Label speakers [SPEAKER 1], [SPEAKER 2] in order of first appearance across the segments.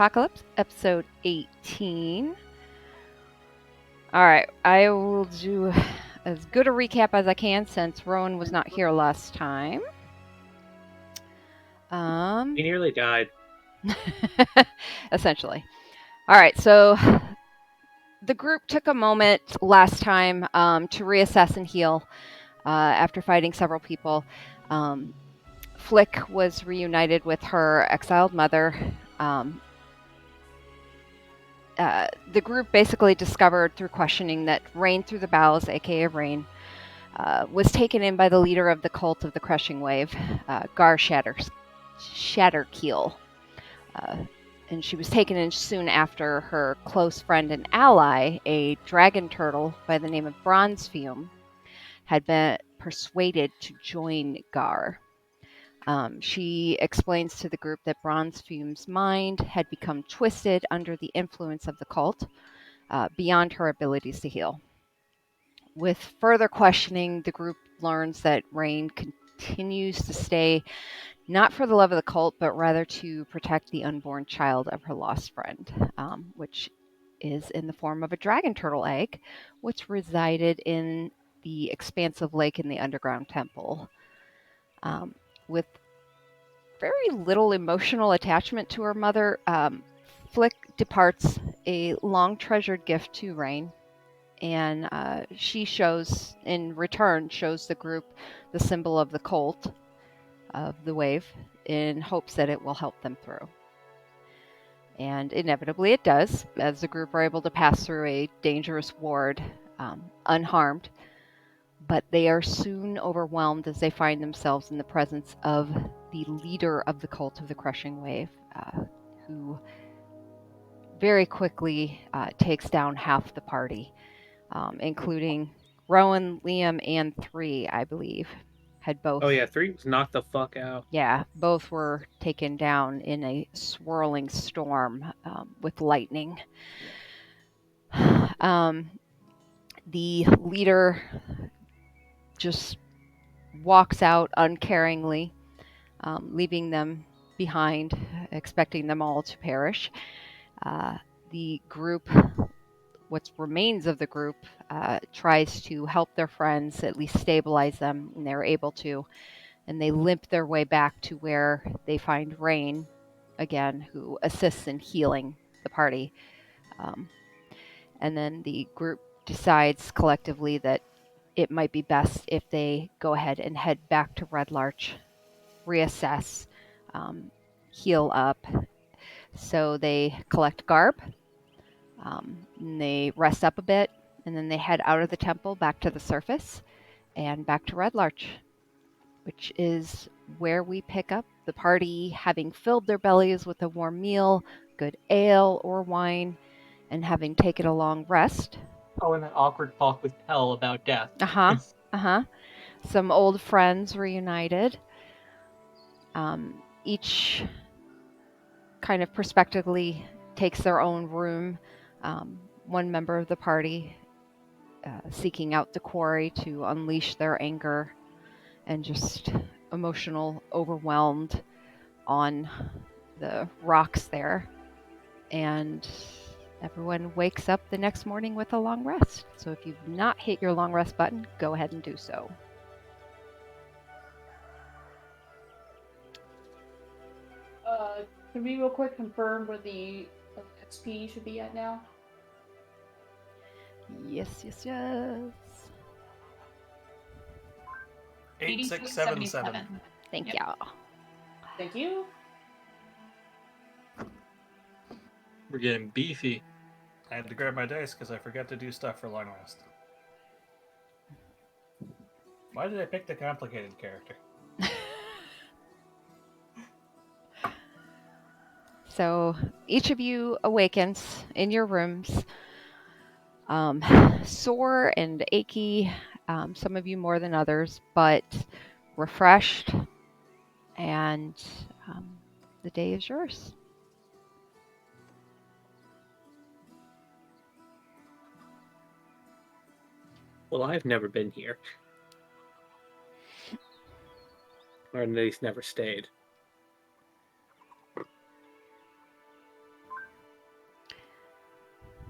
[SPEAKER 1] Apocalypse, episode 18. All right, I will do as good a recap as I can since Rowan was not here last time.
[SPEAKER 2] He nearly died.
[SPEAKER 1] Essentially. All right, so the group took a moment last time to reassess and heal after fighting several people. Flick was reunited with her exiled mother. The group basically discovered through questioning that Rain Through the Bowels, aka Rain, was taken in by the leader of the cult of the Crushing Wave, Gar Shatterkeel. And she was taken in soon after her close friend and ally, a dragon turtle by the name of Bronze Fume, had been persuaded to join Gar. She explains to the group that Bronze Fume's mind had become twisted under the influence of the cult, beyond her abilities to heal. With further questioning, the group learns that Rain continues to stay not for the love of the cult, but rather to protect the unborn child of her lost friend, which is in the form of a dragon turtle egg, which resided in the expansive lake in the underground temple. With very little emotional attachment to her mother, Flick departs a long treasured gift to Rain, and she shows the group the symbol of the cult of the wave in hopes that it will help them through. And inevitably it does, as the group are able to pass through a dangerous ward unharmed. But they are soon overwhelmed as they find themselves in the presence of the leader of the cult of the Crushing Wave, who very quickly takes down half the party, including Rowan, Liam, and 3, I believe, had both.
[SPEAKER 2] Oh yeah, 3 was knocked the fuck out.
[SPEAKER 1] Yeah, both were taken down in a swirling storm with lightning. The leader just walks out uncaringly, leaving them behind, expecting them all to perish. The group, what remains of the group, tries to help their friends, at least stabilize them, and they're able to. And they limp their way back to where they find Rain again, who assists in healing the party. And then the group decides collectively that it might be best if they go ahead and head back to Red Larch, reassess, heal up. So they collect garb, and they rest up a bit, and then they head out of the temple back to the surface and back to Red Larch, which is where we pick up the party having filled their bellies with a warm meal, good ale or wine, and having taken a long rest.
[SPEAKER 3] Oh, and that awkward talk with Pell about death.
[SPEAKER 1] Some old friends reunited. Each kind of prospectively takes their own room. One member of the party seeking out the quarry to unleash their anger and just emotional, overwhelmed on the rocks there. And everyone wakes up the next morning with a long rest. So if you've not hit your long rest button, go ahead and do so.
[SPEAKER 4] Can we real quick confirm where the XP should be at now?
[SPEAKER 1] Yes.
[SPEAKER 5] 8677.
[SPEAKER 1] Thank y'all.
[SPEAKER 4] Thank you.
[SPEAKER 3] We're getting beefy.
[SPEAKER 5] I had to grab my dice because I forgot to do stuff for long rest. Why did I pick the complicated character?
[SPEAKER 1] So each of you awakens in your rooms, sore and achy, some of you more than others, but refreshed, and the day is yours.
[SPEAKER 2] Well, I've never been here. Or at least never stayed.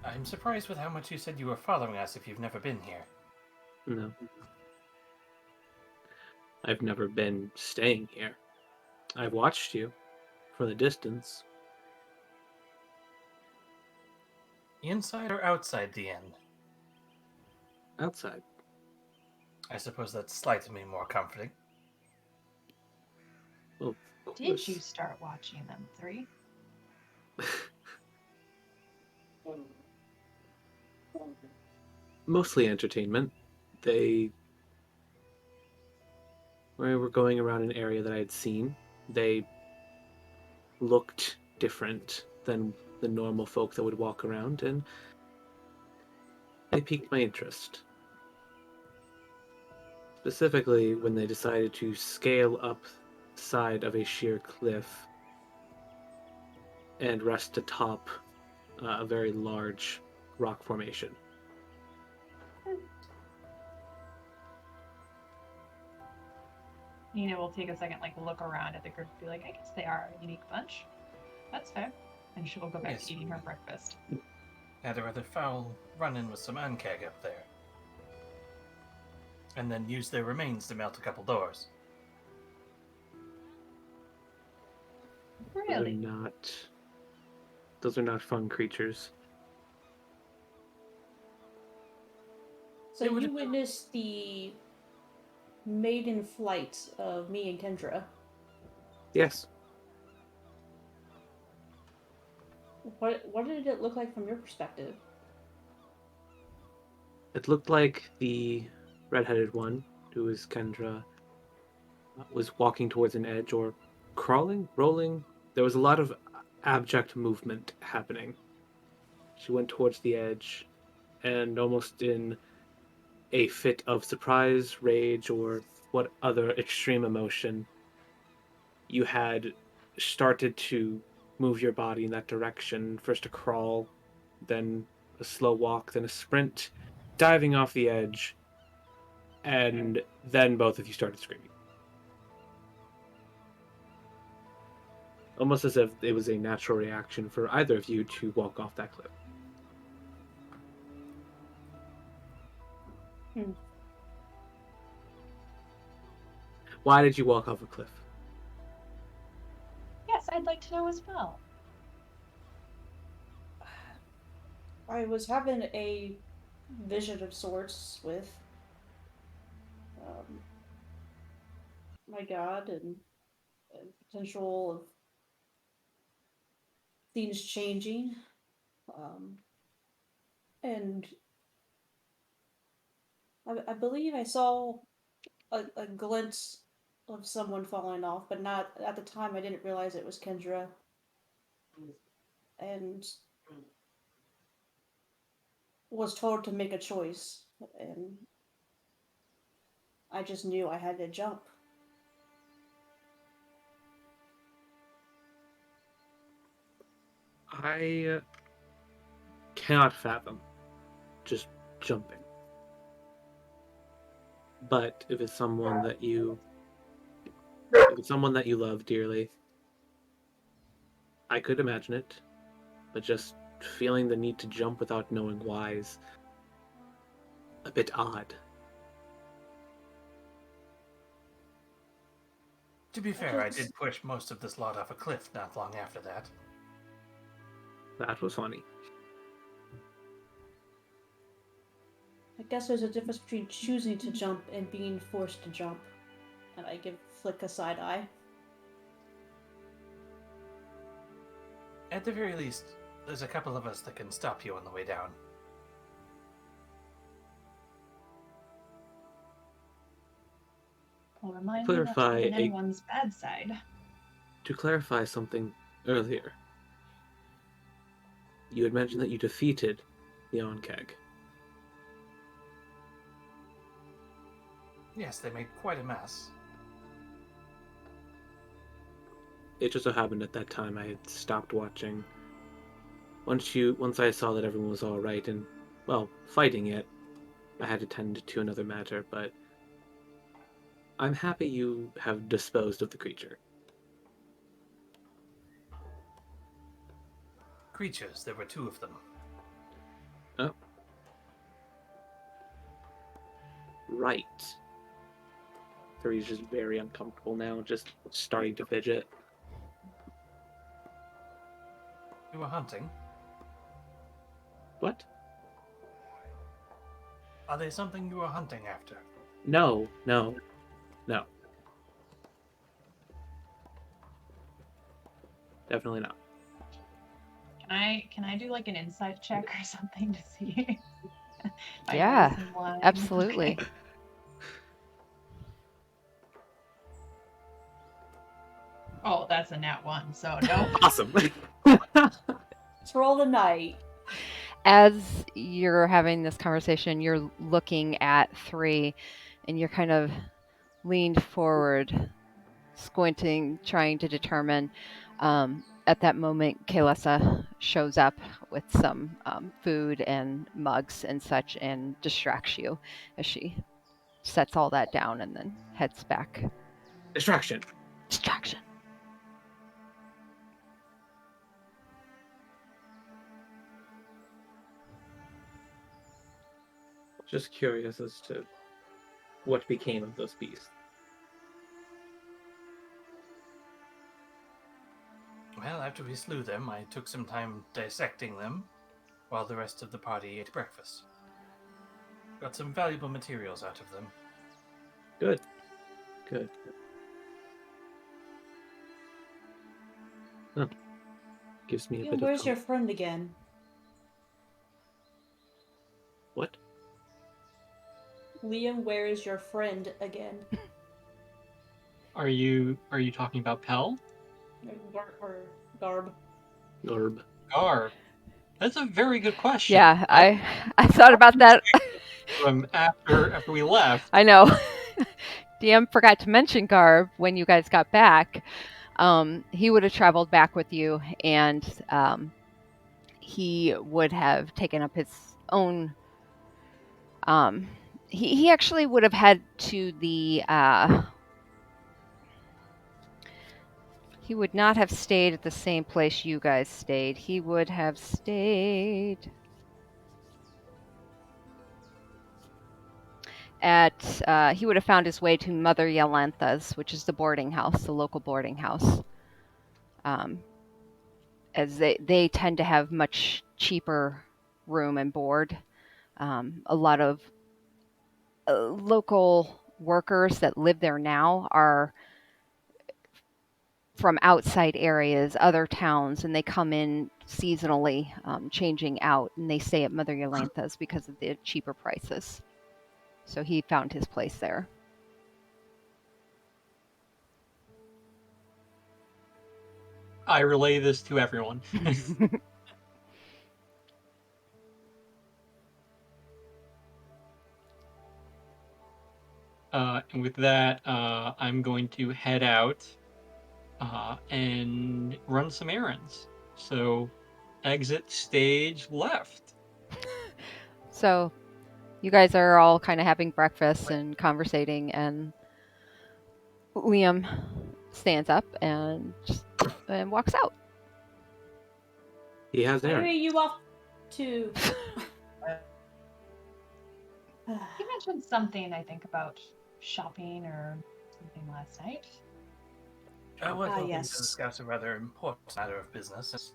[SPEAKER 5] I'm surprised with how much you said you were following us if you've never been here.
[SPEAKER 2] No. I've never been staying here. I've watched you from the distance.
[SPEAKER 5] Inside or outside the inn?
[SPEAKER 2] Outside.
[SPEAKER 5] I suppose that's slightly more comforting.
[SPEAKER 2] Well, of
[SPEAKER 6] Did
[SPEAKER 2] course.
[SPEAKER 6] you start watching them three?
[SPEAKER 2] Mostly entertainment. We were going around an area that I had seen. They looked different than the normal folk that would walk around, and they piqued my interest. Specifically, when they decided to scale up the side of a sheer cliff and rest atop a very large rock formation.
[SPEAKER 6] Nina will take a second, look around at the group and be like, I guess they are a unique bunch. That's fair. And she will go back
[SPEAKER 5] Yes.
[SPEAKER 6] to eating her breakfast.
[SPEAKER 5] Had a rather foul run-in with some Unkeg up there. And then used their remains to melt a couple doors.
[SPEAKER 6] Really?
[SPEAKER 2] Those are not fun creatures.
[SPEAKER 4] So you witnessed the maiden flight of me and Kendra.
[SPEAKER 2] Yes.
[SPEAKER 4] What did it look like from your perspective?
[SPEAKER 2] It looked like the red-headed one, who was Kendra, was walking towards an edge or crawling, rolling. There was a lot of abject movement happening. She went towards the edge, and almost in a fit of surprise, rage, or what other extreme emotion, you had started to move your body in that direction. First a crawl, then a slow walk, then a sprint, diving off the edge, and then both of you started screaming. Almost as if it was a natural reaction for either of you to walk off that cliff. Why did you walk off a cliff?
[SPEAKER 6] Yes, I'd like to know as well.
[SPEAKER 4] I was having a vision of sorts with my god and potential of things changing. And I believe I saw a glimpse of someone falling off, but not at the time. I didn't realize it was Kendra. And was told to make a choice, and I just knew I had to jump.
[SPEAKER 2] I cannot fathom just jumping. But if it's someone that you love dearly, I could imagine it. But just feeling the need to jump without knowing why is a bit odd.
[SPEAKER 5] To be fair, I did push most of this lot off a cliff not long after that.
[SPEAKER 2] That was funny.
[SPEAKER 4] I guess there's a difference between choosing to jump and being forced to jump. And I give Flick a side eye.
[SPEAKER 5] At the very least, there's a couple of us that can stop you on the way down.
[SPEAKER 6] I'll remind you not
[SPEAKER 2] Clarify
[SPEAKER 6] to be on anyone's bad side.
[SPEAKER 2] To clarify something earlier, you had mentioned that you defeated the Onkeg.
[SPEAKER 5] Yes, they made quite a mess.
[SPEAKER 2] It just so happened at that time I had stopped watching. Once I saw that everyone was all right and, well, fighting it, I had to tend to another matter, but I'm happy you have disposed of the creature.
[SPEAKER 5] Creatures, there were two of them.
[SPEAKER 2] Right. Three's just very uncomfortable now, just starting to fidget.
[SPEAKER 5] You were hunting.
[SPEAKER 2] What?
[SPEAKER 5] Are they something you were hunting after?
[SPEAKER 2] No. Definitely not.
[SPEAKER 6] Can I do like an insight check or something to see? if I hear
[SPEAKER 1] Yeah,
[SPEAKER 6] some lying?
[SPEAKER 1] absolutely.
[SPEAKER 6] Okay. Oh, that's a nat 1, so no.
[SPEAKER 2] Awesome.
[SPEAKER 4] Let's roll the night.
[SPEAKER 1] As you're having this conversation, you're looking at 3 and you're kind of leaned forward, squinting, trying to determine. At that moment, Kalesa shows up with some food and mugs and such and distracts you as she sets all that down and then heads back.
[SPEAKER 2] Distraction.
[SPEAKER 1] Distraction.
[SPEAKER 2] Just curious as to what became of those beasts.
[SPEAKER 5] Well, after we slew them, I took some time dissecting them, while the rest of the party ate breakfast. Got some valuable materials out of them.
[SPEAKER 2] Good. Huh. Gives me a bit
[SPEAKER 4] Where's
[SPEAKER 2] of
[SPEAKER 4] your friend again?
[SPEAKER 2] What?
[SPEAKER 4] Liam, where is your friend again?
[SPEAKER 3] Are you talking about Pell?
[SPEAKER 4] Or Garb.
[SPEAKER 2] Garb.
[SPEAKER 3] Garb. That's a very good question.
[SPEAKER 1] Yeah, I thought about that.
[SPEAKER 3] After we left.
[SPEAKER 1] I know. DM forgot to mention Garb when you guys got back. He would have traveled back with you, and he would have taken up his own. He actually would have had to the. He would not have stayed at the same place you guys stayed. He would have stayed at. He would have found his way to Mother Yolantha's, which is the boarding house, the local boarding house. As they tend to have much cheaper room and board. A lot of local workers that live there now are from outside areas, other towns, and they come in seasonally, changing out, and they stay at Mother Yolantha's because of the cheaper prices. So he found his place there.
[SPEAKER 3] I relay this to everyone. And with that, I'm going to head out and run some errands. So, exit stage left.
[SPEAKER 1] So you guys are all kind of having breakfast and conversating, and Liam stands up and walks out.
[SPEAKER 2] He has
[SPEAKER 4] Where are
[SPEAKER 2] errands.
[SPEAKER 4] you off to?
[SPEAKER 6] You mentioned something, I think, about shopping or something last night.
[SPEAKER 5] I was hoping
[SPEAKER 4] yes.
[SPEAKER 5] to discuss a rather important matter of business.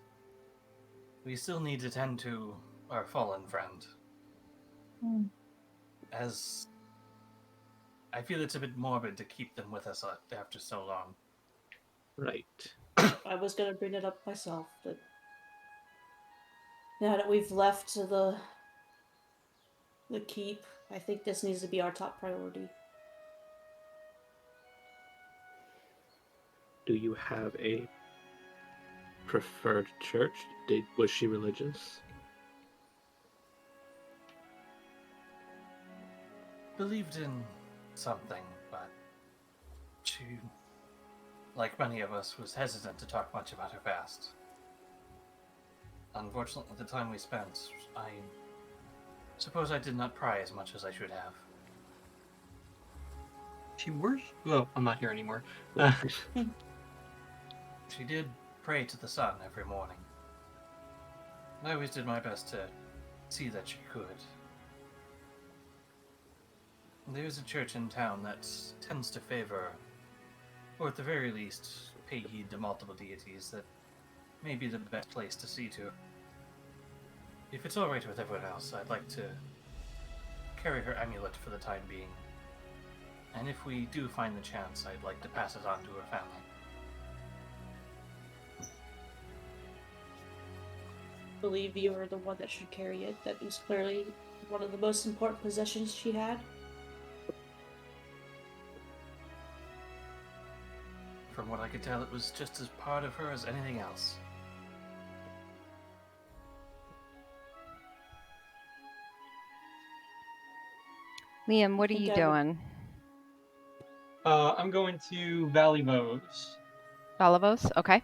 [SPEAKER 5] We still need to tend to our fallen friend. As I feel it's a bit morbid to keep them with us after so long.
[SPEAKER 2] Right.
[SPEAKER 4] I was gonna bring it up myself, that now that we've left the keep, I think this needs to be our top priority.
[SPEAKER 2] Do you have a preferred church? Was she religious?
[SPEAKER 5] Believed in something, but she, like many of us, was hesitant to talk much about her past. Unfortunately, the time we spent, I suppose I did not pry as much as I should have.
[SPEAKER 3] She worshipped. Well, I'm not here anymore.
[SPEAKER 5] She did pray to the sun every morning. I always did my best to see that she could. There's a church in town that tends to favor, or at the very least, pay heed to multiple deities that may be the best place to see to. If it's alright with everyone else, I'd like to carry her amulet for the time being. And if we do find the chance, I'd like to pass it on to her family.
[SPEAKER 4] I believe you are the one that should carry it. That was clearly one of the most important possessions she had.
[SPEAKER 5] From what I could tell, it was just as part of her as anything else.
[SPEAKER 1] Liam, what are
[SPEAKER 4] think
[SPEAKER 1] you
[SPEAKER 4] I would-
[SPEAKER 1] doing?
[SPEAKER 3] I'm going to Valley Mo's.
[SPEAKER 1] Valavos? Okay.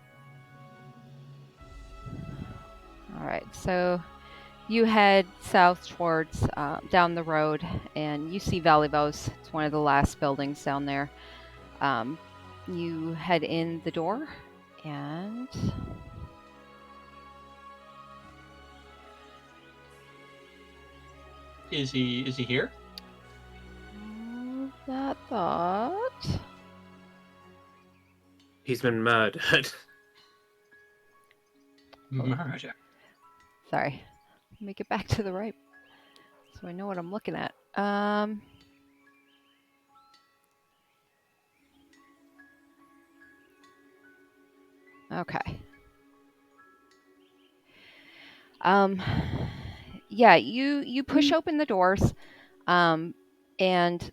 [SPEAKER 1] All right, so you head south towards down the road, and you see Valavos. It's one of the last buildings down there. You head in the door, and
[SPEAKER 3] Is he here?
[SPEAKER 1] that thought.
[SPEAKER 2] He's been murdered.
[SPEAKER 3] Murder.
[SPEAKER 1] Sorry. Let me get back to the right so I know what I'm looking at. Okay. Yeah, you push open the doors, and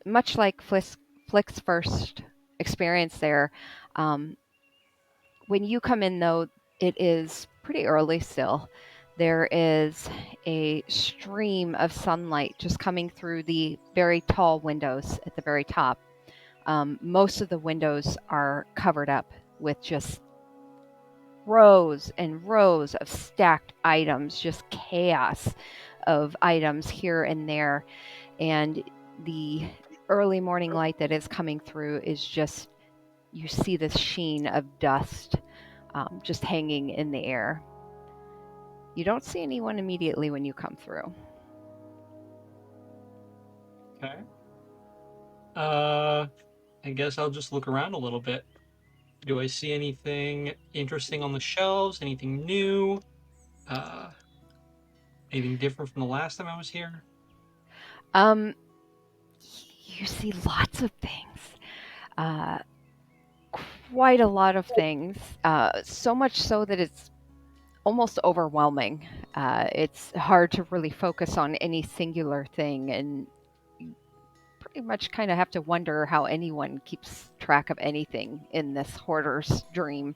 [SPEAKER 1] much like Flick's first experience there, when you come in though, it is pretty early still. There is a stream of sunlight just coming through the very tall windows at the very top. Most of the windows are covered up with just rows and rows of stacked items, just chaos of items here and there. And the early morning light that is coming through is just, you see this sheen of dust just hanging in the air. You don't see anyone immediately when you come through.
[SPEAKER 3] Okay. I guess I'll just look around a little bit. Do I see anything interesting on the shelves? Anything new? Anything different from the last time I was here?
[SPEAKER 1] You see lots of things. Quite a lot of things. So much so that it's almost overwhelming. It's hard to really focus on any singular thing, and you pretty much kind of have to wonder how anyone keeps track of anything in this hoarder's dream.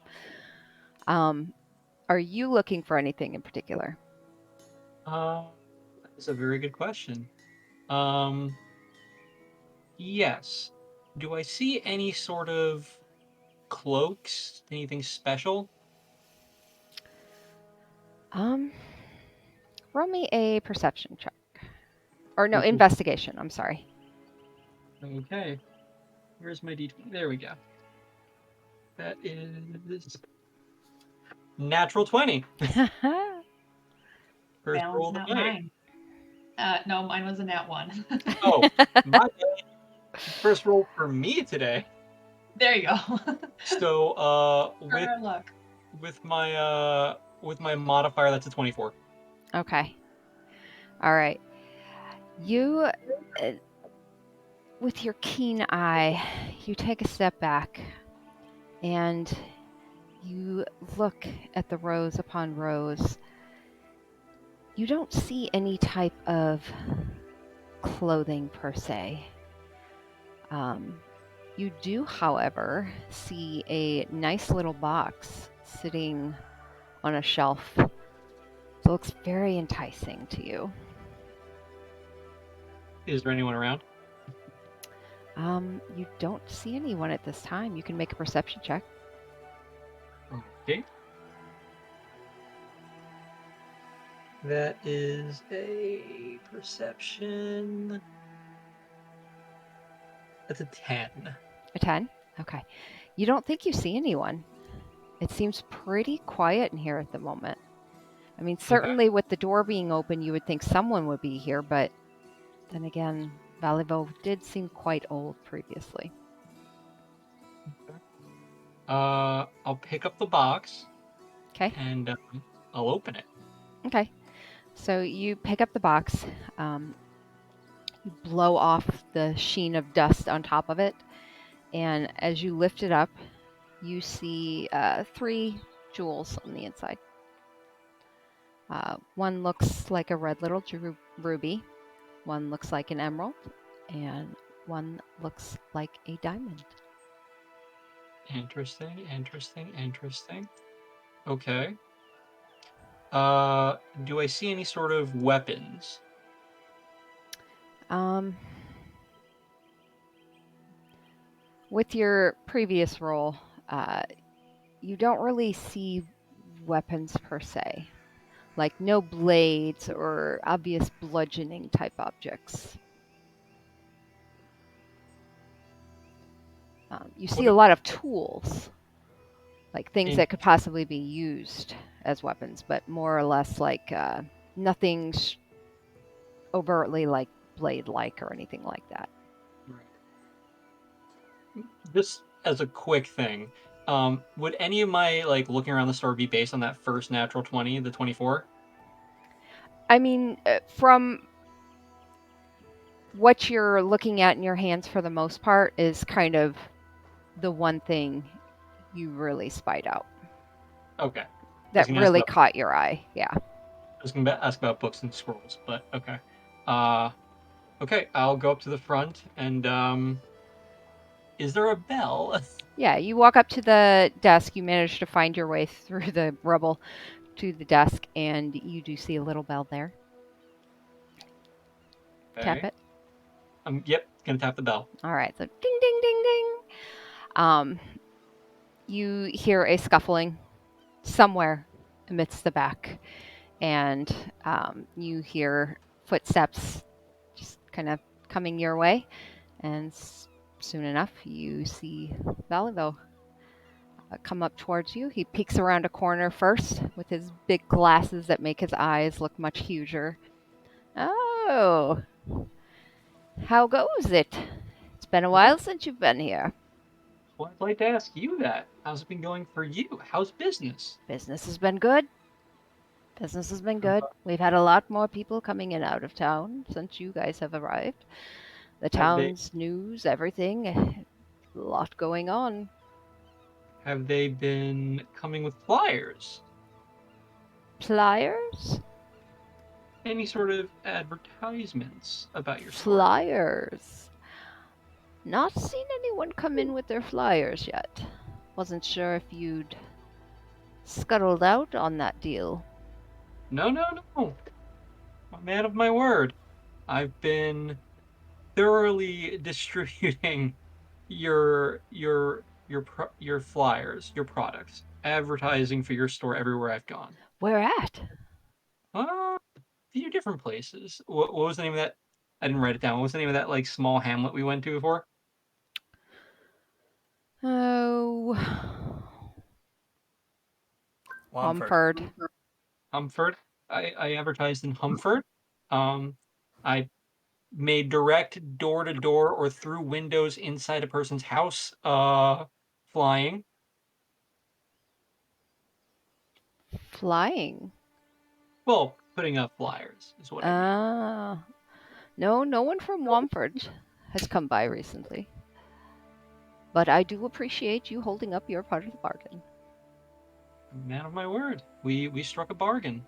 [SPEAKER 1] Are you looking for anything in particular?
[SPEAKER 3] That's a very good question. Yes. Do I see any sort of cloaks? Anything special?
[SPEAKER 1] Roll me a perception check. Or no,
[SPEAKER 3] Mhm.
[SPEAKER 1] investigation. I'm sorry.
[SPEAKER 3] Okay. Where's my D20? There we go. That is natural 20. First
[SPEAKER 6] That
[SPEAKER 3] roll
[SPEAKER 6] one's
[SPEAKER 3] of
[SPEAKER 6] not
[SPEAKER 3] the night.
[SPEAKER 6] mine. No, mine was a nat 1.
[SPEAKER 3] Oh, my bad. First roll for me today.
[SPEAKER 6] There you go.
[SPEAKER 3] So,
[SPEAKER 6] For our luck.
[SPEAKER 3] with my modifier, that's a 24.
[SPEAKER 1] Okay. All right. You, with your keen eye, you take a step back and you look at the rows upon rows. You don't see any type of clothing per se. You do, however, see a nice little box sitting on a shelf. It looks very enticing to you.
[SPEAKER 3] Is there anyone around?
[SPEAKER 1] You don't see anyone at this time. You can make a perception check.
[SPEAKER 3] Okay. That is a perception. That's a 10.
[SPEAKER 1] A 10? Okay. You don't think you see anyone. It seems pretty quiet in here at the moment. I mean, certainly with the door being open, you would think someone would be here, but then again, Valivo did seem quite old previously.
[SPEAKER 3] I'll pick up the box
[SPEAKER 1] Okay.
[SPEAKER 3] and I'll open it.
[SPEAKER 1] Okay. So you pick up the box. You blow off the sheen of dust on top of it, and as you lift it up, you see 3 jewels on the inside. One looks like a red little ruby, one looks like an emerald, and one looks like a diamond.
[SPEAKER 3] Interesting. Okay. Do I see any sort of weapons?
[SPEAKER 1] With your previous roll, you don't really see weapons per se, like no blades or obvious bludgeoning type objects. You see a lot of tools, like things that could possibly be used as weapons, but more or less like nothing overtly like blade-like or anything like that.
[SPEAKER 3] Right. Just as a quick thing, would any of my looking around the store be based on that first natural 20, the 24?
[SPEAKER 1] I mean, from what you're looking at in your hands for the most part is kind of the one thing you really spied out.
[SPEAKER 3] Okay.
[SPEAKER 1] That really caught your eye, yeah.
[SPEAKER 3] I was going to ask about books and scrolls, but okay. Okay, I'll go up to the front and is there a bell?
[SPEAKER 1] Yeah, you walk up to the desk. You manage to find your way through the rubble to the desk, and you do see a little bell there.
[SPEAKER 3] Okay.
[SPEAKER 1] Tap it.
[SPEAKER 3] Yep, gonna tap the bell.
[SPEAKER 1] All right, so ding, ding, ding, ding. You hear a scuffling somewhere amidst the back, and you hear footsteps just kind of coming your way, and soon enough, you see Valivo come up towards you. He peeks around a corner first with his big glasses that make his eyes look much huger. Oh, how goes it? It's been a while since you've been here.
[SPEAKER 3] Well, I'd like to ask you that. How's it been going for you? How's business?
[SPEAKER 1] Business has been good. We've had a lot more people coming in out of town since you guys have arrived. The town's news, everything, a lot going on.
[SPEAKER 3] Have they been coming with flyers?
[SPEAKER 1] Flyers?
[SPEAKER 3] Any sort of advertisements about your store?
[SPEAKER 1] Flyers. Not seen anyone come in with their flyers yet. Wasn't sure if you'd scuttled out on that deal.
[SPEAKER 3] No. I'm a man of my word. I've been thoroughly distributing your flyers, your products, advertising for your store everywhere I've gone.
[SPEAKER 1] Where at?
[SPEAKER 3] A few different places. What was the name of that? I didn't write it down. What was the name of that small hamlet we went to before?
[SPEAKER 1] Oh, Humford.
[SPEAKER 3] Humford. I advertised in Humford. I made direct door-to-door or through windows inside a person's house flying.
[SPEAKER 1] Flying?
[SPEAKER 3] Well, putting up flyers is what I mean.
[SPEAKER 1] No one from Womford has come by recently. But I do appreciate you holding up your part of the bargain.
[SPEAKER 3] Man of my word. We struck a bargain.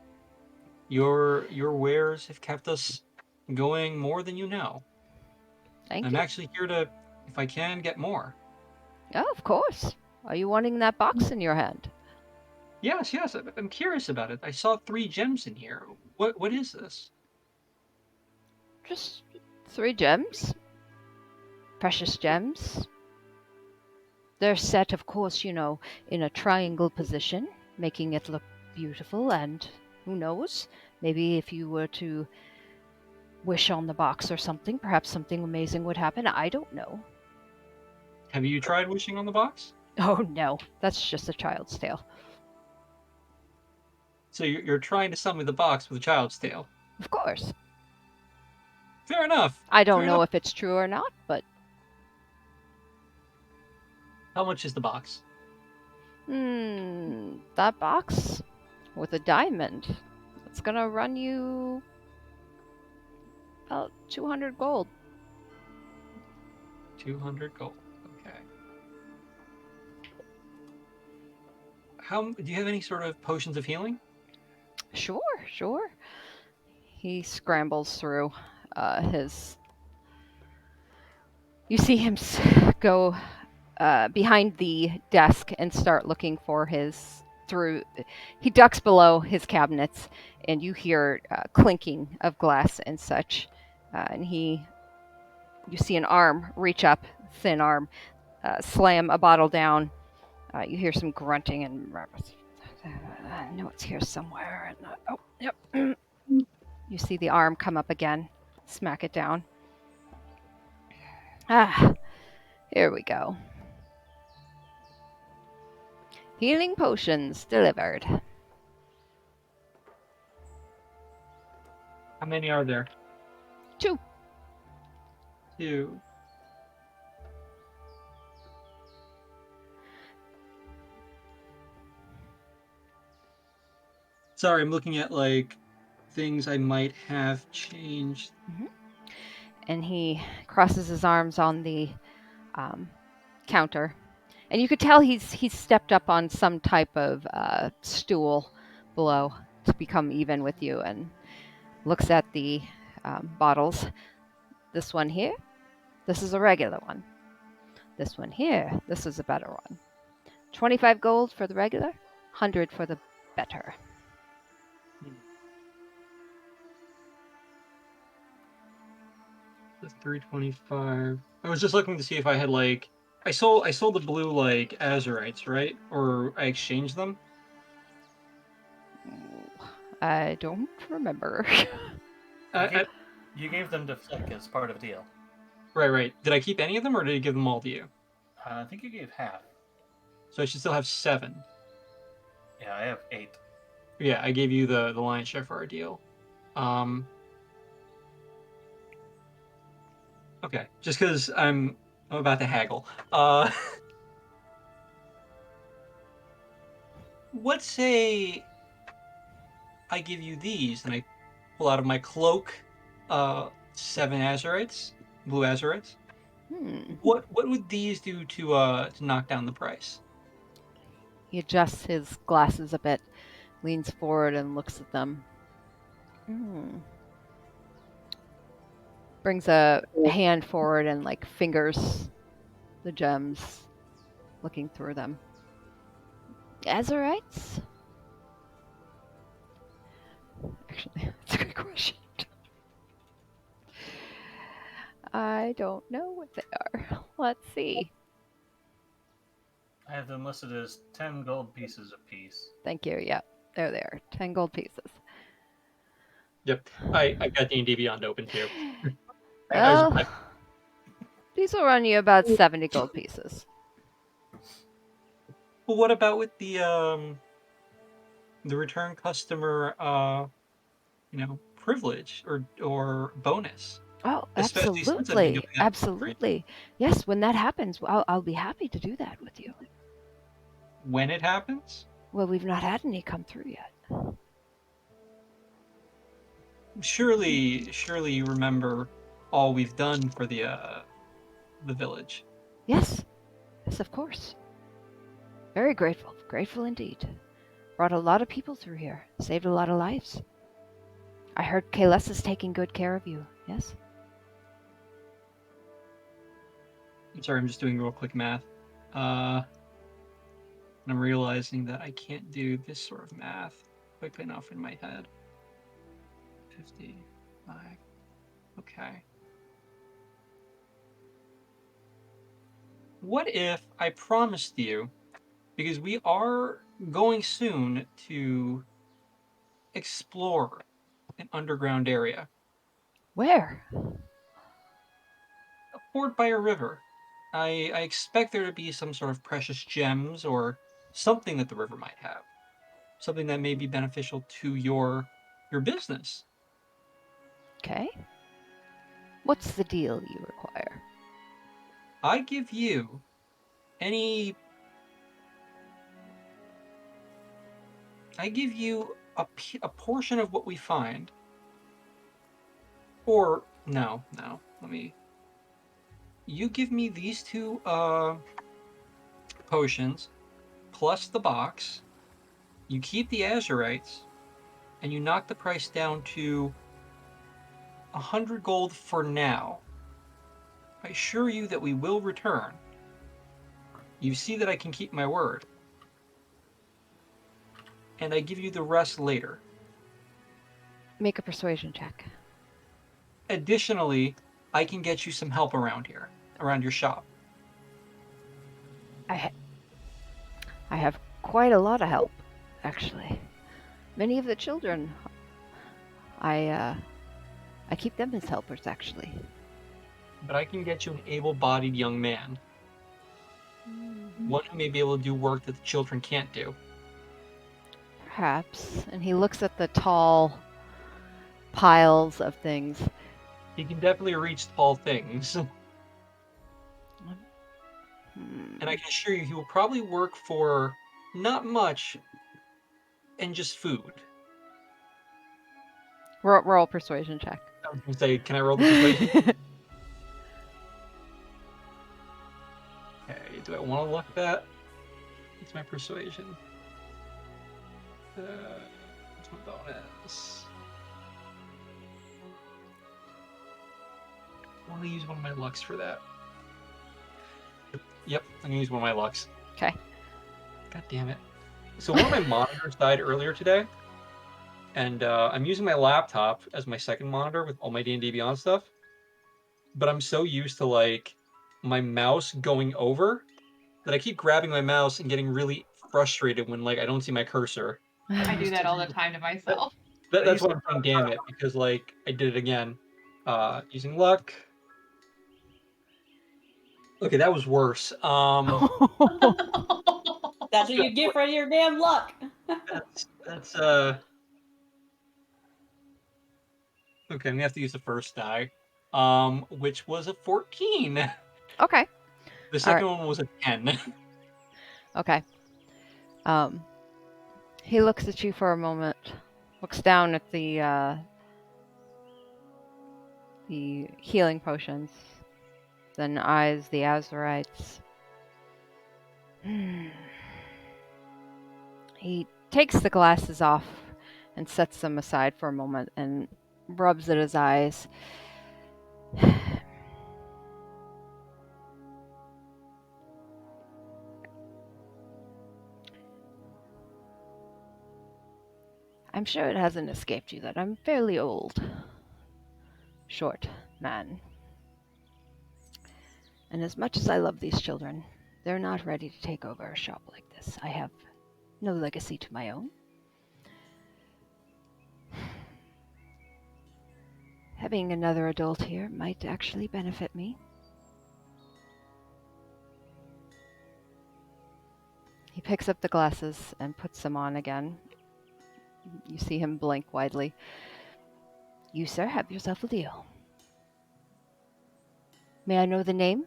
[SPEAKER 3] Your wares have kept us going more than you know.
[SPEAKER 1] Thank
[SPEAKER 3] I'm
[SPEAKER 1] you.
[SPEAKER 3] actually here to, if I can, get more.
[SPEAKER 1] Oh, of course. Are you wanting that box in your hand?
[SPEAKER 3] Yes. I'm curious about it. I saw 3 gems in here. What is this?
[SPEAKER 1] Just 3 gems. Precious gems. They're set, of course, in a triangle position, making it look beautiful, and who knows, maybe if you were to wish on the box or something, perhaps something amazing would happen. I don't know.
[SPEAKER 3] Have you tried wishing on the box?
[SPEAKER 1] Oh no, that's just a child's tale.
[SPEAKER 3] So you're trying to sell me the box with a child's tale?
[SPEAKER 1] Of course.
[SPEAKER 3] Fair enough.
[SPEAKER 1] I don't
[SPEAKER 3] Fair
[SPEAKER 1] know
[SPEAKER 3] enough.
[SPEAKER 1] if it's true or not, but
[SPEAKER 3] How much is the box?
[SPEAKER 1] that box with a diamond, it's gonna run you about 200 gold.
[SPEAKER 3] 200 gold. Okay. How do you have any sort of potions of healing?
[SPEAKER 1] Sure. He scrambles through his. You see him go behind the desk and start looking for his through. He ducks below his cabinets, and you hear clinking of glass and such. And you see an arm reach up, thin arm, slam a bottle down. You hear some grunting and I know it's here somewhere. And, oh, yep. You see the arm come up again, smack it down. Here we go. Healing potions delivered.
[SPEAKER 3] How many are there?
[SPEAKER 1] 2.
[SPEAKER 3] 2. Sorry, I'm looking at like things I might have changed.
[SPEAKER 1] And he crosses his arms on the counter. And you could tell he's stepped up on some type of stool below to become even with you, and looks at the bottles. This one here, this is a regular one. This one here, this is a better one. 25 gold for the regular, 100 for the better.
[SPEAKER 3] The 325. I was just looking to see if I had like I sold the blue like azurites, right? Or I exchanged them.
[SPEAKER 1] I don't remember.
[SPEAKER 5] You gave them to Flick as part of a deal.
[SPEAKER 3] Right. Did I keep any of them, or did I give them all to you?
[SPEAKER 5] I think you gave half.
[SPEAKER 3] So I should still have 7.
[SPEAKER 5] Yeah, I have 8.
[SPEAKER 3] Yeah, I gave you the lion's share for our deal. Okay, just because I'm about to haggle. Let's say I give you these, and I pull out of my cloak 7 azurites, blue azurites. What would these do to knock down the price?
[SPEAKER 1] He adjusts his glasses a bit, leans forward and looks at them. Brings a hand forward and like fingers the gems, looking through them. Azurites? Actually, that's a good question. I don't know what they are. Let's see.
[SPEAKER 5] I have them listed as 10 gold pieces apiece.
[SPEAKER 1] Thank you. Yeah, there they are. 10 gold pieces.
[SPEAKER 3] Yep, I got D&D Beyond open too.
[SPEAKER 1] Well, these will run you about 70 gold pieces.
[SPEAKER 3] Well, what about with the return customer privilege or bonus?
[SPEAKER 1] Oh,
[SPEAKER 3] Especially since I've been doing that.
[SPEAKER 1] absolutely. Yes, when that happens, I'll be happy to do that with you.
[SPEAKER 3] When it happens?
[SPEAKER 1] Well, we've not had any come through yet.
[SPEAKER 3] Surely you remember all we've done for the village.
[SPEAKER 1] Yes, of course. Very grateful indeed. Brought a lot of people through here, saved a lot of lives. I heard Kales is taking good care of you, yes?
[SPEAKER 3] I'm sorry, I'm just doing real quick math. And I'm realizing that I can't do this sort of math quick enough in my head. 55. Okay. What if I promised you, because we are going soon to explore an underground area.
[SPEAKER 1] Where?
[SPEAKER 3] A port by a river. I expect there to be some sort of precious gems or something that the river might have. Something that may be beneficial to your business.
[SPEAKER 1] Okay. What's the deal you require?
[SPEAKER 3] I give you any. I give you a portion of what we find. Or no. Let me. You give me these two potions plus the box. You keep the azurites, and you knock the price down to 100 gold for now. I assure you that we will return. You see that I can keep my word. And I give you the rest later.
[SPEAKER 1] Make a persuasion check.
[SPEAKER 3] Additionally, I can get you some help around here, around your shop.
[SPEAKER 1] I have quite a lot of help, actually. Many of the children, I keep them as helpers, actually.
[SPEAKER 3] But I can get you an able-bodied young man. One who may be able to do work that the children can't do.
[SPEAKER 1] Perhaps. And he looks at the tall piles of things.
[SPEAKER 3] He can definitely reach tall things. And I can assure you he will probably work for not much and just food.
[SPEAKER 1] Roll persuasion check.
[SPEAKER 3] I was going to say, can I roll the persuasion? Okay, do I want to look that? What's my persuasion? What's my bonus? I want to use one of my lucks for that. Yep, I'm going to use one of my lucks.
[SPEAKER 1] Okay.
[SPEAKER 3] God damn it. So one of my monitors died earlier today, and I'm using my laptop as my second monitor with all my D&D Beyond stuff, but I'm so used to, like, my mouse going over that I keep grabbing my mouse and getting really frustrated when, like, I don't see my cursor.
[SPEAKER 6] I do that all the time to myself.
[SPEAKER 3] That's why I'm saying damn it, because, like, I did it again. Using luck. Okay, that was worse.
[SPEAKER 4] That's what you get for your damn luck.
[SPEAKER 3] that's okay, I'm gonna have to use the first die. Which was a 14.
[SPEAKER 1] Okay.
[SPEAKER 3] The second one was a 10.
[SPEAKER 1] Okay. He looks at you for a moment, looks down at the healing potions, then eyes the azurites. He takes the glasses off and sets them aside for a moment and rubs at his eyes. I'm sure it hasn't escaped you that I'm fairly old. Short man. And as much as I love these children, they're not ready to take over a shop like this. I have no legacy to my own. Having another adult here might actually benefit me. He picks up the glasses and puts them on again. You see him blink widely. You, sir, have yourself a deal. May I know the name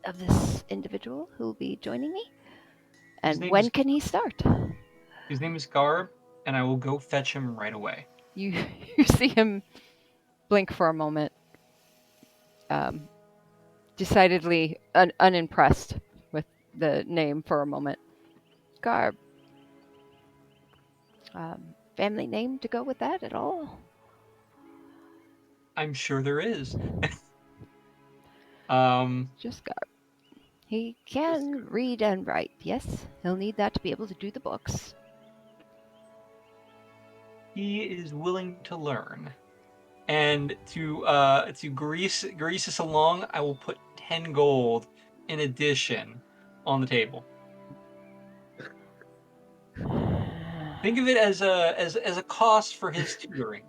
[SPEAKER 1] of this individual who will be joining me? And when can he start?
[SPEAKER 3] His name is Garb, and I will go fetch him right away.
[SPEAKER 1] You see him blink for a moment, decidedly unimpressed with the name for a moment. Garb. Family name to go with that at all?
[SPEAKER 3] I'm sure there is.
[SPEAKER 1] Just Garb. He can read and write, yes. He'll need that to be able to do the books.
[SPEAKER 3] He is willing to learn. And to grease us along, I will put 10 gold in addition on the table. Think of it as a cost for his tutoring.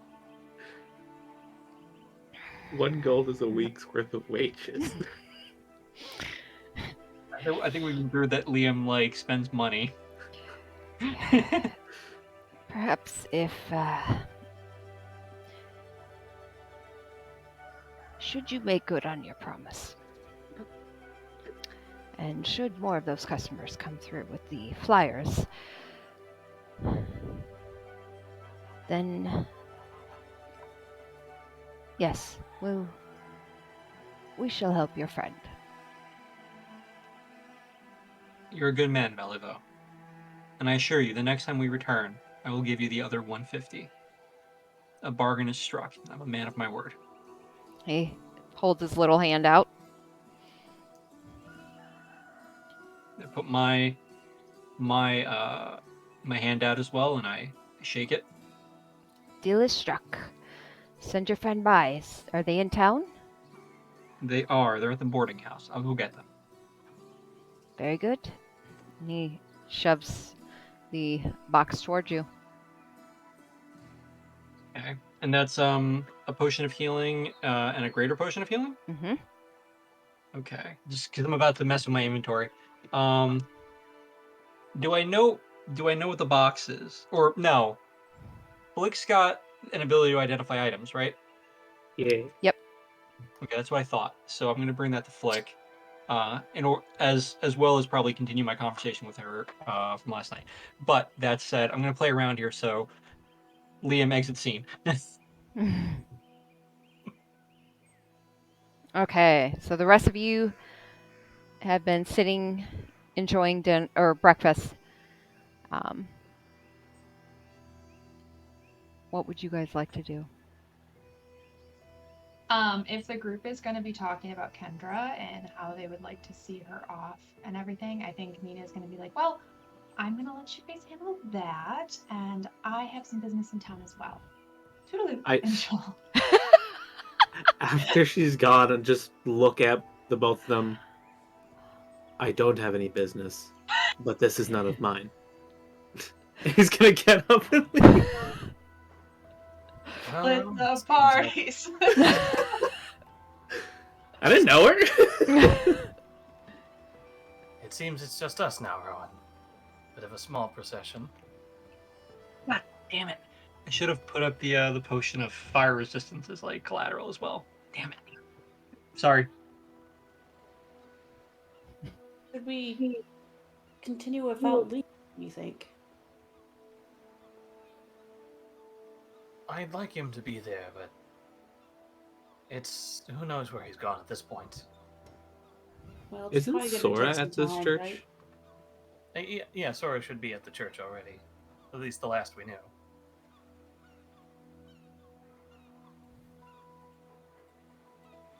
[SPEAKER 2] 1 gold is a week's worth of wages.
[SPEAKER 3] I think we can prove that Liam, like, spends money.
[SPEAKER 1] Perhaps if should you make good on your promise. And should more of those customers come through with the flyers, then yes, we shall help your friend.
[SPEAKER 3] You're a good man, Beliveau. And I assure you, the next time we return, I will give you the other 150. A bargain is struck. I'm a man of my word.
[SPEAKER 1] He holds his little hand out.
[SPEAKER 3] I put my hand out as well, and I shake it.
[SPEAKER 1] Deal is struck. Send your friend by. Are they in town?
[SPEAKER 3] They are. They're at the boarding house. I'll go get them.
[SPEAKER 1] Very good. And he shoves the box towards you.
[SPEAKER 3] Okay. And that's a potion of healing and a greater potion of healing?
[SPEAKER 1] Mm-hmm.
[SPEAKER 3] Okay. Just because I'm about to mess with my inventory. Do I know what the box is? Or no. Blick's got an ability to identify items, right?
[SPEAKER 2] Yeah.
[SPEAKER 1] Yep.
[SPEAKER 3] Okay, that's what I thought. So I'm gonna bring that to Flick. As well as probably continue my conversation with her from last night. But that said, I'm gonna play around here, so Liam exit scene.
[SPEAKER 1] Okay, so the rest of you have been sitting, enjoying dinner or breakfast. What would you guys like to do?
[SPEAKER 6] If the group is going to be talking about Kendra and how they would like to see her off and everything, I think Mina's going to be like, well, I'm going to let you guys handle that, and I have some business in town as well. Toodaloo. And she'll...
[SPEAKER 2] After she's gone, and just look at the both of them. I don't have any business, but this is none of mine. He's gonna get up and leave.
[SPEAKER 6] Split the parties.
[SPEAKER 2] I didn't know her.
[SPEAKER 5] It seems it's just us now, Rowan. Bit of a small procession.
[SPEAKER 3] God damn it! I should have put up the potion of fire resistance as like collateral as well. Damn it! Sorry.
[SPEAKER 4] Should we continue without leaving, you think?
[SPEAKER 5] I'd like him to be there, but who knows where he's gone at this point.
[SPEAKER 4] Well, it's
[SPEAKER 2] Isn't
[SPEAKER 4] probably gonna
[SPEAKER 2] Sora
[SPEAKER 4] take some
[SPEAKER 2] at this
[SPEAKER 4] time,
[SPEAKER 2] church?
[SPEAKER 4] right?
[SPEAKER 5] Yeah, Sora should be at the church already. At least the last we knew.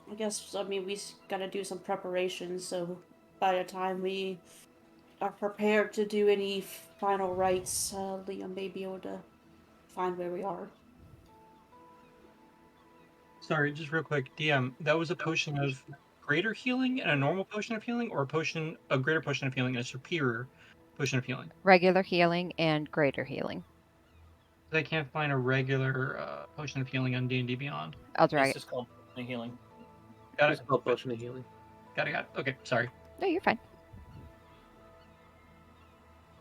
[SPEAKER 4] I guess, I mean, we gotta do some preparations, so by the time we are prepared to do any final rites, Liam may be able to find where we are.
[SPEAKER 3] Sorry, just real quick, DM. That was a potion of greater healing and a normal potion of healing, or a greater potion of healing and a superior potion of healing.
[SPEAKER 1] Regular healing and greater healing.
[SPEAKER 3] I can't find a regular potion of healing on D&D Beyond.
[SPEAKER 1] I'll drag
[SPEAKER 5] It's
[SPEAKER 1] it.
[SPEAKER 5] just called healing.
[SPEAKER 3] Got
[SPEAKER 2] It's
[SPEAKER 3] it.
[SPEAKER 2] called potion of healing.
[SPEAKER 3] Got it. Okay, sorry.
[SPEAKER 1] No, you're fine.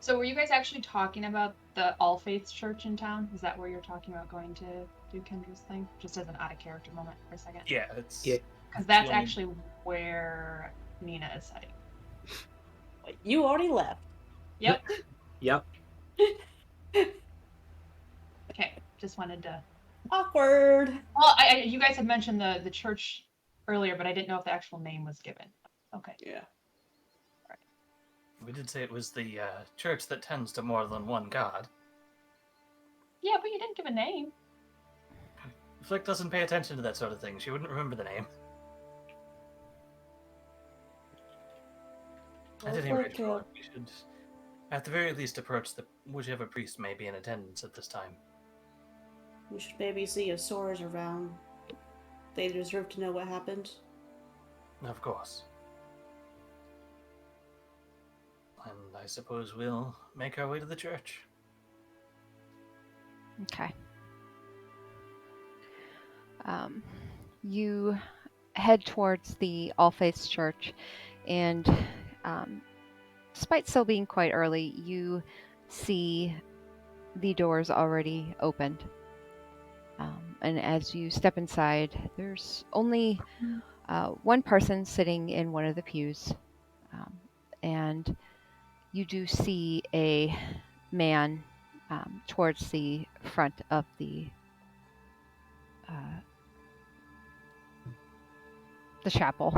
[SPEAKER 6] So were you guys actually talking about the All Faiths Church in town? Is that where you're talking about going to do Kendra's thing? Just as an out-of-character moment for a second.
[SPEAKER 5] Yeah, it's...
[SPEAKER 2] Yeah.
[SPEAKER 6] Because that's
[SPEAKER 5] Well,
[SPEAKER 6] actually where Nina is heading.
[SPEAKER 4] Wait, you already left.
[SPEAKER 6] Yep.
[SPEAKER 2] Yep.
[SPEAKER 6] Okay. Just wanted to...
[SPEAKER 4] Awkward.
[SPEAKER 6] Well, you guys had mentioned the church earlier, but I didn't know if the actual name was given. Okay.
[SPEAKER 4] Yeah.
[SPEAKER 5] We did say it was the church that tends to more than one god.
[SPEAKER 6] Yeah, but you didn't give a name.
[SPEAKER 5] Flick doesn't pay attention to that sort of thing. She wouldn't remember the name. At any rate, Rowan, we should, at the very least, approach whichever priest may be in attendance at this time.
[SPEAKER 4] We should maybe see if Sora's around. They deserve to know what happened.
[SPEAKER 5] Of course. And I suppose we'll make our way to the church.
[SPEAKER 1] Okay. You head towards the All Faiths Church, and despite still being quite early, you see the doors already opened. And as you step inside, there's only one person sitting in one of the pews. And you do see a man towards the front of the chapel.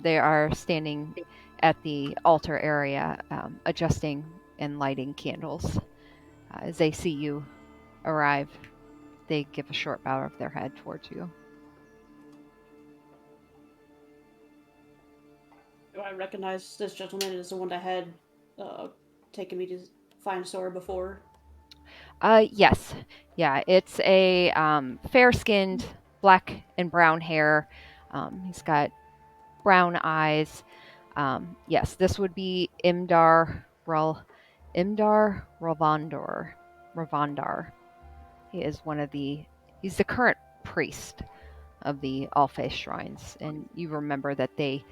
[SPEAKER 1] They are standing at the altar area, adjusting and lighting candles. As they see you arrive, they give a short bow of their head towards you.
[SPEAKER 4] Do I recognize this gentleman as the one that had taken me to find Sora before?
[SPEAKER 1] Yes. Yeah, it's a fair-skinned, black and brown hair. He's got brown eyes. Yes, this would be Imdar Ravandar. He's the current priest of the Alpha Shrines, and you remember that they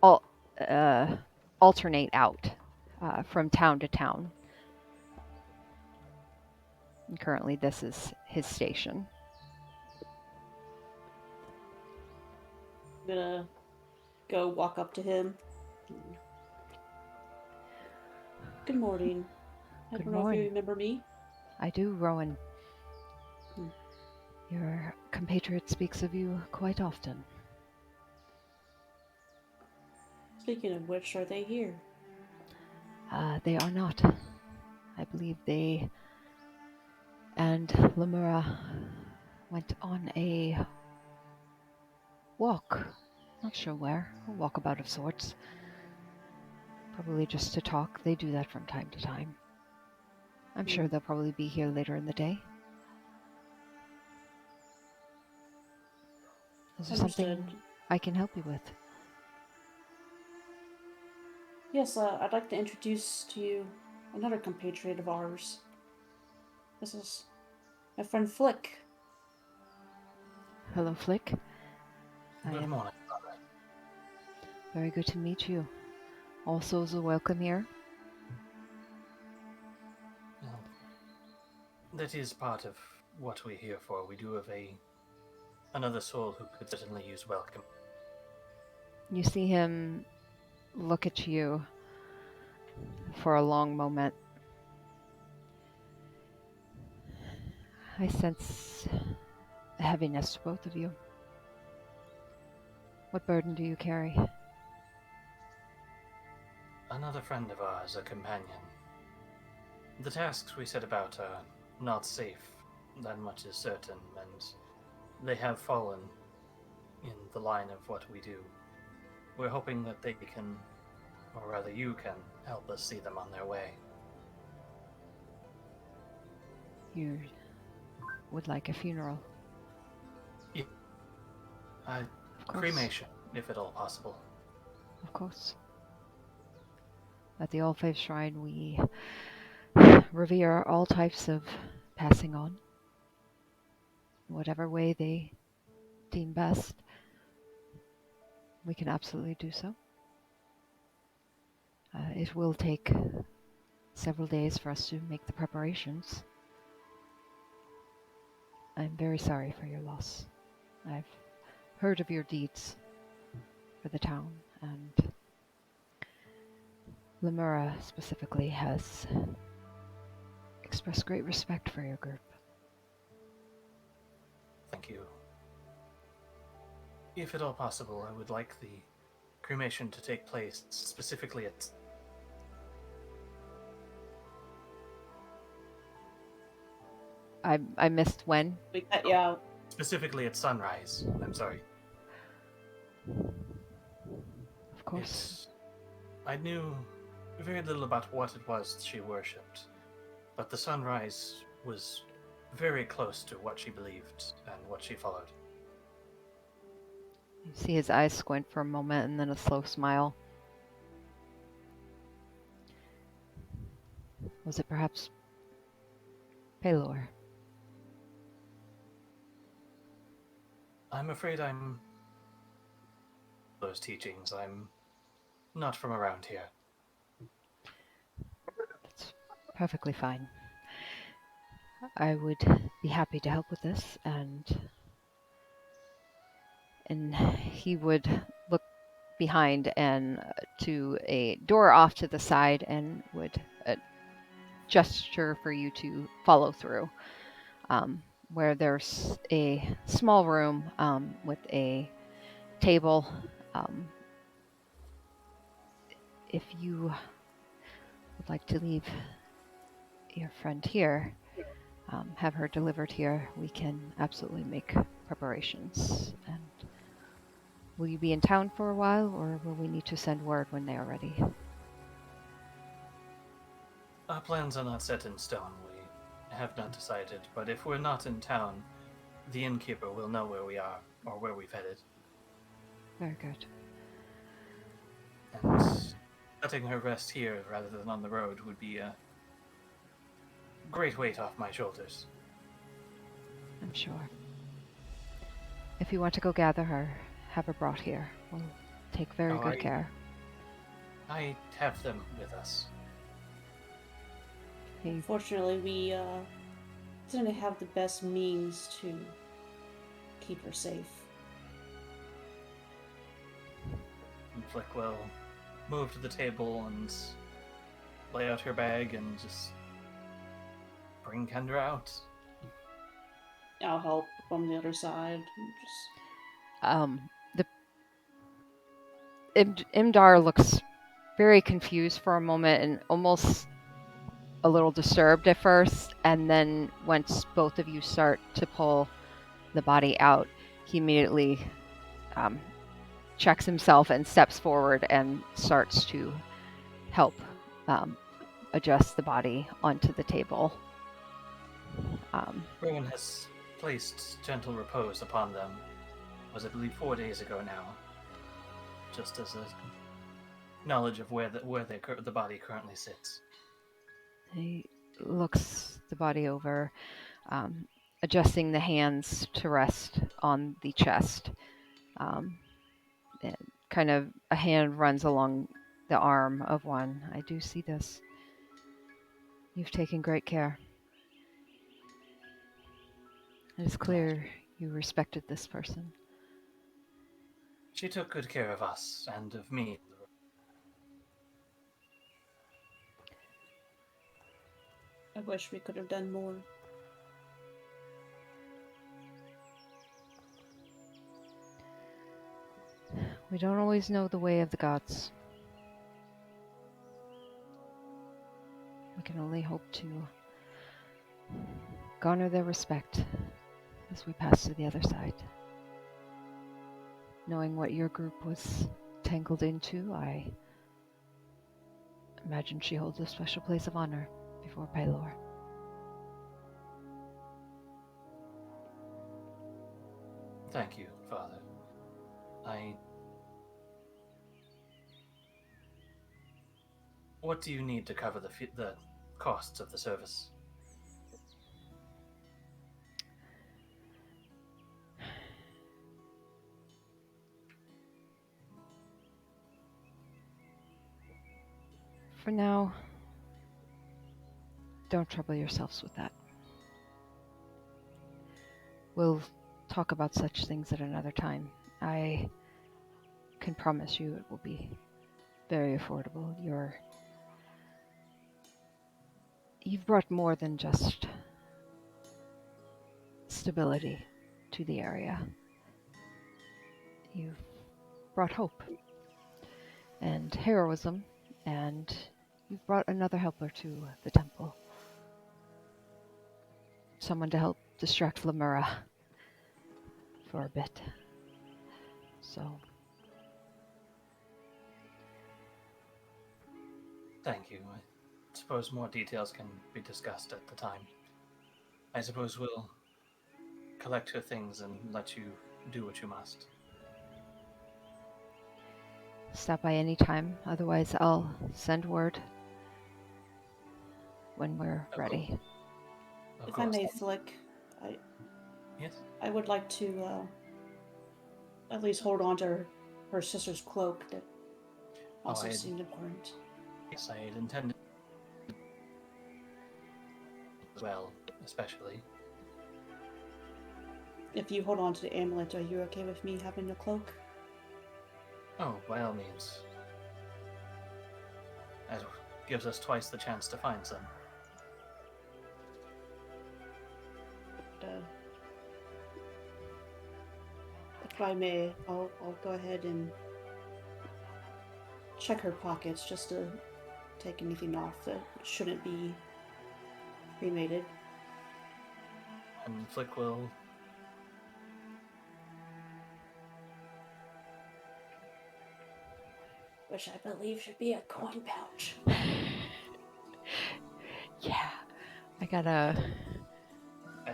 [SPEAKER 1] all alternate out from town to town. And currently, this is his station.
[SPEAKER 4] I'm gonna go walk up to him. Good morning. I
[SPEAKER 1] Good
[SPEAKER 4] don't know if
[SPEAKER 1] morning.
[SPEAKER 4] you remember me.
[SPEAKER 1] I do, Rowan.
[SPEAKER 4] Hmm.
[SPEAKER 1] Your compatriot speaks of you quite often.
[SPEAKER 4] Speaking of which, are they here?
[SPEAKER 1] They are not. I believe they and Lemura went on a walk. Not sure where. A walkabout of sorts. Probably just to talk. They do that from time to time. I'm sure they'll probably be here later in the day. Is there something I can help you with?
[SPEAKER 4] Yes, I'd like to introduce to you another compatriot of ours. This is my friend Flick.
[SPEAKER 1] Hello, Flick.
[SPEAKER 5] Good morning, brother.
[SPEAKER 1] Very good to meet you. All souls are welcome here.
[SPEAKER 5] Well, that is part of what we're here for. We do have another soul who could certainly use welcome.
[SPEAKER 1] You see him look at you for a long moment. I sense a heaviness to both of you. What burden do you carry?
[SPEAKER 5] Another friend of ours, a companion. The tasks we set about are not safe, that much is certain, and they have fallen in the line of what we do. We're hoping that they can, or rather you can, help us see them on their way.
[SPEAKER 1] You would like a funeral?
[SPEAKER 5] Yeah. Cremation, if at all possible.
[SPEAKER 1] Of course. At the All Faith Shrine, we revere all types of passing on, whatever way they deem best. We can absolutely do so. It will take several days for us to make the preparations. I'm very sorry for your loss. I've heard of your deeds for the town, and Lemura specifically has expressed great respect for your group.
[SPEAKER 5] Thank you. If at all possible, I would like the cremation to take place specifically at...
[SPEAKER 1] I missed when?
[SPEAKER 4] We cut you out.
[SPEAKER 5] Specifically at sunrise. I'm sorry.
[SPEAKER 1] Of course.
[SPEAKER 5] I knew very little about what it was she worshipped, but the sunrise was very close to what she believed and what she followed.
[SPEAKER 1] You see his eyes squint for a moment and then a slow smile. Was it perhaps Pelor?
[SPEAKER 5] I'm afraid I'm... those teachings. I'm not from around here.
[SPEAKER 1] That's perfectly fine. I would be happy to help with this, and he would look behind and to a door off to the side and would gesture for you to follow through, where there's a small room with a table. If you would like to leave your friend here, have her delivered here, we can absolutely make preparations. And will you be in town for a while, or will we need to send word when they are ready?
[SPEAKER 5] Our plans are not set in stone. We have not decided, but if we're not in town, the innkeeper will know where we are or where we've headed.
[SPEAKER 1] Very good.
[SPEAKER 5] And letting her rest here rather than on the road would be a great weight off my shoulders.
[SPEAKER 1] I'm sure. If you want to go gather her, have her brought here. We'll take very good care.
[SPEAKER 5] I have them with us.
[SPEAKER 4] Unfortunately, we didn't have the best means to keep her safe.
[SPEAKER 5] And Flick will move to the table and lay out her bag and just bring Kendra out.
[SPEAKER 4] I'll help on the other side.
[SPEAKER 1] The Imdar looks very confused for a moment and almost a little disturbed at first, and then once both of you start to pull the body out, he immediately checks himself and steps forward and starts to help adjust the body onto the table.
[SPEAKER 5] Rowan has placed gentle repose upon them. Was I believe 4 days ago now, just as a knowledge of where the body currently sits.
[SPEAKER 1] He looks the body over, adjusting the hands to rest on the chest. And kind of a hand runs along the arm of one. I do see this. You've taken great care. It is clear you respected this person.
[SPEAKER 5] She took good care of us and of me.
[SPEAKER 4] I wish we could have done more.
[SPEAKER 1] We don't always know the way of the gods. We can only hope to garner their respect as we pass to the other side. Knowing what your group was tangled into, I imagine she holds a special place of honor before Pelor.
[SPEAKER 5] Thank you, Father. What do you need to cover the costs of the service?
[SPEAKER 1] For now, don't trouble yourselves with that. We'll talk about such things at another time. I can promise you it will be very affordable. You've brought more than just stability to the area. You've brought hope and heroism, and you've brought another helper to the temple. Someone to help distract Lamura for a bit. So,
[SPEAKER 5] Thank you. I suppose more details can be discussed at the time. I suppose we'll collect her things and let you do what you must.
[SPEAKER 1] stop by any time. Otherwise, I'll send word when we're ready.
[SPEAKER 4] If I may, Flick,
[SPEAKER 5] Yes?
[SPEAKER 4] I would like to at least hold on to her sister's cloak. That also seemed important.
[SPEAKER 5] Yes, I had intended as well. especially.
[SPEAKER 4] If you hold on to the amulet, are you okay with me having the cloak?
[SPEAKER 5] Oh, by all means. That gives us twice the chance to find some.
[SPEAKER 4] If I may, I'll go ahead and check her pockets just to take anything off that shouldn't be cremated.
[SPEAKER 5] And Flick will...
[SPEAKER 4] Which I believe should be a coin pouch.
[SPEAKER 1] Yeah. I gotta...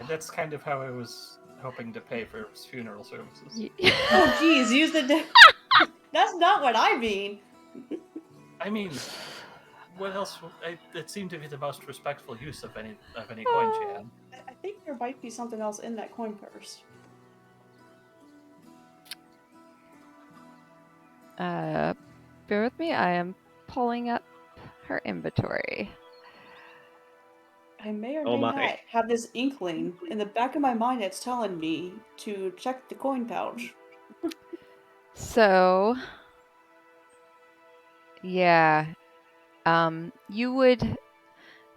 [SPEAKER 5] That's kind of how I was hoping to pay for his funeral services.
[SPEAKER 4] Oh, geez, use the... That's not what I mean.
[SPEAKER 5] I mean, what else? It seemed to be the most respectful use of any coin she had.
[SPEAKER 4] I think there might be something else in that coin purse.
[SPEAKER 1] Bear with me. I am pulling up her inventory.
[SPEAKER 4] I may or
[SPEAKER 2] Oh
[SPEAKER 4] may
[SPEAKER 2] my.
[SPEAKER 4] not have this inkling in the back of my mind that's telling me to check the coin pouch.
[SPEAKER 1] So, yeah, you would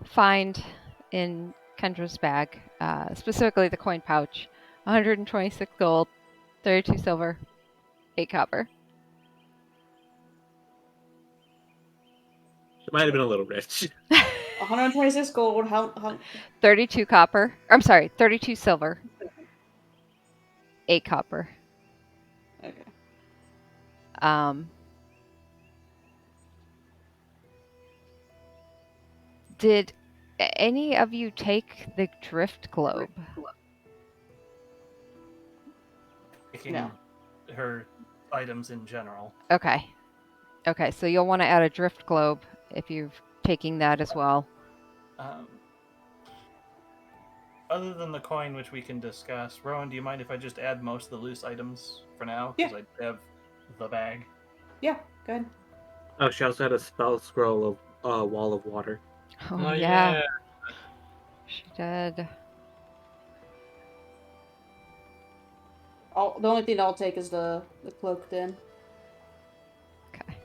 [SPEAKER 1] find in Kendra's bag, specifically the coin pouch, 126 gold, 32 silver, 8 copper.
[SPEAKER 2] She might have been a little rich.
[SPEAKER 4] 126 gold, how
[SPEAKER 1] 32 copper. I'm sorry, 32 silver, 8 copper.
[SPEAKER 4] Okay.
[SPEAKER 1] Did any of you take the drift globe?
[SPEAKER 5] Taking
[SPEAKER 4] No.
[SPEAKER 5] her items in general.
[SPEAKER 1] Okay. Okay, so you'll want to add a drift globe if you're taking that as well.
[SPEAKER 5] Other than the coin, which we can discuss, Rowan, do you mind if I just add most of the loose items for now?
[SPEAKER 4] Yeah.
[SPEAKER 5] Because I have the bag.
[SPEAKER 4] Yeah, go ahead.
[SPEAKER 2] Oh, she also had a spell scroll of Wall of Water.
[SPEAKER 1] Oh, yeah. She did.
[SPEAKER 4] The only thing I'll take is the cloak then.
[SPEAKER 1] Okay.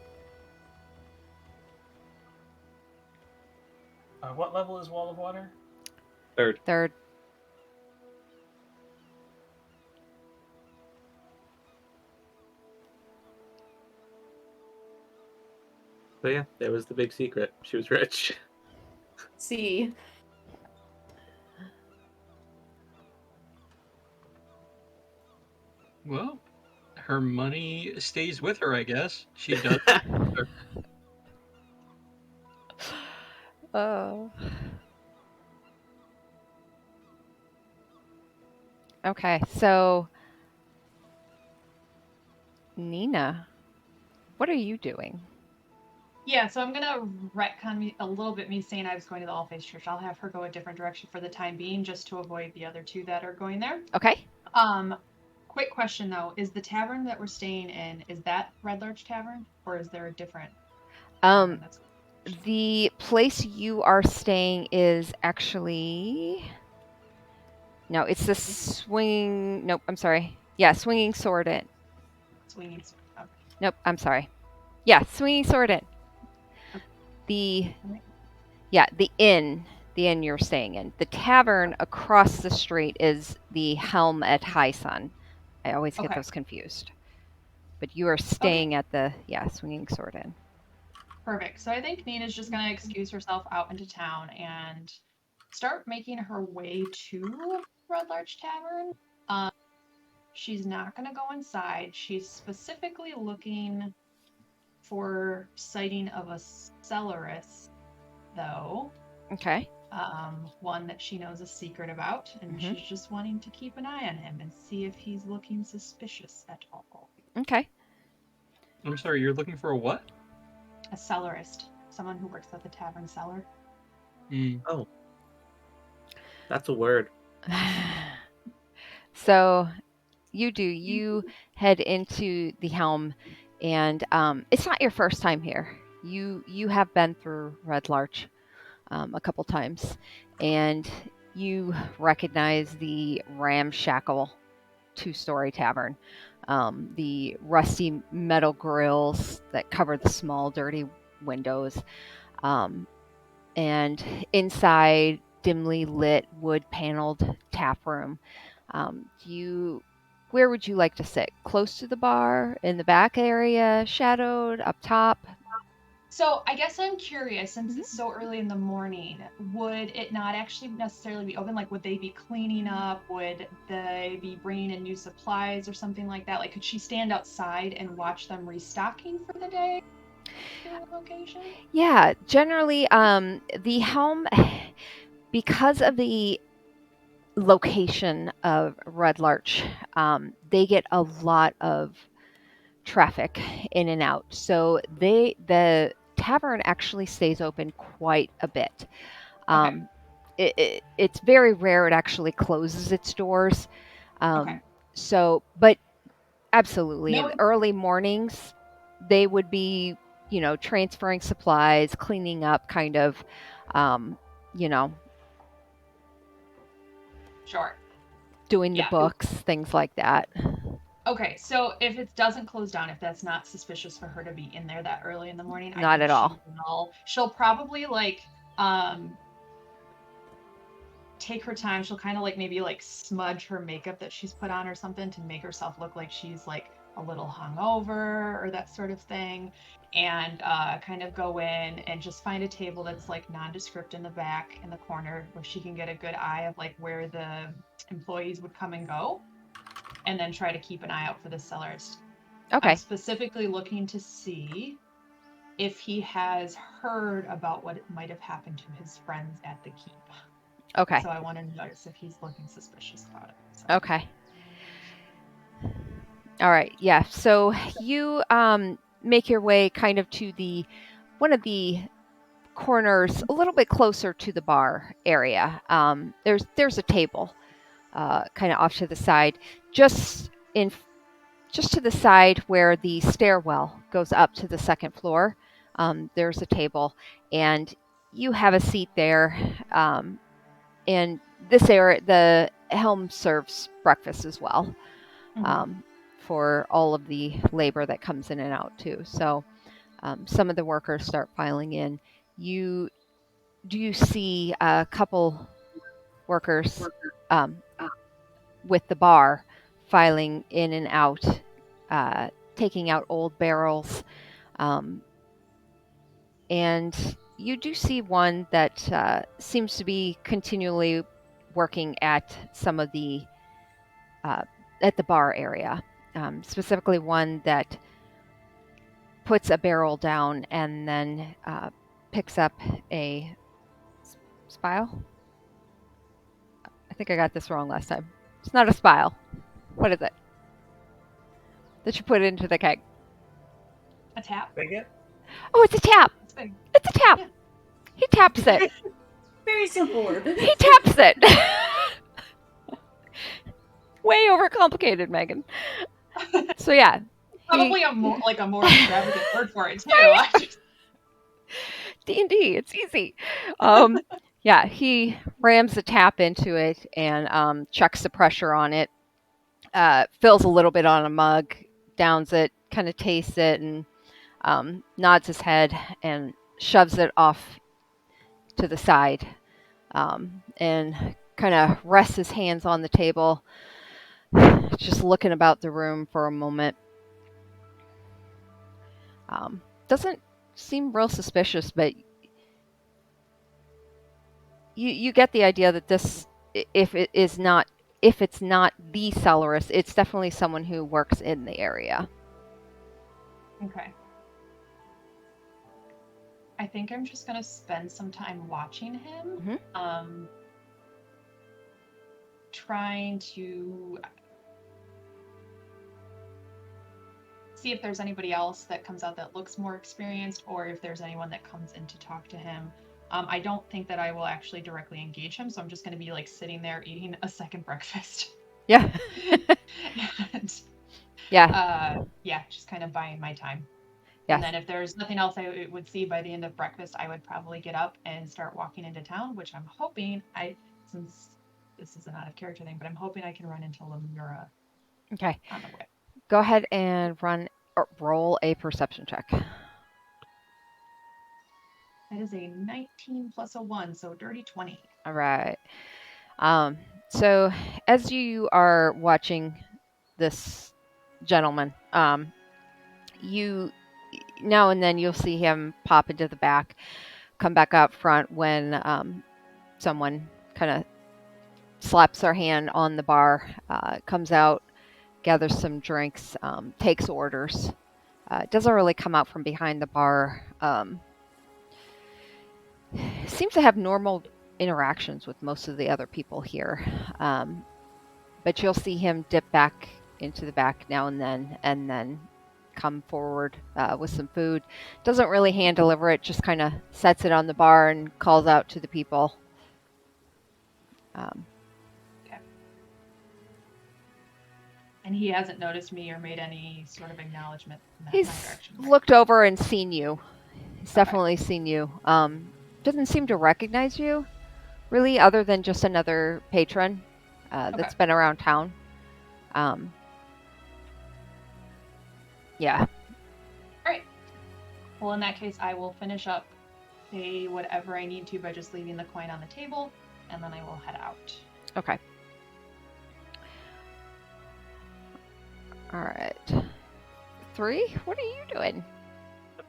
[SPEAKER 5] What level is Wall of Water?
[SPEAKER 2] Third. So yeah, there was the big secret. She was rich.
[SPEAKER 4] See.
[SPEAKER 3] Well, her money stays with her, I guess. She does.
[SPEAKER 1] Oh. Okay, so Nina, what are you doing?
[SPEAKER 6] Yeah, so I'm gonna retcon me a little bit. Me saying I was going to the All Faith Church. I'll have her go a different direction for the time being, just to avoid the other two that are going there.
[SPEAKER 1] Okay.
[SPEAKER 6] Quick question though: is the tavern that we're staying in, is that Red Larch Tavern, or is there a different?
[SPEAKER 1] The place you are staying is actually... No, it's the swinging... Nope, I'm sorry. Yeah, Swinging Sword Inn.
[SPEAKER 6] Swinging Sword. Okay.
[SPEAKER 1] Nope, I'm sorry. Yeah, Swinging Sword Inn. The inn you're staying in. The tavern across the street is the Helm at High Sun. I always get those confused. But you are staying at the Swinging Sword Inn.
[SPEAKER 6] Perfect. So I think Nina's just gonna excuse herself out into town and start making her way to Red Larch Tavern. She's not gonna go inside. She's specifically looking for sighting of a cellarist, though.
[SPEAKER 1] Okay.
[SPEAKER 6] One that she knows a secret about, and she's just wanting to keep an eye on him and see if he's looking suspicious at all.
[SPEAKER 1] Okay.
[SPEAKER 3] I'm sorry, you're looking for a what?
[SPEAKER 6] A cellarist. Someone who works at the tavern cellar.
[SPEAKER 2] Oh. That's a word.
[SPEAKER 1] So you head into the Helm, and it's not your first time here. You have been through Red Larch a couple times, and you recognize the ramshackle 2-story tavern. The rusty metal grills that cover the small, dirty windows. And inside, dimly lit, wood-paneled tap room. Where would you like to sit? Close to the bar, in the back area, shadowed, up top?
[SPEAKER 6] So I guess I'm curious, since it's so early in the morning, would it not actually necessarily be open? Like, would they be cleaning up? Would they be bringing in new supplies or something like that? Like, could she stand outside and watch them restocking for the day to a location?
[SPEAKER 1] Yeah, generally, the helm, because of the location of Red Larch, they get a lot of traffic in and out. So the tavern actually stays open quite a bit.
[SPEAKER 6] Okay.
[SPEAKER 1] It's very rare it actually closes its doors.
[SPEAKER 6] Okay.
[SPEAKER 1] But absolutely, in
[SPEAKER 6] No.
[SPEAKER 1] the early mornings, they would be, transferring supplies, cleaning up, kind of, you know,
[SPEAKER 6] Sure.
[SPEAKER 1] doing the
[SPEAKER 6] Yeah.
[SPEAKER 1] books, things like that.
[SPEAKER 6] Okay, so if it doesn't close down, if that's not suspicious for her to be in there that early in the morning, I
[SPEAKER 1] Not
[SPEAKER 6] think
[SPEAKER 1] at all.
[SPEAKER 6] she'll probably take her time. She'll kind of maybe smudge her makeup that she's put on or something to make herself look like she's a little hungover or that sort of thing, and kind of go in and just find a table that's nondescript in the back in the corner where she can get a good eye of where the employees would come and go, and then try to keep an eye out for the sellers.
[SPEAKER 1] Okay.
[SPEAKER 6] I'm specifically looking to see if he has heard about what might have happened to his friends at the keep.
[SPEAKER 1] Okay.
[SPEAKER 6] So I want to notice if he's looking suspicious about it. So.
[SPEAKER 1] Okay. All right. Yeah. So you make your way kind of to one of the corners, a little bit closer to the bar area. There's a table, kind of off to the side, just to the side where the stairwell goes up to the second floor. There's a table, and you have a seat there. And this area, the helm serves breakfast as well. For all of the labor that comes in and out too. So some of the workers start filing in. Do you see a couple workers with the bar filing in and out, taking out old barrels, and you do see one that seems to be continually working at some of the at the bar area, specifically one that puts a barrel down and then picks up a spile. I think I got this wrong last time. It's not a spile. What is it? That you put into the keg.
[SPEAKER 6] A tap.
[SPEAKER 3] Bigot?
[SPEAKER 1] Oh, it's a tap.
[SPEAKER 6] It's big.
[SPEAKER 1] It's a tap.
[SPEAKER 6] Yeah.
[SPEAKER 1] He taps it.
[SPEAKER 4] Very simple word.
[SPEAKER 1] He taps it. Way overcomplicated, Megan. So yeah.
[SPEAKER 6] Probably a more extravagant word for it too.
[SPEAKER 1] D&D, it's easy. Yeah, he rams the tap into it and checks the pressure on it, fills a little bit on a mug, downs it, kind of tastes it, and nods his head and shoves it off to the side, and kind of rests his hands on the table, just looking about the room for a moment. Doesn't seem real suspicious, but you get the idea that this, if it's not the cellarist, it's definitely someone who works in the area.
[SPEAKER 6] Okay. I think I'm just gonna spend some time watching him, trying to see if there's anybody else that comes out that looks more experienced, or if there's anyone that comes in to talk to him. I don't think that I will actually directly engage him, so I'm just going to be sitting there eating a second breakfast.
[SPEAKER 1] Yeah.
[SPEAKER 6] And,
[SPEAKER 1] yeah,
[SPEAKER 6] just kind of buying my time.
[SPEAKER 1] Yes.
[SPEAKER 6] And then if there's nothing else I would see by the end of breakfast, I would probably get up and start walking into town, which I'm hoping since this is an out of character thing, but I'm hoping I can run into Lemura
[SPEAKER 1] Okay.
[SPEAKER 6] on the way.
[SPEAKER 1] Go ahead and roll a perception check.
[SPEAKER 6] That is a 19 plus a 1, so dirty 20.
[SPEAKER 1] All right. So as you are watching this gentleman, you now and then you'll see him pop into the back, come back up front when someone kind of slaps their hand on the bar, comes out, gathers some drinks, takes orders. Doesn't really come out from behind the bar. Seems to have normal interactions with most of the other people here. But you'll see him dip back into the back now and then come forward with some food. Doesn't really hand deliver it, just kind of sets it on the bar and calls out to the people.
[SPEAKER 6] Okay. And he hasn't noticed me or made any sort of acknowledgement in that
[SPEAKER 1] He's
[SPEAKER 6] my direction. Right?
[SPEAKER 1] looked over and seen you. He's
[SPEAKER 6] Okay.
[SPEAKER 1] definitely seen you. Doesn't seem to recognize you, really, other than just another patron that's been around town. Yeah.
[SPEAKER 6] All right. Well, in that case, I will finish up, pay whatever I need to by just leaving the coin on the table, and then I will head out.
[SPEAKER 1] Okay. All right. 3, what are you doing?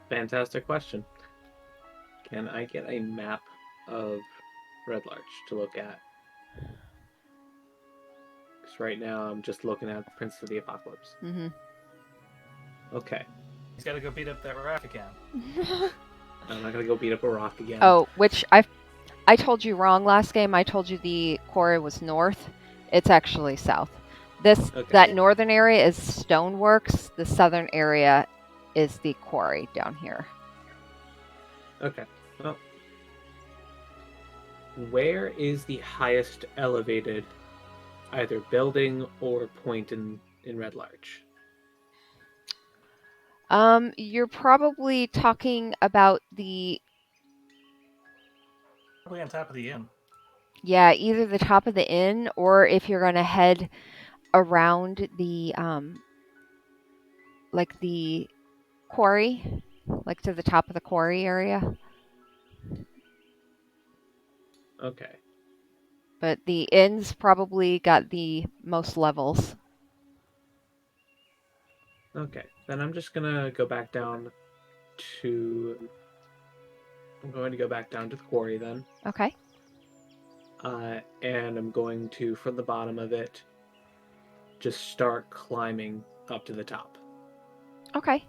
[SPEAKER 2] Fantastic question. Can I get a map of Red Larch to look at? Because right now I'm just looking at Prince of the Apocalypse.
[SPEAKER 1] Mm-hmm.
[SPEAKER 2] Okay.
[SPEAKER 5] He's got to go beat up that rock again.
[SPEAKER 2] I'm not gonna go beat up a rock again.
[SPEAKER 1] Oh, which I told you wrong last game. I told you the quarry was north. It's actually south. That northern area is stoneworks. The southern area is the quarry down here.
[SPEAKER 2] Okay. Well, where is the highest elevated either building or point in Red Larch?
[SPEAKER 1] You're probably talking about the
[SPEAKER 5] Probably on top of the inn.
[SPEAKER 1] yeah, either the top of the inn or if you're gonna head around the like the quarry, like to the top of the quarry area.
[SPEAKER 2] Okay.
[SPEAKER 1] But the inn's probably got the most levels.
[SPEAKER 2] Okay. Then I'm just gonna go back down to. I'm going to go back down to the quarry then.
[SPEAKER 1] Okay.
[SPEAKER 2] And I'm going to, from the bottom of it, just start climbing up to the top.
[SPEAKER 1] Okay.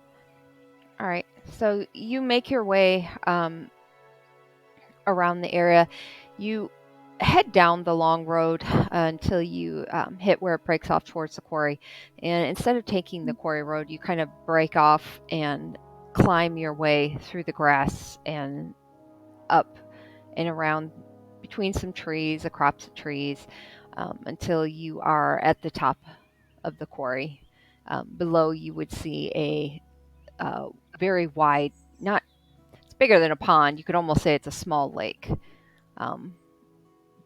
[SPEAKER 1] All right. So you make your way around the area. You head down the long road until you hit where it breaks off towards the quarry. And instead of taking the quarry road, you kind of break off and climb your way through the grass and up and around between some trees, a crops of trees, until you are at the top of the quarry. Below you would see a very wide, it's bigger than a pond. You could almost say it's a small lake.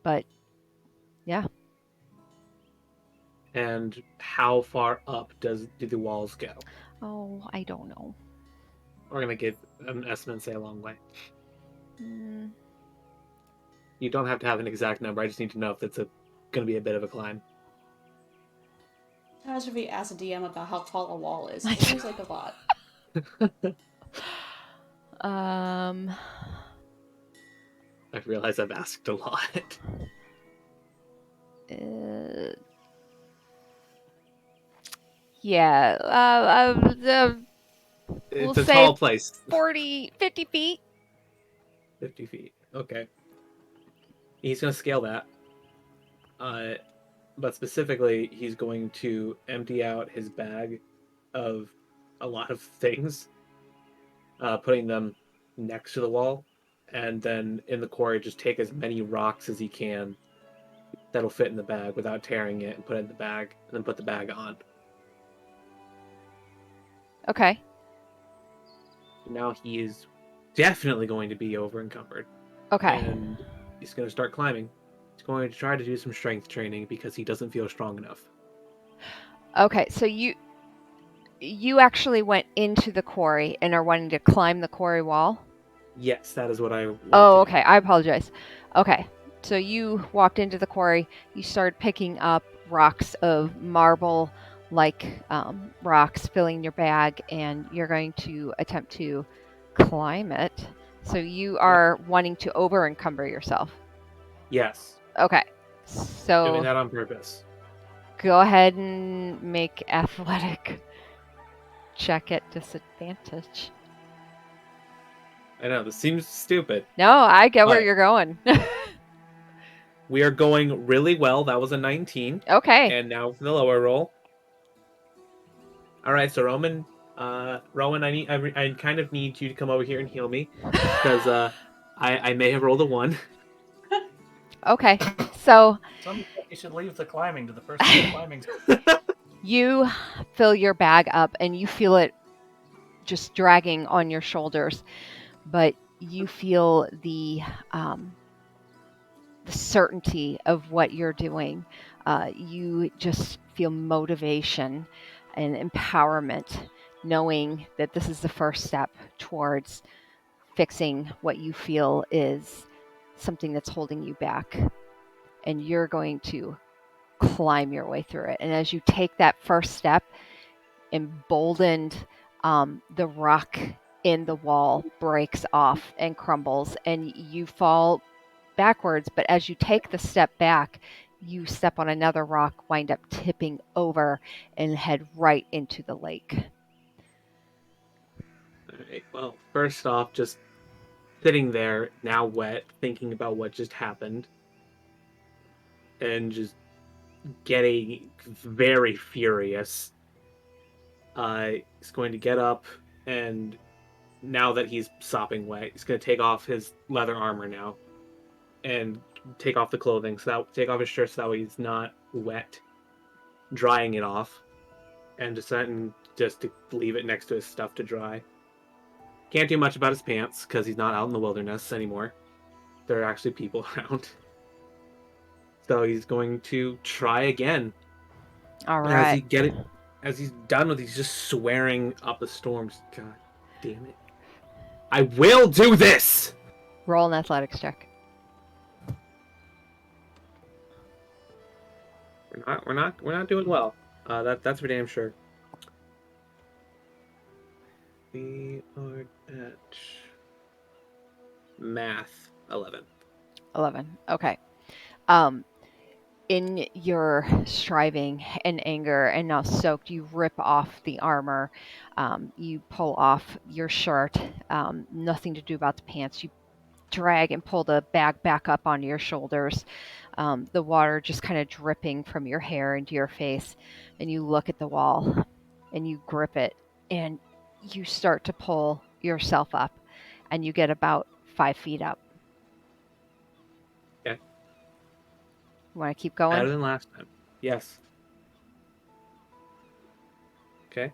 [SPEAKER 1] But yeah.
[SPEAKER 2] And how far up do the walls go?
[SPEAKER 1] Oh, I don't know.
[SPEAKER 2] We're gonna give an estimate and say a long way.
[SPEAKER 1] Mm.
[SPEAKER 2] You don't have to have an exact number. I just need to know if it's gonna be a bit of a climb.
[SPEAKER 4] How should we ask a DM about how tall a wall is? It seems like a lot.
[SPEAKER 2] I realize I've asked a lot.
[SPEAKER 1] Yeah.
[SPEAKER 2] It's
[SPEAKER 1] we'll
[SPEAKER 2] a
[SPEAKER 1] say
[SPEAKER 2] tall place.
[SPEAKER 1] 50 feet.
[SPEAKER 2] 50 feet. Okay. He's going to scale that. But specifically, he's going to empty out his bag of a lot of things, putting them next to the wall, and then in the quarry, just take as many rocks as he can that'll fit in the bag without tearing it, and put it in the bag, and then put the bag on.
[SPEAKER 1] Okay.
[SPEAKER 2] Now he is definitely going to be over encumbered.
[SPEAKER 1] Okay.
[SPEAKER 2] And he's going to start climbing He's going to try to do some strength training because he doesn't feel strong enough.
[SPEAKER 1] Okay, so you actually went into the quarry and are wanting to climb the quarry wall?
[SPEAKER 2] Yes, that is what I want
[SPEAKER 1] Oh,
[SPEAKER 2] to
[SPEAKER 1] okay. I apologize. Okay, so you walked into the quarry. You started picking up rocks of marble like rocks, filling your bag, and you're going to attempt to climb it. So you are wanting to over encumber yourself.
[SPEAKER 2] Yes.
[SPEAKER 1] Okay,
[SPEAKER 2] Doing
[SPEAKER 1] so
[SPEAKER 2] that on purpose.
[SPEAKER 1] go ahead and make athletic check at disadvantage.
[SPEAKER 2] I know, this seems stupid.
[SPEAKER 1] No, I get where
[SPEAKER 2] But-
[SPEAKER 1] you're going.
[SPEAKER 2] We are going really well. That was a 19.
[SPEAKER 1] Okay.
[SPEAKER 2] And now for the lower roll. All right, so Rowan, I kind of need you to come over here and heal me because I may have rolled a 1.
[SPEAKER 1] Okay, so
[SPEAKER 5] Some you should leave the climbing to the person climbing.
[SPEAKER 1] you fill your bag up and you feel it just dragging on your shoulders, but you feel the certainty of what you're doing. You just feel motivation and empowerment, knowing that this is the first step towards fixing what you feel is something that's holding you back. And you're going to climb your way through it. And as you take that first step, emboldened, the rock in the wall breaks off and crumbles, and you fall backwards. But as you take the step back, you step on another rock, wind up tipping over, and head right into the lake.
[SPEAKER 2] All right, well, first off, just sitting there, now wet, thinking about what just happened, and just getting very furious. He's going to get up, and now that he's sopping wet, he's going to take off his leather armor now, and take off the clothing, take off his shirt so that way he's not wet, drying it off, and just to leave it next to his stuff to dry. Can't do much about his pants because he's not out in the wilderness anymore. There are actually people around. So he's going to try again.
[SPEAKER 1] All
[SPEAKER 2] And
[SPEAKER 1] right.
[SPEAKER 2] as he's done with, he's just swearing up a storm. God damn it! I will do this.
[SPEAKER 1] Roll an athletics check.
[SPEAKER 2] We're not doing well. That's for damn sure. We are at math 11.
[SPEAKER 1] 11. Okay. In your striving and anger and now soaked, you rip off the armor. You pull off your shirt. Nothing to do about the pants. You drag and pull the bag back up onto your shoulders. The water just kind of dripping from your hair into your face. And you look at the wall and you grip it and you start to pull yourself up and you get about 5 feet up.
[SPEAKER 2] Okay.
[SPEAKER 1] You want to keep going?
[SPEAKER 2] Better than last time. Yes. Okay.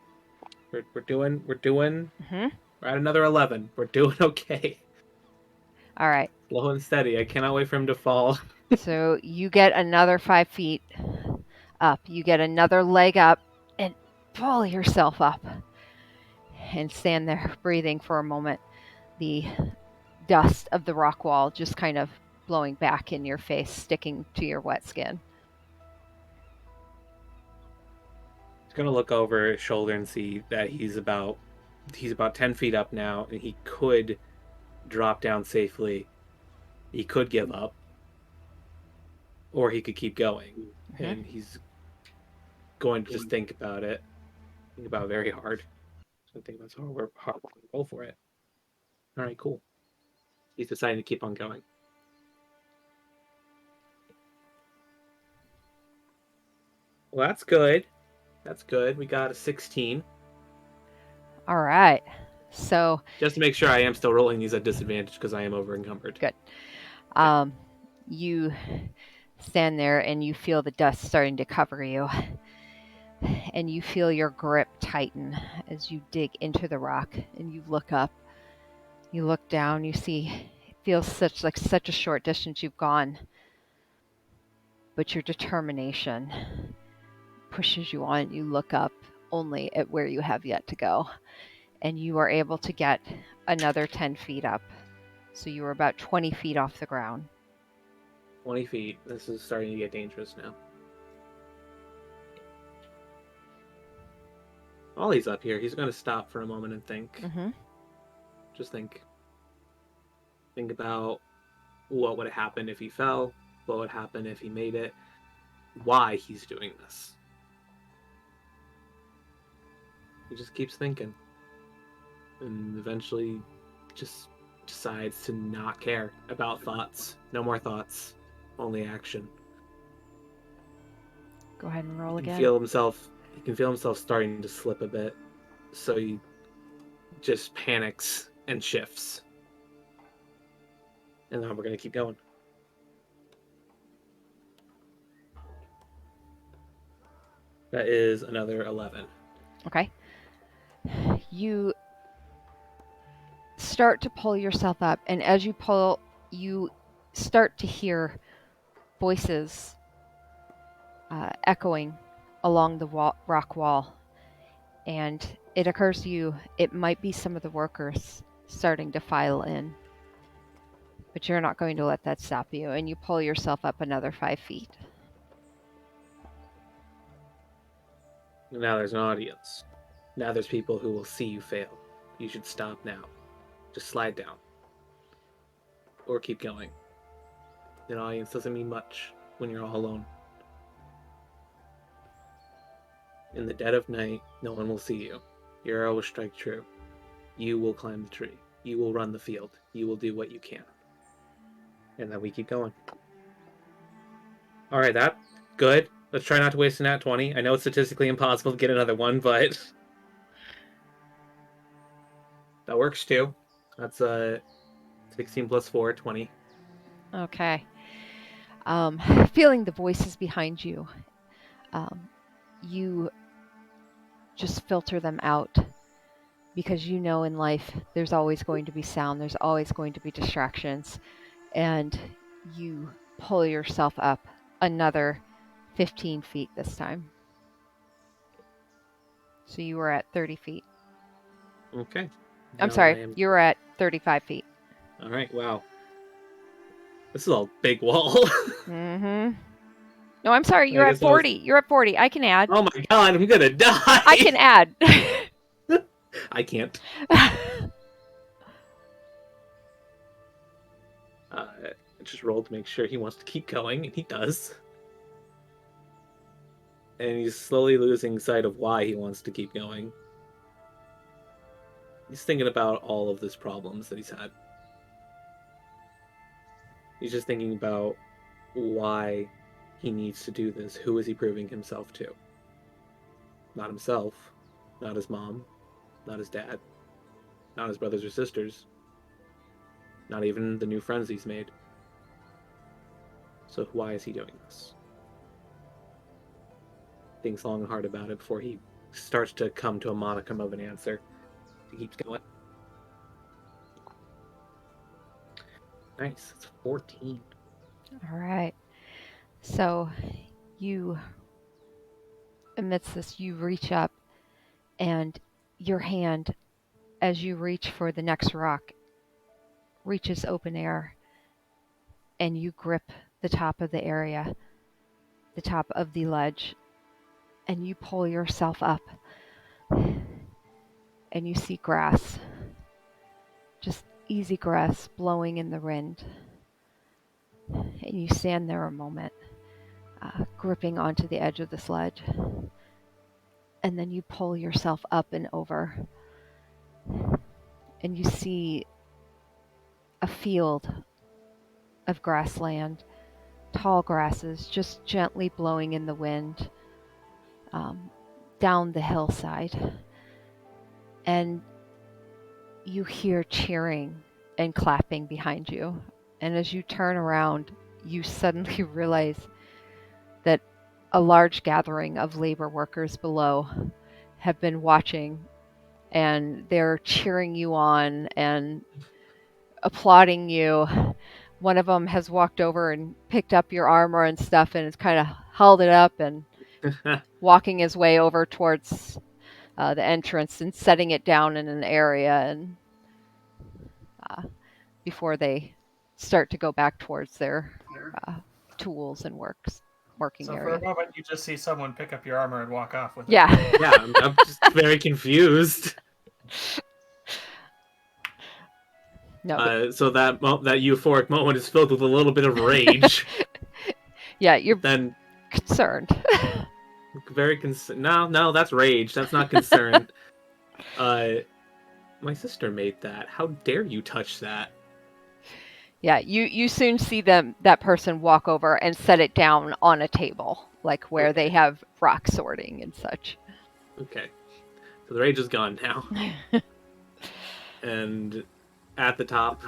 [SPEAKER 2] We're doing.
[SPEAKER 1] Mm-hmm.
[SPEAKER 2] We're at another 11. We're doing okay.
[SPEAKER 1] All right.
[SPEAKER 2] Slow and steady. I cannot wait for him to fall.
[SPEAKER 1] So you get another 5 feet up. You get another leg up and pull yourself up and stand there breathing for a moment. The dust of the rock wall just kind of blowing back in your face, sticking to your wet skin.
[SPEAKER 2] He's gonna look over his shoulder and see that he's about 10 feet up now, and he could drop down safely. He could give up, or he could keep going.
[SPEAKER 1] Mm-hmm.
[SPEAKER 2] And he's going to just think about it very hard. So think about we're hard. Roll for it. All right, cool. He's deciding to keep on going. Well, that's good. That's good. We got a 16.
[SPEAKER 1] All right. So
[SPEAKER 2] Just to make sure I am still rolling these at disadvantage because I am over encumbered.
[SPEAKER 1] good. You stand there and you feel the dust starting to cover you. And you feel your grip tighten as you dig into the rock and you look up. You look down, you see it feels such a short distance you've gone. but your determination pushes you on. You look up only at where you have yet to go, and you are able to get another 10 feet up. So you were about 20 feet off the ground.
[SPEAKER 2] 20 feet. This is starting to get dangerous now. While he's up here, he's going to stop for a moment and think.
[SPEAKER 1] Mm-hmm.
[SPEAKER 2] Just think. Think about what would have happened if he fell, what would happen if he made it, why he's doing this. He just keeps thinking. And eventually just decides to not care about thoughts. No more thoughts. Only action.
[SPEAKER 1] Go ahead and roll
[SPEAKER 2] He can
[SPEAKER 1] again.
[SPEAKER 2] feel himself starting to slip a bit. So he just panics and shifts. And then we're going to keep going. That is another 11.
[SPEAKER 1] Okay. You start to pull yourself up, and as you pull, you start to hear voices echoing along the rock wall. And it occurs to you it might be some of the workers starting to file in. But you're not going to let that stop you, and you pull yourself up another 5 feet.
[SPEAKER 2] Now there's an audience. Now there's people who will see you fail. You should stop now. Just slide down. Or keep going. An audience doesn't mean much when you're all alone. In the dead of night, no one will see you. Your arrow will strike true. You will climb the tree. You will run the field. You will do what you can. And then we keep going. Alright, that good. Let's try not to waste a nat 20. I know it's statistically impossible to get another one, but that works too. That's 16 plus 4, 20.
[SPEAKER 1] Okay. Feeling the voices behind you, you just filter them out, because you know in life there's always going to be sound, there's always going to be distractions, and you pull yourself up another 15 feet this time. So you were at 30 feet.
[SPEAKER 2] Okay.
[SPEAKER 1] I'm
[SPEAKER 2] Now
[SPEAKER 1] sorry, you were at 35 feet.
[SPEAKER 2] Alright, wow. This is a big wall.
[SPEAKER 1] Mm-hmm. No, I'm sorry, you're
[SPEAKER 2] I
[SPEAKER 1] at
[SPEAKER 2] guess I was-
[SPEAKER 1] 40. You're at 40. I can add.
[SPEAKER 2] Oh my god, I'm gonna die!
[SPEAKER 1] I can add.
[SPEAKER 2] I can't. I just rolled to make sure he wants to keep going, and he does. And he's slowly losing sight of why he wants to keep going. He's thinking about all of these problems that he's had. He's just thinking about why he needs to do this. Who is he proving himself to? Not himself, not his mom, not his dad, not his brothers or sisters, not even the new friends he's made. So why is he doing this? Thinks long and hard about it before he starts to come to a modicum of an answer. He keeps going. Nice, it's 14.
[SPEAKER 1] All right. So you, amidst this, you reach up, and your hand, as you reach for the next rock, reaches open air, and you grip the top of the area, the top of the ledge, and you pull yourself up, and you see grass, just easy grass blowing in the wind, and you stand there a moment, gripping onto the edge of the sledge, and then you pull yourself up and over, and you see a field of grassland, tall grasses just gently blowing in the wind down the hillside. And you hear cheering and clapping behind you. And as you turn around, you suddenly realize that a large gathering of labor workers below have been watching, and they're cheering you on and applauding you one of them has walked over and picked up your armor and stuff and has kind of held it up and walking his way over towards the entrance and setting it down in an area and before they start to go back towards their tools and working
[SPEAKER 5] So for
[SPEAKER 1] area.
[SPEAKER 5] a moment, you just see someone pick up your armor and walk off with it.
[SPEAKER 1] Yeah.
[SPEAKER 2] Yeah, I'm just very confused.
[SPEAKER 1] No.
[SPEAKER 2] So that that euphoric moment is filled with a little bit of rage.
[SPEAKER 1] Yeah, you're
[SPEAKER 2] Then
[SPEAKER 1] concerned.
[SPEAKER 2] very concerned. No, that's rage. That's not concern. My sister made that. How dare you touch that?
[SPEAKER 1] Yeah, you soon see that person walk over and set it down on a table, like where they have rock sorting and such.
[SPEAKER 2] Okay. So the rage is gone now. And at the top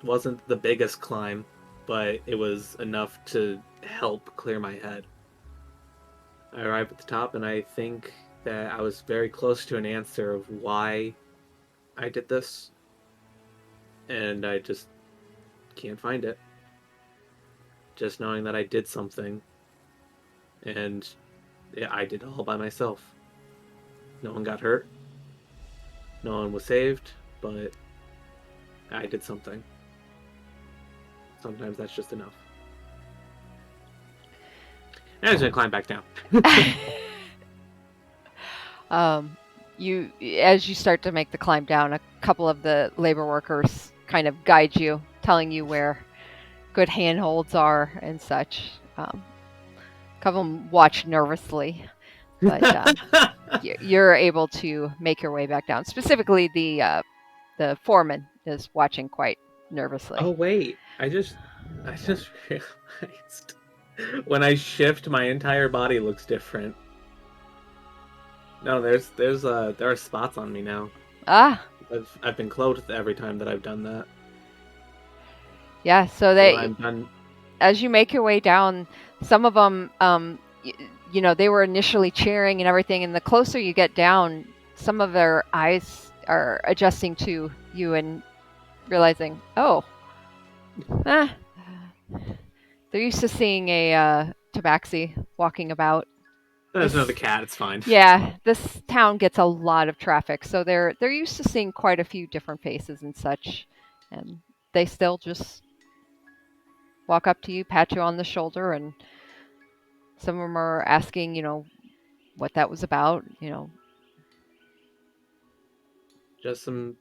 [SPEAKER 2] wasn't the biggest climb, but it was enough to help clear my head. I arrived at the top, and I think that I was very close to an answer of why I did this, and I just can't find it. Just knowing that I did something, and yeah, I did it all by myself. No one got hurt, no one was saved, but I did something. Sometimes that's just enough. And I was gonna climb back down.
[SPEAKER 1] As you start to make the climb down, a couple of the labor workers kind of guide you, telling you where good handholds are and such. A couple of them watch nervously, but you're able to make your way back down. Specifically, the foreman is watching quite nervously.
[SPEAKER 2] Oh wait, I just realized when I shift, my entire body looks different. No, there are spots on me now.
[SPEAKER 1] Ah,
[SPEAKER 2] I've been clothed every time that I've done that.
[SPEAKER 1] yeah. So
[SPEAKER 2] When
[SPEAKER 1] they,
[SPEAKER 2] I'm done.
[SPEAKER 1] as you make your way down, some of them, they were initially cheering and everything, and the closer you get down, some of their eyes are adjusting to you and realizing, oh, they're used to seeing a tabaxi walking about.
[SPEAKER 2] There's another cat. It's fine.
[SPEAKER 1] Yeah, this town gets a lot of traffic, so they're used to seeing quite a few different faces and such, and they still just walk up to you, pat you on the shoulder, and some of them are asking, what that was about,
[SPEAKER 2] Just some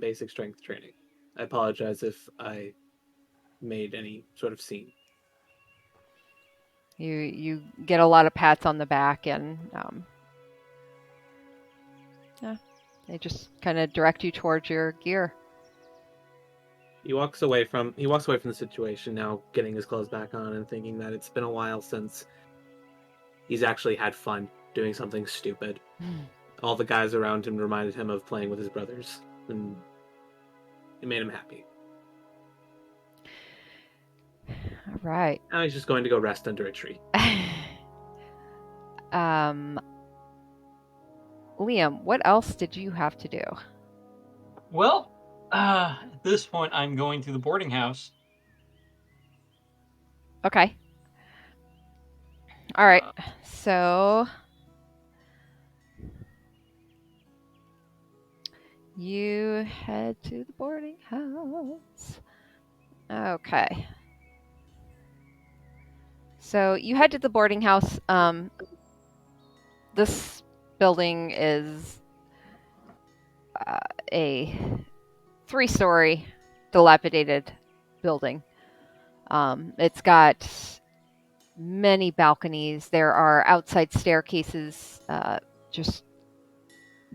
[SPEAKER 2] basic strength training. I apologize if I made any sort of scene.
[SPEAKER 1] You get a lot of pats on the back, and yeah, they just kind of direct you towards your gear.
[SPEAKER 2] He walks away from the situation now, getting his clothes back on and thinking that it's been a while since he's actually had fun doing something stupid. All the guys around him reminded him of playing with his brothers, and it made him happy.
[SPEAKER 1] All right.
[SPEAKER 2] Now he's just going to go rest under a tree.
[SPEAKER 1] Liam, what else did you have to do?
[SPEAKER 3] Well, at this point, I'm going to the boarding house.
[SPEAKER 1] Okay. All right. So you head to the boarding house. Okay. So you head to the boarding house. This building is a 3-story dilapidated building. It's got many balconies. There are outside staircases just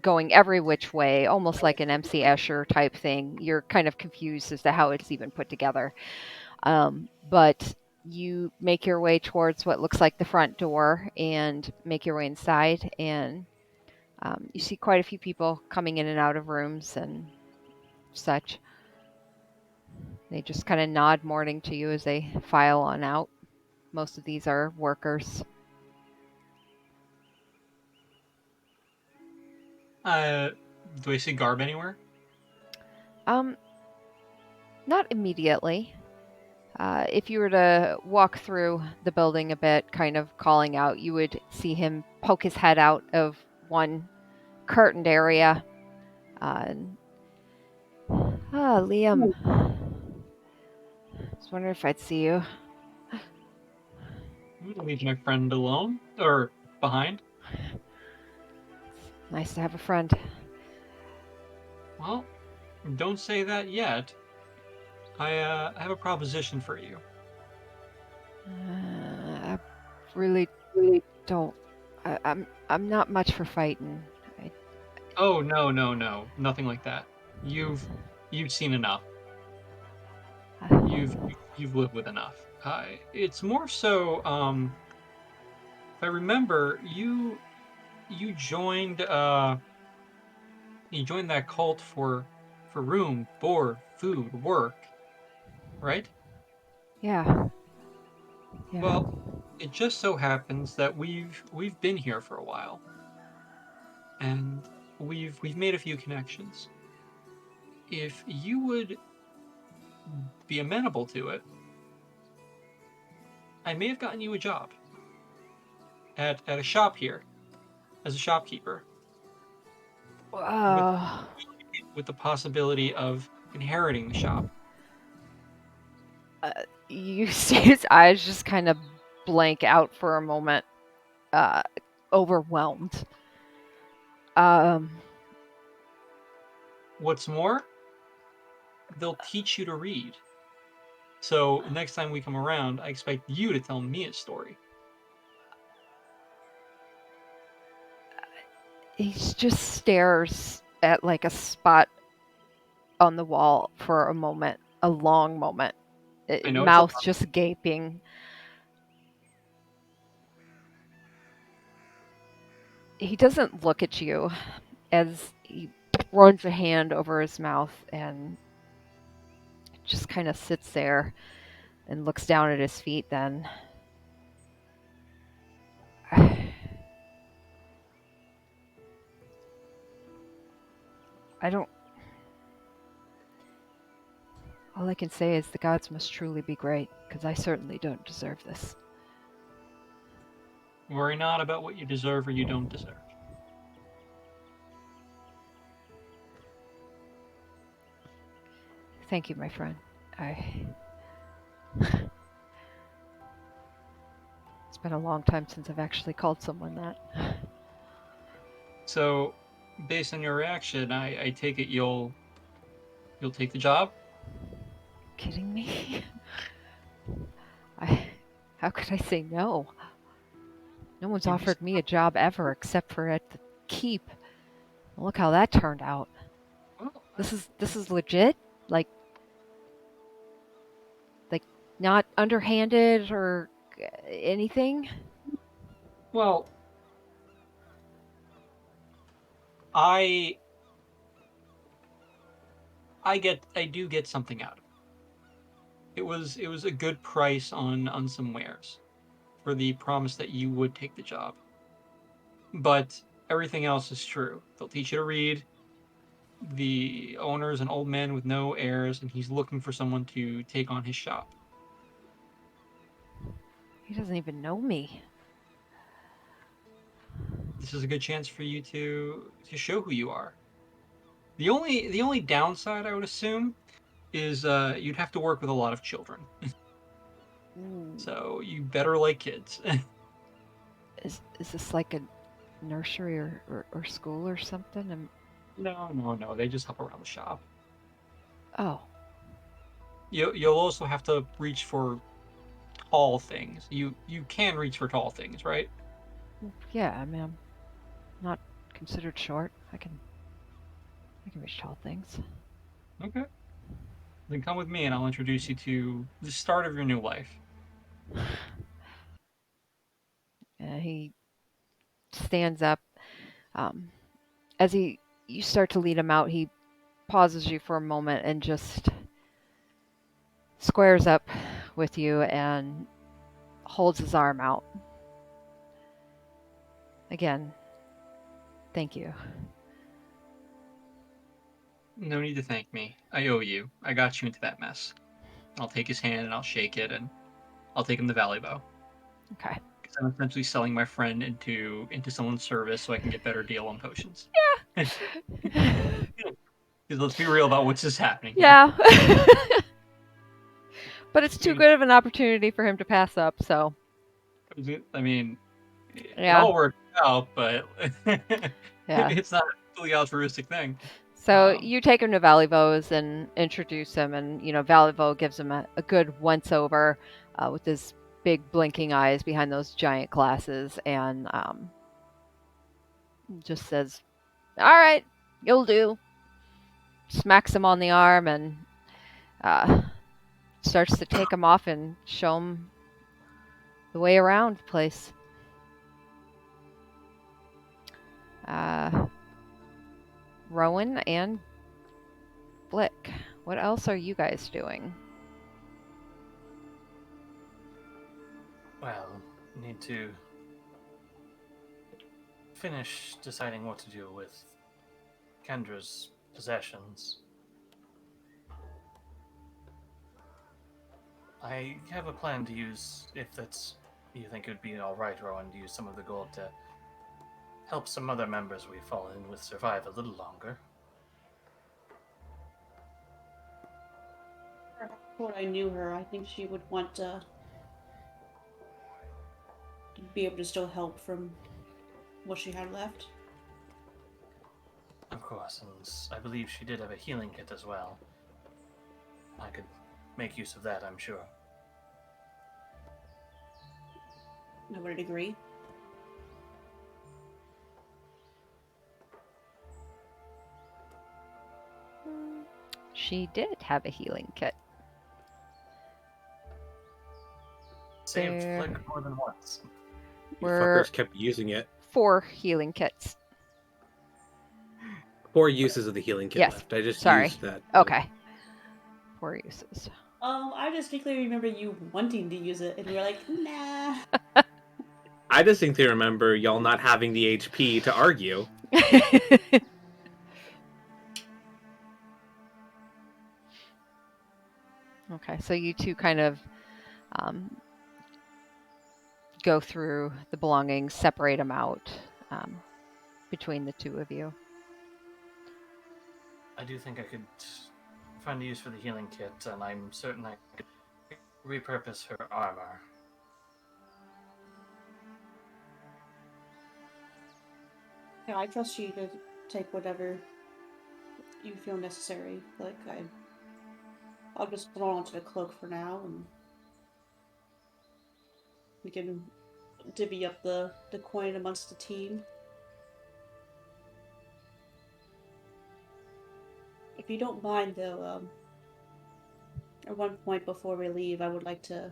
[SPEAKER 1] going every which way, almost like an MC Escher type thing. You're kind of confused as to how it's even put together. But you make your way towards what looks like the front door and make your way inside, and you see quite a few people coming in and out of rooms and such. They just kind of nod morning to you as they file on out. Most of these are workers.
[SPEAKER 3] Do I see Garb anywhere?
[SPEAKER 1] Not immediately. If you were to walk through the building a bit, kind of calling out, you would see him poke his head out of one curtained area. Liam. I was wondering if I'd see you.
[SPEAKER 3] I'm gonna leave my friend alone or behind.
[SPEAKER 1] Nice to have a friend.
[SPEAKER 3] Well, don't say that yet. I have a proposition for you.
[SPEAKER 1] I really don't. I'm not much for fighting.
[SPEAKER 3] Oh no, nothing like that. You've seen enough. You've lived with enough. It's more so. If I remember, you joined that cult for room, board, food, work, right?
[SPEAKER 1] Yeah.
[SPEAKER 3] Well, it just so happens that we've been here for a while, and we've made a few connections. If you would be amenable to it, I may have gotten you a job at a shop here as a shopkeeper, with
[SPEAKER 1] Oh,
[SPEAKER 3] the possibility of inheriting the shop.
[SPEAKER 1] you see his eyes just kind of blank out for a moment, overwhelmed.
[SPEAKER 3] What's more, they'll teach you to read. So next time we come around, I expect you to tell me a story.
[SPEAKER 1] He just stares at like a spot on the wall for a moment, a long moment,
[SPEAKER 3] I know it's a
[SPEAKER 1] mouth
[SPEAKER 3] lot.
[SPEAKER 1] just gaping. He doesn't look at you as he runs a hand over his mouth and just kind of sits there and looks down at his feet then. I don't. All I can say is the gods must truly be great, because I certainly don't deserve this.
[SPEAKER 3] Worry not about what you deserve or you don't deserve.
[SPEAKER 1] Thank you, my friend. It's been a long time since I've actually called someone that.
[SPEAKER 3] So, based on your reaction, I take it you'll take the job.
[SPEAKER 1] Kidding me? I. How could I say no? No one's
[SPEAKER 3] You'd be
[SPEAKER 1] offered me a job ever except for at the keep. Look how that turned out.
[SPEAKER 3] well.
[SPEAKER 1] This is legit? Like not underhanded or anything?
[SPEAKER 3] Well, I I do get something out of it. It was a good price on some wares for the promise that you would take the job. But everything else is true. They'll teach you to read. The owner is an old man with no heirs, and he's looking for someone to take on his shop.
[SPEAKER 1] He doesn't even know me.
[SPEAKER 3] This is a good chance for you to show who you are. The only downside I would assume is you'd have to work with a lot of children.
[SPEAKER 1] Ooh.
[SPEAKER 3] So you better like kids.
[SPEAKER 1] Is this like a nursery or school or something?
[SPEAKER 3] No. They just hop around the shop.
[SPEAKER 1] Oh,
[SPEAKER 3] You'll also have to reach for tall things. You can reach for tall things, right?
[SPEAKER 1] yeah. I mean, I'm not considered short. I can reach tall things.
[SPEAKER 3] Okay. Then come with me, and I'll introduce you to the start of your new life.
[SPEAKER 1] He stands up. Um, as you start to lead him out, he pauses you for a moment and just squares up with you and holds his arm out. Again, thank you.
[SPEAKER 3] No need to thank me. I owe you. I got you into that mess. I'll take his hand and I'll shake it, and I'll take him the Valley Bow.
[SPEAKER 1] Okay.
[SPEAKER 3] Because I'm essentially selling my friend into someone's service so I can get better deal on potions.
[SPEAKER 1] Yeah.
[SPEAKER 3] Because let's be real about what's just happening here.
[SPEAKER 1] Yeah. But it's too good of an opportunity for him to pass up, so.
[SPEAKER 3] I mean, it
[SPEAKER 1] Yeah.
[SPEAKER 3] all worked out, but
[SPEAKER 1] Yeah.
[SPEAKER 3] it's not a fully altruistic thing.
[SPEAKER 1] So you take him to Valleyvo's and introduce him, and Valleyvo gives him a good once over with his big blinking eyes behind those giant glasses, and just says, "All right, you'll do." Smacks him on the arm and starts to take him off and show him the way around the place. Rowan and Blick, what else are you guys doing?
[SPEAKER 5] Well, need to finish deciding what to do with Kendra's possessions. I have a plan to use, if you think it would be alright, Rowan, to use some of the gold to help some other members we've fallen in with survive a little longer.
[SPEAKER 4] Before I knew her, I think she would want to be able to still help from what she had left.
[SPEAKER 5] Of course, and I believe she did have a healing kit as well. I could make use of that, I'm sure.
[SPEAKER 4] I would agree.
[SPEAKER 1] She did have a healing kit.
[SPEAKER 5] Saved Flick more than once.
[SPEAKER 2] You fuckers kept using it.
[SPEAKER 1] 4 healing kits.
[SPEAKER 2] 4 uses of the healing kit
[SPEAKER 1] Yes.
[SPEAKER 2] left. I just
[SPEAKER 1] Sorry.
[SPEAKER 2] used that.
[SPEAKER 1] Okay. 4 uses.
[SPEAKER 4] I distinctly remember you wanting to use it, and you were like, nah.
[SPEAKER 2] I distinctly remember y'all not having the HP to argue.
[SPEAKER 1] Okay, so you two kind of go through the belongings, separate them out between the two of you.
[SPEAKER 5] I do think I could find a use for the healing kit, and I'm certain I could repurpose her armor.
[SPEAKER 4] Yeah, I trust you to take whatever you feel necessary. Like, I'll just hold on to the cloak for now, and we can divvy up the coin amongst the team. If you don't mind, though, at one point before we leave, I would like to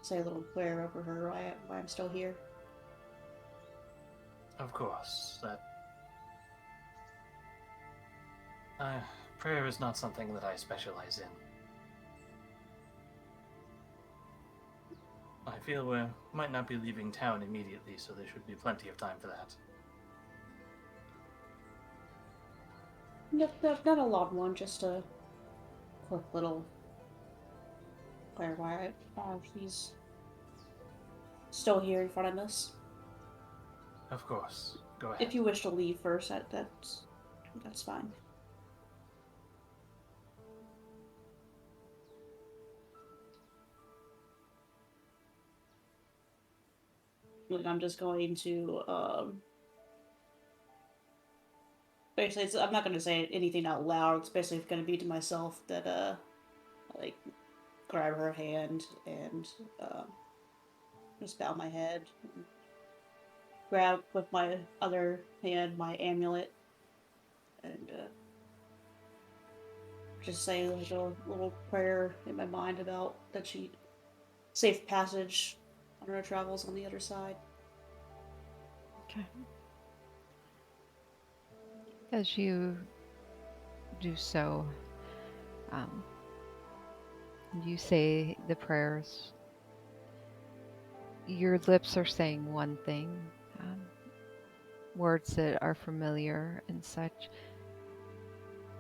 [SPEAKER 4] say a little prayer over her while I'm still here.
[SPEAKER 5] Of course, that... prayer is not something that I specialize in. I feel we might not be leaving town immediately, so there should be plenty of time for that.
[SPEAKER 4] Not a long one, just a quick little prayer while he's still here in front of us.
[SPEAKER 5] Of course. Go ahead.
[SPEAKER 4] If you wish to leave first, that's fine. I'm just going to basically, I'm not going to say anything out loud. It's basically going to be to myself that like grab her hand and just bow my head. Grab with my other hand my amulet and just say like a little prayer in my mind about that she safe passage on her travels on the other side.
[SPEAKER 1] Okay. As you do so, you say the prayers. Your lips are saying one thing, words that are familiar and such,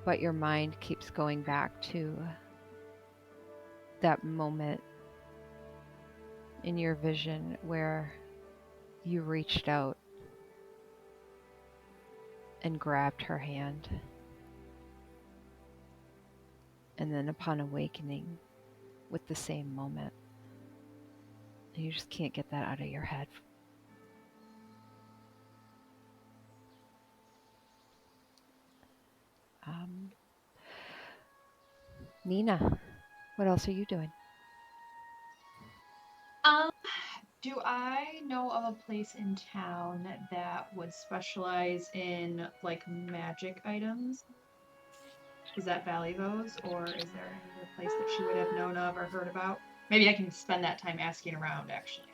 [SPEAKER 1] but your mind keeps going back to that moment in your vision where you reached out and grabbed her hand. And then upon awakening with the same moment, you just can't get that out of your head. Nina, what else are you doing?
[SPEAKER 6] Do I know of a place in town that would specialize in like magic items? Is that Valleyvos, or is there any other place that she would have known of or heard about? Maybe I can spend that time asking around, actually.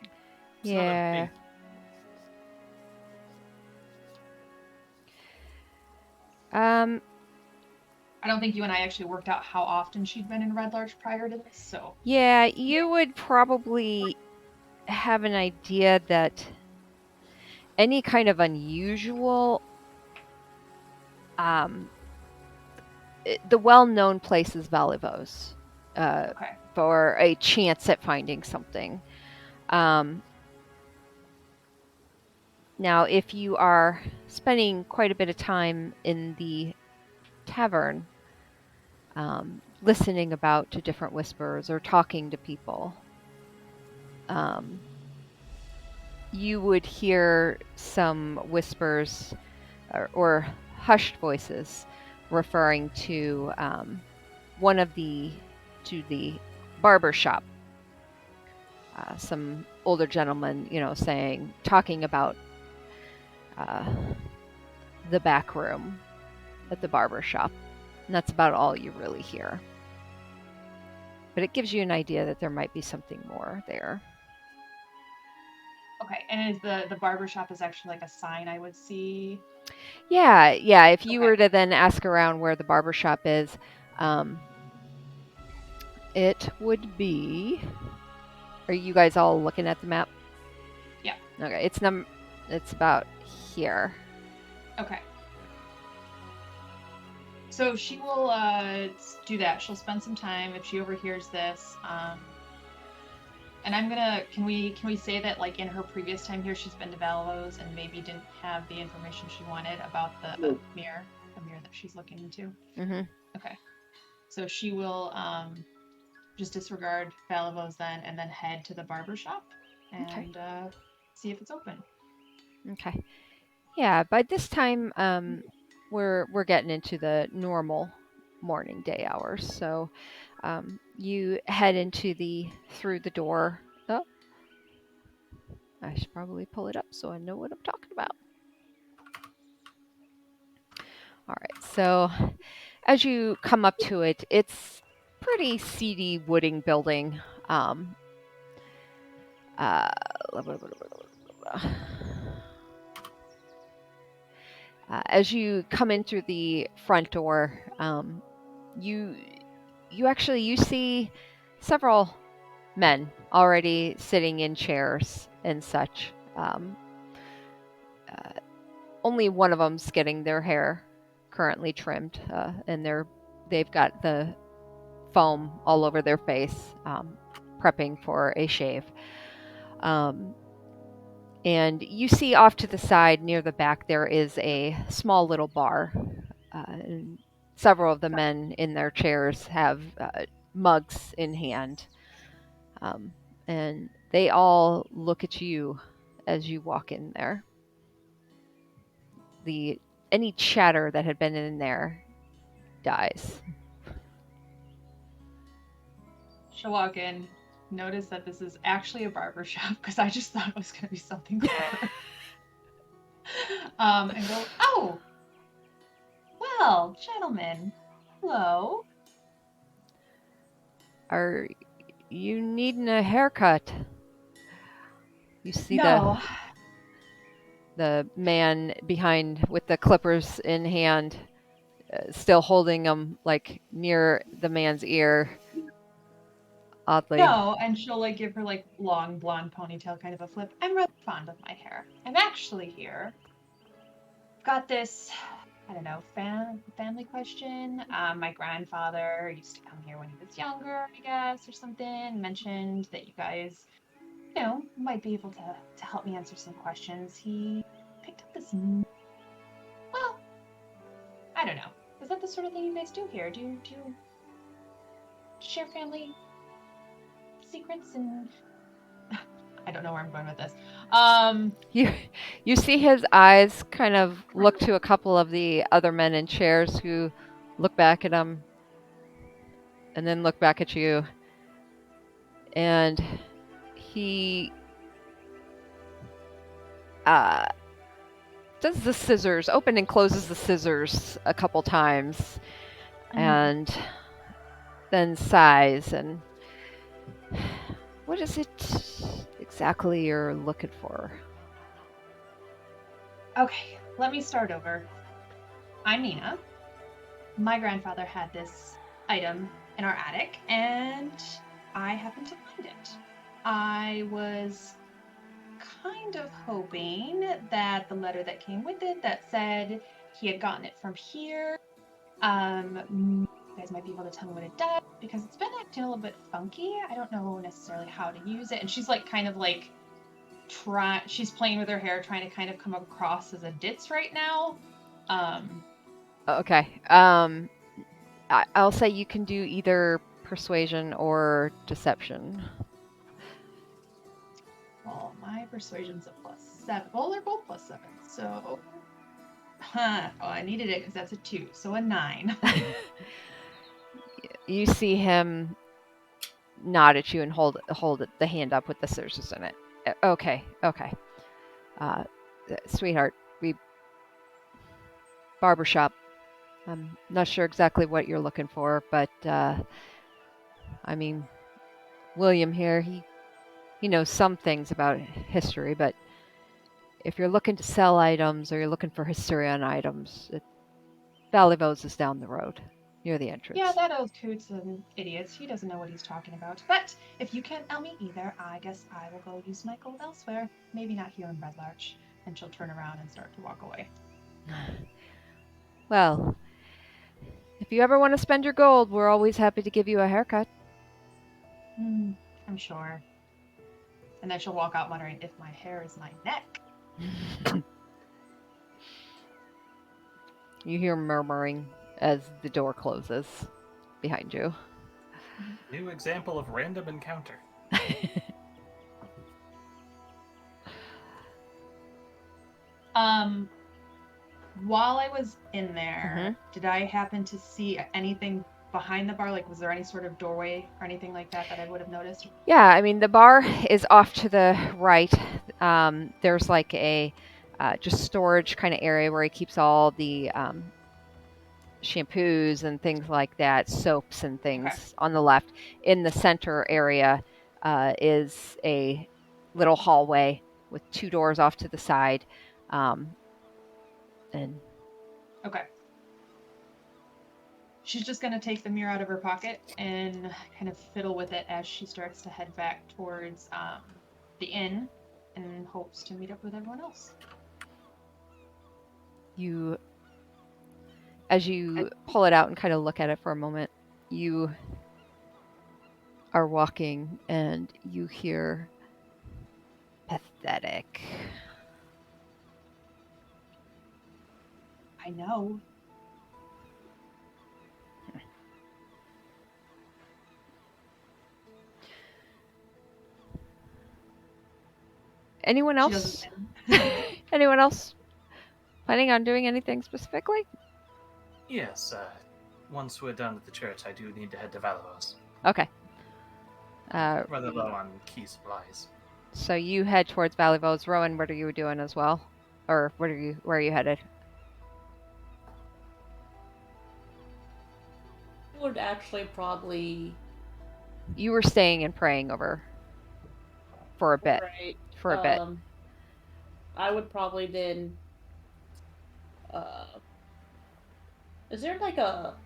[SPEAKER 5] It's not a
[SPEAKER 1] Yeah.
[SPEAKER 5] big.
[SPEAKER 6] I don't think you and I actually worked out how often she'd been in Red Larch prior to this, so.
[SPEAKER 1] Yeah, you would probably have an idea that any kind of unusual, the well-known place is Valleyvos,
[SPEAKER 6] Okay.
[SPEAKER 1] for a chance at finding something. Now, if you are spending quite a bit of time in the tavern, listening about to different whispers or talking to people, you would hear some whispers or hushed voices referring to the barber shop. Some older gentleman, talking about the back room at the barber shop. And that's about all you really hear. But it gives you an idea that there might be something more there.
[SPEAKER 6] Okay, and is the barber shop is actually like a sign I would see?
[SPEAKER 1] Yeah. If you
[SPEAKER 6] Okay.
[SPEAKER 1] were to then ask around where the barber shop is, it would be. Are you guys all looking at the map?
[SPEAKER 6] Yeah.
[SPEAKER 1] Okay, it's about here.
[SPEAKER 6] Okay. So she will do that. She'll spend some time if she overhears this. And I'm gonna. Can we say that like in her previous time here, she's been to Valos and maybe didn't have the information she wanted about the mirror that she's looking into.
[SPEAKER 1] Mm-hmm.
[SPEAKER 6] Okay. So she will just disregard Valos then, and then head to the barber shop and see if it's open.
[SPEAKER 1] Okay. Yeah. By this time, we're getting into the normal morning day hours. So, you head through the door. Oh, I should probably pull it up so I know what I'm talking about. All right. So, as you come up to it, it's pretty seedy wooden building. As you come in through the front door, you see several men already sitting in chairs and such. Only one of them's getting their hair currently trimmed, and they've got the foam all over their face, prepping for a shave. And you see off to the side near the back there is a small little bar. And several of the men in their chairs have mugs in hand. And they all look at you as you walk in there. Any chatter that had been in there dies.
[SPEAKER 6] She'll walk in, notice that this is actually a barber shop because I just thought it was going to be something clever. And go, oh, well, gentlemen, hello.
[SPEAKER 1] Are you needing a haircut? You see
[SPEAKER 6] No,
[SPEAKER 1] the man behind with the clippers in hand, still holding them like near the man's ear. Oddly.
[SPEAKER 6] no, and she'll like give her like long blonde ponytail kind of a flip. I'm really fond of my hair. I'm actually here. Got this I don't know, family question. My grandfather used to come here when he was younger, I guess, or something. Mentioned that you guys, might be able to help me answer some questions. He picked up this. Well, I don't know. Is that the sort of thing you guys do here? Do you share family secrets and I don't know where I'm going with this.
[SPEAKER 1] You see his eyes kind of look to a couple of the other men in chairs who look back at him and then look back at you. And he does the scissors, open and closes the scissors a couple times, and then sighs and what is it exactly you're looking for?
[SPEAKER 6] Okay, let me start over. I'm Nina. My grandfather had this item in our attic, and I happened to find it. I was kind of hoping that the letter that came with it that said he had gotten it from here, you guys might be able to tell me what it does because it's been acting a little bit funky. I don't know necessarily how to use it. And she's like kind of like she's playing with her hair, trying to kind of come across as a ditz right now.
[SPEAKER 1] Okay. I'll say you can do either persuasion or deception.
[SPEAKER 6] Well, my persuasion's a +7. Well, they're both +7, so. Oh, I needed it because that's a 2, so a 9.
[SPEAKER 1] You see him nod at you and hold the hand up with the scissors in it. Okay. Sweetheart, we barbershop. I'm not sure exactly what you're looking for, but I mean, William here, he knows some things about history, but if you're looking to sell items or you're looking for history on items, Valley Vos is down the road near the entrance.
[SPEAKER 6] Yeah, that old coot's an idiot. He doesn't know what he's talking about. But if you can't help me either, I guess I will go use my gold elsewhere. Maybe not here in Red Larch. And she'll turn around and start to walk away.
[SPEAKER 1] Well, if you ever want to spend your gold, we're always happy to give you a haircut.
[SPEAKER 6] I'm sure. And then she'll walk out muttering, if my hair is my neck.
[SPEAKER 1] You hear murmuring as the door closes behind you.
[SPEAKER 5] New example of random encounter.
[SPEAKER 6] While I was in there, did I happen to see anything behind the bar? Like, was there any sort of doorway or anything like that I would have noticed?
[SPEAKER 1] Yeah, I mean, the bar is off to the right. There's like a just storage kind of area where he keeps all the shampoos and things like that, soaps and things on the left. In the center area is a little hallway with 2 doors off to the side. And
[SPEAKER 6] okay. She's just going to take the mirror out of her pocket and kind of fiddle with it as she starts to head back towards the inn and hopes to meet up with everyone else.
[SPEAKER 1] As you pull it out and kind of look at it for a moment, you are walking and you hear pathetic.
[SPEAKER 6] I know.
[SPEAKER 1] Anyone else? Anyone else planning on doing anything specifically?
[SPEAKER 5] Yes, once we're done with the church, I do need to head to Valavos.
[SPEAKER 1] Okay.
[SPEAKER 5] Rather low on key supplies.
[SPEAKER 1] So you head towards Valley Vos. Rowan, what are you doing as well? Or where are you headed?
[SPEAKER 4] I would actually probably...
[SPEAKER 1] You were staying and praying over for a bit.
[SPEAKER 4] Right.
[SPEAKER 1] For a bit.
[SPEAKER 4] I would probably then... is there like a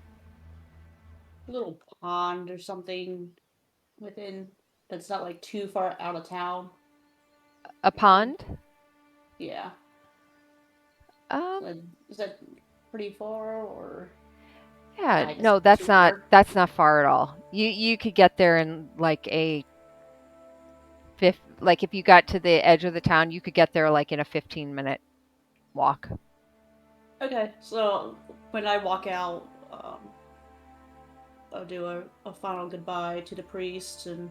[SPEAKER 4] little pond or something within that's not like too far out of town?
[SPEAKER 1] A pond?
[SPEAKER 4] Yeah. Is that pretty far, or
[SPEAKER 1] Yeah,
[SPEAKER 4] I just
[SPEAKER 1] no,
[SPEAKER 4] too far?
[SPEAKER 1] that's not far at all. You could get there in like a like if you got to the edge of the town, you could get there like in a 15-minute walk.
[SPEAKER 4] Okay, so when I walk out, I'll do a final goodbye to the priest and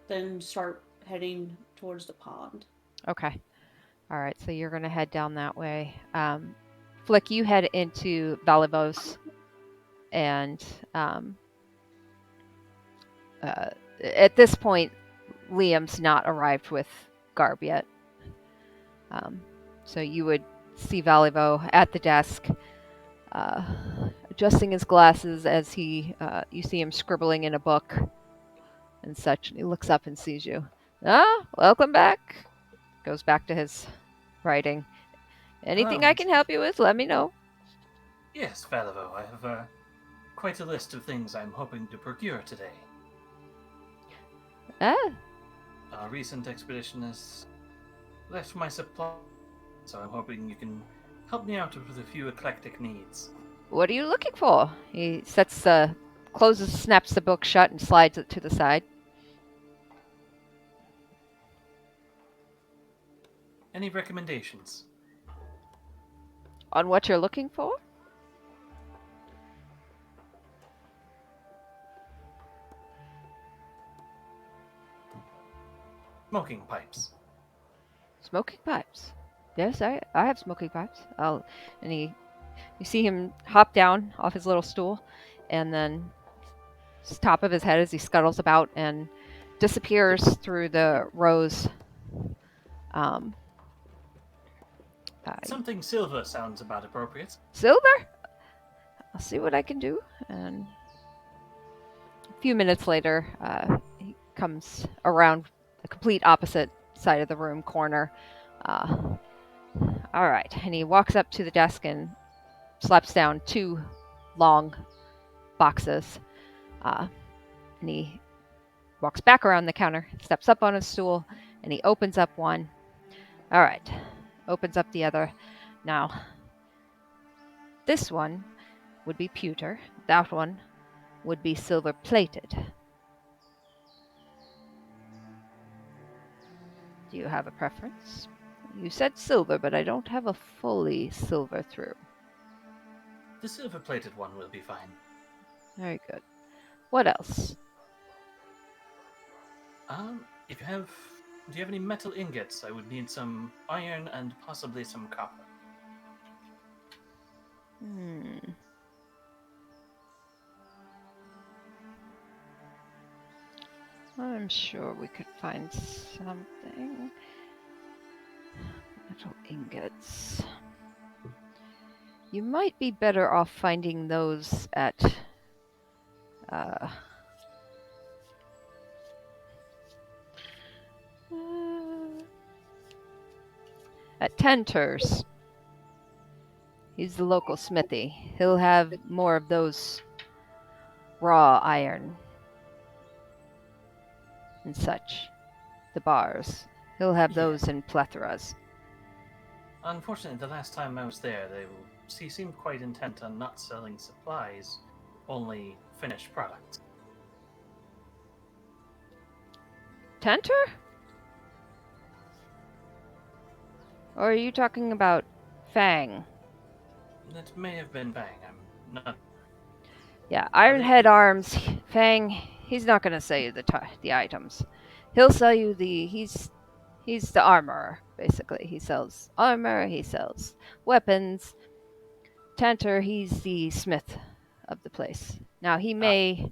[SPEAKER 4] then start heading towards the pond.
[SPEAKER 1] Okay. All right, so you're going to head down that way. Flick, you head into Valivos, and at this point, Liam's not arrived with Garb yet. So you would see Valivo at the desk, uh, adjusting his glasses as you see him scribbling in a book and such. And he looks up and sees you. Ah, welcome back. Goes back to his writing. Anything I can help you with, let me know.
[SPEAKER 5] Yes, Valivo, I have quite a list of things I'm hoping to procure today.
[SPEAKER 1] Ah,
[SPEAKER 5] Our recent expedition has left my supply, so I'm hoping you can help me out with a few eclectic needs.
[SPEAKER 1] what are you looking for? He snaps the book shut and slides it to the side.
[SPEAKER 5] Any recommendations?
[SPEAKER 1] On what you're looking for?
[SPEAKER 5] Smoking pipes.
[SPEAKER 1] Smoking pipes. Yes, I have smoking pipes. You see him hop down off his little stool, and then top of his head as he scuttles about and disappears through the rows. Um,
[SPEAKER 5] Something silver sounds about appropriate.
[SPEAKER 1] Silver? I'll see what I can do. And a few minutes later, he comes around the complete opposite side of the room corner. All right, and he walks up to the desk and slaps down 2 long boxes. And he walks back around the counter, steps up on his stool, and he opens up one. All right, opens up the other. Now, this one would be pewter. That one would be silver plated. Do you have a preference? You said silver, but I don't have a fully silver through.
[SPEAKER 5] The silver plated one will be fine.
[SPEAKER 1] Very good. What else?
[SPEAKER 5] If you have, do you have any metal ingots? I would need some iron and possibly some copper.
[SPEAKER 1] I'm sure we could find something. Metal ingots. You might be better off finding those at Tenter's. He's the local smithy. He'll have more of those raw iron and such. The bars. He'll have those in plethoras.
[SPEAKER 5] Unfortunately, the last time I was there, he seemed quite intent on not selling supplies, only finished products.
[SPEAKER 1] Tenter? Or are you talking about Fang?
[SPEAKER 5] That may have been Bang. I'm not.
[SPEAKER 1] Yeah, Ironhead Arms, Fang. He's not going to sell you the items. He'll sell you he's the armorer basically. He sells armor. He sells weapons. Tanter, he's the smith of the place. Now he may,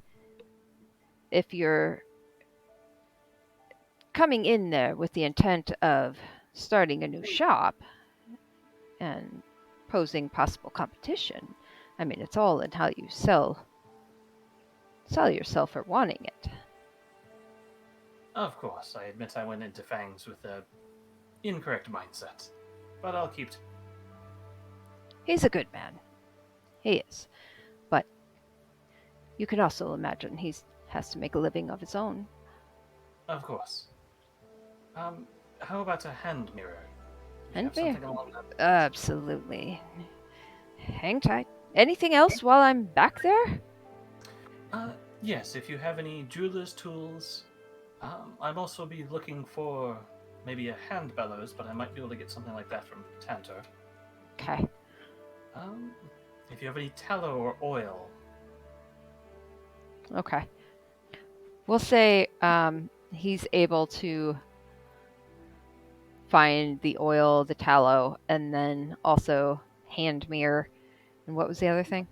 [SPEAKER 1] if you're coming in there with the intent of starting a new shop and posing possible competition, I mean, it's all in how you sell yourself for wanting it.
[SPEAKER 5] Of course, I admit I went into Fangs with the incorrect mindset, but I'll keep.
[SPEAKER 1] He's a good man. He is. But you can also imagine he has to make a living of his own.
[SPEAKER 5] Of course. How about a hand mirror?
[SPEAKER 1] Hand mirror? Absolutely. Hang tight. Anything else while I'm back there?
[SPEAKER 5] Yes, if you have any jeweler's tools. I'd also be looking for maybe a hand bellows, but I might be able to get something like that from Tantor.
[SPEAKER 1] Okay.
[SPEAKER 5] If you have any tallow or oil.
[SPEAKER 1] Okay. We'll say he's able to find the oil, the tallow, and then also hand mirror. And what was the other thing?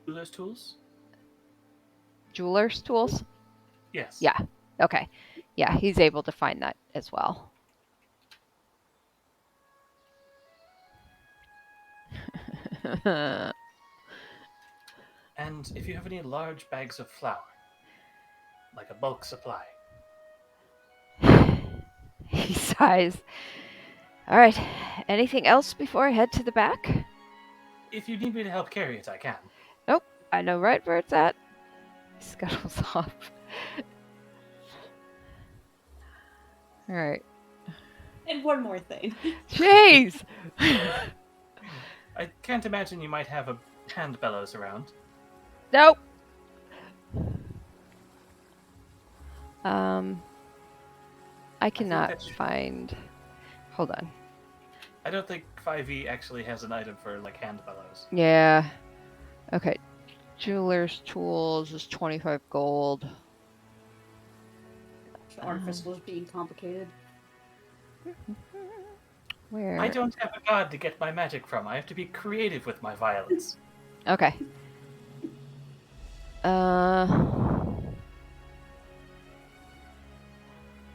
[SPEAKER 5] Jeweler's tools?
[SPEAKER 1] Jeweler's tools?
[SPEAKER 5] Yes.
[SPEAKER 1] Yeah. Okay. Yeah, he's able to find that as well.
[SPEAKER 5] And if you have any large bags of flour, like a bulk supply.
[SPEAKER 1] He sighs. All right. Anything else before I head to the back?
[SPEAKER 5] If you need me to help carry it, I can.
[SPEAKER 1] Nope. I know right where it's at. He scuttles off. All right.
[SPEAKER 4] And one more thing.
[SPEAKER 1] Jeez!
[SPEAKER 5] I can't imagine you might have a hand bellows around.
[SPEAKER 1] Nope. I cannot find. Hold on.
[SPEAKER 5] I don't think 5e actually has an item for like hand bellows.
[SPEAKER 1] Yeah. Okay. Jeweler's tools is 25 gold.
[SPEAKER 4] Artifice was being complicated.
[SPEAKER 1] Where?
[SPEAKER 5] I don't have a god to get my magic from. I have to be creative with my violence.
[SPEAKER 1] Okay.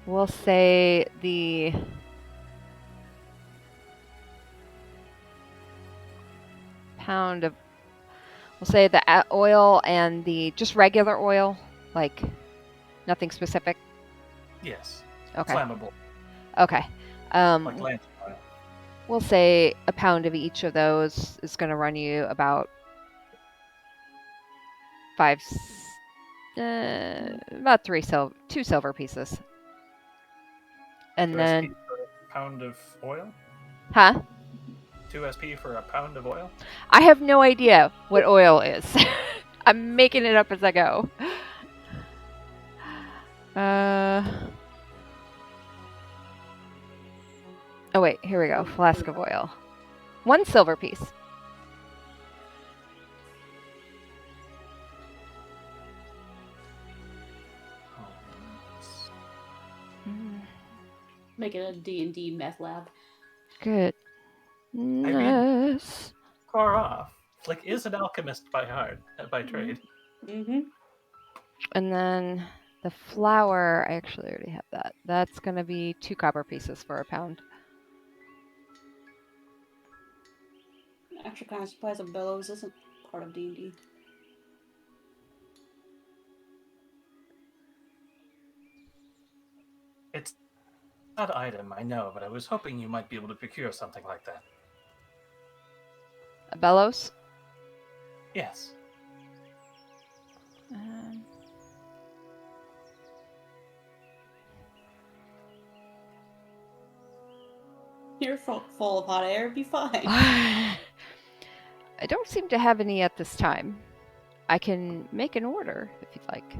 [SPEAKER 1] We'll say the pound of. We'll say the oil and the just regular oil, like nothing specific.
[SPEAKER 5] Yes.
[SPEAKER 1] Okay.
[SPEAKER 5] Flammable.
[SPEAKER 1] Okay.
[SPEAKER 5] Like lantern oil.
[SPEAKER 1] We'll say a pound of each of those is going to run you about about two silver pieces. And
[SPEAKER 5] 2
[SPEAKER 1] then,
[SPEAKER 5] SP for a pound of oil?
[SPEAKER 1] huh?
[SPEAKER 5] 2 SP for a pound of oil?
[SPEAKER 1] I have no idea what oil is. I'm making it up as I go. Oh wait, here we go. Flask of oil. 1 silver piece.
[SPEAKER 4] Make it a D&D meth lab.
[SPEAKER 1] Good.
[SPEAKER 5] I mean, far off. Like, is an alchemist by trade.
[SPEAKER 4] Mm-hmm.
[SPEAKER 1] And then the flour, I actually already have that. That's going to be 2 copper pieces for a pound.
[SPEAKER 4] I'm actually kind of surprised that bellows isn't part of D&D.
[SPEAKER 5] It's not an item, I know, but I was hoping you might be able to procure something like that.
[SPEAKER 1] A bellows?
[SPEAKER 5] Yes.
[SPEAKER 4] You're full of hot air, be fine.
[SPEAKER 1] I don't seem to have any at this time. I can make an order if you'd like.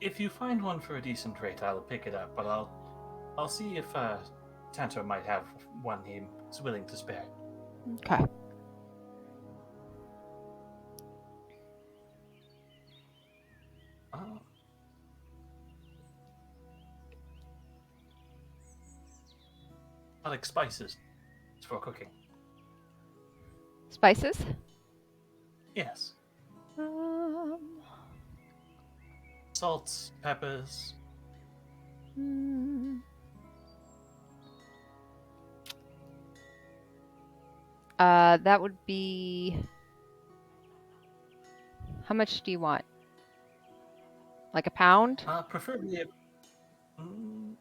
[SPEAKER 5] If you find one for a decent rate, I'll pick it up, but I'll see if Tanto might have one he's willing to spare.
[SPEAKER 1] Okay.
[SPEAKER 5] I like spices for cooking.
[SPEAKER 1] Spices?
[SPEAKER 5] Yes. Salts, peppers.
[SPEAKER 1] That would be. How much do you want? Like a pound?
[SPEAKER 5] Preferably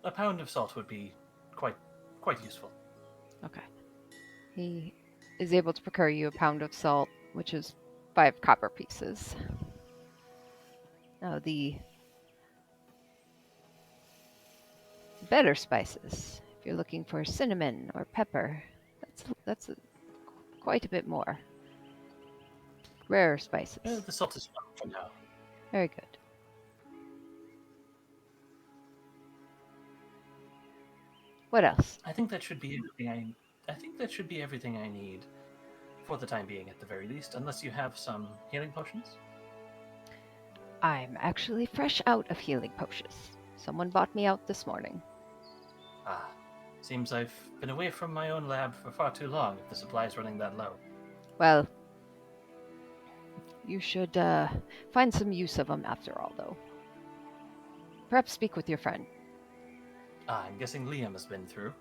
[SPEAKER 5] a pound of salt would be quite useful.
[SPEAKER 1] Okay. He is able to procure you a pound of salt, which is 5 copper pieces. Now the better spices, if you're looking for cinnamon or pepper, quite a bit more. Rarer spices.
[SPEAKER 5] The salt is fine for now.
[SPEAKER 1] Very good. What else?
[SPEAKER 5] I think that should be everything I think that should be everything I need for the time being, at the very least, unless you have some healing potions.
[SPEAKER 1] I'm actually fresh out of healing potions. Someone bought me out this morning.
[SPEAKER 5] Ah, seems I've been away from my own lab for far too long if the supply's running that low.
[SPEAKER 1] Well, you should find some use of them after all, though. Perhaps speak with your friend.
[SPEAKER 5] Ah, I'm guessing Liam has been through.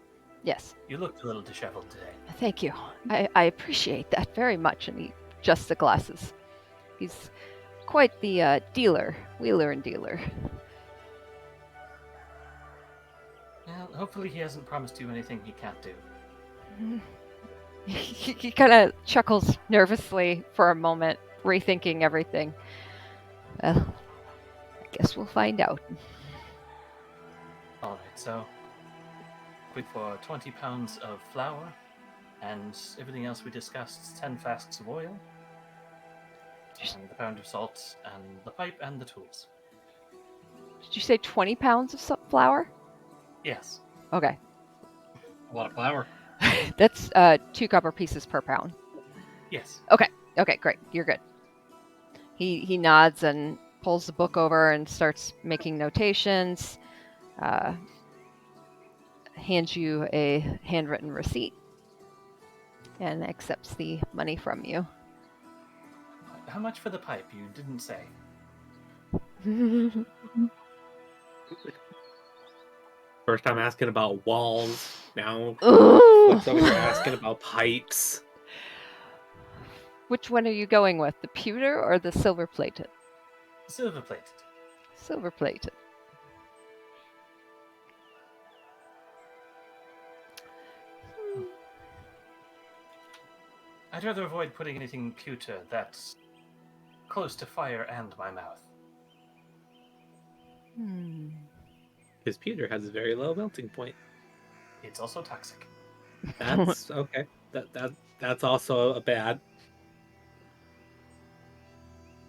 [SPEAKER 1] Yes.
[SPEAKER 5] You looked a little disheveled today.
[SPEAKER 1] Thank you. I appreciate that very much, and he adjusts the glasses. He's quite the wheeler and dealer.
[SPEAKER 5] Well, hopefully he hasn't promised you anything he can't do.
[SPEAKER 1] He kind of chuckles nervously for a moment, rethinking everything. Well, I guess we'll find out.
[SPEAKER 5] Alright, so quick for 20 pounds of flour, and everything else we discussed, 10 flasks of oil, and the pound of salt, and the pipe, and the tools.
[SPEAKER 1] Did you say 20 pounds of flour?
[SPEAKER 5] Yes.
[SPEAKER 1] Okay.
[SPEAKER 3] A lot of flour.
[SPEAKER 1] That's 2 copper pieces per pound.
[SPEAKER 5] Yes.
[SPEAKER 1] Okay, great. You're good. He nods and pulls the book over and starts making notations. Hands you a handwritten receipt and accepts the money from you.
[SPEAKER 5] How much for the pipe? You didn't say.
[SPEAKER 2] First I'm asking about walls. Now
[SPEAKER 1] Ooh.
[SPEAKER 2] looks over here asking about pipes.
[SPEAKER 1] Which one are you going with, the pewter or the silver plated?
[SPEAKER 5] Silver plated.
[SPEAKER 1] Silver plated.
[SPEAKER 5] I'd rather avoid putting anything pewter that's close to fire and my mouth.
[SPEAKER 2] His pewter has a very low melting point.
[SPEAKER 5] It's also toxic.
[SPEAKER 2] That's okay. That's also a bad.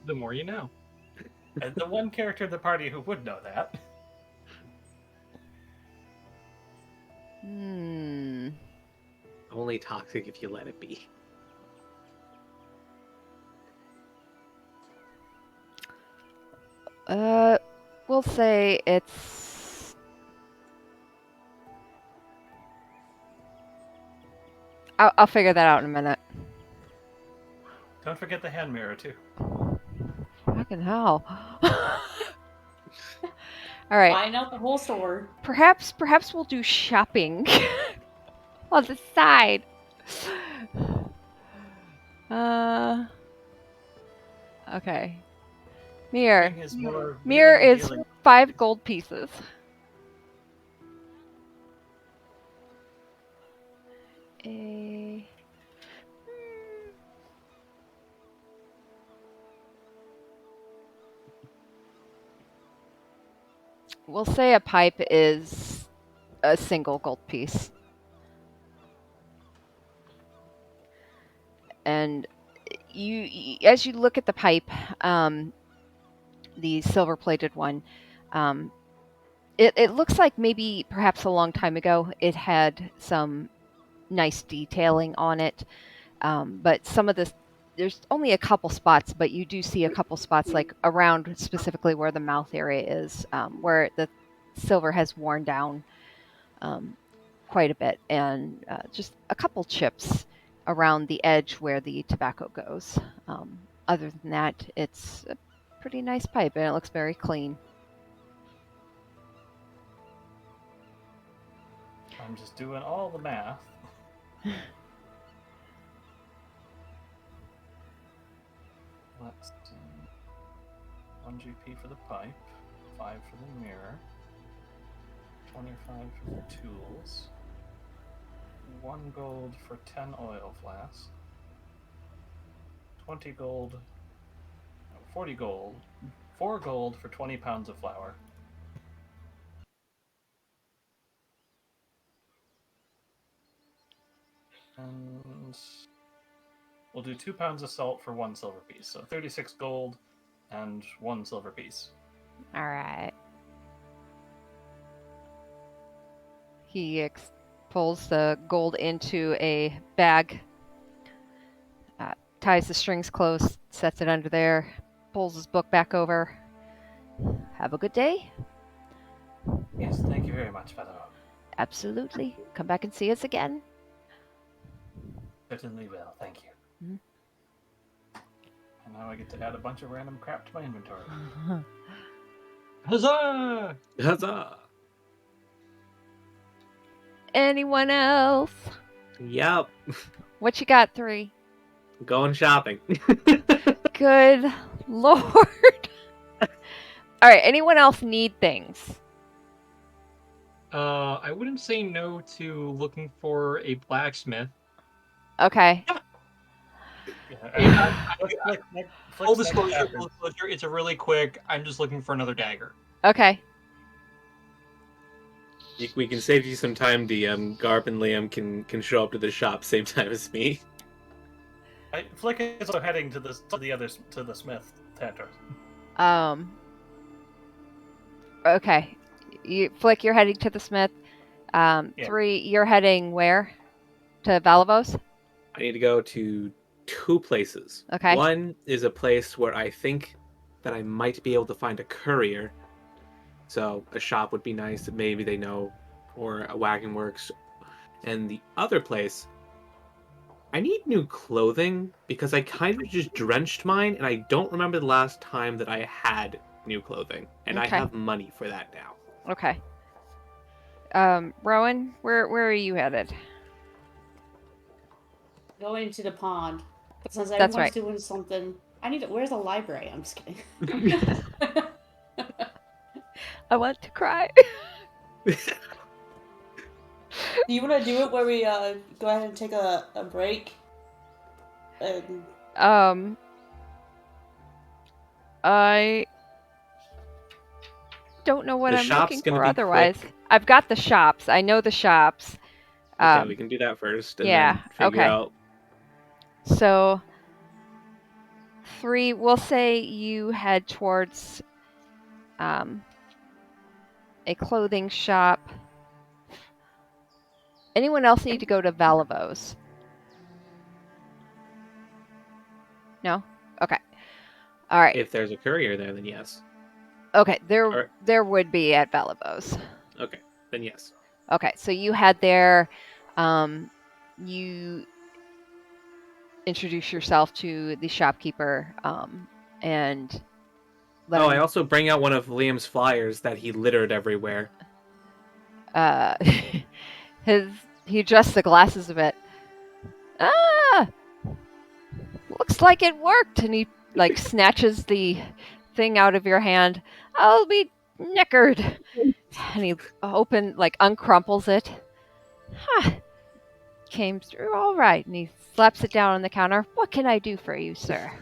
[SPEAKER 3] The more you know.
[SPEAKER 5] And the one character in the party who would know that.
[SPEAKER 2] Only toxic if you let it be.
[SPEAKER 1] We'll say it's... I'll figure that out in a minute.
[SPEAKER 5] Don't forget the hand mirror, too.
[SPEAKER 1] Fucking hell. All right.
[SPEAKER 4] Find out the whole store.
[SPEAKER 1] Perhaps we'll do shopping on the side. Okay. Mirror.
[SPEAKER 5] Thing is more
[SPEAKER 1] Mirror
[SPEAKER 5] really
[SPEAKER 1] is
[SPEAKER 5] dealing-
[SPEAKER 1] 5 gold pieces. We'll say a pipe is a single gold piece. And as you look at the pipe, the silver-plated one, it looks like maybe perhaps a long time ago it had some nice detailing on it, but some of this, there's only a couple spots, but you do see a couple spots like around specifically where the mouth area is, where the silver has worn down quite a bit, and just a couple chips around the edge where the tobacco goes. Other than that, it's a pretty nice pipe, and it looks very clean.
[SPEAKER 5] I'm just doing all the math. Let's do 1 GP for the pipe, 5 for the mirror, 25 for the tools, 1 gold for 10 oil flasks, 20 gold, 40 gold, 4 gold for 20 pounds of flour. And we'll do 2 pounds of salt for 1 silver piece. So 36 gold and 1 silver piece.
[SPEAKER 1] All right. He pulls the gold into a bag, ties the strings close, sets it under there, pulls his book back over. Have a good day.
[SPEAKER 5] Yes, thank you very much, Father.
[SPEAKER 1] Absolutely. Come back and see us again.
[SPEAKER 5] Certainly will, thank you.
[SPEAKER 1] Mhm.
[SPEAKER 5] And now I get to add a bunch of random crap to my inventory.
[SPEAKER 3] Huzzah!
[SPEAKER 2] Huzzah!
[SPEAKER 1] Anyone else?
[SPEAKER 2] Yep.
[SPEAKER 1] What you got, 3?
[SPEAKER 2] Going shopping.
[SPEAKER 1] Good Lord. All right, anyone else need things?
[SPEAKER 3] I wouldn't say no to looking for a blacksmith.
[SPEAKER 1] Okay.
[SPEAKER 3] Full disclosure, it's a really quick. I'm just looking for another dagger.
[SPEAKER 1] Okay.
[SPEAKER 2] We can save you some time, DM. Garp and Liam can show up to the shop same time as me.
[SPEAKER 5] Flick is also heading to the smith center.
[SPEAKER 1] Okay. Flick, you're heading to the smith.
[SPEAKER 5] Yeah.
[SPEAKER 1] 3, you're heading where? To Valavos?
[SPEAKER 2] I need to go to 2 places.
[SPEAKER 1] Okay.
[SPEAKER 2] One is a place where I think that I might be able to find a courier. So a shop would be nice that maybe they know, or a wagon works. And the other place, I need new clothing because I kind of just drenched mine, and I don't remember the last time that I had new clothing, and I
[SPEAKER 1] Okay.
[SPEAKER 2] have money for that now.
[SPEAKER 1] Okay. Rowan, where are you headed?
[SPEAKER 4] Going to the pond. Since
[SPEAKER 1] That's
[SPEAKER 4] everyone's
[SPEAKER 1] right.
[SPEAKER 4] doing something. Where's the library? I'm just kidding.
[SPEAKER 1] I want to cry.
[SPEAKER 4] Do you want to do it where we go ahead and take a break? And
[SPEAKER 1] I don't know what
[SPEAKER 2] The
[SPEAKER 1] I'm
[SPEAKER 2] shop's
[SPEAKER 1] looking
[SPEAKER 2] gonna
[SPEAKER 1] for
[SPEAKER 2] be
[SPEAKER 1] otherwise.
[SPEAKER 2] quick.
[SPEAKER 1] I've got the shops. I know the shops.
[SPEAKER 2] Okay, we can do that first, and
[SPEAKER 1] yeah,
[SPEAKER 2] then figure
[SPEAKER 1] okay.
[SPEAKER 2] out.
[SPEAKER 1] So 3, we'll say you head towards a clothing shop. Anyone else need to go to Valavos? No? Okay. All right.
[SPEAKER 2] If there's a courier there, then yes.
[SPEAKER 1] Okay,
[SPEAKER 2] Or-
[SPEAKER 1] there would be at Valavos.
[SPEAKER 2] Okay, then yes.
[SPEAKER 1] Okay, so you head there. You introduce yourself to the shopkeeper, and let
[SPEAKER 2] I
[SPEAKER 1] him,
[SPEAKER 2] also bring out one of Liam's flyers that he littered everywhere.
[SPEAKER 1] he adjusts the glasses a bit. Ah, looks like it worked, and he snatches the thing out of your hand. I'll be knickered, and he uncrumples it. Huh. Came through all right, and he slaps it down on the counter. What can I do for you, sir?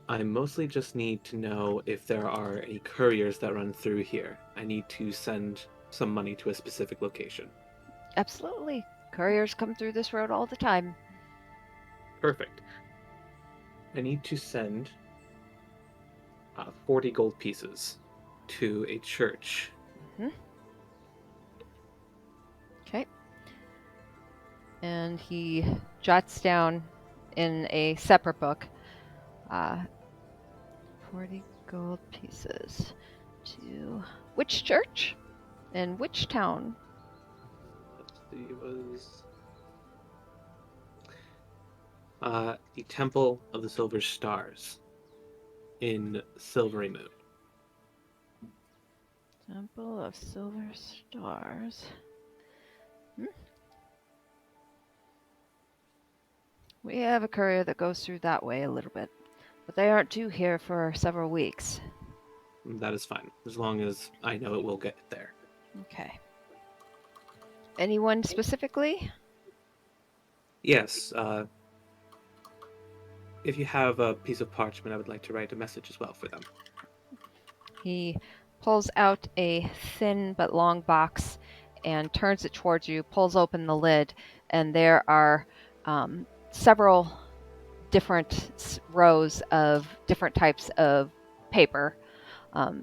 [SPEAKER 2] I mostly just need to know if there are any couriers that run through here. I need to send some money to a specific location.
[SPEAKER 1] Absolutely. Couriers come through this road all the time.
[SPEAKER 2] Perfect. I need to send 40 gold pieces to a church.
[SPEAKER 1] Okay. And he jots down in a separate book 40 gold pieces to which church? And which town?
[SPEAKER 2] Let's see, it was the Temple of the Silver Stars in Silvery Moon.
[SPEAKER 1] Temple of Silver Stars. We have a courier that goes through that way a little bit, but they aren't due here for several weeks.
[SPEAKER 2] That is fine, as long as I know it will get there.
[SPEAKER 1] Okay. Anyone specifically?
[SPEAKER 2] Yes, if you have a piece of parchment, I would like to write a message as well for them.
[SPEAKER 1] He pulls out a thin but long box and turns it towards you, pulls open the lid, and there are several different rows of different types of paper,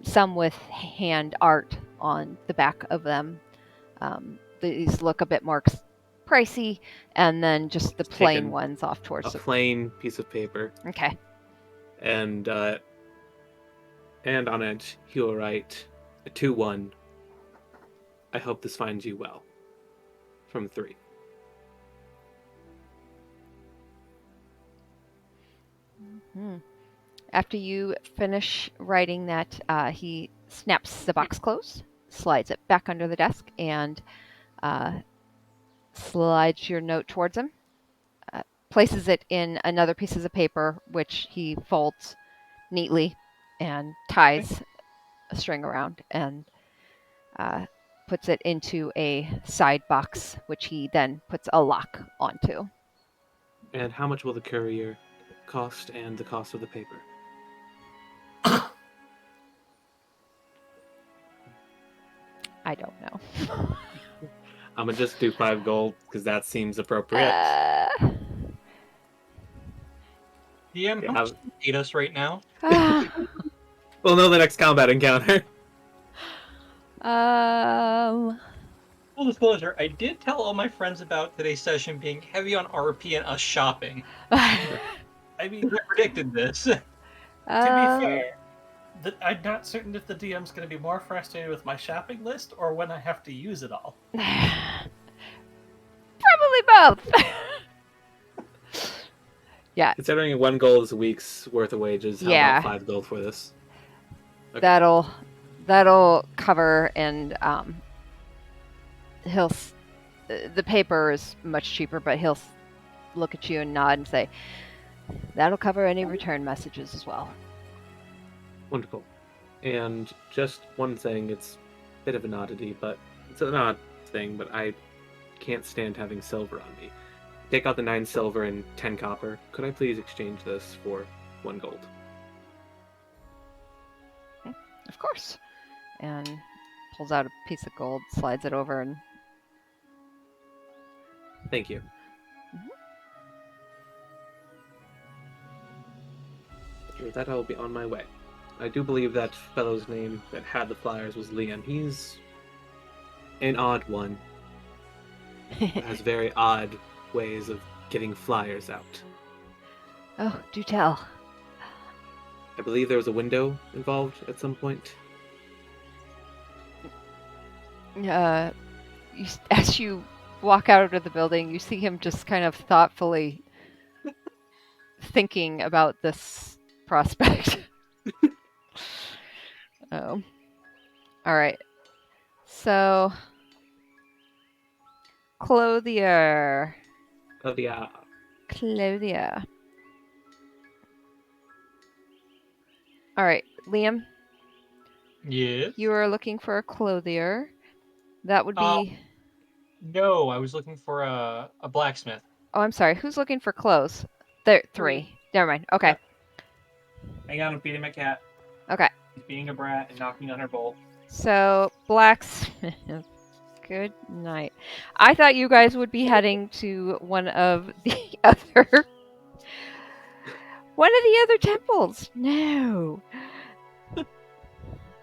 [SPEAKER 1] some with hand art on the back of them. These look a bit more pricey, and then just the plain
[SPEAKER 2] Taken
[SPEAKER 1] ones off
[SPEAKER 2] A
[SPEAKER 1] towards the...
[SPEAKER 2] plain piece of paper,
[SPEAKER 1] Okay.
[SPEAKER 2] and on it he will write a 2-1. I hope this finds you well. From 3.
[SPEAKER 1] After you finish writing that, he snaps the box closed, slides it back under the desk, and slides your note towards him, places it in another piece of paper, which he folds neatly and ties a string around, and puts it into a side box, which he then puts a lock onto.
[SPEAKER 2] And how much will the courier cost, and the cost of the paper?
[SPEAKER 1] I don't know.
[SPEAKER 2] I'm gonna just do 5 gold because that seems appropriate.
[SPEAKER 3] DM, how much do you hate us right now?
[SPEAKER 2] We'll know the next combat encounter.
[SPEAKER 3] Full disclosure, I did tell all my friends about today's session being heavy on RP and us shopping.
[SPEAKER 5] I mean,
[SPEAKER 3] I predicted this.
[SPEAKER 5] to be fair, I'm not certain if the DM's going to be more frustrated with my shopping list or when I have to use it all.
[SPEAKER 1] Probably both. Yeah.
[SPEAKER 2] Considering 1 gold is a week's worth of wages, how
[SPEAKER 1] Yeah.
[SPEAKER 2] about 5 gold for this? Okay.
[SPEAKER 1] That'll cover, and the paper is much cheaper, but he'll look at you and nod and say, that'll cover any return messages as well.
[SPEAKER 2] Wonderful. And just one thing, it's a bit of an oddity, but it's an odd thing, but I can't stand having silver on me. Take out the 9 silver and 10 copper. Could I please exchange this for 1 gold?
[SPEAKER 1] Of course. And pulls out a piece of gold, slides it over, and...
[SPEAKER 2] Thank you. With that, I will be on my way. I do believe that fellow's name that had the flyers was Liam. He's an odd one. Has very odd ways of getting flyers out.
[SPEAKER 1] Oh, do tell.
[SPEAKER 2] I believe there was a window involved at some point.
[SPEAKER 1] As you walk out of the building, you see him just kind of thoughtfully thinking about this prospect. All right. So, Clothier.
[SPEAKER 2] Claudia.
[SPEAKER 1] All right, Liam.
[SPEAKER 3] Yes.
[SPEAKER 1] You are looking for a clothier. That would be...
[SPEAKER 3] No, I was looking for a blacksmith.
[SPEAKER 1] Oh, I'm sorry. Who's looking for clothes? There, 3. Never mind. Okay.
[SPEAKER 3] Yep. Hang on, I'm feeding my cat.
[SPEAKER 1] Okay.
[SPEAKER 3] She's being a brat and knocking on her bowl.
[SPEAKER 1] So, blacksmith. Good night. I thought you guys would be heading to one of the other temples. No.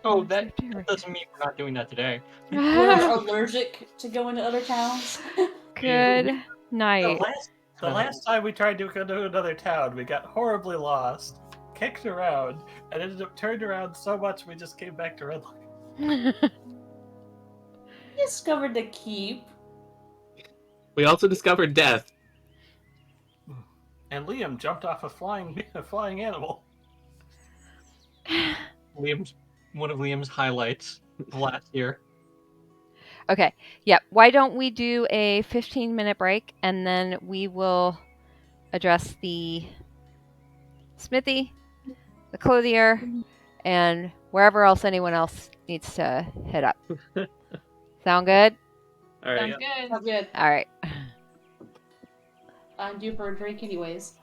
[SPEAKER 3] Oh, that doesn't mean we're not doing that today.
[SPEAKER 4] We're allergic to going to other towns.
[SPEAKER 1] Good night.
[SPEAKER 5] The last time we tried to go to another town, we got horribly lost, kicked around, and ended up turned around so much we just came back to Redlock.
[SPEAKER 4] Discovered the keep.
[SPEAKER 2] We also discovered death.
[SPEAKER 5] And Liam jumped off a flying animal.
[SPEAKER 3] One of Liam's highlights of last year.
[SPEAKER 1] Okay. Yep. Why don't we do a 15-minute break, and then we will address the smithy, the clothier, and wherever else anyone else needs to hit up. Sound good?
[SPEAKER 2] All right.
[SPEAKER 6] Sounds good.
[SPEAKER 4] Sounds good.
[SPEAKER 1] All right.
[SPEAKER 4] I'm due for a drink anyways.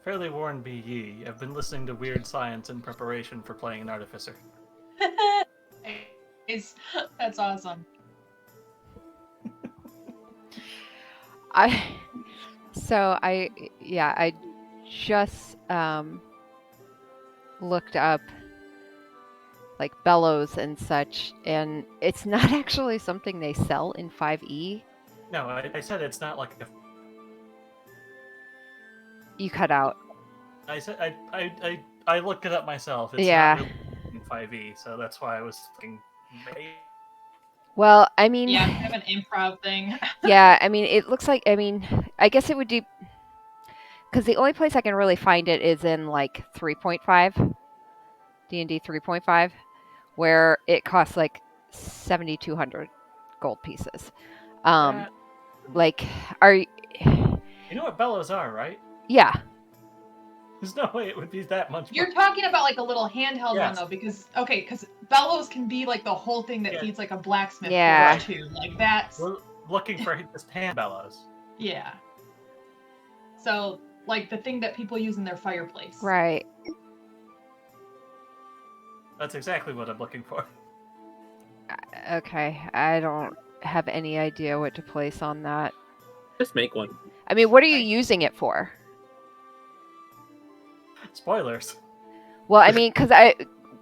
[SPEAKER 5] Fairly warned be ye. I've been listening to weird science in preparation for playing an artificer.
[SPEAKER 6] That's awesome.
[SPEAKER 1] I just looked up like bellows and such, and it's not actually something they sell in 5e.
[SPEAKER 5] No, I said it's not like a.
[SPEAKER 1] You cut out.
[SPEAKER 5] I said I looked it up myself. It's
[SPEAKER 1] Yeah.
[SPEAKER 5] not really in 5e, so that's why I was thinking.
[SPEAKER 1] Well, I mean,
[SPEAKER 6] Yeah, kind of an improv thing.
[SPEAKER 1] yeah, I mean, it looks like, I mean, I guess it would do, because the only place I can really find it is in like 3.5, D&D 3.5, where it costs like 7,200 gold pieces.
[SPEAKER 5] That-
[SPEAKER 1] Like, are
[SPEAKER 5] You know what bellows are, right?
[SPEAKER 1] yeah,
[SPEAKER 5] There's no way it would be that much.
[SPEAKER 6] You're talking about like a little handheld one
[SPEAKER 5] Yes.
[SPEAKER 6] though, because bellows can be like the whole thing that
[SPEAKER 5] Yeah.
[SPEAKER 6] feeds like a blacksmith
[SPEAKER 1] Yeah.
[SPEAKER 6] forge too. Like that's
[SPEAKER 5] We're looking for just hand bellows.
[SPEAKER 6] yeah. So like the thing that people use in their fireplace.
[SPEAKER 1] right.
[SPEAKER 5] That's exactly what I'm looking for.
[SPEAKER 1] Okay, I don't have any idea what to place on that.
[SPEAKER 2] Just make one.
[SPEAKER 1] I mean, what are you using it for?
[SPEAKER 5] Spoilers.
[SPEAKER 1] Well, I mean, because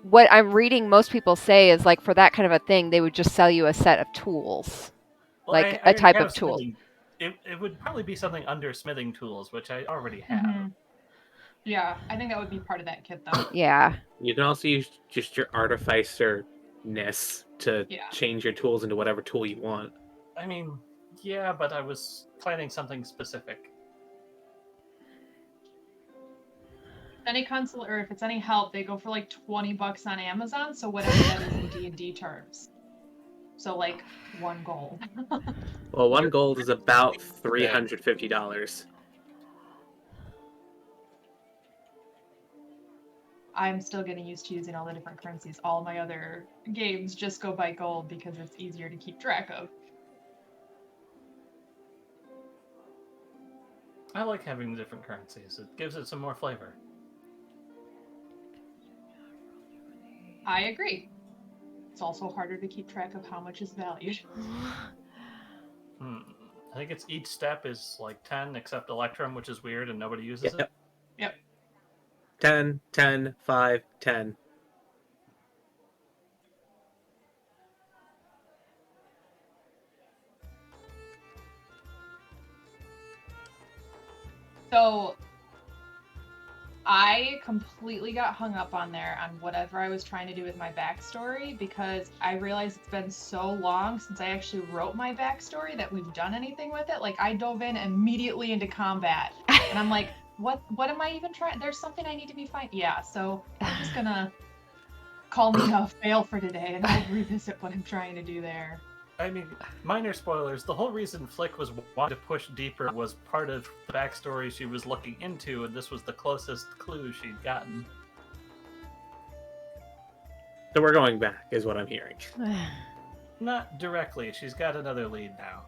[SPEAKER 1] what I'm reading most people say is like for that kind of a thing, they would just sell you a set of tools,
[SPEAKER 5] Well,
[SPEAKER 1] like
[SPEAKER 5] I
[SPEAKER 1] a type
[SPEAKER 5] have
[SPEAKER 1] of tool.
[SPEAKER 5] smithing. It would probably be something under smithing tools, which I already have.
[SPEAKER 6] Mhm. Yeah, I think that would be part of that kit though.
[SPEAKER 1] Yeah.
[SPEAKER 2] You can also use just your artificer-ness to
[SPEAKER 6] Yeah.
[SPEAKER 2] change your tools into whatever tool you want.
[SPEAKER 5] I mean, yeah, but I was planning something specific.
[SPEAKER 6] Any console, or if it's any help, they go for like $20 on Amazon. So whatever that is in D&D terms. So like 1 gold.
[SPEAKER 2] Well, 1 gold is about $350.
[SPEAKER 6] I'm still getting used to using all the different currencies. All my other games just go by gold because it's easier to keep track of.
[SPEAKER 5] I like having the different currencies. It gives it some more flavor.
[SPEAKER 6] I agree. It's also harder to keep track of how much is valued.
[SPEAKER 5] I think it's each step is like 10, except Electrum, which is weird and nobody uses it.
[SPEAKER 6] Yep.
[SPEAKER 2] 10, 10, 5, 10.
[SPEAKER 6] So I completely got hung up on there on whatever I was trying to do with my backstory because I realized it's been so long since I actually wrote my backstory that we've done anything with it. Like I dove in immediately into combat and I'm like, what am I even trying? There's something I need to be fine. Yeah, so I'm just gonna call me a fail for today and I'll revisit what I'm trying to do there.
[SPEAKER 5] I mean, minor spoilers. The whole reason Flick was wanting to push deeper was part of the backstory she was looking into, and this was the closest clue she'd gotten.
[SPEAKER 2] So we're going back, is what I'm hearing.
[SPEAKER 5] Not directly. She's got another lead now.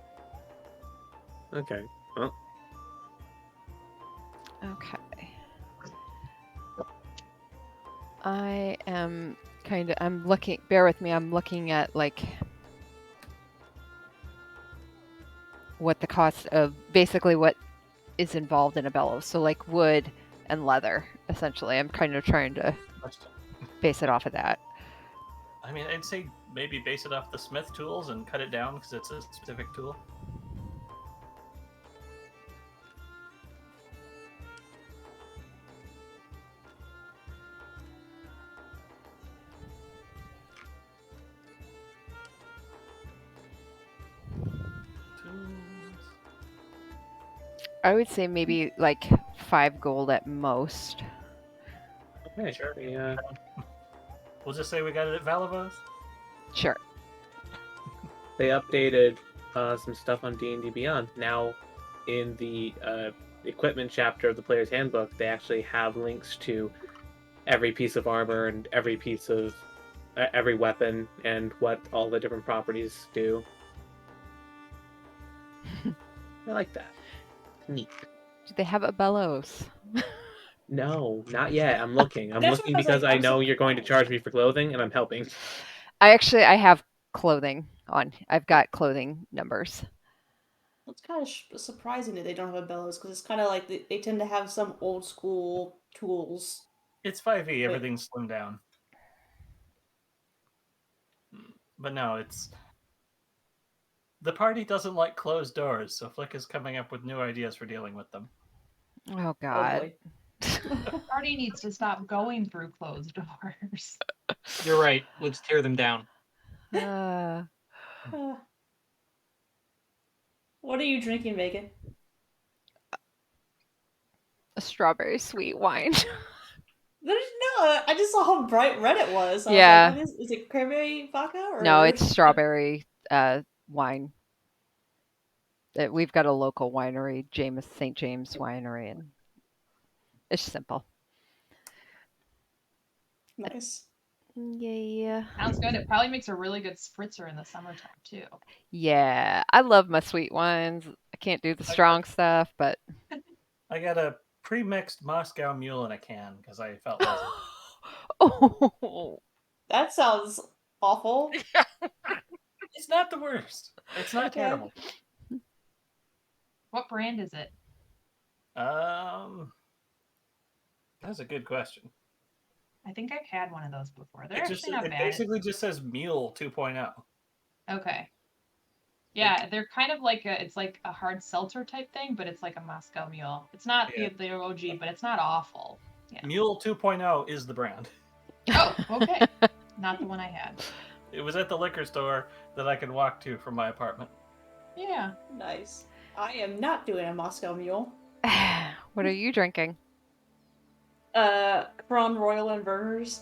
[SPEAKER 2] Okay. Well,
[SPEAKER 1] Okay. I am I'm looking, bear with me, I'm looking at like what the cost of, basically what is involved in a bellows. So like wood and leather, essentially. I'm kind of trying to base it off of that.
[SPEAKER 5] I mean, I'd say maybe base it off the smith tools and cut it down because it's a specific tool.
[SPEAKER 1] I would say maybe like 5 gold at most.
[SPEAKER 2] okay, sure. Yeah.
[SPEAKER 5] We'll just say we got it at Valavos.
[SPEAKER 1] Sure.
[SPEAKER 2] They updated some stuff on D&D Beyond. Now, in the equipment chapter of the player's handbook, they actually have links to every piece of armor and every piece of every weapon and what all the different properties do. I like that. Neat.
[SPEAKER 1] Do they have a bellows?
[SPEAKER 2] No, not yet. I'm looking. I'm
[SPEAKER 4] That's what
[SPEAKER 2] looking
[SPEAKER 4] I was like,
[SPEAKER 2] because I
[SPEAKER 4] I'm
[SPEAKER 2] know you're going to charge
[SPEAKER 4] surprised.
[SPEAKER 2] me for clothing, and I'm helping.
[SPEAKER 1] I have clothing on. I've got clothing numbers.
[SPEAKER 4] It's kind of surprising that they don't have a bellows because it's kind of like they tend to have some old school tools.
[SPEAKER 5] It's 5e,
[SPEAKER 4] Wait,
[SPEAKER 5] everything's slimmed down. But no, it's... The party doesn't like closed doors, so Flick is coming up with new ideas for dealing with them.
[SPEAKER 1] Oh
[SPEAKER 4] oh
[SPEAKER 1] God.
[SPEAKER 4] boy.
[SPEAKER 6] Party needs to stop going through closed doors.
[SPEAKER 3] You're right. Let's tear them down.
[SPEAKER 1] Uh,
[SPEAKER 4] Uh, what are you drinking, Megan?
[SPEAKER 1] a strawberry sweet wine.
[SPEAKER 4] There's no. I just saw how bright red it was. I was like,
[SPEAKER 1] Yeah.
[SPEAKER 4] what is it? Cranberry vodka or?
[SPEAKER 1] No, it's strawberry wine. We've got a local winery, St. James Winery, and it's simple.
[SPEAKER 4] Nice.
[SPEAKER 1] Yeah.
[SPEAKER 6] Sounds good. It probably makes a really good spritzer in the summertime too.
[SPEAKER 1] Yeah. I love my sweet wines. I can't do the strong stuff, but
[SPEAKER 5] I got a pre-mixed Moscow Mule in a can because I felt lazy.
[SPEAKER 1] oh,
[SPEAKER 4] That sounds awful.
[SPEAKER 5] It's not the worst. It's not
[SPEAKER 4] Okay.
[SPEAKER 5] terrible.
[SPEAKER 6] What brand is it?
[SPEAKER 5] That's a good question.
[SPEAKER 6] I think I've had one of those before. They're actually not
[SPEAKER 5] It
[SPEAKER 6] bad.
[SPEAKER 5] basically just says Mule 2.0.
[SPEAKER 6] Okay. Yeah, they're kind of like it's like a hard seltzer type thing, but it's like a Moscow Mule. It's not the OG, but it's not awful. Yeah.
[SPEAKER 5] Mule 2.0 is the brand.
[SPEAKER 6] Oh, okay. Not the one I had.
[SPEAKER 5] It was at the liquor store that I could walk to from my apartment.
[SPEAKER 6] Yeah.
[SPEAKER 4] Nice. I am not doing a Moscow Mule.
[SPEAKER 1] what are you drinking?
[SPEAKER 4] Crown Royal and Vernors.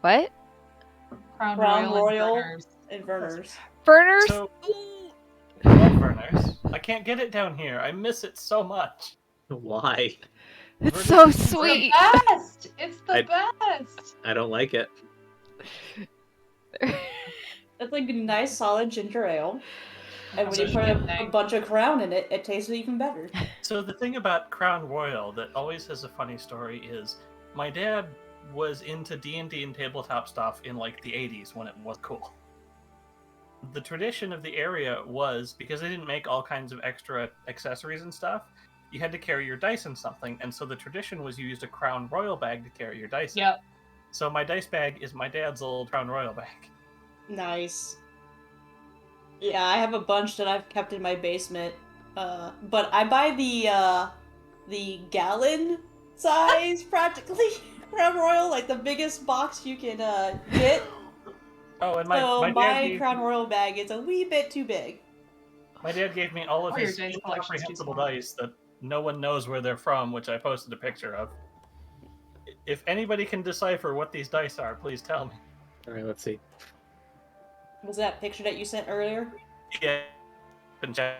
[SPEAKER 1] What?
[SPEAKER 6] Crown
[SPEAKER 4] Crown
[SPEAKER 6] Royal
[SPEAKER 4] Royal
[SPEAKER 6] and Berners.
[SPEAKER 4] and Vernors.
[SPEAKER 1] Burners?
[SPEAKER 5] So, I love Vernors. I can't get it down here. I miss it so much.
[SPEAKER 2] Why?
[SPEAKER 1] It's
[SPEAKER 5] Vernors
[SPEAKER 1] so
[SPEAKER 5] is
[SPEAKER 6] It's the
[SPEAKER 1] sweet.
[SPEAKER 6] best. It's the best.
[SPEAKER 2] I don't like it.
[SPEAKER 4] It's like a nice solid ginger ale. And when you
[SPEAKER 6] Such
[SPEAKER 4] put
[SPEAKER 6] a good
[SPEAKER 4] a
[SPEAKER 6] thing.
[SPEAKER 4] bunch of Crown in it, it tastes even better.
[SPEAKER 5] So the thing about Crown Royal that always has a funny story is my dad was into D&D and tabletop stuff in like the 80s when it was cool. The tradition of the area was, because they didn't make all kinds of extra accessories and stuff, you had to carry your dice in something, and so the tradition was you used a Crown Royal bag to carry your dice in.
[SPEAKER 6] Yep.
[SPEAKER 5] So my dice bag is my dad's old Crown Royal bag.
[SPEAKER 4] Nice. Yeah, I have a bunch that I've kept in my basement. But I buy the gallon size practically Crown Royal, like the biggest box you can get.
[SPEAKER 5] Oh, and
[SPEAKER 4] So
[SPEAKER 5] my dad
[SPEAKER 4] my
[SPEAKER 5] gave
[SPEAKER 4] Crown Royal bag is a wee bit too big.
[SPEAKER 5] my dad gave me all of
[SPEAKER 6] Or your
[SPEAKER 5] his
[SPEAKER 6] dice collection's too
[SPEAKER 5] incomprehensible
[SPEAKER 6] small.
[SPEAKER 5] dice that no one knows where they're from, which I posted a picture of. If anybody can decipher what these dice are, please tell me.
[SPEAKER 2] All right, let's see.
[SPEAKER 4] Was that picture that you sent earlier?
[SPEAKER 5] Yeah, been check.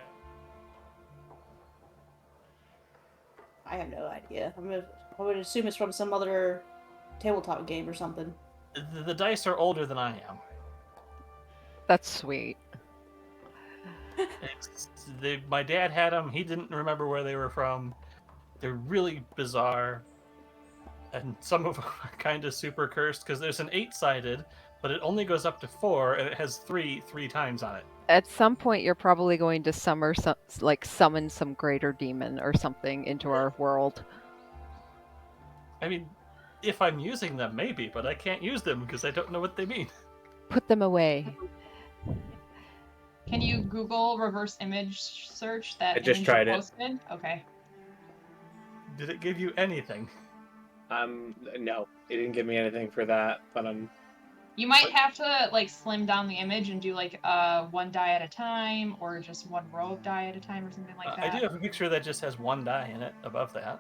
[SPEAKER 4] I have no idea. I would assume it's from some other tabletop game or something.
[SPEAKER 5] The dice are older than I am.
[SPEAKER 1] That's sweet.
[SPEAKER 5] My dad had them. He didn't remember where they were from. They're really bizarre, and some of them are kind of super cursed because there's an 8-sided, but it only goes up to 4, and it has three times on it.
[SPEAKER 1] At some point, you're probably going to summon some greater demon or something into our world.
[SPEAKER 5] I mean, if I'm using them, maybe, but I can't use them because I don't know what they mean.
[SPEAKER 1] Put them away.
[SPEAKER 6] Can you Google reverse image search that
[SPEAKER 2] I just
[SPEAKER 6] image
[SPEAKER 2] tried
[SPEAKER 6] you
[SPEAKER 2] it.
[SPEAKER 6] posted? Okay.
[SPEAKER 5] Did it give you anything?
[SPEAKER 2] No, it didn't give me anything for that, but
[SPEAKER 6] You might have to like slim down the image and do like one die at a time, or just one row of die at a time, or something like that.
[SPEAKER 5] I do have a picture that just has 1 die in it above that.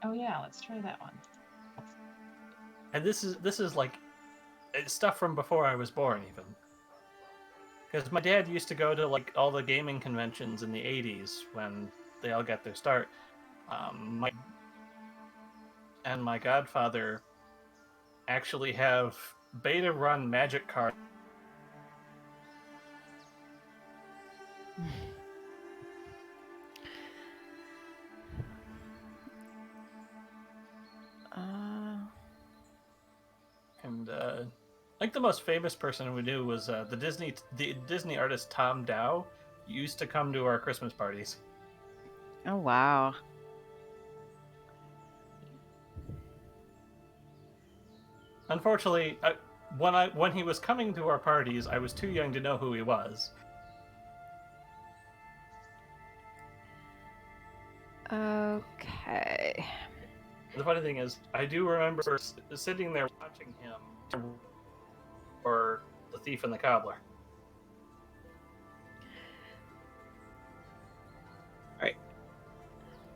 [SPEAKER 6] Oh yeah, let's try that one.
[SPEAKER 5] And this is like stuff from before I was born, even. Because my dad used to go to like all the gaming conventions in the 80s when they all got their start. My godfather actually have beta run Magic card. like the most famous person we knew was the Disney artist Tom Dow. Used to come to our Christmas parties.
[SPEAKER 1] Oh, wow.
[SPEAKER 5] Unfortunately, when he was coming to our parties, I was too young to know who he was.
[SPEAKER 1] Okay.
[SPEAKER 5] The funny thing is, I do remember sitting there watching him or The Thief and the Cobbler.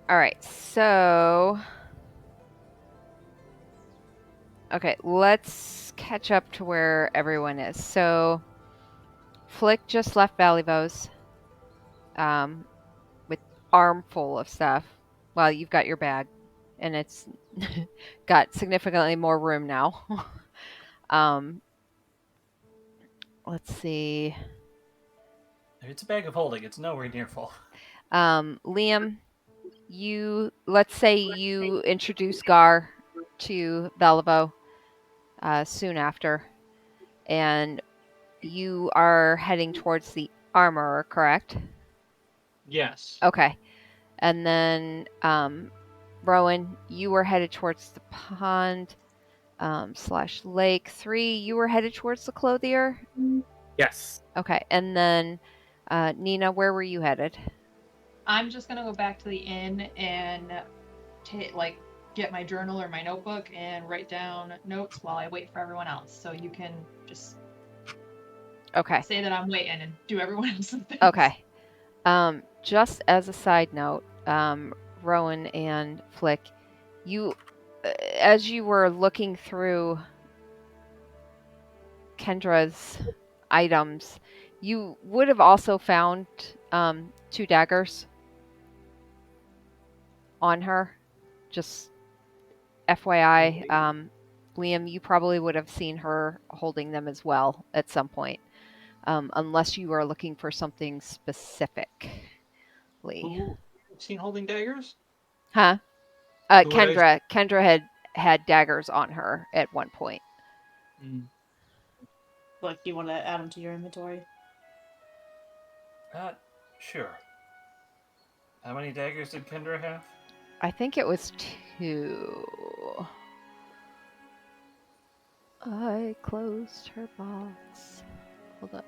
[SPEAKER 1] All right. So, okay, let's catch up to where everyone is. So, Flick just left Valley Vo's with armful of stuff. Well, you've got your bag, and it's got significantly more room now. Let's see.
[SPEAKER 5] It's a bag of holding. It's nowhere near full.
[SPEAKER 1] Liam, let's say you introduce Gar to Valivo soon after, and you are heading towards the armorer, correct?
[SPEAKER 3] Yes.
[SPEAKER 1] Okay. And then Rowan, you were headed towards the pond / lake. 3, you were headed towards the clothier?
[SPEAKER 2] Yes.
[SPEAKER 1] Okay. And then Nina, where were you headed?
[SPEAKER 6] I'm just gonna go back to the inn and get my journal or my notebook and write down notes while I wait for everyone else. So you can just say that I'm waiting and do everyone else's things.
[SPEAKER 1] Okay. Just as a side note, Rowan and Flick, you, as you were looking through Kendra's items, you would have also found 2 daggers on her. Just FYI, Liam, you probably would have seen her holding them as well at some point, unless you are looking for something specifically.
[SPEAKER 3] Who seen holding daggers?
[SPEAKER 1] Huh?
[SPEAKER 3] Who would I-
[SPEAKER 1] Kendra had daggers on her at one point.
[SPEAKER 4] Like, you want to add them to your inventory?
[SPEAKER 5] Sure. How many daggers did Kendra have?
[SPEAKER 1] I think it was 2. I closed her box. Hold up.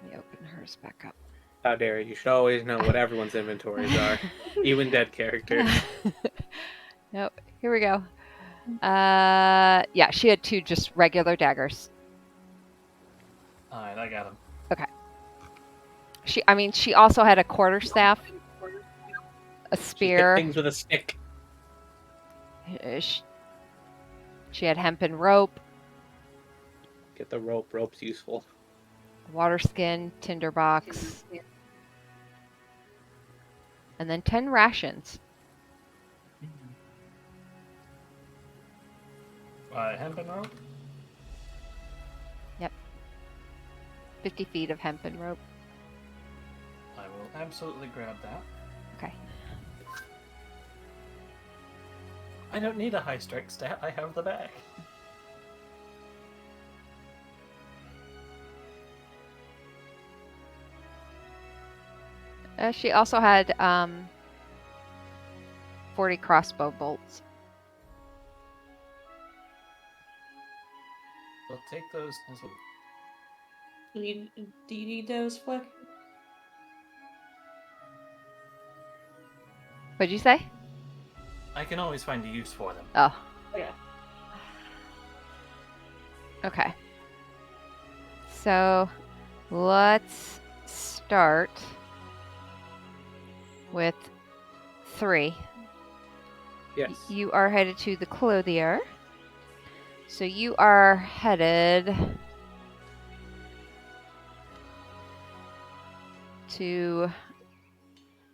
[SPEAKER 1] Let me open hers back up.
[SPEAKER 2] How dare you? You should always know what everyone's inventories are, even dead characters.
[SPEAKER 1] Nope. Here we go. Yeah, she had 2 just regular daggers.
[SPEAKER 5] All right, I got them.
[SPEAKER 1] Okay. She also had a quarterstaff, a spear.
[SPEAKER 2] She hit things with a stick.
[SPEAKER 1] She had hempen rope.
[SPEAKER 2] Get the rope. Rope's useful.
[SPEAKER 1] Water skin, tinderbox, and then 10 rations.
[SPEAKER 5] Hempen rope?
[SPEAKER 1] Yep. 50 feet of hempen rope.
[SPEAKER 5] I will absolutely grab that.
[SPEAKER 1] Okay.
[SPEAKER 5] I don't need a high strength stat. I have the bag.
[SPEAKER 1] She also had 40 crossbow bolts.
[SPEAKER 5] We'll take those as well.
[SPEAKER 4] Do you need those, Flick?
[SPEAKER 1] What'd you say?
[SPEAKER 5] I can always find a use for them.
[SPEAKER 1] Oh.
[SPEAKER 4] Yeah.
[SPEAKER 1] Okay. So let's start with 3.
[SPEAKER 2] Yes.
[SPEAKER 1] You are headed to the clothier. So you are headed to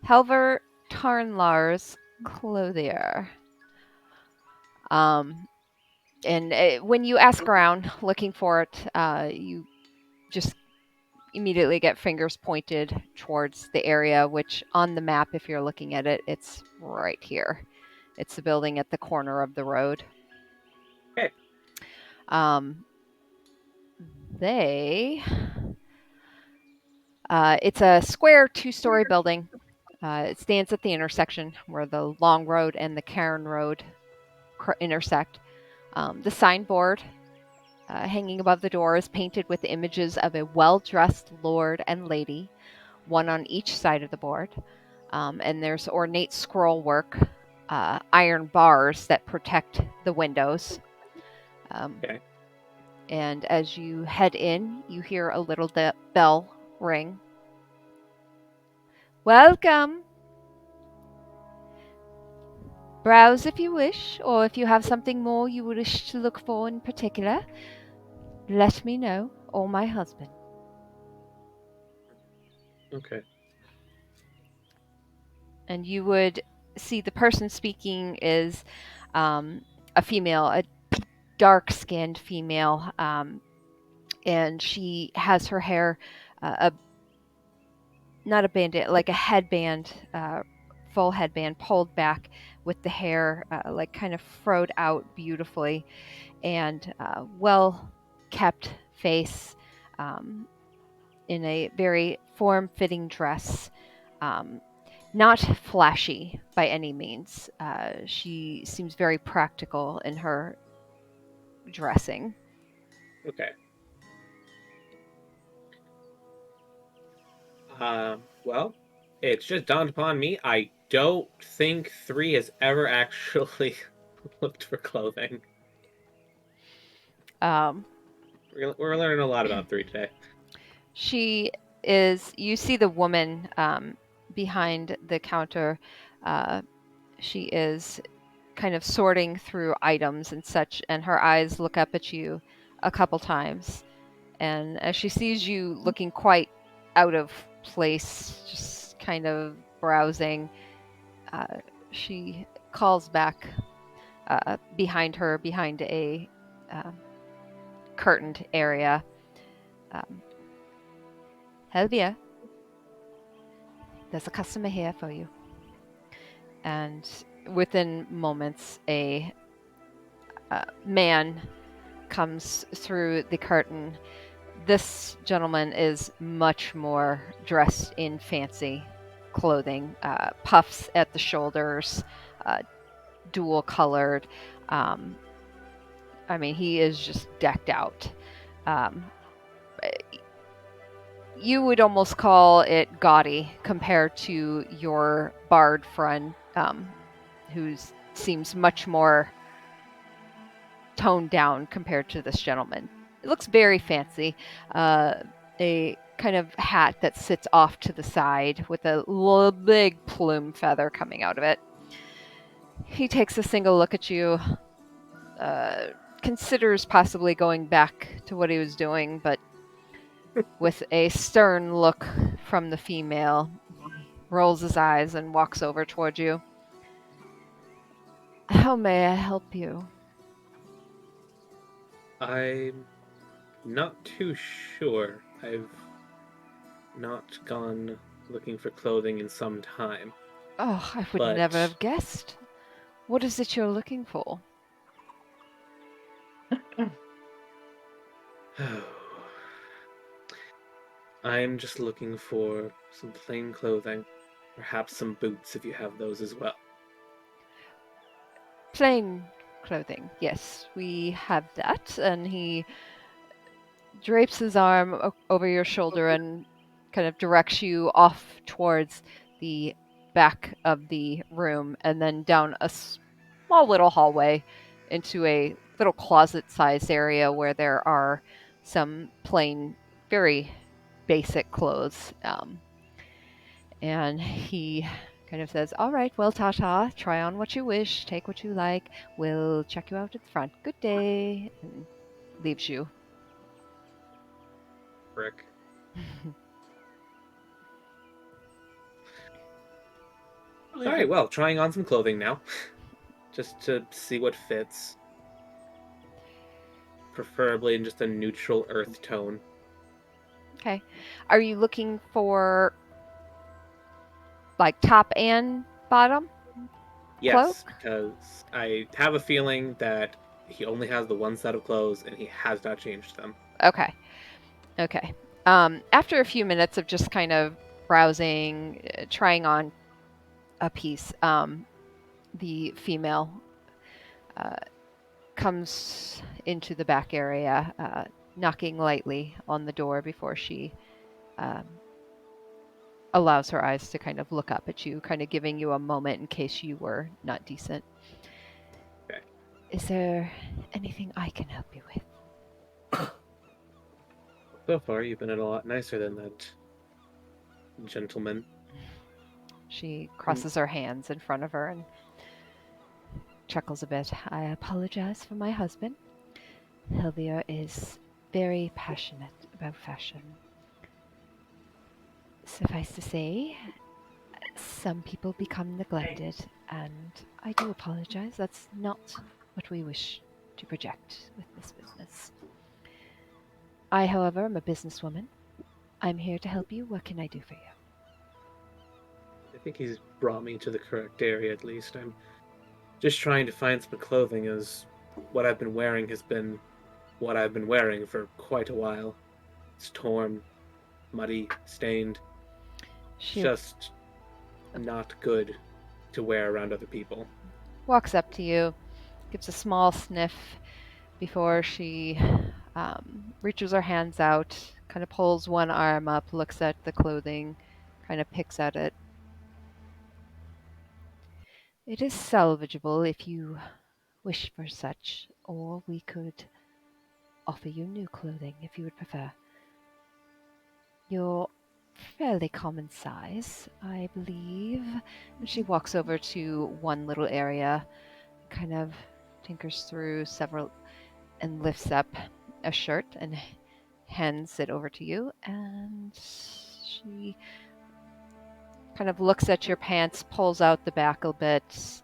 [SPEAKER 1] Helver Tarnlar's clothier. And when you ask around looking for it, you just immediately get fingers pointed towards the area, which on the map, if you're looking at it, it's right here. It's the building at the corner of the road.
[SPEAKER 2] Okay.
[SPEAKER 1] They. It's a square 2-story building. It stands at the intersection where the Long Road and the Cairn Road intersect. The signboard hanging above the door is painted with images of a well-dressed lord and lady, one on each side of the board. And there's ornate scroll work, iron bars that protect the windows.
[SPEAKER 2] Okay.
[SPEAKER 1] And as you head in, you hear a little bell ring. Welcome! Browse if you wish, or if you have something more you wish to look for in particular, let me know, or my husband.
[SPEAKER 2] Okay.
[SPEAKER 1] And you would see the person speaking is a female, a dark-skinned female, and she has her hair, not a bandit, like a headband, full headband pulled back with the hair like kind of froed out beautifully, and well-kept face, in a very form-fitting dress. Not flashy by any means. She seems very practical in her dressing.
[SPEAKER 2] Okay. Well, it's just dawned upon me. I don't think 3 has ever actually looked for clothing.
[SPEAKER 1] Um,
[SPEAKER 2] We're learning a lot about 3 today.
[SPEAKER 1] She is. You see the woman behind the counter. She is kind of sorting through items and such, and her eyes look up at you a couple times. And as she sees you looking quite out of place, just kind of browsing, she calls back behind her, behind a curtained area. Helvia, there's a customer here for you. And within moments, a man comes through the curtain. This gentleman is much more dressed in fancy clothing, puffs at the shoulders, dual colored. I mean, he is just decked out. You would almost call it gaudy compared to your bard friend, who seems much more toned down compared to this gentleman. It looks very fancy. A kind of hat that sits off to the side with a big plume feather coming out of it. He takes a single look at you, considers possibly going back to what he was doing, but with a stern look from the female, rolls his eyes and walks over toward you. How may I help you?
[SPEAKER 2] I'm not too sure. I've not gone looking for clothing in some time.
[SPEAKER 1] Oh, I would
[SPEAKER 2] But
[SPEAKER 1] never have guessed. What is it you're looking for?
[SPEAKER 2] I'm just looking for some plain clothing. Perhaps some boots if you have those as well.
[SPEAKER 1] Plain clothing. Yes, we have that. And he drapes his arm over your shoulder and kind of directs you off towards the back of the room and then down a small little hallway into a little closet-sized area where there are some plain, very basic clothes. And he kind of says, all right, well, Tata, try on what you wish, take what you like. We'll check you out at the front. Good day. And leaves you.
[SPEAKER 2] Frick. All right, well, trying on some clothing now. Just to see what fits. Preferably in just a neutral earth tone.
[SPEAKER 1] Okay. Are you looking for like top and bottom?
[SPEAKER 2] Yes,
[SPEAKER 1] Cloak?
[SPEAKER 2] because I have a feeling that he only has the one set of clothes, and he has not changed them.
[SPEAKER 1] Okay. Okay. After a few minutes of just kind of browsing, trying on a piece, the female comes into the back area, knocking lightly on the door before she allows her eyes to kind of look up at you, kind of giving you a moment in case you were not decent.
[SPEAKER 2] Okay.
[SPEAKER 1] Is there anything I can help you with?
[SPEAKER 2] So far, you've been a lot nicer than that gentleman.
[SPEAKER 1] She crosses her hands in front of her and chuckles a bit. I apologize for my husband. Hilvier is very passionate about fashion. Suffice to say, some people become neglected, and I do apologize. That's not what we wish to project with this business. I, however, am a businesswoman. I'm here to help you. What can I do for you?
[SPEAKER 2] I think he's brought me to the correct area, at least. I'm just trying to find some clothing, as what I've been wearing has been what I've been wearing for quite a while. It's torn, muddy, stained.
[SPEAKER 1] She
[SPEAKER 2] Just not good to wear around other people.
[SPEAKER 1] walks up to you, gives a small sniff before she reaches her hands out, kind of pulls one arm up, looks at the clothing, kind of picks at it. It is salvageable if you wish for such, or we could offer you new clothing if you would prefer. You're fairly common size, I believe. And she walks over to one little area, kind of tinkers through several, and lifts up a shirt and hands it over to you. And she kind of looks at your pants, pulls out the back a bit,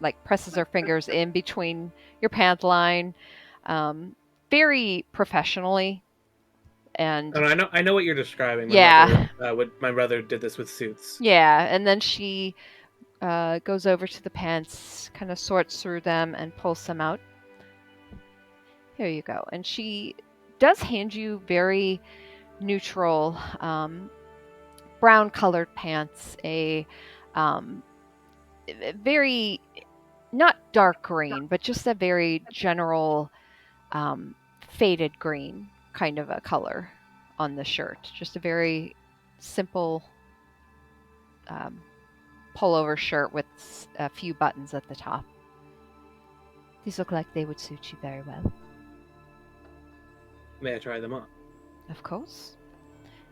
[SPEAKER 1] like presses her fingers in between your pant line, very professionally. And
[SPEAKER 2] I know what you're describing.
[SPEAKER 1] yeah,
[SPEAKER 2] My brother did this with suits.
[SPEAKER 1] yeah. And then she goes over to the pants, kind of sorts through them, and pulls some out. Here you go. And she does hand you very neutral, brown colored pants, a very, not dark green, but just a very general faded green kind of a color on the shirt. Just a very simple pullover shirt with a few buttons at the top. These look like they would suit you very well.
[SPEAKER 2] May I try them on?
[SPEAKER 1] Of course.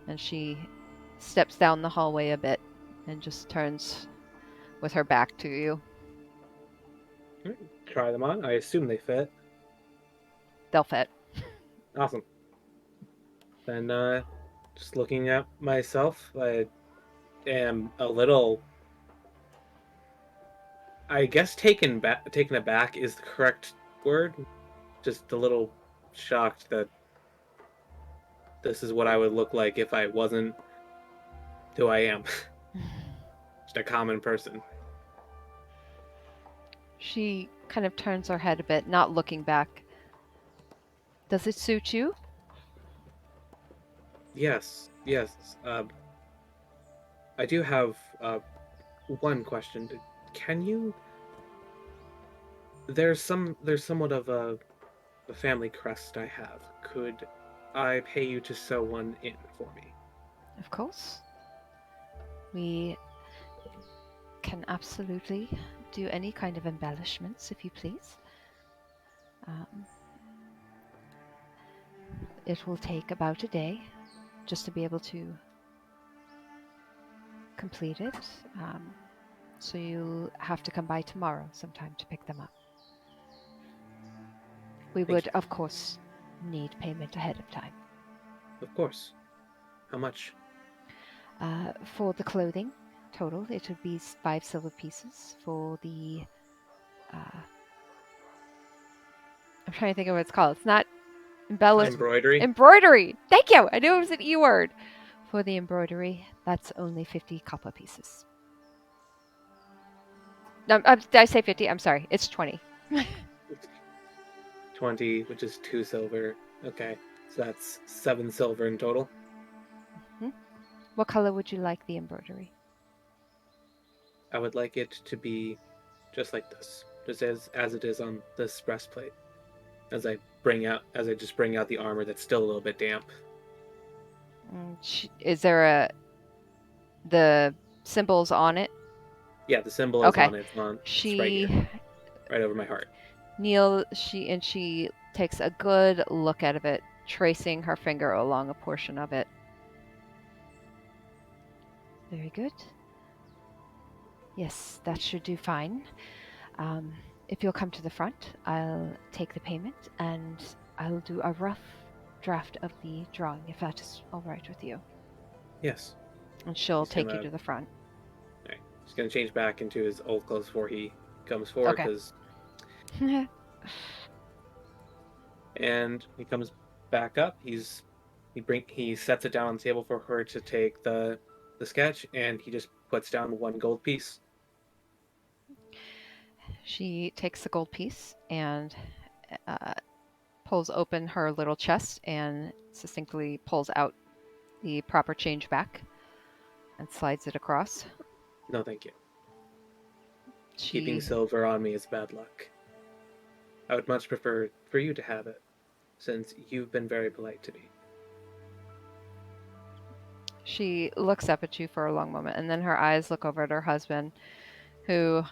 [SPEAKER 1] And she steps down the hallway a bit and just turns with her back to you.
[SPEAKER 2] Try them on. I assume they fit.
[SPEAKER 1] They'll fit.
[SPEAKER 2] Awesome. Then, just looking at myself, I am a little, I guess, taken aback is the correct word. Just a little shocked that this is what I would look like if I wasn't who I am. Just a common person.
[SPEAKER 1] She kind of turns her head a bit, not looking back. Does it suit you?
[SPEAKER 2] Yes. I do have one question. Can you? There's somewhat of a family crest I have. Could I pay you to sew one in for me?
[SPEAKER 1] Of course. We can absolutely do any kind of embellishments, if you please. It will take about a day just to be able to complete it. So you'll have to come by tomorrow sometime to pick them up. We
[SPEAKER 2] Thank
[SPEAKER 1] would,
[SPEAKER 2] you.
[SPEAKER 1] of course, need payment ahead of time.
[SPEAKER 2] Of course. How much?
[SPEAKER 1] For the clothing, total, it would be 5 silver pieces. For the... I'm trying to think of what it's called. It's not
[SPEAKER 2] Embroidery?
[SPEAKER 1] Embroidery! Thank you! I knew it was an E word. For the embroidery, that's only 50 copper pieces. No, did I say 50? I'm sorry. It's 20.
[SPEAKER 2] 20, which is 2 silver. Okay, so that's 7 silver in total.
[SPEAKER 1] Mm-hmm. What color would you like the embroidery?
[SPEAKER 2] I would like it to be just like this, just as it is on this breastplate. As I just bring out the armor that's still a little bit damp.
[SPEAKER 1] Is there the symbols on it?
[SPEAKER 2] Yeah, the symbol is
[SPEAKER 1] Okay.
[SPEAKER 2] on it. It's right here, right over my heart.
[SPEAKER 1] She takes a good look out of it, tracing her finger along a portion of it. Very good. Yes, that should do fine. If you'll come to the front, I'll take the payment and I'll do a rough draft of the drawing, if that is all right with you.
[SPEAKER 2] Yes.
[SPEAKER 1] And she'll take you to the front.
[SPEAKER 2] All right. He's gonna change back into his old clothes before he comes forward, because.
[SPEAKER 1] Okay.
[SPEAKER 2] And he comes back up. He sets it down on the table for her to take the sketch, and he just puts down 1 gold piece.
[SPEAKER 1] She takes the gold piece and pulls open her little chest and succinctly pulls out the proper change back and slides it across.
[SPEAKER 2] No, thank you. Keeping silver on me is bad luck. I would much prefer for you to have it, since you've been very polite to me.
[SPEAKER 1] She looks up at you for a long moment, and then her eyes look over at her husband, who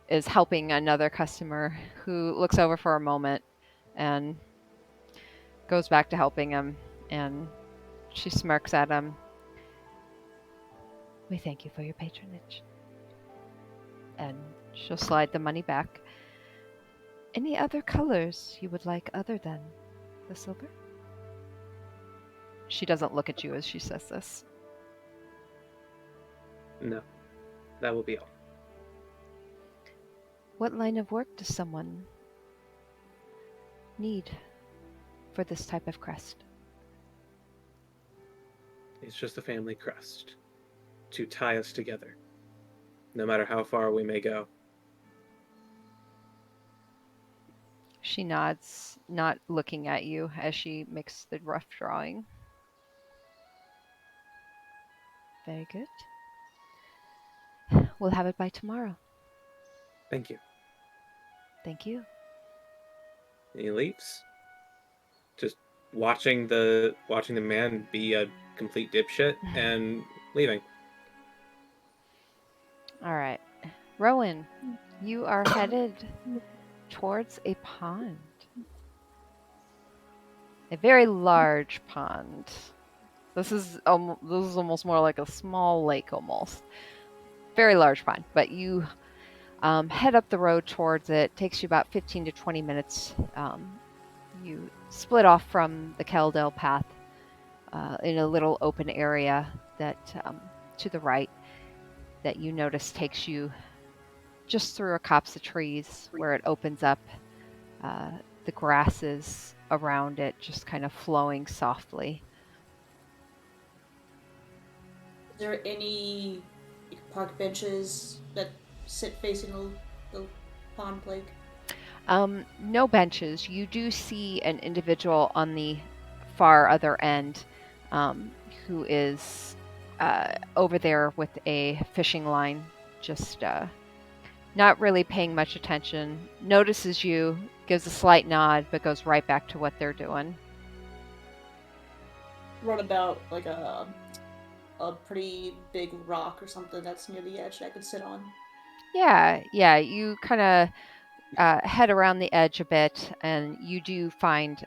[SPEAKER 1] is helping another customer, who looks over for a moment and goes back to helping him, and she smirks at him. We thank you for your patronage. And she'll slide the money back. Any other colors you would like other than the silver? She doesn't look at you as she says this.
[SPEAKER 2] No, that will be all.
[SPEAKER 1] What line of work does someone need for this type of crest?
[SPEAKER 2] It's just a family crest to tie us together, no matter how far we may go.
[SPEAKER 1] She nods, not looking at you as she makes the rough drawing. Very good. We'll have it by tomorrow.
[SPEAKER 2] Thank you.
[SPEAKER 1] Thank you.
[SPEAKER 2] And he leaves, just watching the man be a complete dipshit and leaving.
[SPEAKER 1] All right. Rowan, you are headed towards a pond. A very large pond. This is almost more like a small lake almost. Very large pond, but you head up the road towards it. Takes you about 15 to 20 minutes. You split off from the Keldale path in a little open area that to the right that you notice takes you just through a copse of trees where it opens up. The grasses around it just kind of flowing softly.
[SPEAKER 4] Is there any park benches that sit facing the pond lake?
[SPEAKER 1] No benches. You do see an individual on the far other end who is over there with a fishing line, just not really paying much attention. Notices you, gives a slight nod, but goes right back to what they're doing.
[SPEAKER 4] What about like a pretty big rock or something that's near the edge that I could sit on?
[SPEAKER 1] Yeah. You kind of head around the edge a bit, and you do find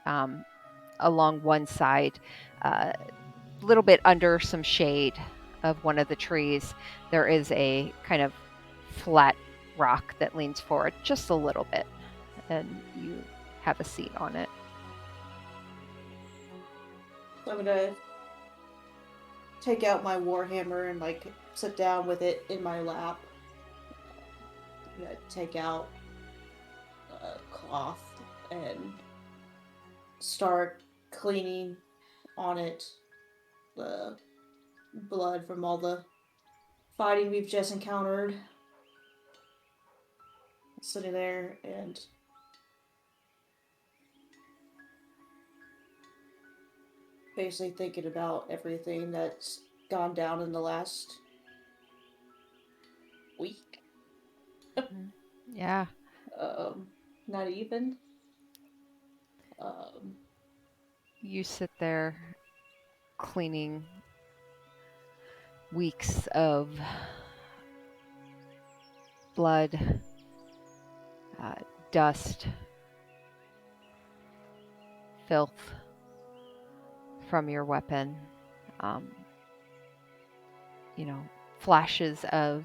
[SPEAKER 1] along one side, a little bit under some shade of one of the trees, there is a kind of flat rock that leans forward just a little bit, and you have a seat on it.
[SPEAKER 4] So I'm gonna take out my warhammer and like sit down with it in my lap. I'm gonna take out a cloth and start cleaning on it the blood from all the fighting we've just encountered. Sitting there and basically thinking about everything that's gone down in the last week.
[SPEAKER 1] Yeah.
[SPEAKER 4] Not even. Um,
[SPEAKER 1] You sit there cleaning weeks of blood, dust, filth from your weapon. You know, flashes of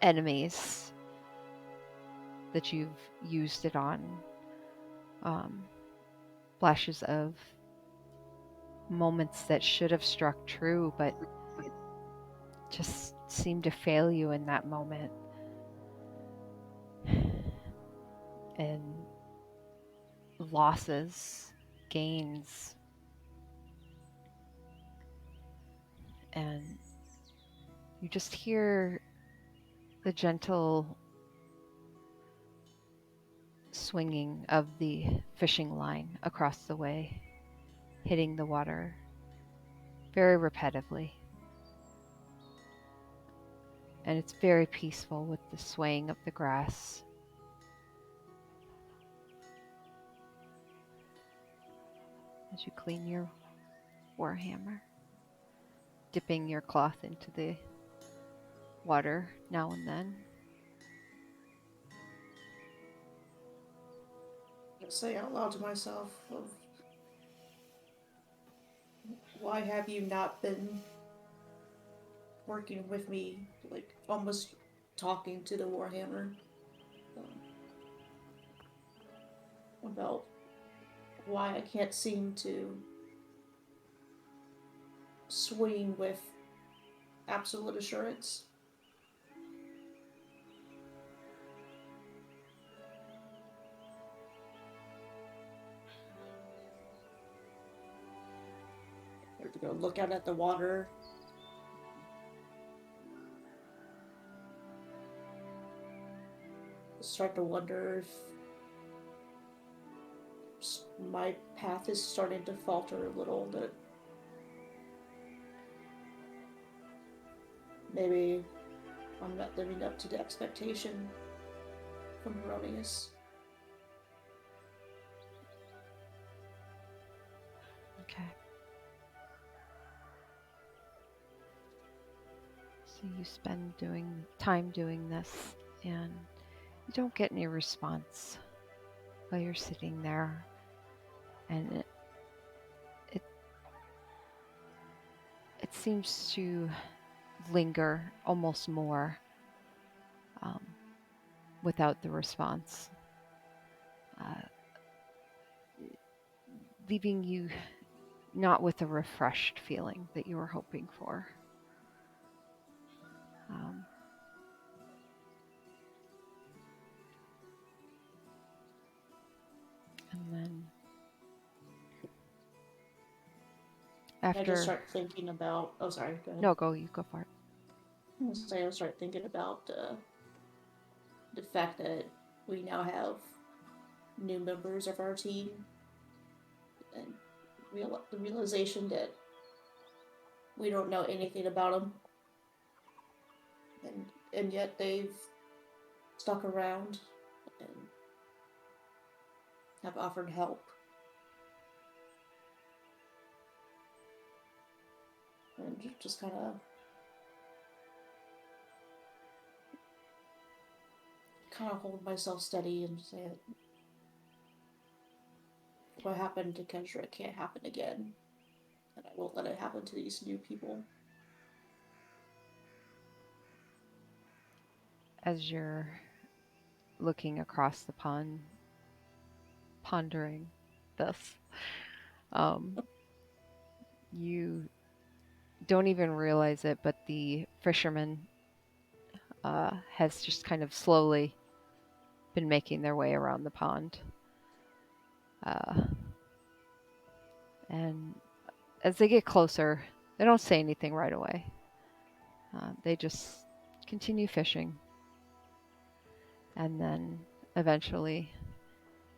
[SPEAKER 1] enemies that you've used it on. Flashes of moments that should have struck true, but just seemed to fail you in that moment. And losses, gains, and you just hear the gentle swinging of the fishing line across the way, hitting the water very repetitively. And it's very peaceful with the swaying of the grass. As you clean your warhammer, dipping your cloth into the water now and then.
[SPEAKER 4] I say out loud to myself, of, why have you not been working with me, like almost talking to the Warhammer about why I can't seem to swing with absolute assurance. Or to go look out at the water. Start to wonder if my path is starting to falter a little, that maybe I'm not living up to the expectation from Herodias.
[SPEAKER 1] Okay. So you spend time doing this, and you don't get any response while you're sitting there, and it seems to linger almost more without the response, leaving you not with a refreshed feeling that you were hoping for. And then after...
[SPEAKER 4] I just start thinking about... Oh, sorry, go ahead.
[SPEAKER 1] No, you go for it.
[SPEAKER 4] I start thinking about the fact that we now have new members of our team, and the realization that we don't know anything about them, and yet they've stuck around and have offered help. And just kind of hold myself steady and say, what happened to Kendra can't happen again, and I won't let it happen to these new people.
[SPEAKER 1] As you're looking across the pond, pondering this, you don't even realize it, but the fisherman has just kind of slowly been making their way around the pond. And as they get closer, they don't say anything right away. They just continue fishing. And then eventually,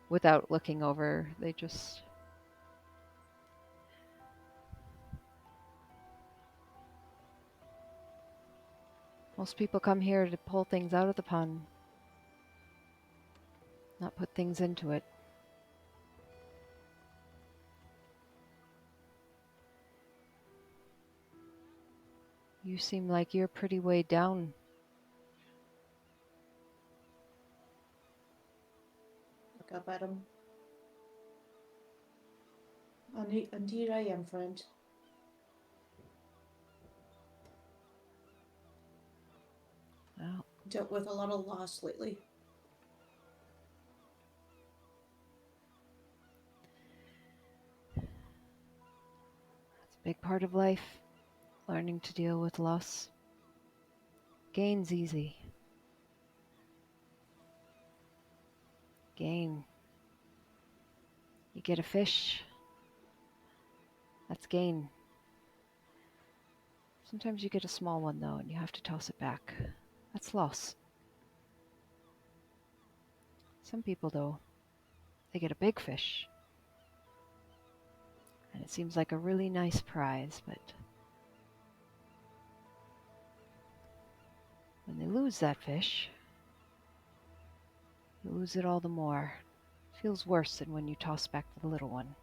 [SPEAKER 1] without looking over, they just Most people come here to pull things out of the pond, not put things into it. You seem like you're pretty way down.
[SPEAKER 4] Look up at him. Indeed I am, friend.
[SPEAKER 1] Well,
[SPEAKER 4] Dealt with a lot of loss lately.
[SPEAKER 1] it's a big part of life, learning to deal with loss. Gain's easy. Gain. You get a fish. That's gain. Sometimes you get a small one though, and you have to toss it back. That's loss. Some people though, they get a big fish. And it seems like a really nice prize, but when they lose that fish, you lose it all the more. It feels worse than when you toss back the little one.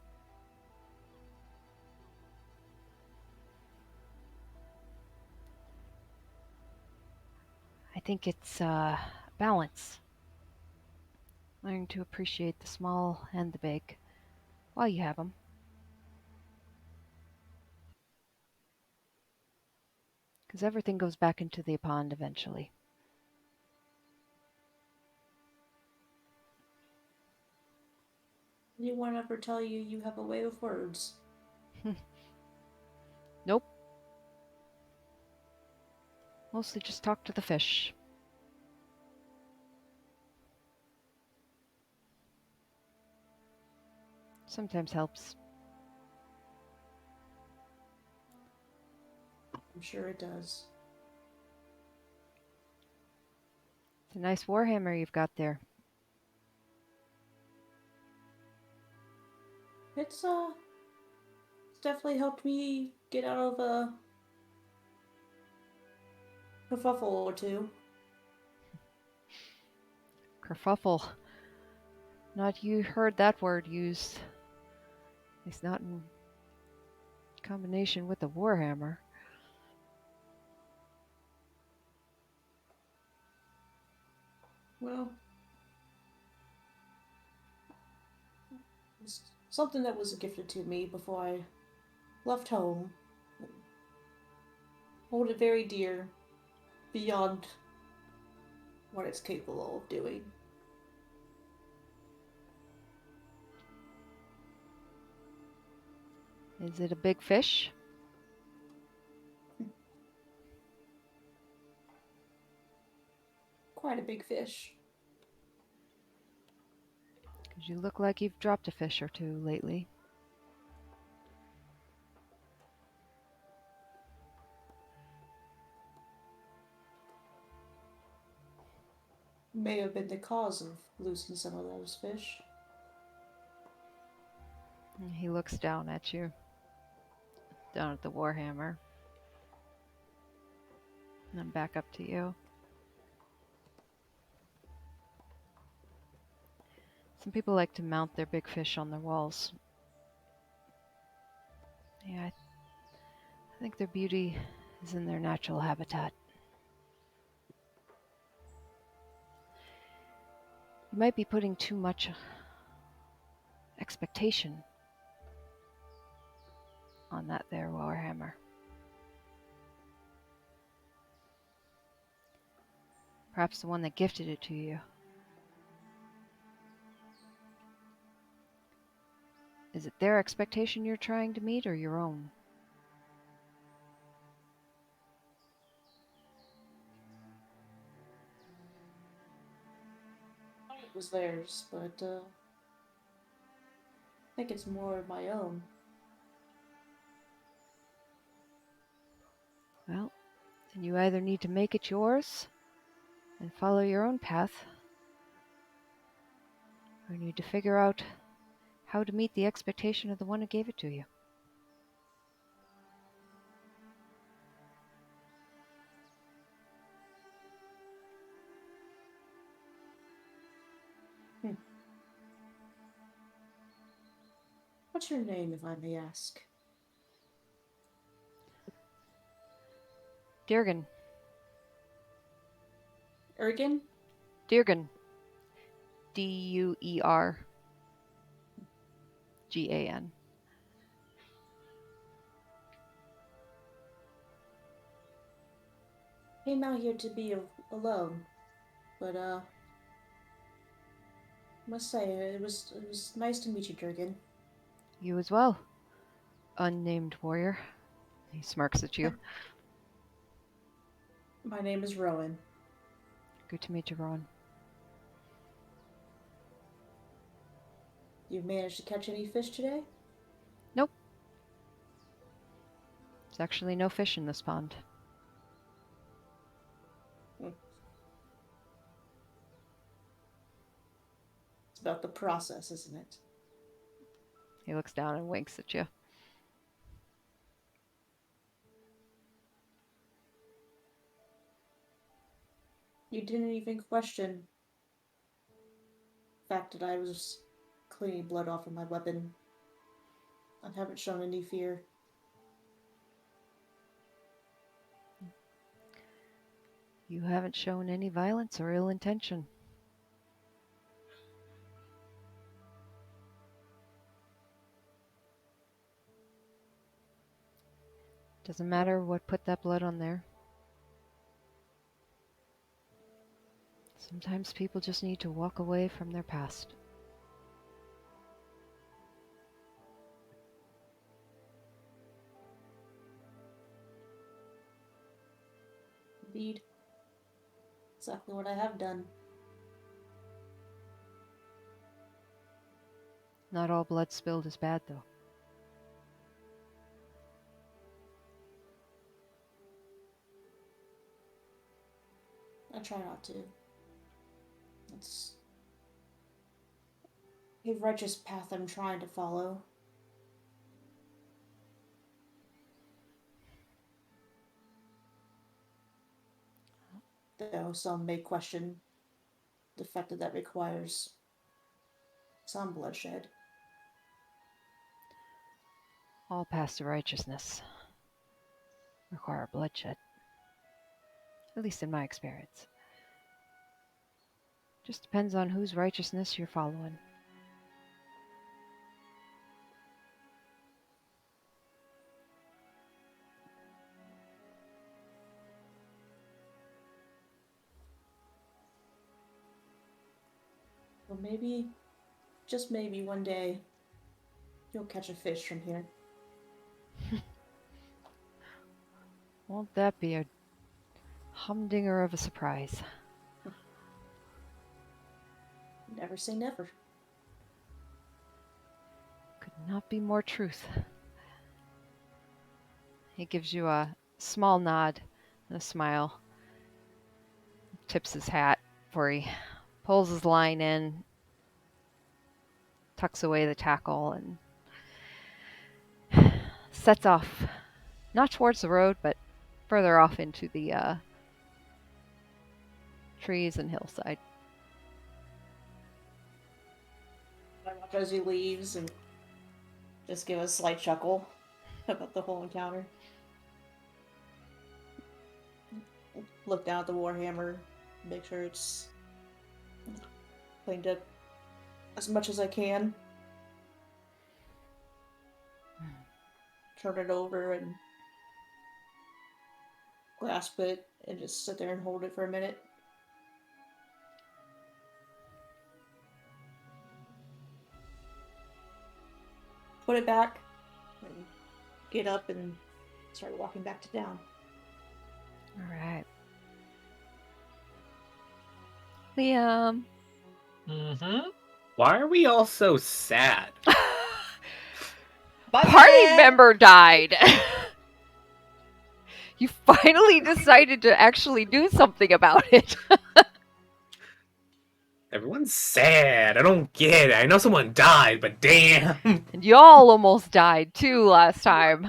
[SPEAKER 1] I think it's balance. Learning to appreciate the small and the big while you have them. Because everything goes back into the pond eventually.
[SPEAKER 4] Anyone ever tell you you have a way with words?
[SPEAKER 1] Nope. Mostly just talk to the fish. Sometimes helps.
[SPEAKER 4] I'm sure it does.
[SPEAKER 1] It's a nice warhammer you've got there.
[SPEAKER 4] It's definitely helped me get out of a kerfuffle or two.
[SPEAKER 1] Kerfuffle. Not you heard that word used. It's not in combination with the warhammer.
[SPEAKER 4] Well, it's something that was gifted to me before I left home. Hold it very dear, beyond what it's capable of doing.
[SPEAKER 1] Is it a big fish?
[SPEAKER 4] Quite a big fish.
[SPEAKER 1] Because you look like you've dropped a fish or two lately.
[SPEAKER 4] May have been the cause of losing some of those fish.
[SPEAKER 1] And he looks down at you. Down at the warhammer. And then back up to you. Some people like to mount their big fish on their walls. Yeah, I think their beauty is in their natural habitat. You might be putting too much expectation on that there warhammer. Perhaps the one that gifted it to you. Is it their expectation you're trying to meet or your own?
[SPEAKER 4] It was theirs, but I think it's more of my own.
[SPEAKER 1] Well, then you either need to make it yours and follow your own path, or you need to figure out how to meet the expectation of the one who gave it to you.
[SPEAKER 4] What's your name, if I may ask?
[SPEAKER 1] Dirgan.
[SPEAKER 4] Ergen?
[SPEAKER 1] Dirgan. Duergan.
[SPEAKER 4] Came out here to be alone, but must say it was nice to meet you, Durgan.
[SPEAKER 1] You as well, unnamed warrior. He smirks at you.
[SPEAKER 4] My name is Rowan.
[SPEAKER 1] Good to meet you, Rowan.
[SPEAKER 4] You've managed to catch any fish today?
[SPEAKER 1] Nope. There's actually no fish in this pond.
[SPEAKER 4] It's about the process, isn't it?
[SPEAKER 1] He looks down and winks at you.
[SPEAKER 4] You didn't even question the fact that I was cleaning blood off of my weapon. I haven't shown any fear.
[SPEAKER 1] You haven't shown any violence or ill intention. Doesn't matter what put that blood on there. Sometimes people just need to walk away from their past.
[SPEAKER 4] Indeed. Exactly what I have done.
[SPEAKER 1] Not all blood spilled is bad, though.
[SPEAKER 4] I try not to. It's a righteous path I'm trying to follow. Though some may question the fact that requires some bloodshed.
[SPEAKER 1] All paths to righteousness require bloodshed. At least in my experience. Just depends on whose righteousness you're following.
[SPEAKER 4] Well, maybe, just maybe one day, you'll catch a fish from here.
[SPEAKER 1] Won't that be a humdinger of a surprise?
[SPEAKER 4] Never say never.
[SPEAKER 1] Could not be more truth. He gives you a small nod and a smile. Tips his hat before he pulls his line in, tucks away the tackle, and sets off. Not towards the road, but further off into the trees and hillside.
[SPEAKER 4] I watch as he leaves and just give a slight chuckle about the whole encounter. Look down at the warhammer, make sure it's cleaned up as much as I can. Turn it over and grasp it and just sit there and hold it for a minute. Put it back and get up and start walking back to town.
[SPEAKER 1] All right. Liam.
[SPEAKER 3] Mm-hmm.
[SPEAKER 2] Why are we all so sad?
[SPEAKER 1] Party member died. You finally decided to actually do something about it.
[SPEAKER 2] Everyone's sad. I don't get it. I know someone died, but damn.
[SPEAKER 1] And y'all almost died too last time.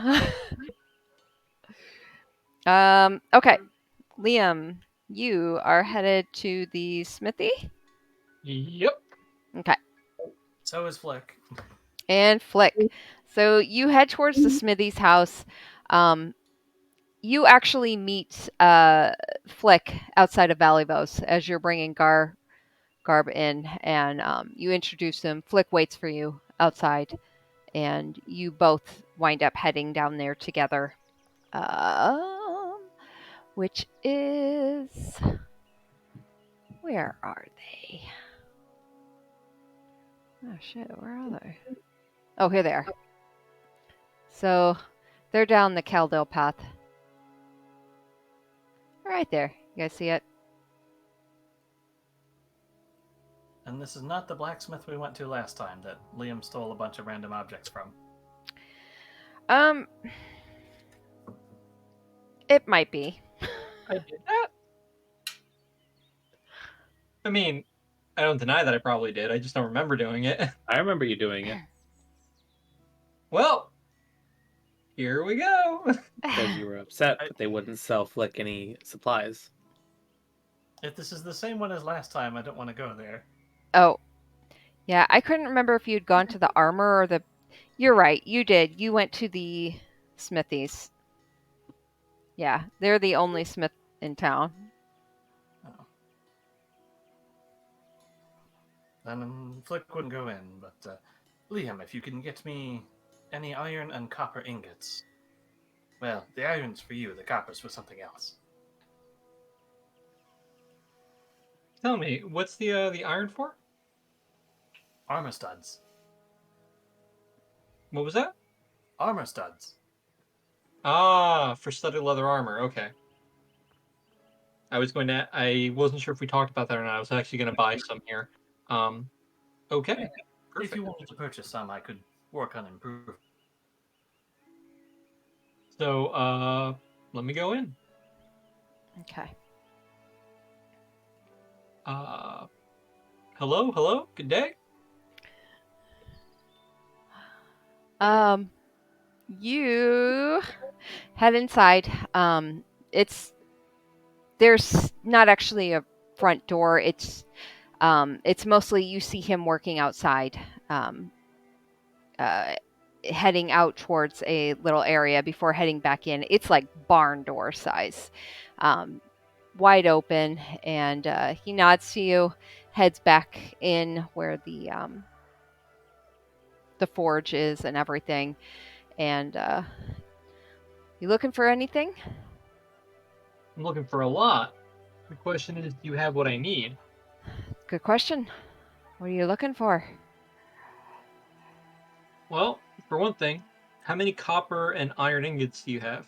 [SPEAKER 1] Okay. Liam, you are headed to the smithy?
[SPEAKER 3] Yep.
[SPEAKER 1] Okay.
[SPEAKER 5] So is Flick.
[SPEAKER 1] And Flick. So you head towards the Smithy's house. You actually meet Flick outside of Valleyvos as you're bringing Garb in, and you introduce him. Flick waits for you outside, and you both wind up heading down there together. Which is... Where are they? Oh shit, where are they? Oh, here they are. So, they're down the Caldale path. Right there. You guys see it?
[SPEAKER 5] And this is not the blacksmith we went to last time that Liam stole a bunch of random objects from.
[SPEAKER 1] It might be.
[SPEAKER 3] I did that. I mean, I don't deny that I probably did. I just don't remember doing it.
[SPEAKER 2] I remember you doing it
[SPEAKER 3] Well, here we go.
[SPEAKER 2] because you were upset that they wouldn't sell Flick any supplies.
[SPEAKER 5] If this is the same one as last time, I don't want to go there.
[SPEAKER 1] Oh. Yeah, I couldn't remember if you'd gone to the armor or the... You're right, you did. You went to the Smithies. Yeah, they're the only smith in town.
[SPEAKER 5] Oh. Then Flick wouldn't go in, but Liam, if you can get me any iron and copper ingots. Well, the iron's for you, the copper's for something else.
[SPEAKER 3] Tell me, what's the iron for?
[SPEAKER 5] Armor studs.
[SPEAKER 3] What was that?
[SPEAKER 5] Armor studs.
[SPEAKER 3] Ah, for studded leather armor. Okay. I wasn't sure if we talked about that or not. I was actually going to buy some here. Okay. Perfect.
[SPEAKER 5] If you wanted to purchase some, I could work on improving.
[SPEAKER 3] So, let me go in.
[SPEAKER 1] Okay.
[SPEAKER 3] Hello, good day.
[SPEAKER 1] You head inside. There's not actually a front door. It's mostly you see him working outside, heading out towards a little area before heading back in. It's like barn door size, wide open, and he nods to you, heads back in where the forge is and everything. And you looking for anything?
[SPEAKER 3] I'm looking for a lot. The question is, do you have what I need?
[SPEAKER 1] Good question. What are you looking for?
[SPEAKER 3] Well, for one thing, how many copper and iron ingots do you have?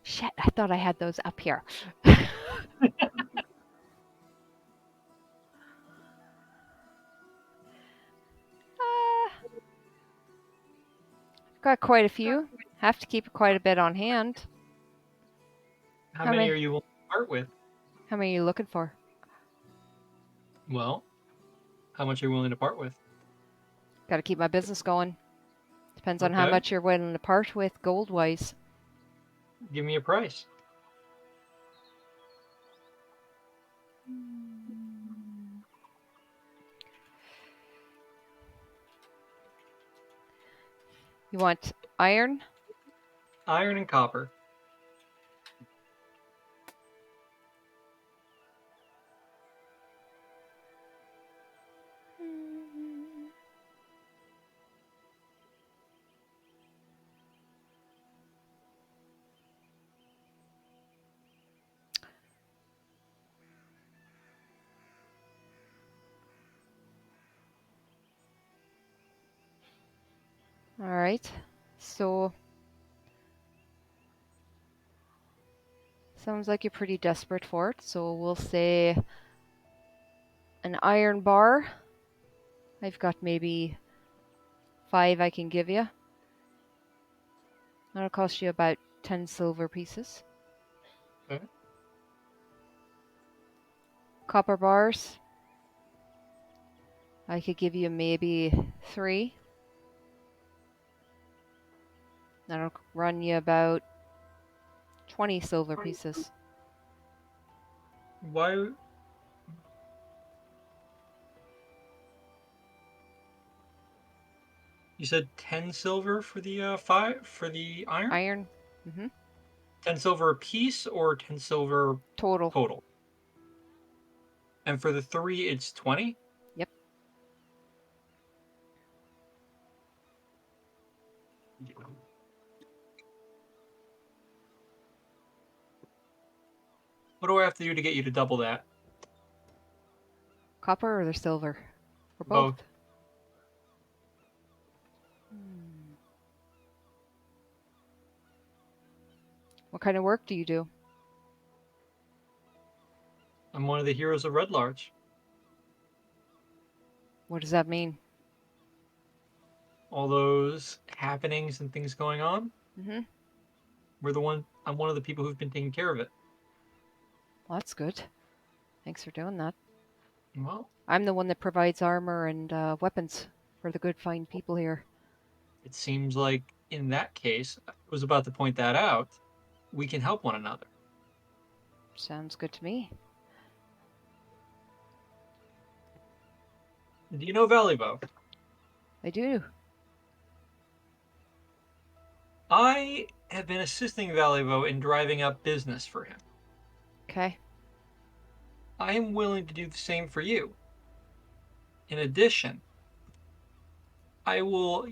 [SPEAKER 1] Shit, I thought I had those up here. Got quite a few. Have to keep quite a bit on hand.
[SPEAKER 3] How many are you willing to part with?
[SPEAKER 1] How many are you looking for?
[SPEAKER 3] Well, how much are you willing to part with?
[SPEAKER 1] Got to keep my business going. Depends on how
[SPEAKER 3] Okay.
[SPEAKER 1] much you're willing to part with gold-wise.
[SPEAKER 3] Give me a price.
[SPEAKER 1] You want iron?
[SPEAKER 3] Iron and copper.
[SPEAKER 1] All right. So sounds like you're pretty desperate for it. So we'll say an iron bar. I've got maybe 5 I can give you. That'll cost you about 10 silver pieces.
[SPEAKER 3] Okay.
[SPEAKER 1] Copper bars. I could give you maybe 3. That'll run you about 20 silver pieces.
[SPEAKER 3] Why? You said 10 silver for the iron?
[SPEAKER 1] Iron. Mm-hmm.
[SPEAKER 3] 10 silver a piece or 10 silver
[SPEAKER 1] Total.
[SPEAKER 3] total? And for the 3, it's 20?
[SPEAKER 1] Yep.
[SPEAKER 3] What do I have to do to get you to double that?
[SPEAKER 1] Copper or the silver? Or
[SPEAKER 3] Both.
[SPEAKER 1] both? What kind of work do you do?
[SPEAKER 3] I'm one of the heroes of Red Larch.
[SPEAKER 1] What does that mean?
[SPEAKER 3] All those happenings and things going on.
[SPEAKER 1] Mm-hmm.
[SPEAKER 3] I'm one of the people who've been taking care of it.
[SPEAKER 1] Well, that's good. Thanks for doing that.
[SPEAKER 3] Well,
[SPEAKER 1] I'm the one that provides armor and weapons for the good, fine people here.
[SPEAKER 3] it seems like in that case, I was about to point that out. We can help one another.
[SPEAKER 1] Sounds good to me.
[SPEAKER 3] Do you know Valleybow?
[SPEAKER 1] I do.
[SPEAKER 3] I have been assisting Valleybow in driving up business for him.
[SPEAKER 1] Okay.
[SPEAKER 3] I am willing to do the same for you. In addition, I will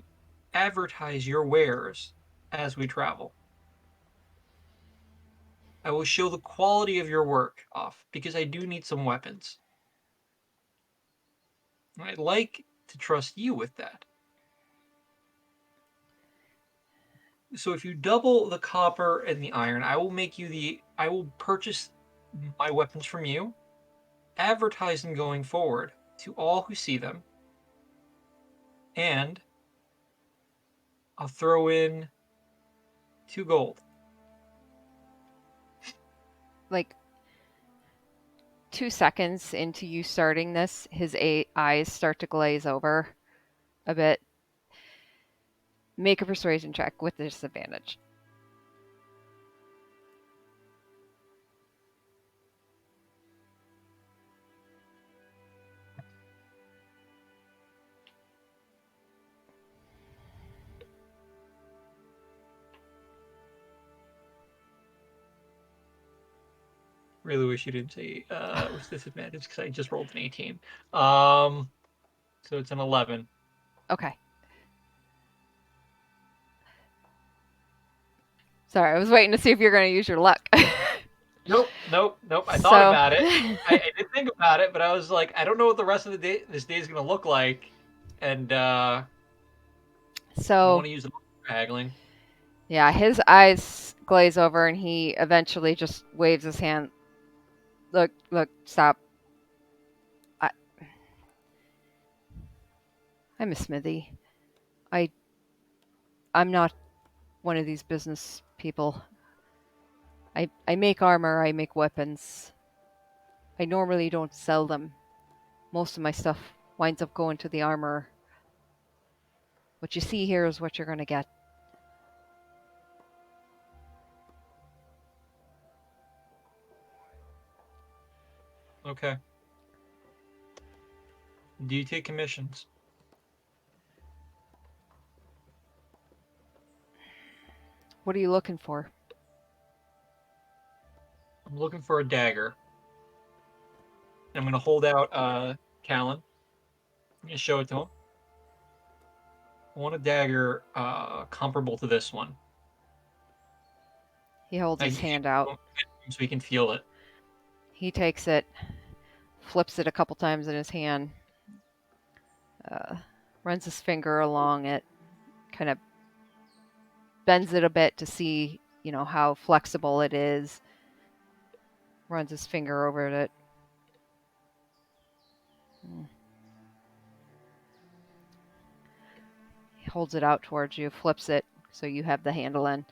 [SPEAKER 3] advertise your wares as we travel. I will show the quality of your work off because I do need some weapons. I'd like to trust you with that. So if you double the copper and the iron, I will purchase my weapons from you, advertise them going forward to all who see them, and I'll throw in 2 gold.
[SPEAKER 1] Like 2 seconds into you starting this, his eyes start to glaze over a bit. Make a persuasion check with disadvantage.
[SPEAKER 3] Really wish you didn't say it was disadvantage because I just rolled an 18. So it's an 11.
[SPEAKER 1] Okay. Sorry, I was waiting to see if you're going to use your luck.
[SPEAKER 3] Nope. I
[SPEAKER 1] So-
[SPEAKER 3] thought about it. I did think about it, but I was like, I don't know what the rest of this day is going to look like, and I don't
[SPEAKER 1] So,
[SPEAKER 3] want to use it for haggling.
[SPEAKER 1] yeah, his eyes glaze over and he eventually just waves his hand. Look, stop. I'm a smithy. I'm not one of these business people. I make armor, I make weapons. I normally don't sell them. Most of my stuff winds up going to the armor. What you see here is what you're going to get.
[SPEAKER 3] Okay. Do you take commissions?
[SPEAKER 1] What are you looking for?
[SPEAKER 3] I'm looking for a dagger. I'm going to hold out Callan. I'm going to show it to him. I want a dagger comparable to this one.
[SPEAKER 1] He holds his hand out.
[SPEAKER 3] So we can feel it.
[SPEAKER 1] He takes it, flips it a couple times in his hand, runs his finger along it, kind of bends it a bit to see, how flexible it is. Runs his finger over it. He holds it out towards you, flips it so you have the handle in.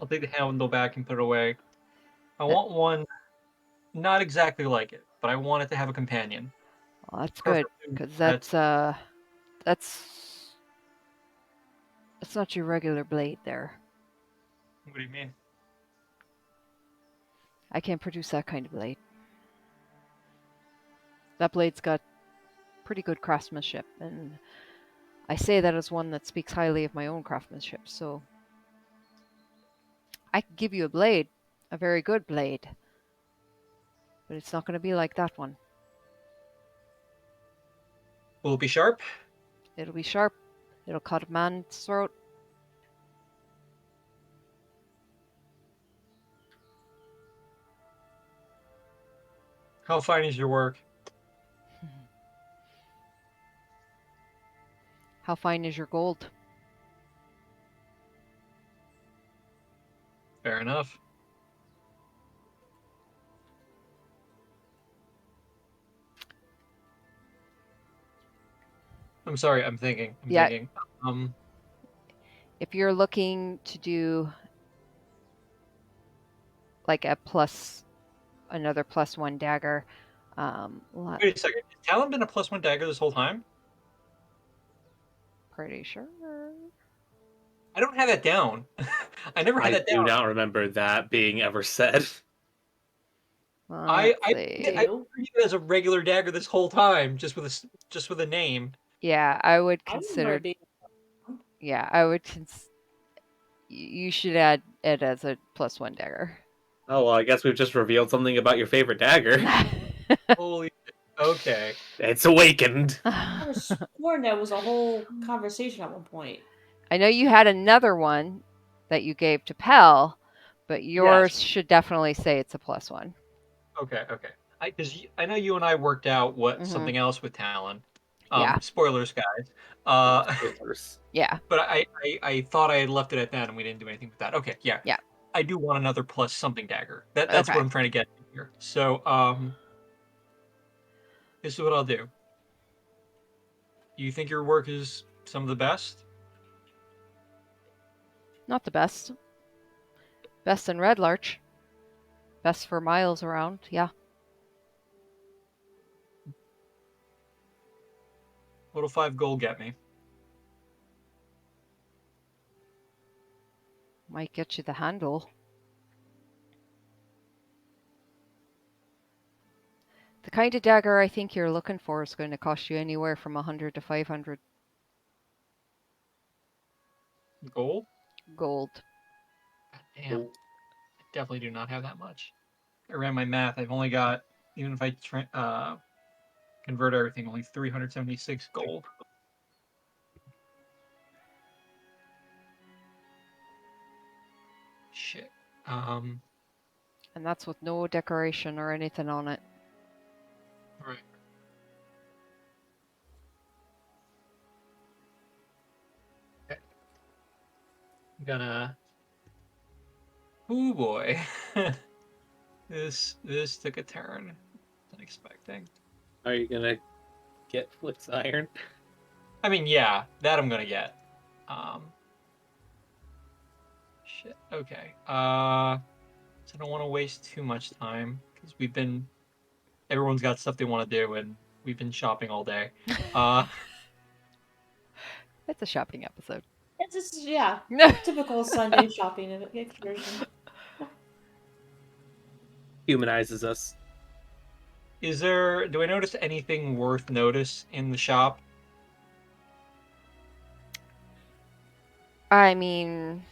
[SPEAKER 3] I'll take the handle back and put it away. I want one not exactly like it, but I want it to have a companion.
[SPEAKER 1] Well, that's good, because that's not your regular blade there.
[SPEAKER 3] What do you mean?
[SPEAKER 1] I can't produce that kind of blade. That blade's got pretty good craftsmanship, and I say that as one that speaks highly of my own craftsmanship, so I could give you a blade, a very good blade, but it's not going to be like that one.
[SPEAKER 3] Will it be sharp?
[SPEAKER 1] It'll be sharp. It'll cut a man's throat.
[SPEAKER 3] How fine is your work?
[SPEAKER 1] How fine is your gold?
[SPEAKER 3] Fair enough. I'm sorry, I'm thinking. I'm
[SPEAKER 1] Yeah.
[SPEAKER 3] thinking.
[SPEAKER 1] If you're looking to do like another +1 dagger,
[SPEAKER 3] Wait a second. Has Talon been a +1 dagger this whole time?
[SPEAKER 1] pretty sure.
[SPEAKER 3] I don't have that down. I never had
[SPEAKER 2] I
[SPEAKER 3] that
[SPEAKER 2] do
[SPEAKER 3] down.
[SPEAKER 2] not remember that being ever said.
[SPEAKER 3] I
[SPEAKER 1] See.
[SPEAKER 3] treat it as a regular dagger this whole time, just with a name.
[SPEAKER 1] Yeah, I would
[SPEAKER 4] I remember
[SPEAKER 1] consider.
[SPEAKER 4] it being.
[SPEAKER 1] Yeah, I would. You should add it as a +1 dagger.
[SPEAKER 2] Oh, well, I guess we've just revealed something about your favorite dagger.
[SPEAKER 3] Holy shit. Okay.
[SPEAKER 2] It's awakened.
[SPEAKER 4] I was sworn there was a whole conversation at one point.
[SPEAKER 1] I know you had another one that you gave to Pell, but yours should definitely say it's a +1.
[SPEAKER 3] Okay. Because I know you and I worked out what
[SPEAKER 1] Mhm.
[SPEAKER 3] something else with Talon.
[SPEAKER 1] Yeah.
[SPEAKER 3] Spoilers, guys.
[SPEAKER 2] Spoilers.
[SPEAKER 1] Yeah.
[SPEAKER 3] But I thought I had left it at that, and we didn't do anything with that. Okay, yeah.
[SPEAKER 1] Yeah.
[SPEAKER 3] I do want another plus something dagger. That's
[SPEAKER 1] Okay.
[SPEAKER 3] what I'm trying to get here. So this is what I'll do. You think your work is some of the best?
[SPEAKER 1] Not the best. Best in Red Larch. Best for miles around. Yeah.
[SPEAKER 3] What'll 5 gold get me?
[SPEAKER 1] Might get you the handle. The kind of dagger I think you're looking for is going to cost you anywhere from 100 to 500
[SPEAKER 3] Gold?
[SPEAKER 1] gold.
[SPEAKER 3] God damn. I definitely do not have that much. I ran my math. I've only got, even if I convert everything, only 376 gold. Shit.
[SPEAKER 1] And that's with no decoration or anything on it.
[SPEAKER 3] Right. Okay. I'm gonna. Oh boy. This took a turn. Unexpected.
[SPEAKER 2] Are you gonna get Flix Iron?
[SPEAKER 3] I mean, yeah, that I'm gonna get. Shit. Okay. So I don't want to waste too much time because everyone's got stuff they want to do, and we've been shopping all day.
[SPEAKER 1] It's a shopping episode.
[SPEAKER 4] It's just, yeah, typical Sunday shopping excursion.
[SPEAKER 2] Humanizes us.
[SPEAKER 3] Do I notice anything worth notice in the shop?
[SPEAKER 1] I mean,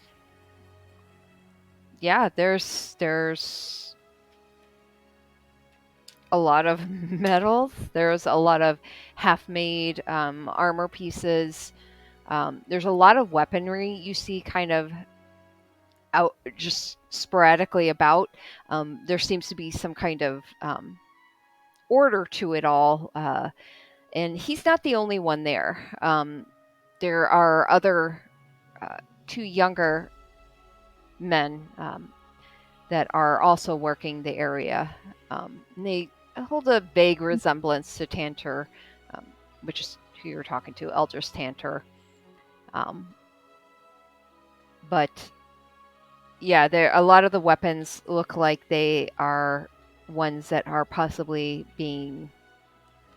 [SPEAKER 1] yeah, there's a lot of metals. There's a lot of half-made armor pieces. There's a lot of weaponry you see kind of out just sporadically about. There seems to be some kind of order to it all. And he's not the only one there. There are other 2 younger men that are also working the area. They hold a vague resemblance to Tantor, which is who you're talking to, Eldris Tantor. But yeah, a lot of the weapons look like they are ones that are possibly being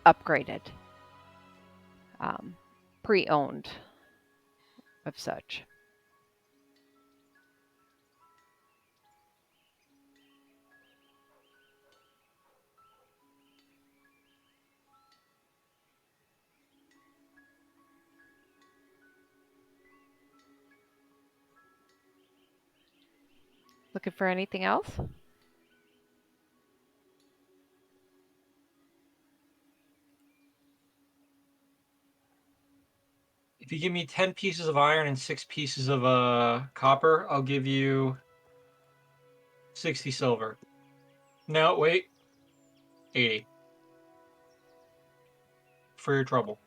[SPEAKER 1] upgraded, pre-owned of such. Looking for anything else?
[SPEAKER 3] If you give me 10 pieces of iron and 6 pieces of copper, I'll give you 60 silver. No, wait. 80. For your trouble.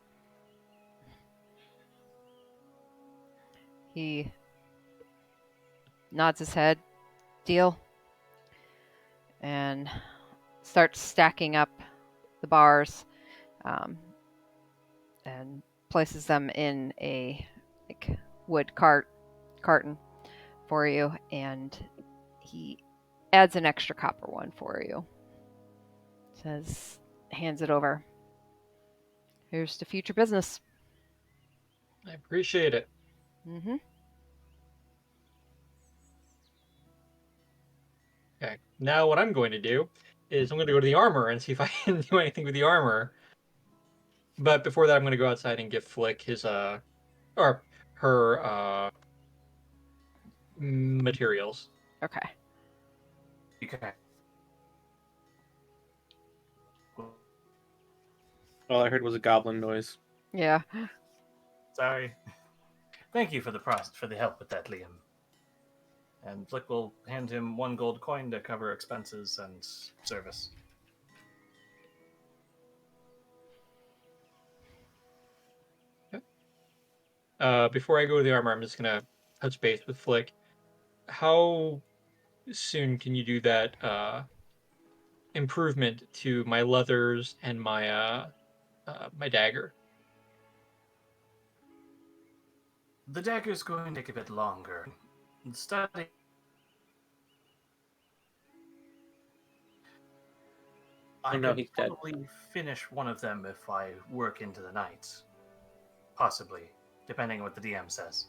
[SPEAKER 1] He nods his head. Deal. And starts stacking up the bars and places them in a wood carton for you, and he adds an extra copper one for you. Hands it over. Here's to future business.
[SPEAKER 3] I appreciate it.
[SPEAKER 1] Mm-hmm.
[SPEAKER 3] Okay. Now what I'm going to do is I'm going to go to the armor and see if I can do anything with the armor. But before that, I'm going to go outside and give Flick his or her materials.
[SPEAKER 1] Okay.
[SPEAKER 5] Okay.
[SPEAKER 2] All I heard was a goblin noise.
[SPEAKER 1] Yeah.
[SPEAKER 5] Sorry. Thank you for the help with that, Liam. And Flick will hand him 1 gold coin to cover expenses and service.
[SPEAKER 3] Before I go to the armor, I'm just going to touch base with Flick. How soon can you do that improvement to my leathers and my my dagger?
[SPEAKER 5] The dagger's going to take a bit longer. Study. I
[SPEAKER 2] no,
[SPEAKER 5] could
[SPEAKER 2] he's dead.
[SPEAKER 5] probably finish one of them if I work into the night. Possibly, depending on what the DM says.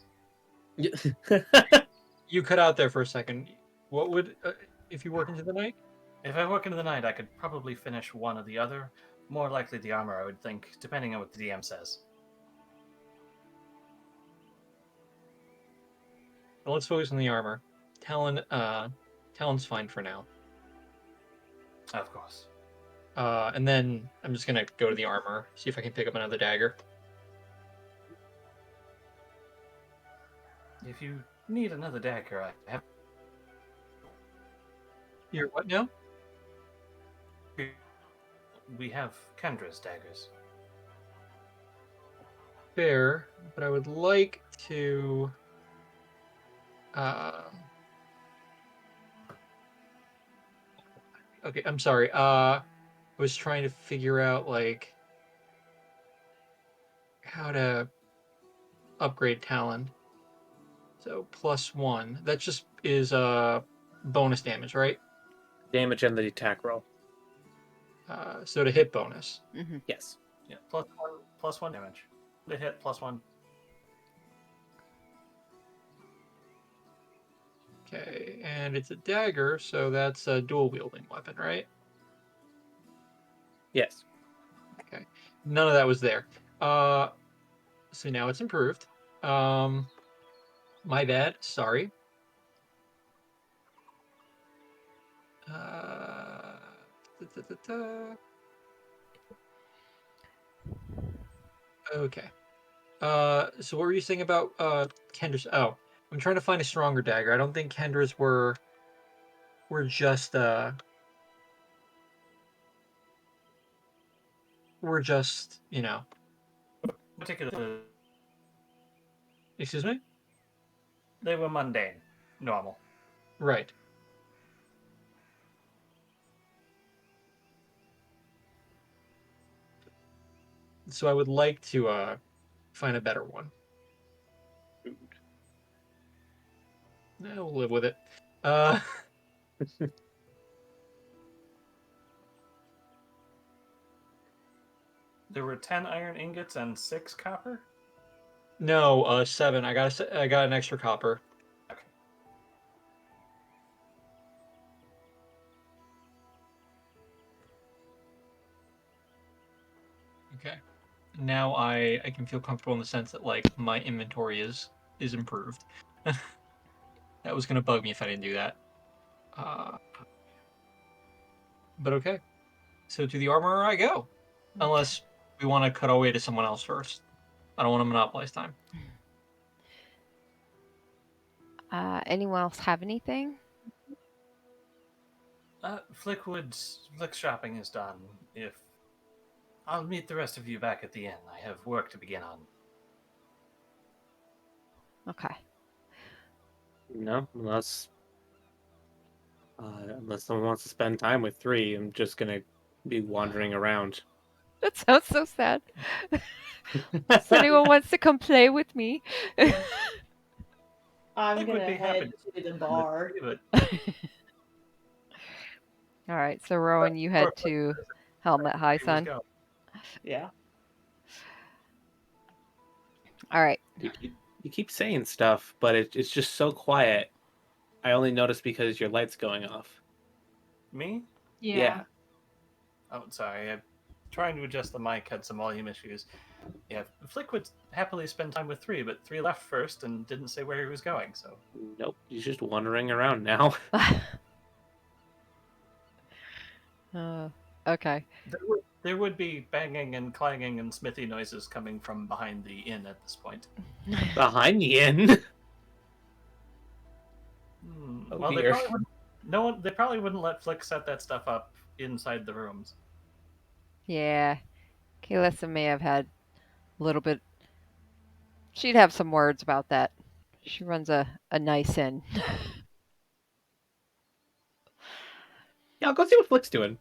[SPEAKER 3] You cut out there for a second. What would if you work into the night?
[SPEAKER 5] If I work into the night, I could probably finish one or the other. More likely the armor, I would think, depending on what the DM says.
[SPEAKER 3] Well, let's focus on the armor. Talon's fine for now.
[SPEAKER 5] Of course.
[SPEAKER 3] And then I'm just gonna go to the armor, see if I can pick up another dagger.
[SPEAKER 5] If you need another dagger, I have.
[SPEAKER 3] You're what now?
[SPEAKER 5] We have Kendra's daggers.
[SPEAKER 3] Fair, but I would like to. Okay, I'm sorry. I was trying to figure out like how to upgrade Talon. So +1. That just is bonus damage, right?
[SPEAKER 2] Damage and the attack roll.
[SPEAKER 3] So to hit bonus.
[SPEAKER 1] Mm-hmm.
[SPEAKER 2] Yes.
[SPEAKER 5] Yeah, +1 damage. The hit +1.
[SPEAKER 3] Okay, and it's a dagger, so that's a dual wielding weapon, right?
[SPEAKER 2] Yes.
[SPEAKER 3] Okay. None of that was there. So now it's improved. My bad. Sorry. Da, da, da, da. Okay. So what were you saying about Kendra's? Oh, I'm trying to find a stronger dagger. I don't think Kendra's were just you know.
[SPEAKER 5] Particularly,
[SPEAKER 3] Excuse me?
[SPEAKER 5] they were mundane, normal.
[SPEAKER 3] Right. So I would like to find a better one. We'll live with it.
[SPEAKER 5] There were 10 iron ingots and 6 copper?
[SPEAKER 3] No, 7. I got an extra copper.
[SPEAKER 5] Okay.
[SPEAKER 3] Okay. Now I can feel comfortable in the sense that like my inventory is improved. That was gonna bug me if I didn't do that. But okay. So to the armorer I go. Unless we want to cut away to someone else first. I don't want to monopolize time.
[SPEAKER 1] Anyone else have anything?
[SPEAKER 5] Flick's shopping is done. If I'll meet the rest of you back at the inn. I have work to begin on.
[SPEAKER 1] Okay.
[SPEAKER 2] No, unless someone wants to spend time with 3, I'm just gonna be wandering around.
[SPEAKER 1] That sounds so sad. If anyone wants to come play with me.
[SPEAKER 4] I'm
[SPEAKER 5] Flick would
[SPEAKER 4] gonna
[SPEAKER 5] be happy
[SPEAKER 4] head to the
[SPEAKER 5] to
[SPEAKER 4] bar.
[SPEAKER 5] but
[SPEAKER 1] All right, so Rowan, you head to Helmet High,
[SPEAKER 5] he was
[SPEAKER 1] son.
[SPEAKER 5] going.
[SPEAKER 4] Yeah.
[SPEAKER 1] All right.
[SPEAKER 2] You keep saying stuff, but it's just so quiet. I only notice because your light's going off.
[SPEAKER 5] Me?
[SPEAKER 6] Yeah.
[SPEAKER 5] Oh, sorry. I'm trying to adjust the mic. Had some volume issues. Yeah, Flick would happily spend time with 3, but 3 left first and didn't say where he was going. So
[SPEAKER 2] Nope, he's just wandering around now.
[SPEAKER 1] Okay.
[SPEAKER 5] there would be banging and clanging and smithy noises coming from behind the inn at this point.
[SPEAKER 2] Behind the inn. Oh
[SPEAKER 5] Well,
[SPEAKER 2] dear.
[SPEAKER 5] they probably wouldn't let Flick set that stuff up inside the rooms.
[SPEAKER 1] Yeah. Kaylissa may have had a little bit. She'd have some words about that. She runs a nice inn.
[SPEAKER 2] Yeah, I'll go see what Flick's doing.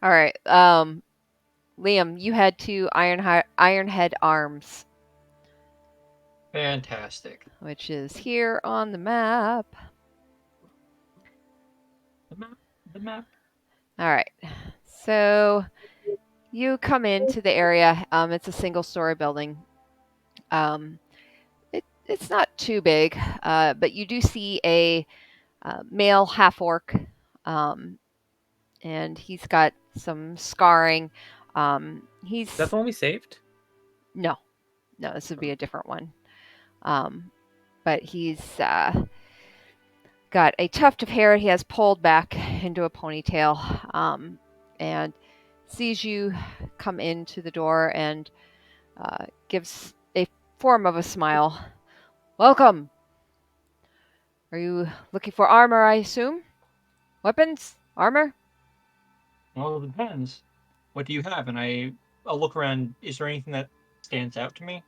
[SPEAKER 1] All right. Liam, you head to Ironhead Arms,
[SPEAKER 3] Fantastic.
[SPEAKER 1] which is here on the map.
[SPEAKER 3] The map.
[SPEAKER 1] All right. So you come into the area. It's a single-story building. It's not too big, but you do see a male half-orc, and he's got some scarring. He's
[SPEAKER 2] That's the one we saved?
[SPEAKER 1] no, this would be a different one. But he's got a tuft of hair he has pulled back into a ponytail, and sees you come into the door and gives a form of a smile. Welcome. Are you looking for armor, I assume? Weapons? Armor?
[SPEAKER 3] Well, it depends. What do you have? And I'll look around. Is there anything that stands out to me?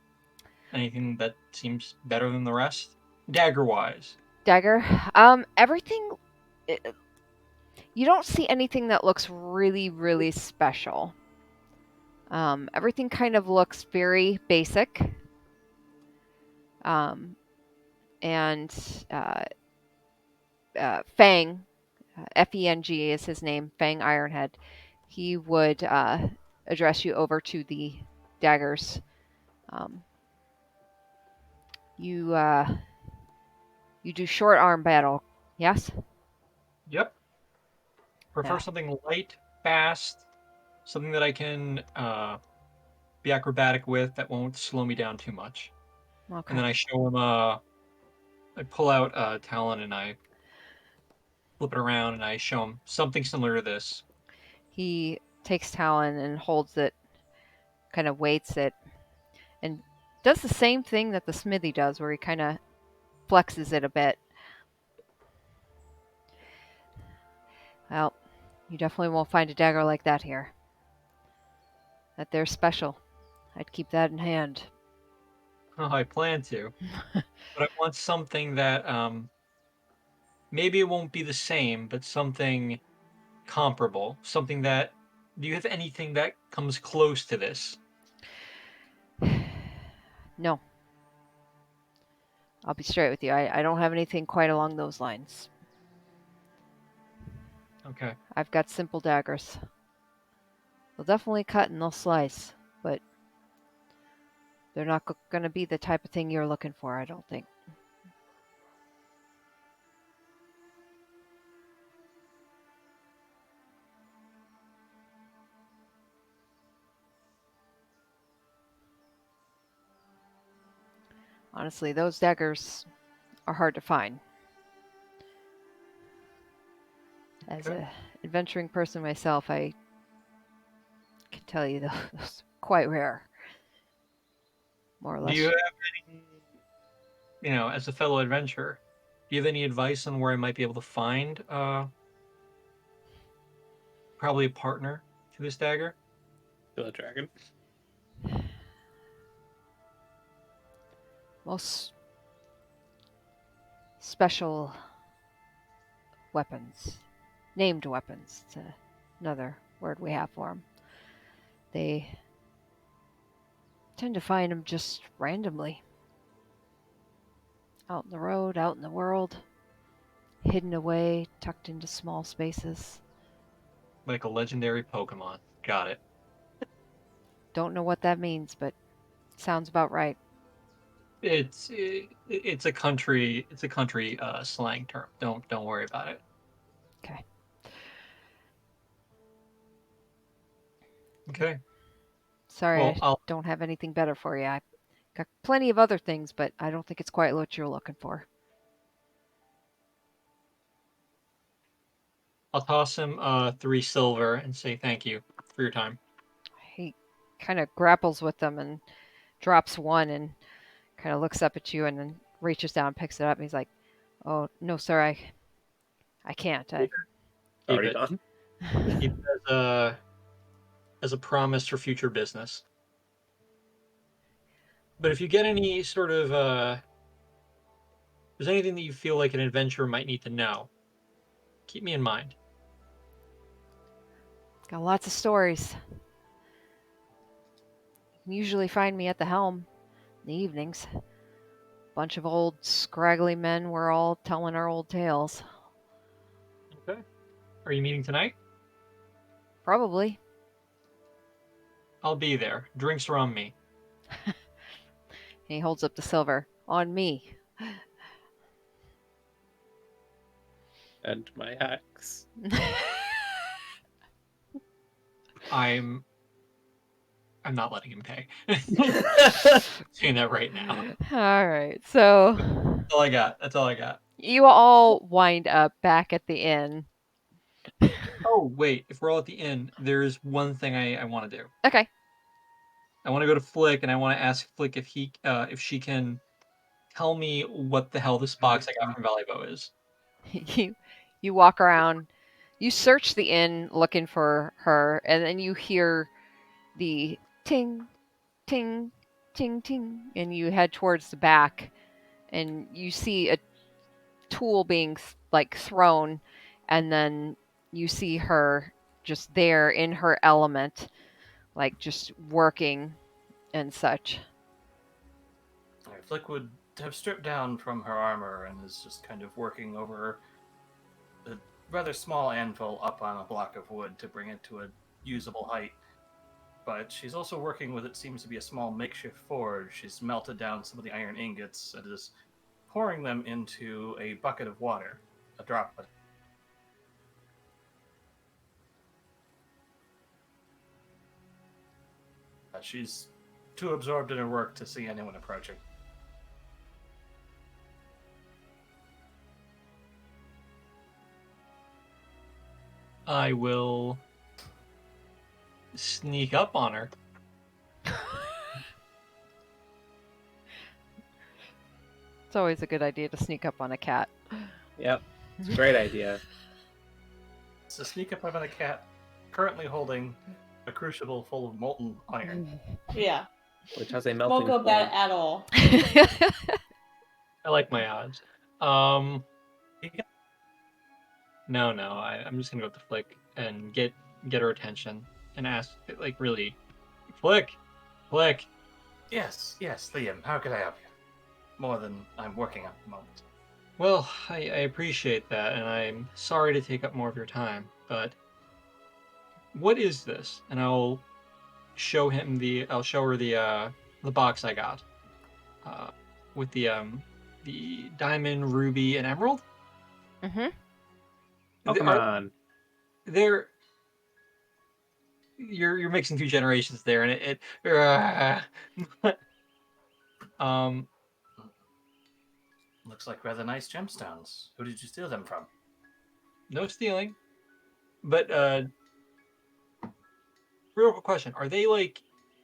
[SPEAKER 3] Anything that seems better than the rest? Dagger-wise.
[SPEAKER 1] Dagger? Everything. You don't see anything that looks really, really special. Everything kind of looks very basic. And Fang, Feng is his name, Fang Ironhead. He would address you over to the daggers. You do short arm battle, yes?
[SPEAKER 3] Yep. Prefer
[SPEAKER 1] Yeah.
[SPEAKER 3] something light, fast, something that I can be acrobatic with that won't slow me down too much.
[SPEAKER 1] Okay.
[SPEAKER 3] And then I show him I pull out a talon and I flip it around and I show him something similar to this.
[SPEAKER 1] He takes Talon and holds it, kind of weights it, and does the same thing that the smithy does, where he kind of flexes it a bit. Well, you definitely won't find a dagger like that here. That they're special. I'd keep that in hand.
[SPEAKER 3] Oh, I plan to. But I want something that maybe it won't be the same, but something comparable. Something that do you have anything that comes close to this?
[SPEAKER 1] No. I'll be straight with you. I don't have anything quite along those lines.
[SPEAKER 3] Okay.
[SPEAKER 1] I've got simple daggers. They'll definitely cut and they'll slice, but they're not going to be the type of thing you're looking for, I don't think. Honestly, those daggers are hard to find. As
[SPEAKER 3] Okay.
[SPEAKER 1] a adventuring person myself, I can tell you those are quite rare. More or
[SPEAKER 3] Do
[SPEAKER 1] less.
[SPEAKER 3] you have any, as a fellow adventurer, do you have any advice on where I might be able to find probably a partner to this dagger?
[SPEAKER 2] Kill a dragon.
[SPEAKER 1] Most special weapons, named weapons, it's another word we have for them. They tend to find them just randomly. Out in the road, out in the world, hidden away, tucked into small spaces.
[SPEAKER 3] Like a legendary Pokemon. Got it.
[SPEAKER 1] Don't know what that means, but sounds about right.
[SPEAKER 3] It's a country slang term. Don't worry about it.
[SPEAKER 1] Okay.
[SPEAKER 3] Okay.
[SPEAKER 1] Sorry,
[SPEAKER 3] Well,
[SPEAKER 1] I don't have anything better for you. I got plenty of other things, but I don't think it's quite what you're looking for.
[SPEAKER 3] I'll toss him 3 silver and say thank you for your time.
[SPEAKER 1] He kind of grapples with them and drops one and kind of looks up at you and then reaches down and picks it up. And he's like, "Oh no, sir, I can't.
[SPEAKER 3] Keep
[SPEAKER 2] Already
[SPEAKER 3] it.
[SPEAKER 2] gone.
[SPEAKER 3] Keep it as a promise for future business. But if you get any sort of if there's anything that you feel like an adventurer might need to know, keep me in mind.
[SPEAKER 1] Got lots of stories. You can usually find me at the helm in the evenings. Bunch of old scraggly men. We're all telling our old tales.
[SPEAKER 3] Okay. Are you meeting tonight?
[SPEAKER 1] Probably."
[SPEAKER 3] I'll be there. Drinks are on me.
[SPEAKER 1] And he holds up the silver. "On me."
[SPEAKER 2] And my axe.
[SPEAKER 3] I'm not letting him pay. Saying that right now.
[SPEAKER 1] All right, so
[SPEAKER 3] That's all I got. That's all I got.
[SPEAKER 1] you all wind up back at the inn.
[SPEAKER 3] Oh, wait. If we're all at the inn, there's one thing I want to do.
[SPEAKER 1] Okay.
[SPEAKER 3] I want to go to Flick and I want to ask Flick if she can tell me what the hell this box I got from Valleybow is.
[SPEAKER 1] You walk around. You search the inn looking for her, and then you hear the ting, ting, ting, ting, and you head towards the back, and you see a tool being like thrown, and then you see her just there in her element, like just working and such.
[SPEAKER 5] Flick would have stripped down from her armor and is just kind of working over a rather small anvil up on a block of wood to bring it to a usable height. But she's also working with it seems to be a small makeshift forge. She's melted down some of the iron ingots and is pouring them into a bucket of water, a droplet. She's too absorbed in her work to see anyone approaching.
[SPEAKER 3] I will sneak up on her.
[SPEAKER 1] It's always a good idea to sneak up on a cat.
[SPEAKER 2] Yep. It's a great idea.
[SPEAKER 5] So sneak up on a cat currently holding a crucible full of molten iron.
[SPEAKER 4] Yeah.
[SPEAKER 2] Which has a
[SPEAKER 4] Won't
[SPEAKER 2] melting
[SPEAKER 4] go bad
[SPEAKER 2] point.
[SPEAKER 4] at all.
[SPEAKER 3] I like my odds. No, I'm just gonna go with the Flick and get her attention and ask, like, really, Flick.
[SPEAKER 5] Yes, Liam, how could I help you? More than I'm working on at the moment.
[SPEAKER 3] Well, I appreciate that, and I'm sorry to take up more of your time, but what is this? And I'll show her the box I got, with the diamond, ruby, and emerald.
[SPEAKER 1] Mm-hmm.
[SPEAKER 2] Oh, come on.
[SPEAKER 3] They're you're mixing 2 generations there, and it um
[SPEAKER 5] Looks like rather nice gemstones. Who did you steal them from?
[SPEAKER 3] no stealing. But real quick question: are they like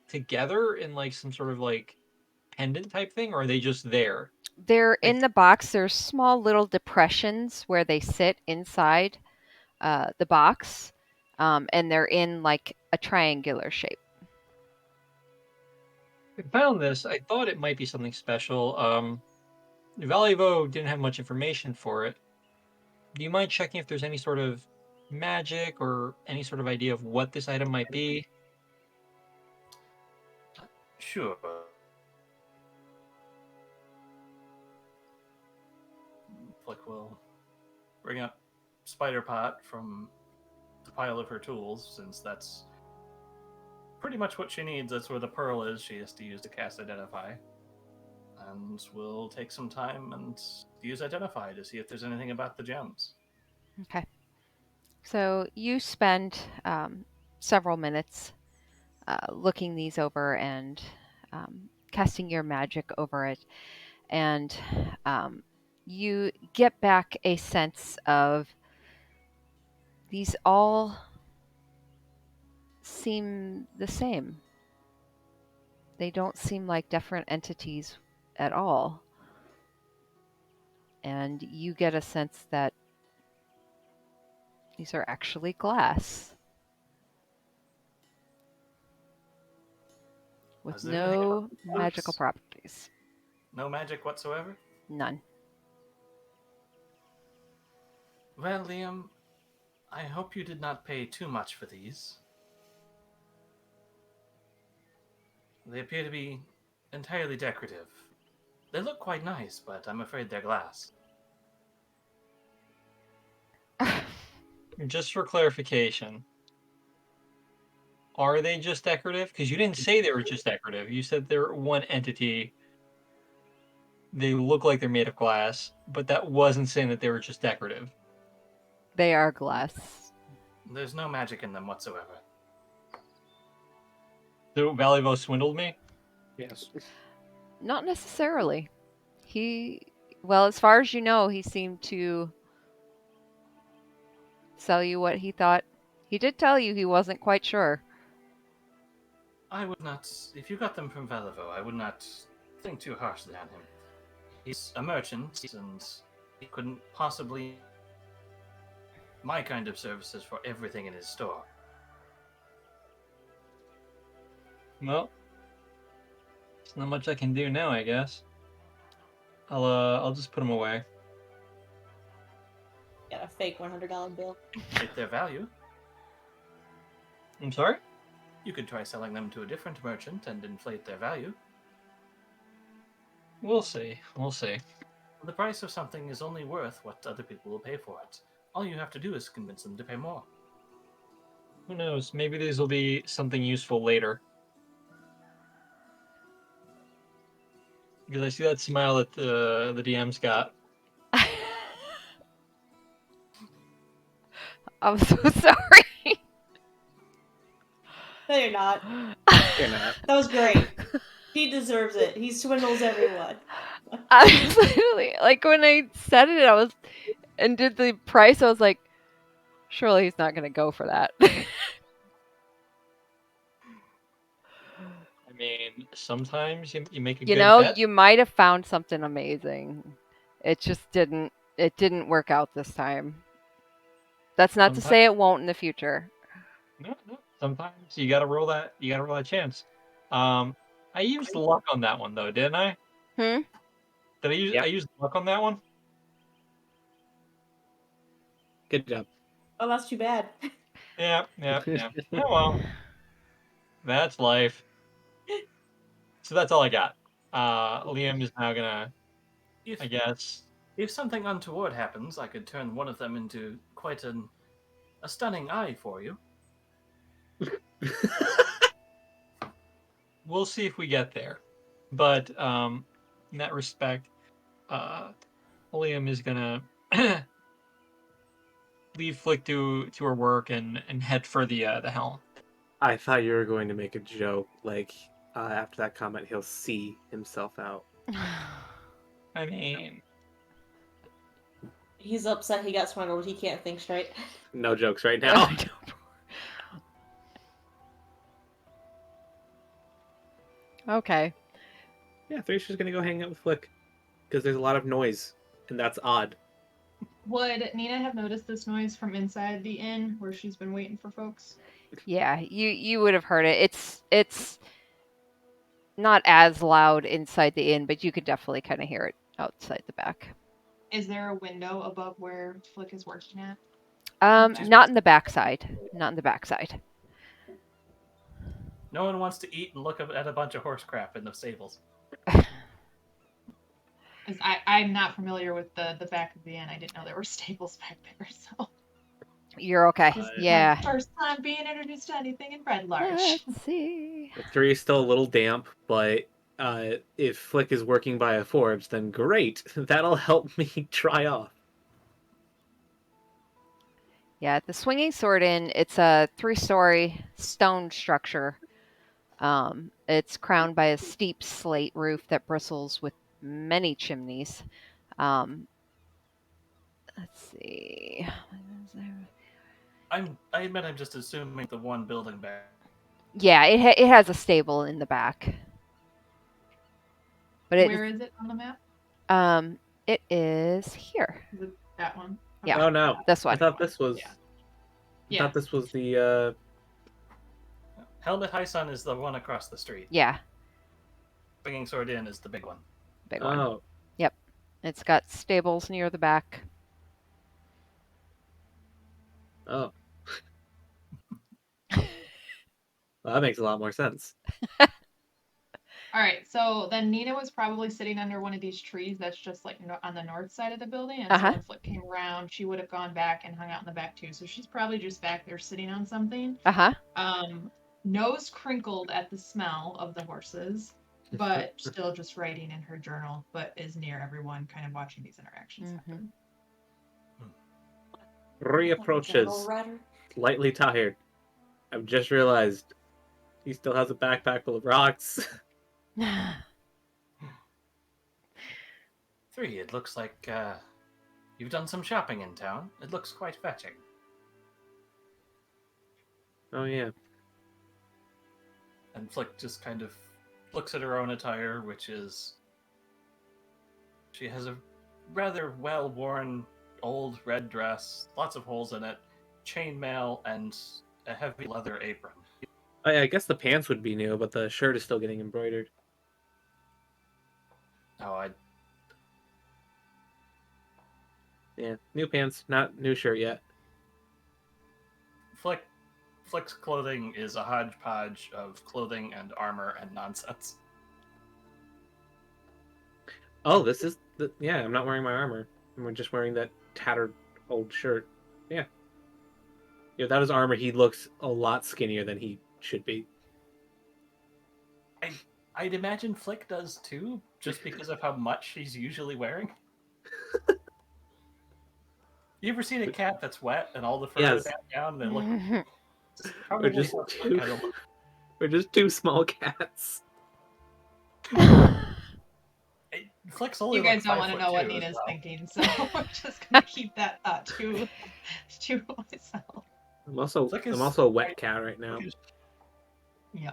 [SPEAKER 3] together in like some sort of like pendant type thing, or are they just there?
[SPEAKER 1] They're
[SPEAKER 3] Like,
[SPEAKER 1] in the box. There's small little depressions where they sit inside the box, and they're in like a triangular shape.
[SPEAKER 3] I found this. I thought it might be something special. Valivo didn't have much information for it. Do you mind checking if there's any sort of magic or any sort of idea of what this item might be?
[SPEAKER 5] Sure. Flick will bring up Spider Pot from the pile of her tools, since that's pretty much what she needs. That's where the pearl is. She has to use to cast Identify. And we'll take some time and use Identify to see if there's anything about the gems.
[SPEAKER 1] Okay. So you spend several minutes looking these over and casting your magic over it, and you get back a sense of these all seem the same. They don't seem like different entities at all. And you get a sense that these are actually glass with
[SPEAKER 5] Is there anything
[SPEAKER 1] no
[SPEAKER 5] about the
[SPEAKER 1] magical
[SPEAKER 5] box?
[SPEAKER 1] properties.
[SPEAKER 5] No magic whatsoever?
[SPEAKER 1] None.
[SPEAKER 5] Well, Liam, I hope you did not pay too much for these. They appear to be entirely decorative. They look quite nice, but I'm afraid they're glass.
[SPEAKER 3] Just for clarification, are they just decorative? Because you didn't say they were just decorative. You said they're one entity. They look like they're made of glass, but that wasn't saying that they were just decorative.
[SPEAKER 1] They are glass.
[SPEAKER 5] There's no magic in them whatsoever.
[SPEAKER 3] So Valivo swindled me?
[SPEAKER 2] Yes.
[SPEAKER 1] Not necessarily. Well, as far as you know, he seemed to sell you what he thought. He did tell you he wasn't quite sure.
[SPEAKER 5] I would not. If you got them from Valivo, I would not think too harshly on him. He's a merchant, and he couldn't possibly my kind of services for everything in his store.
[SPEAKER 3] Well, there's not much I can do now, I guess. I'll just put them away.
[SPEAKER 4] Got a fake $100 bill.
[SPEAKER 5] At their value,
[SPEAKER 3] I'm sorry?
[SPEAKER 5] you could try selling them to a different merchant and inflate their value.
[SPEAKER 3] We'll see. We'll see.
[SPEAKER 5] The price of something is only worth what other people will pay for it. All you have to do is convince them to pay more.
[SPEAKER 3] Who knows? Maybe these will be something useful later. Because I see that smile that the DM's got.
[SPEAKER 1] I'm so sorry.
[SPEAKER 4] No, you're not.
[SPEAKER 2] You're not.
[SPEAKER 4] That was great. He deserves it. He swindles everyone.
[SPEAKER 1] I was literally like when I said it, and did the price. I was like, surely he's not going to go for that.
[SPEAKER 3] I mean, sometimes you make a
[SPEAKER 1] You
[SPEAKER 3] good
[SPEAKER 1] know,
[SPEAKER 3] bet.
[SPEAKER 1] you might have found something amazing. It just didn't. It didn't work out this time. That's not to
[SPEAKER 3] Sometimes,
[SPEAKER 1] say it won't in the future.
[SPEAKER 3] no. Sometimes you gotta roll that. You gotta roll that chance. I used luck on that one though, didn't I?
[SPEAKER 1] Hmm.
[SPEAKER 3] Did I use?
[SPEAKER 2] Yep.
[SPEAKER 3] I used luck on that one.
[SPEAKER 2] Good job.
[SPEAKER 4] Oh, that's too bad.
[SPEAKER 3] Yeah. Oh well, that's life. So that's all I got. Liam is now gonna,
[SPEAKER 5] If
[SPEAKER 3] I guess.
[SPEAKER 5] if something untoward happens, I could turn one of them into quite a stunning eye for you.
[SPEAKER 3] We'll see if we get there. But in that respect, Liam is gonna leave Flick to her work and head for the helm.
[SPEAKER 2] I thought you were going to make a joke, like after that comment, he'll see himself out.
[SPEAKER 3] I mean,
[SPEAKER 4] He's upset he got swindled. He can't think straight.
[SPEAKER 2] No jokes right now.
[SPEAKER 1] Okay.
[SPEAKER 2] Yeah, Thrasher's just gonna go hang out with Flick because there's a lot of noise, and that's odd.
[SPEAKER 6] Would Nina have noticed this noise from inside the inn where she's been waiting for folks?
[SPEAKER 1] Yeah, you would have heard it. It's not as loud inside the inn, but you could definitely kind of hear it outside the back.
[SPEAKER 6] Is there a window above where Flick is working at?
[SPEAKER 1] Not in the backside. Not in the backside.
[SPEAKER 5] No one wants to eat and look at a bunch of horse crap in the stables.
[SPEAKER 6] I'm not familiar with the back of the inn. I didn't know there were stables back there, so.
[SPEAKER 1] You're okay.
[SPEAKER 6] This is
[SPEAKER 1] Yeah.
[SPEAKER 6] my first time being introduced to anything in Red Larch.
[SPEAKER 1] Let's see.
[SPEAKER 2] The 3 is still a little damp, but if Flick is working by a forge, then great. That'll help me dry off.
[SPEAKER 1] Yeah, the Swinging Sword Inn, it's a 3-story stone structure. It's crowned by a steep slate roof that bristles with many chimneys. Let's see.
[SPEAKER 5] I admit I'm just assuming the one building back.
[SPEAKER 1] Yeah, it has a stable in the back. But
[SPEAKER 6] Where is it on the map?
[SPEAKER 1] it is here.
[SPEAKER 6] Is it that one?
[SPEAKER 1] Yeah.
[SPEAKER 2] Oh no,
[SPEAKER 1] This one.
[SPEAKER 2] I thought this was.
[SPEAKER 6] Yeah.
[SPEAKER 2] I thought this was the.
[SPEAKER 5] Helmet High Sun is the one across the street.
[SPEAKER 1] Yeah,
[SPEAKER 5] Swinging Sword Inn is the big one.
[SPEAKER 1] big one.
[SPEAKER 2] Oh,
[SPEAKER 1] Yep. It's got stables near the back.
[SPEAKER 2] oh. Well, that makes a lot more sense.
[SPEAKER 6] All right, so then Nina was probably sitting under one of these trees that's just like on the north side of the building. And so when Flick came around, she would have gone back and hung out in the back too. So she's probably just back there sitting on something. Nose crinkled at the smell of the horses, but still just writing in her journal, but is near everyone, kind of watching these interactions happen.
[SPEAKER 2] Reapproaches, lightly tired. I've just realized he still has a backpack full of rocks.
[SPEAKER 5] 3, it looks like you've done some shopping in town. It looks quite fetching.
[SPEAKER 2] Oh yeah.
[SPEAKER 5] And Flick just kind of looks at her own attire, which is... She has a rather well-worn old red dress, lots of holes in it, chainmail, and a heavy leather apron.
[SPEAKER 2] I guess the pants would be new, but the shirt is still getting embroidered.
[SPEAKER 5] Oh,
[SPEAKER 2] Yeah, new pants, not new shirt yet.
[SPEAKER 5] Flick's clothing is a hodgepodge of clothing and armor and nonsense.
[SPEAKER 2] Oh, this is yeah. I'm not wearing my armor. I'm just wearing that tattered old shirt. Yeah. Yeah, that is armor. He looks a lot skinnier than he should be.
[SPEAKER 5] I'd imagine Flick does too, just because of how much she's usually wearing. You ever seen a cat that's wet and all the fur is down and they look?
[SPEAKER 2] We're just two small cats.
[SPEAKER 5] Flick's only
[SPEAKER 6] you guys
[SPEAKER 5] like
[SPEAKER 6] don't want to know what Nina's thinking, so we're just gonna keep that thought to myself.
[SPEAKER 2] I'm also a wet cat right now.
[SPEAKER 6] Yeah.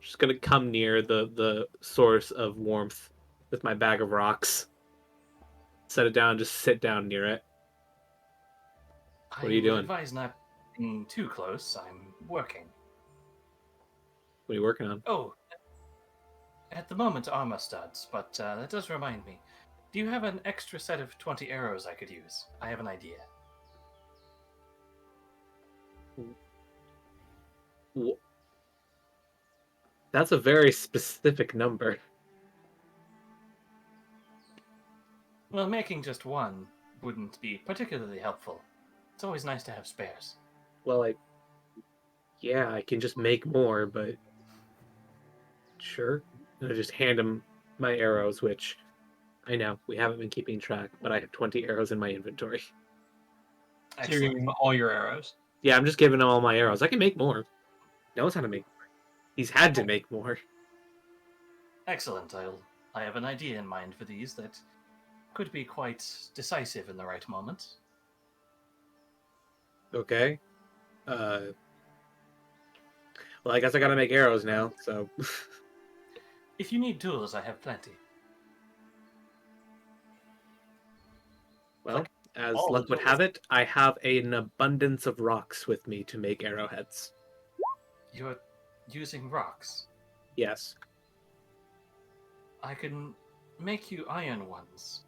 [SPEAKER 2] Just gonna come near the source of warmth with my bag of rocks. Set it down, just sit down near it. What are you doing?
[SPEAKER 5] I advise not being too close. I'm working.
[SPEAKER 2] What are you working on?
[SPEAKER 5] Oh, at the moment armor studs, but that does remind me. Do you have an extra set of 20 arrows I could use? I have an idea.
[SPEAKER 2] That's a very specific number.
[SPEAKER 5] Well, making just one wouldn't be particularly helpful. It's always nice to have spares.
[SPEAKER 2] Well, I can just make more, but sure. And I just hand him my arrows, which I know we haven't been keeping track, but I have 20 arrows in my inventory.
[SPEAKER 3] So you're giving him all your arrows?
[SPEAKER 2] Yeah, I'm just giving him all my arrows. I can make more. He knows how to make more. He's had to make more.
[SPEAKER 5] Excellent. I have an idea in mind for these that could be quite decisive in the right moment.
[SPEAKER 2] Okay. Well, I guess I gotta make arrows now, so.
[SPEAKER 5] If you need tools, I have plenty.
[SPEAKER 2] Well,
[SPEAKER 5] Like,
[SPEAKER 2] as
[SPEAKER 5] all the
[SPEAKER 2] luck would
[SPEAKER 5] tools.
[SPEAKER 2] have it, I have an abundance of rocks with me to make arrowheads.
[SPEAKER 5] You're using rocks.
[SPEAKER 2] Yes.
[SPEAKER 5] I can make you iron ones.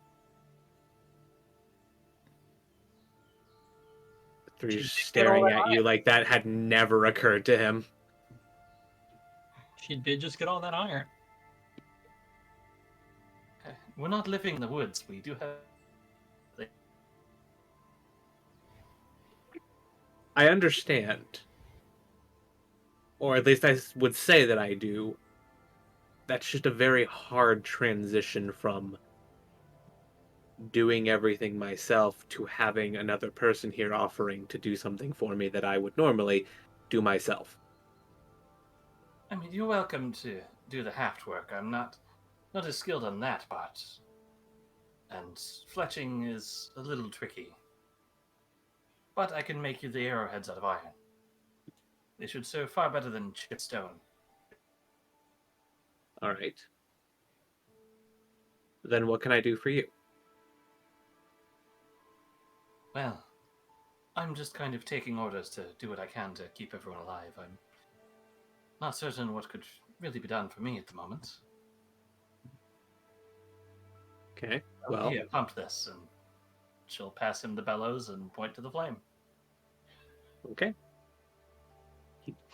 [SPEAKER 2] Through
[SPEAKER 3] She did get all
[SPEAKER 2] staring
[SPEAKER 3] that
[SPEAKER 2] at you
[SPEAKER 3] iron.
[SPEAKER 2] like that had never occurred to him.
[SPEAKER 3] She did just get all that iron.
[SPEAKER 5] We're not living in the woods. We do have.
[SPEAKER 2] I understand. Or at least I would say that I do. That's just a very hard transition from doing everything myself to having another person here offering to do something for me that I would normally do myself.
[SPEAKER 5] I mean, you're welcome to do the haft work. I'm not as skilled on that part. And fletching is a little tricky. But I can make you the arrowheads out of iron. They should serve far better than chipped stone.
[SPEAKER 2] All right. Then what can I do for you?
[SPEAKER 5] Well, I'm just kind of taking orders to do what I can to keep everyone alive. I'm not certain what could really be done for me at the moment.
[SPEAKER 2] Okay. Well,
[SPEAKER 5] Here, pump this, and she'll pass him the bellows and point to the flame.
[SPEAKER 2] okay.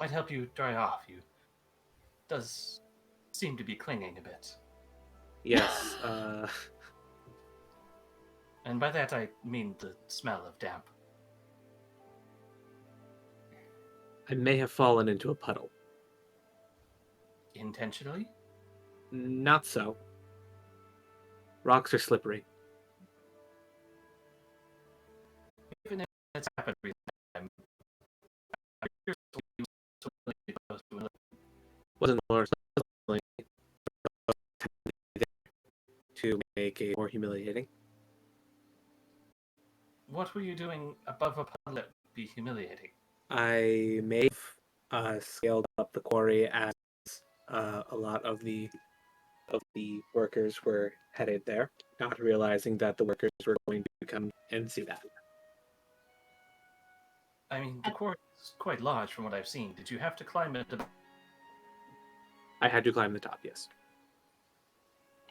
[SPEAKER 5] Might help you dry off. You does seem to be clinging a bit.
[SPEAKER 2] Yes.
[SPEAKER 5] And by that I mean the smell of damp.
[SPEAKER 2] I may have fallen into a puddle.
[SPEAKER 5] Intentionally?
[SPEAKER 2] Not so. Rocks are slippery.
[SPEAKER 5] Even if it's happened recently,
[SPEAKER 2] Wasn't more to make it more humiliating.
[SPEAKER 5] what were you doing above a puddle that would be humiliating?
[SPEAKER 2] I may have scaled up the quarry as a lot of the workers were headed there, not realizing that the workers were going to come and see that.
[SPEAKER 5] I mean, the quarry is quite large from what I've seen. Did you have to climb it?
[SPEAKER 2] I had to climb the top, yes.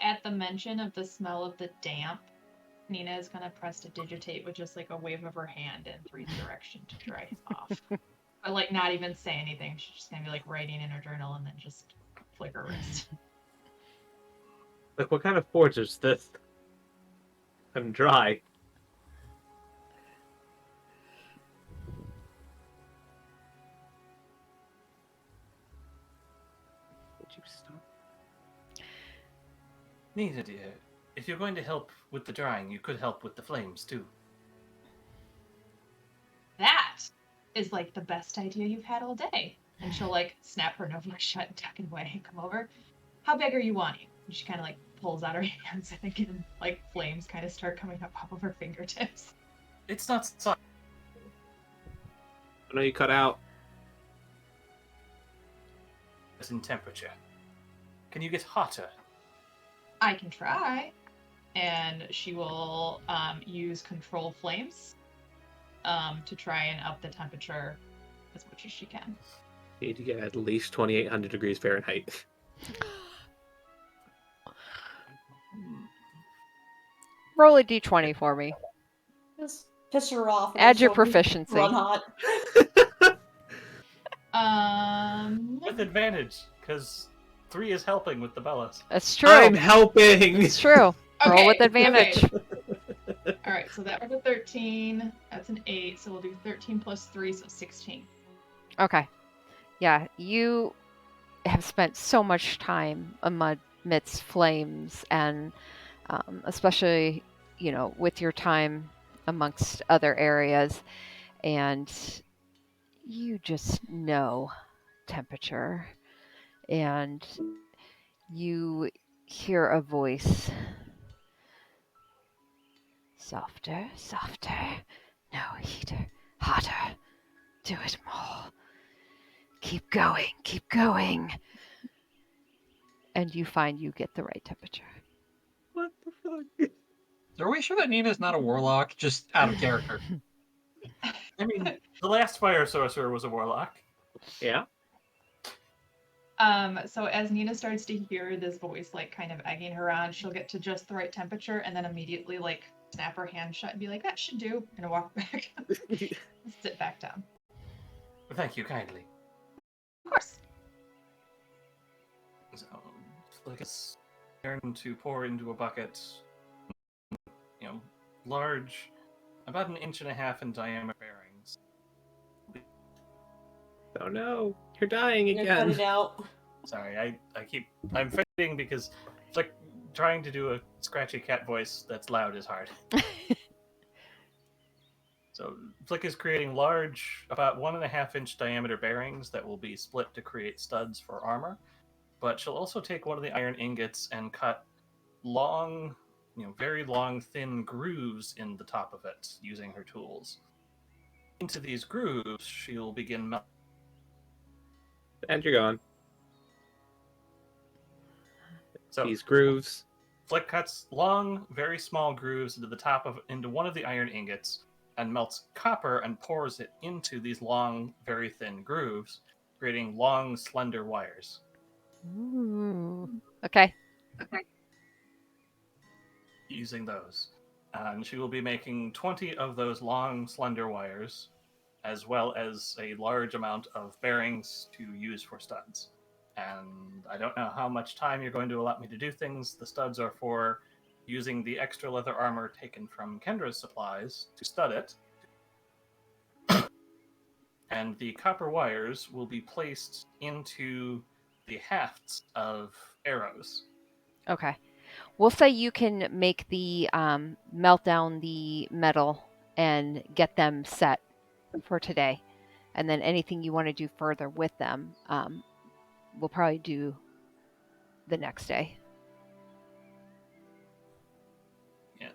[SPEAKER 6] At the mention of the smell of the damp, Nina is going to press to digitate with just like a wave of her hand in Three's direction to dry him off. But like not even say anything. She's just going to be like writing in her journal and then just flick her wrist.
[SPEAKER 2] Like, what kind of forge is this? I'm dry. Would you stop?
[SPEAKER 5] Nina, dear, if you're going to help with the drying, you could help with the flames too.
[SPEAKER 6] That is like the best idea you've had all day. And she'll like snap her notebook shut and tuck it away and come over. How big are you wanting? And she kind of like pulls out her hands and again, like flames kind of start coming up off of her fingertips.
[SPEAKER 5] It's not so.
[SPEAKER 2] I know you cut out.
[SPEAKER 5] It's in temperature. Can you get hotter?
[SPEAKER 6] I can try. And she will use control flames to try and up the temperature as much as she can.
[SPEAKER 2] You need to get at least 2,800 degrees Fahrenheit.
[SPEAKER 1] Roll a d20 for me.
[SPEAKER 4] Just piss her off. and
[SPEAKER 1] Add your
[SPEAKER 4] she'll be
[SPEAKER 1] proficiency.
[SPEAKER 4] Run hot.
[SPEAKER 5] With advantage, because 3 is helping with the bellows.
[SPEAKER 1] That's true.
[SPEAKER 2] I'm helping!
[SPEAKER 1] It's true. Roll
[SPEAKER 6] Okay,
[SPEAKER 1] with advantage.
[SPEAKER 6] okay. All right, so that was a 13. That's an 8, so we'll do 13 plus 3, so 16.
[SPEAKER 1] Okay. Yeah, you have spent so much time amidst flames and especially, you know, with your time amongst other areas, and you just know temperature, and you hear a voice. Softer, softer. No, heater. Hotter. Do it more. Keep going, keep going. And you find you get the right temperature.
[SPEAKER 2] What the fuck?
[SPEAKER 3] Are we sure that Nina's not a warlock? Just out of character.
[SPEAKER 5] I mean, the last fire sorcerer was a warlock.
[SPEAKER 2] Yeah.
[SPEAKER 6] So as Nina starts to hear this voice like kind of egging her on, she'll get to just the right temperature and then immediately like snap her hand shut and be like, that should do, and walk back. Sit back down.
[SPEAKER 5] Thank you kindly.
[SPEAKER 6] Of course.
[SPEAKER 5] So, Flick is starting to pour into a bucket, large, about 1.5 inches in diameter bearings.
[SPEAKER 2] Oh no, you're dying
[SPEAKER 4] You're gonna cut
[SPEAKER 2] again.
[SPEAKER 4] it out.
[SPEAKER 5] Sorry, I'm fighting because Flick trying to do a scratchy cat voice that's loud is hard. So Flick is creating large, about 1.5 inch diameter bearings that will be split to create studs for armor. But she'll also take one of the iron ingots and cut long, very long, thin grooves in the top of it using her tools. Into these grooves, she'll begin melting.
[SPEAKER 2] And you're gone.
[SPEAKER 5] So
[SPEAKER 2] These grooves.
[SPEAKER 5] Flick cuts long, very small grooves into one of the iron ingots and melts copper and pours it into these long, very thin grooves, creating long, slender wires.
[SPEAKER 1] Ooh. Okay.
[SPEAKER 5] Using those. And she will be making 20 of those long, slender wires, as well as a large amount of bearings to use for studs. And I don't know how much time you're going to allow me to do things. The studs are for using the extra leather armor taken from Kendra's supplies to stud it. And the copper wires will be placed into the hafts of arrows.
[SPEAKER 1] Okay. We'll say you can make the melt down the metal and get them set for today. And then anything you want to do further with them, we'll probably do the next day.
[SPEAKER 5] Yeah,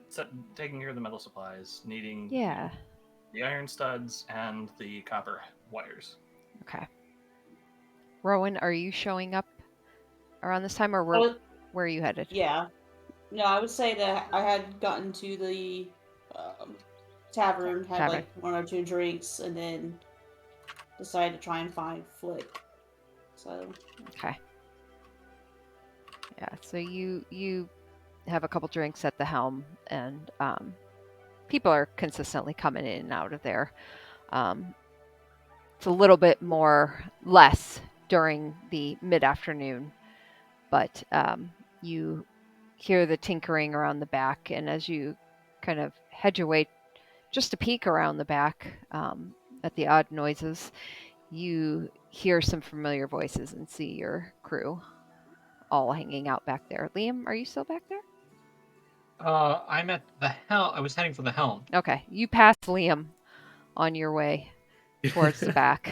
[SPEAKER 5] taking care of the metal supplies, needing
[SPEAKER 1] Yeah.
[SPEAKER 5] the iron studs and the copper wires.
[SPEAKER 1] Okay. Rowan, are you showing up around this time, or where are you headed?
[SPEAKER 4] Yeah. No, I would say that I had gotten to the tavern, had
[SPEAKER 1] Tavern.
[SPEAKER 4] like 1 or 2 drinks, and then decided to try and find Flick. So.
[SPEAKER 1] Okay. Yeah. So you have a couple drinks at the helm, and people are consistently coming in and out of there. It's a little bit less during the mid-afternoon, but you hear the tinkering around the back, and as you kind of head your way just to peek around the back at the odd noises, you hear some familiar voices and see your crew all hanging out back there. Liam, are you still back there?
[SPEAKER 3] I'm at the helm. I was heading for the helm.
[SPEAKER 1] Okay, you passed Liam on your way towards the back.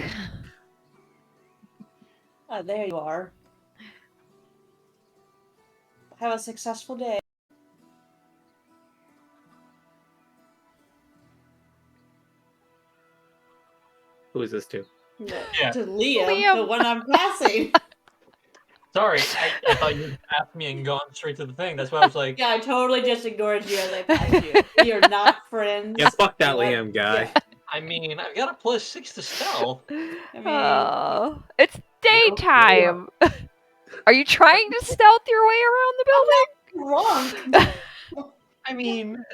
[SPEAKER 4] There you are. Have a successful day.
[SPEAKER 2] Who is this to?
[SPEAKER 3] Yeah.
[SPEAKER 4] To Liam,
[SPEAKER 1] Liam.
[SPEAKER 4] the one I'm passing.
[SPEAKER 3] Sorry, I thought you asked me and gone straight to the thing. That's why I was like,
[SPEAKER 4] Yeah, I totally just ignored you as I passed you. We are not friends.
[SPEAKER 2] Yeah, fuck that
[SPEAKER 4] What?
[SPEAKER 2] Liam guy.
[SPEAKER 4] Yeah.
[SPEAKER 3] I mean, I've got a +6 to stealth.
[SPEAKER 4] I mean,
[SPEAKER 1] Oh, it's daytime. Are you trying to stealth your way around the building?
[SPEAKER 4] wrong.
[SPEAKER 3] I mean,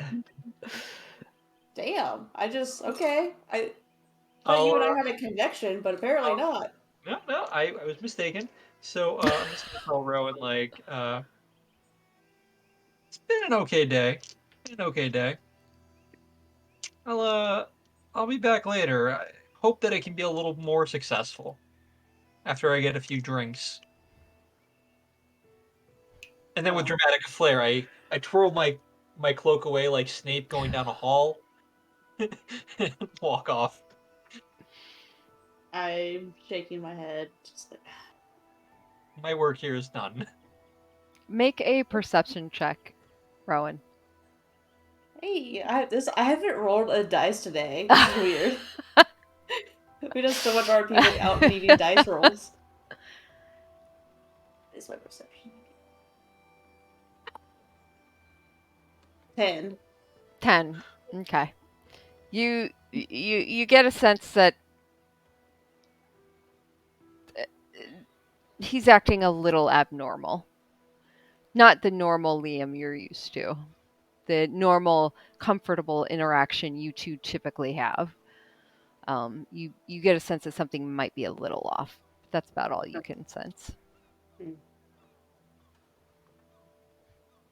[SPEAKER 4] Damn. Okay. I thought you and I had a connection, but apparently not.
[SPEAKER 3] No, I was mistaken. So I'm just gonna tell Rowan like, it's been an okay day. I'll be back later. I hope that I can be a little more successful after I get a few drinks. And then with dramatic flair, I twirl my cloak away like Snape going down a hall and walk off.
[SPEAKER 4] I'm shaking my head. Just like,
[SPEAKER 3] My work here is done.
[SPEAKER 1] Make a perception check, Rowan.
[SPEAKER 4] Hey, I haven't rolled a dice today. This is weird. We just so much RP without needing dice rolls. Is my perception 10?
[SPEAKER 1] 10. Okay. You get a sense that he's acting a little abnormal. Not the normal Liam you're used to. The normal, comfortable interaction you two typically have. You get a sense that something might be a little off. That's about all you can sense.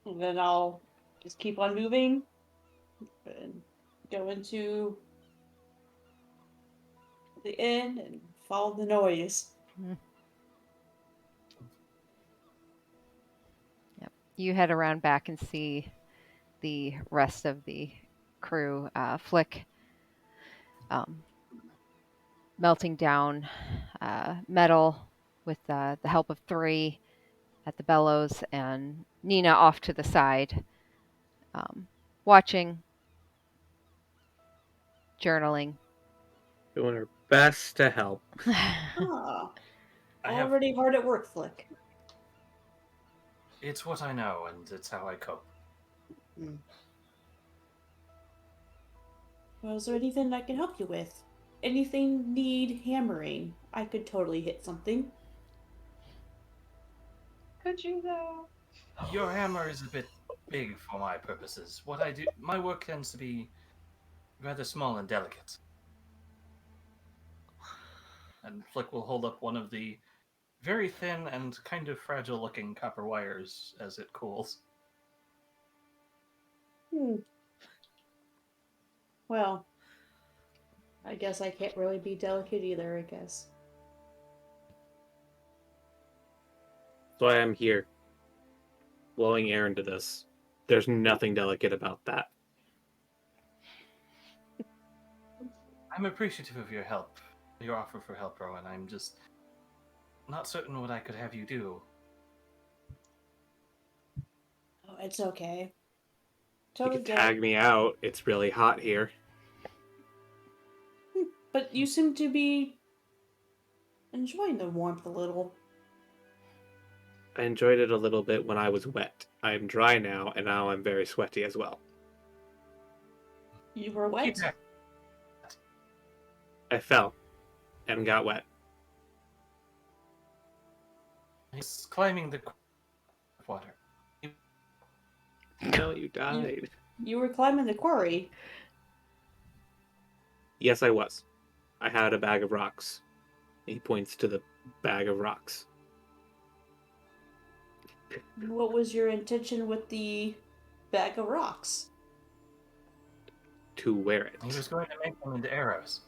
[SPEAKER 4] And then I'll just keep on moving and go into the inn and follow the noise.
[SPEAKER 1] Yep. You head around back and see the rest of the crew. Flick melting down metal with the help of 3 at the bellows, and Nina off to the side, watching, journaling.
[SPEAKER 2] Doing her best to help.
[SPEAKER 4] Ah,
[SPEAKER 5] I have.
[SPEAKER 4] already hard at work, Flick.
[SPEAKER 5] It's what I know, and it's how I cope.
[SPEAKER 4] Well, is there anything I can help you with? Anything need hammering? I could totally hit something.
[SPEAKER 6] Could you though?
[SPEAKER 5] Your hammer is a bit big for my purposes. What I do, my work tends to be rather small and delicate. And Flick will hold up one of the very thin and kind of fragile looking copper wires as it cools.
[SPEAKER 4] Well, I guess I can't really be delicate either, I guess.
[SPEAKER 2] That's why I'm here. Blowing air into this. There's nothing delicate about that.
[SPEAKER 5] I'm appreciative of your help, your offer for help, Rowan. I'm just not certain what I could have you do.
[SPEAKER 4] Oh, it's okay.
[SPEAKER 2] You
[SPEAKER 4] Totally
[SPEAKER 2] could
[SPEAKER 4] get
[SPEAKER 2] tag
[SPEAKER 4] it.
[SPEAKER 2] me out. It's really hot here.
[SPEAKER 4] But you seem to be enjoying the warmth a little.
[SPEAKER 2] I enjoyed it a little bit when I was wet. I'm dry now, and now I'm very sweaty as well.
[SPEAKER 4] You were
[SPEAKER 5] Keep
[SPEAKER 4] wet?
[SPEAKER 5] that.
[SPEAKER 2] I fell and got wet.
[SPEAKER 5] He's climbing the water.
[SPEAKER 2] No, you died.
[SPEAKER 4] You were climbing the quarry.
[SPEAKER 2] Yes, I was. I had a bag of rocks. He points to the bag of rocks.
[SPEAKER 4] What was your intention with the bag of rocks?
[SPEAKER 2] To wear it.
[SPEAKER 5] He was going to make them into arrows.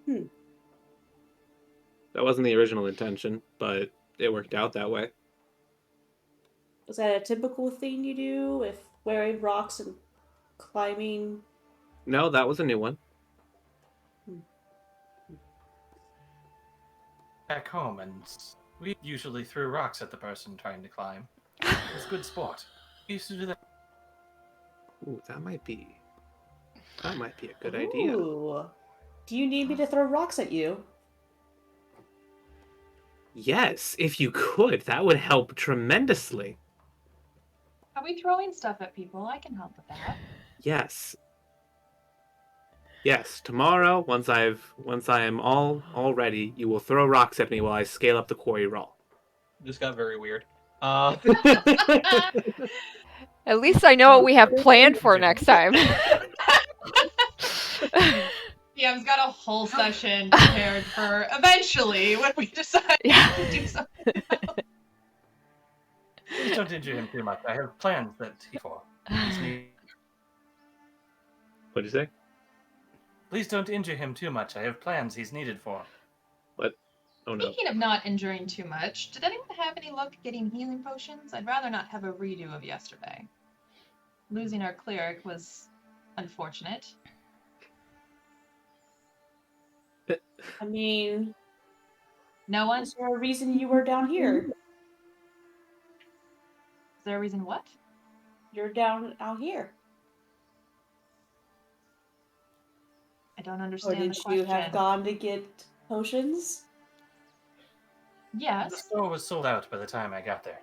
[SPEAKER 2] That wasn't the original intention, but it worked out that way.
[SPEAKER 4] Was that a typical thing you do with wearing rocks and climbing?
[SPEAKER 2] No, that was a new one.
[SPEAKER 5] Back home, and we usually threw rocks at the person trying to climb. It was good sport. We used to do that.
[SPEAKER 2] Ooh, that might be a good idea.
[SPEAKER 4] Ooh. Do you need me to throw rocks at you?
[SPEAKER 2] Yes, if you could, that would help tremendously.
[SPEAKER 6] Are we throwing stuff at people? I can help with that.
[SPEAKER 2] Yes. Yes, tomorrow, once I am all ready, you will throw rocks at me while I scale up the quarry wall.
[SPEAKER 3] This got very weird.
[SPEAKER 1] At least I know what we have planned for next time.
[SPEAKER 6] DM's got a whole session prepared for eventually when we decide to do something else.
[SPEAKER 5] Please don't injure him too much. I have plans that he's
[SPEAKER 2] What'd you say?
[SPEAKER 5] Please don't injure him too much. I have plans he's needed for.
[SPEAKER 2] What? Oh no.
[SPEAKER 6] Speaking of not injuring too much, did anyone have any luck getting healing potions? I'd rather not have a redo of yesterday. Losing our cleric was unfortunate.
[SPEAKER 4] I mean,
[SPEAKER 6] No one?
[SPEAKER 4] is there a reason you were down here?
[SPEAKER 6] Is there a reason what?
[SPEAKER 4] you're down out here.
[SPEAKER 6] I don't
[SPEAKER 4] Or
[SPEAKER 6] understand
[SPEAKER 4] did
[SPEAKER 6] the question.
[SPEAKER 4] you have gone to get potions?
[SPEAKER 6] Yes.
[SPEAKER 5] The store was sold out by the time I got there.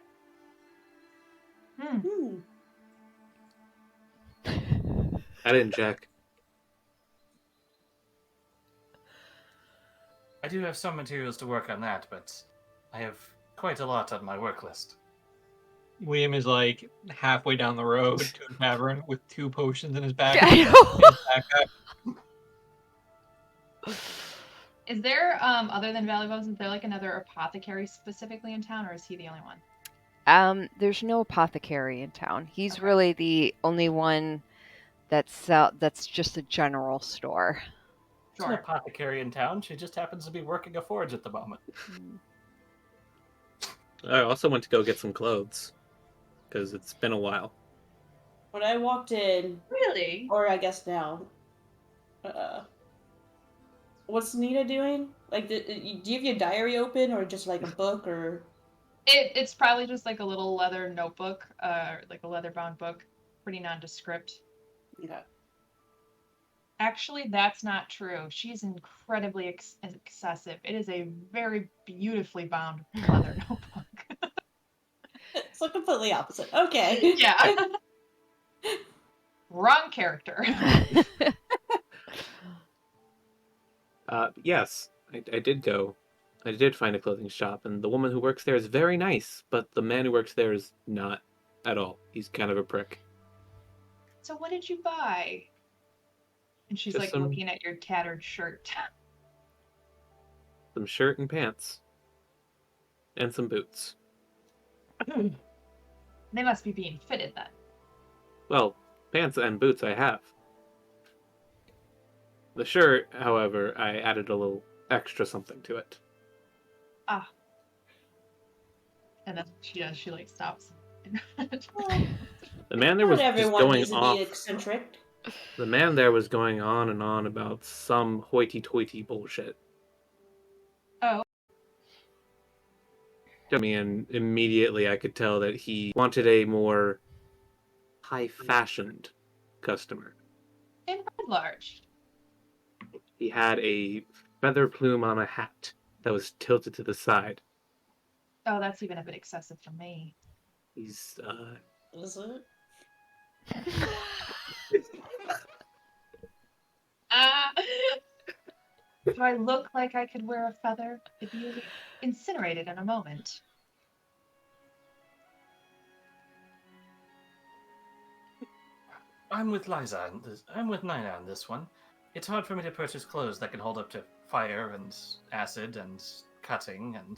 [SPEAKER 4] Hmm.
[SPEAKER 2] I didn't check.
[SPEAKER 5] I do have some materials to work on that, but I have quite a lot on my work list.
[SPEAKER 3] William is like halfway down the road to a tavern with 2 potions in his back.
[SPEAKER 1] I
[SPEAKER 3] In
[SPEAKER 1] know.
[SPEAKER 3] his backpack.
[SPEAKER 6] Is there, other than Valley Bones, is there like another apothecary specifically in town, or is he the only one?
[SPEAKER 1] There's no apothecary in town. He's
[SPEAKER 6] Okay.
[SPEAKER 1] really the only one that's just a general store.
[SPEAKER 5] There's an
[SPEAKER 6] Sure.
[SPEAKER 5] apothecary in town. She just happens to be working a forge at the moment.
[SPEAKER 2] I also went to go get some clothes because it's been a while.
[SPEAKER 4] When I walked in,
[SPEAKER 6] Really?
[SPEAKER 4] or I guess now, what's Nina doing? Like, do you have your diary open, or just like a book, or?
[SPEAKER 6] It's probably just like a little leather notebook, like a leather-bound book, pretty nondescript.
[SPEAKER 4] Okay.
[SPEAKER 6] Actually, that's not true. She's incredibly excessive. It is a very beautifully bound leather notebook.
[SPEAKER 4] So completely opposite. Okay.
[SPEAKER 6] Yeah. Wrong character.
[SPEAKER 2] Yes, I did go. I did find a clothing shop, and the woman who works there is very nice, but the man who works there is not at all. He's kind of a prick.
[SPEAKER 6] So what did you buy? And she's
[SPEAKER 2] Just
[SPEAKER 6] like
[SPEAKER 2] some
[SPEAKER 6] looking at your tattered shirt.
[SPEAKER 2] shirt and pants, and some boots.
[SPEAKER 6] They must be being fitted then.
[SPEAKER 2] Well, pants and boots I have. The shirt, however, I added a little extra something to it.
[SPEAKER 6] Ah. And then she like stops.
[SPEAKER 4] Well,
[SPEAKER 2] The man there
[SPEAKER 4] not
[SPEAKER 2] was just
[SPEAKER 4] everyone
[SPEAKER 2] going
[SPEAKER 4] needs to
[SPEAKER 2] off.
[SPEAKER 4] be eccentric.
[SPEAKER 2] The man there was going on and on about some hoity-toity bullshit.
[SPEAKER 6] Oh.
[SPEAKER 2] To me, and immediately I could tell that he wanted a more high-fashioned customer.
[SPEAKER 6] In red large.
[SPEAKER 2] He had a feather plume on a hat that was tilted to the side.
[SPEAKER 6] Oh, that's even a bit excessive for me.
[SPEAKER 2] He's,
[SPEAKER 4] Is it?
[SPEAKER 6] Do I look like I could wear a feather? It'd be incinerated in a moment.
[SPEAKER 5] I'm with Liza. I'm with Nina on this one. It's hard for me to purchase clothes that can hold up to fire and acid and cutting and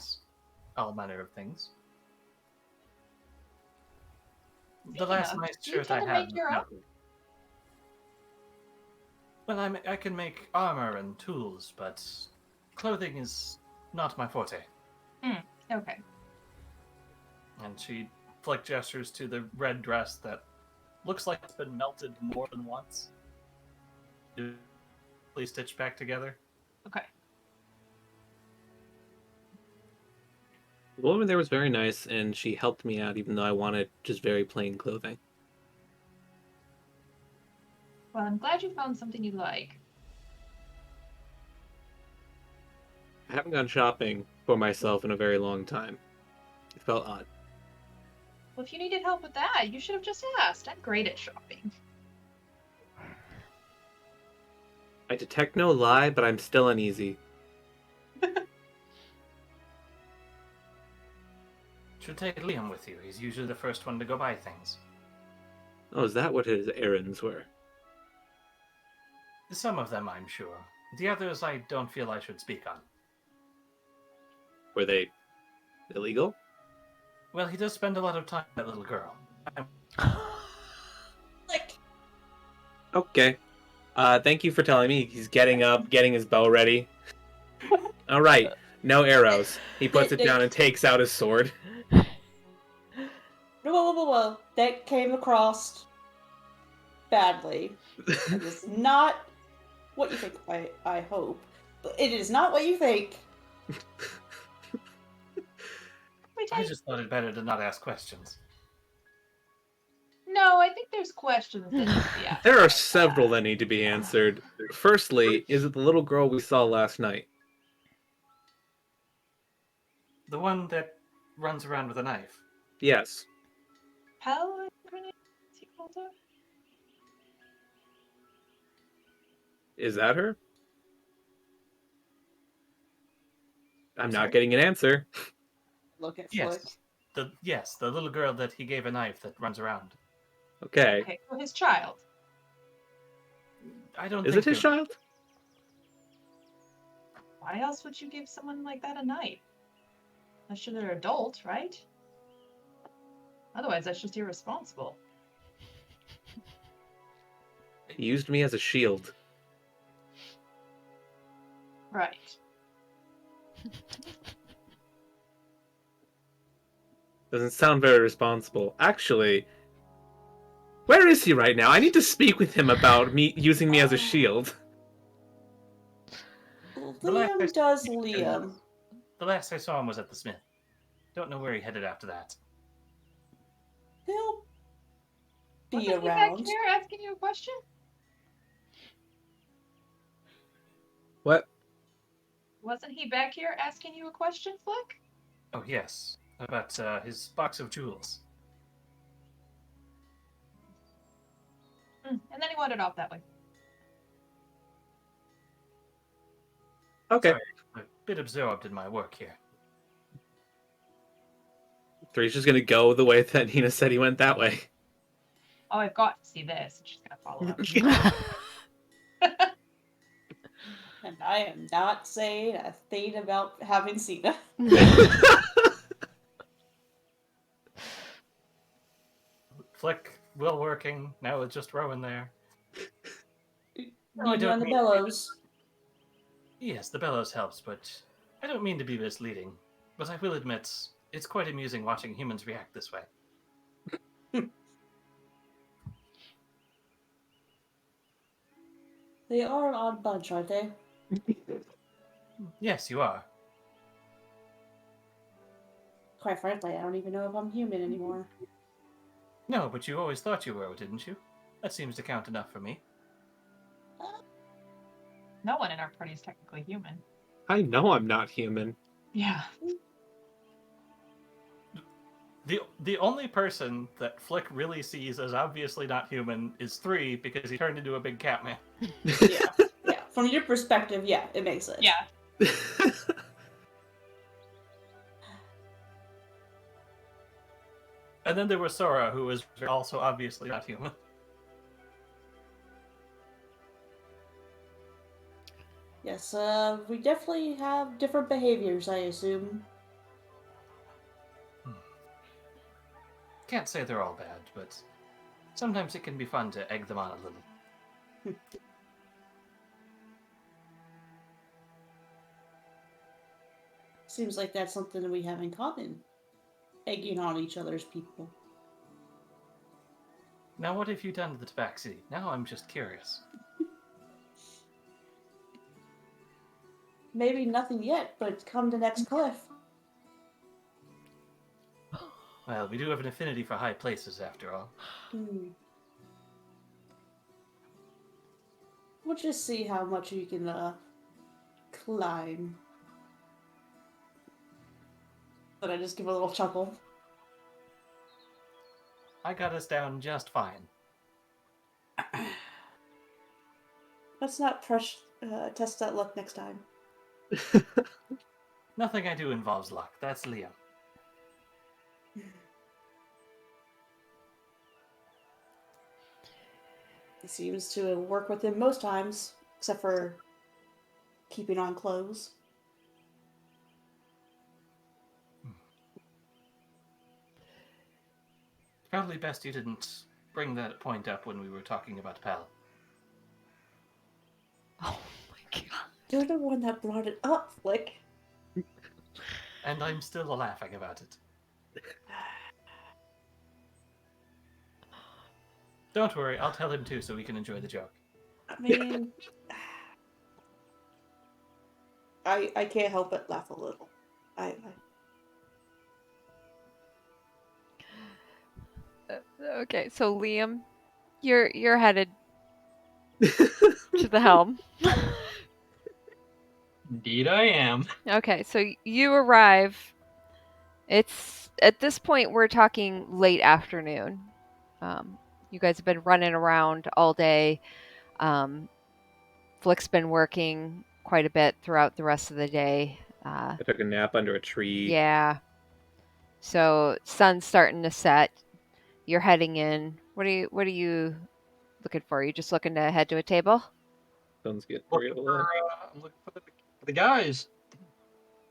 [SPEAKER 5] all manner of things. The last nice
[SPEAKER 6] Do you
[SPEAKER 5] shirt I
[SPEAKER 6] tend to
[SPEAKER 5] had.
[SPEAKER 6] make your own?
[SPEAKER 5] Well, I can make armor and tools, but clothing is not my forte.
[SPEAKER 6] Okay.
[SPEAKER 5] And she flick gestures to the red dress that looks like it's been melted more than once. Please stitch back together.
[SPEAKER 6] Okay.
[SPEAKER 2] the woman there was very nice, and she helped me out, even though I wanted just very plain clothing.
[SPEAKER 6] Well, I'm glad you found something you like.
[SPEAKER 2] I haven't gone shopping for myself in a very long time. It felt odd.
[SPEAKER 6] Well, if you needed help with that, you should have just asked. I'm great at shopping.
[SPEAKER 2] I detect no lie, but I'm still uneasy.
[SPEAKER 5] Should take Liam with you. He's usually the first one to go buy things.
[SPEAKER 2] Oh, is that what his errands were?
[SPEAKER 5] Some of them, I'm sure. The others, I don't feel I should speak on.
[SPEAKER 2] Were they illegal?
[SPEAKER 5] Well, he does spend a lot of time with that little girl.
[SPEAKER 4] Like,
[SPEAKER 2] Okay. Thank you for telling me. He's getting up, getting his bow ready. All right, no arrows. He puts it down and takes out his sword.
[SPEAKER 4] whoa. That came across badly. It is not what you think, I hope. But it is not what you think.
[SPEAKER 5] I just thought it better to not ask questions.
[SPEAKER 6] No, No, I think there's questions that need to be asked.
[SPEAKER 2] There are
[SPEAKER 6] about
[SPEAKER 2] several
[SPEAKER 6] that.
[SPEAKER 2] that need to be answered. Firstly, is it the little girl we saw last night?
[SPEAKER 5] The one that runs around with a knife.
[SPEAKER 2] Yes.
[SPEAKER 6] Pell, I think her name is, he called her?
[SPEAKER 2] Is that her? I'm
[SPEAKER 6] Sorry?
[SPEAKER 2] not getting an answer.
[SPEAKER 4] Look at Flick.
[SPEAKER 5] Yes, the little girl that he gave a knife that runs around.
[SPEAKER 2] Okay.
[SPEAKER 6] Okay, so his child.
[SPEAKER 5] I don't
[SPEAKER 2] Is
[SPEAKER 5] think
[SPEAKER 2] it his child?
[SPEAKER 6] Why else would you give someone like that a knife? Unless you're an adult, right? Otherwise, that's just irresponsible.
[SPEAKER 2] He used me as a shield.
[SPEAKER 6] Right.
[SPEAKER 2] Doesn't sound very responsible. Actually, where is he right now? I need to speak with him about me using me as a shield.
[SPEAKER 5] The last I
[SPEAKER 4] Liam
[SPEAKER 5] saw
[SPEAKER 4] does
[SPEAKER 5] him-
[SPEAKER 4] Liam.
[SPEAKER 5] The last I saw him was at the Smith. Don't know where he headed after that.
[SPEAKER 4] He'll be
[SPEAKER 6] Wasn't he back
[SPEAKER 4] around.
[SPEAKER 6] here asking you a question?
[SPEAKER 2] What?
[SPEAKER 6] Wasn't he back here asking you a question, Flick?
[SPEAKER 5] Oh yes, about his box of jewels.
[SPEAKER 6] And then he wandered off that way.
[SPEAKER 2] Okay.
[SPEAKER 5] Sorry, I'm a bit absorbed in my work here.
[SPEAKER 2] Three's just gonna go the way that Nina said he went that way.
[SPEAKER 6] Oh, I've got to see this. And she's gonna follow up.
[SPEAKER 4] And I am not saying a thing about having seen it.
[SPEAKER 5] Flick, well working. Now it's just Rowan there. I
[SPEAKER 4] Need you
[SPEAKER 5] don't
[SPEAKER 4] on the
[SPEAKER 5] mean-
[SPEAKER 4] bellows.
[SPEAKER 5] Yes, the bellows helps, but I don't mean to be misleading. But I will admit, it's quite amusing watching humans react this way.
[SPEAKER 4] They are an odd bunch, aren't they?
[SPEAKER 5] Yes, you are.
[SPEAKER 4] Quite frankly, I don't even know if I'm human anymore.
[SPEAKER 5] No, but you always thought you were, didn't you? That seems to count enough for me.
[SPEAKER 6] No one in our party is technically human.
[SPEAKER 2] I know I'm not human.
[SPEAKER 6] Yeah.
[SPEAKER 5] The only person that Flick really sees as obviously not human is Three because he turned into a big cat man.
[SPEAKER 4] Yeah. Yeah. From your perspective, yeah, it makes sense.
[SPEAKER 6] Yeah.
[SPEAKER 5] And then there was Sora, who was also obviously not human.
[SPEAKER 4] Yes, we definitely have different behaviors, I assume.
[SPEAKER 5] Can't say they're all bad, but sometimes it can be fun to egg them on a little.
[SPEAKER 4] Seems like that's something that we have in common. Egging on each other's people.
[SPEAKER 5] Now, what have you done to the Tabaxi? Now I'm just curious.
[SPEAKER 4] Maybe nothing yet, but come to next cliff.
[SPEAKER 5] Well, we do have an affinity for high places, after all.
[SPEAKER 4] We'll just see how much you can climb. But I just give a little chuckle.
[SPEAKER 5] I got us down just fine.
[SPEAKER 4] Let's not test that luck next time.
[SPEAKER 5] Nothing I do involves luck. That's Liam.
[SPEAKER 4] It seems to work with him most times, except for keeping on clothes.
[SPEAKER 5] Probably best you didn't bring that point up when we were talking about Pal.
[SPEAKER 1] Oh my god.
[SPEAKER 4] You're the one that brought it up, Flick.
[SPEAKER 5] And I'm still laughing about it. Don't worry, I'll tell him too so we can enjoy the joke.
[SPEAKER 4] I mean, I can't help but laugh a little.
[SPEAKER 1] Okay, so Liam, you're headed to the helm.
[SPEAKER 3] Indeed, I am.
[SPEAKER 1] Okay, so you arrive. It's at this point we're talking late afternoon. You guys have been running around all day. Flick's been working quite a bit throughout the rest of the day.
[SPEAKER 2] I took a nap under a tree.
[SPEAKER 1] Yeah. So sun's starting to set. You're heading in. What are you looking for? Are you just looking to head to a table?
[SPEAKER 2] Sounds good.
[SPEAKER 3] Looking for, I'm looking for the guys.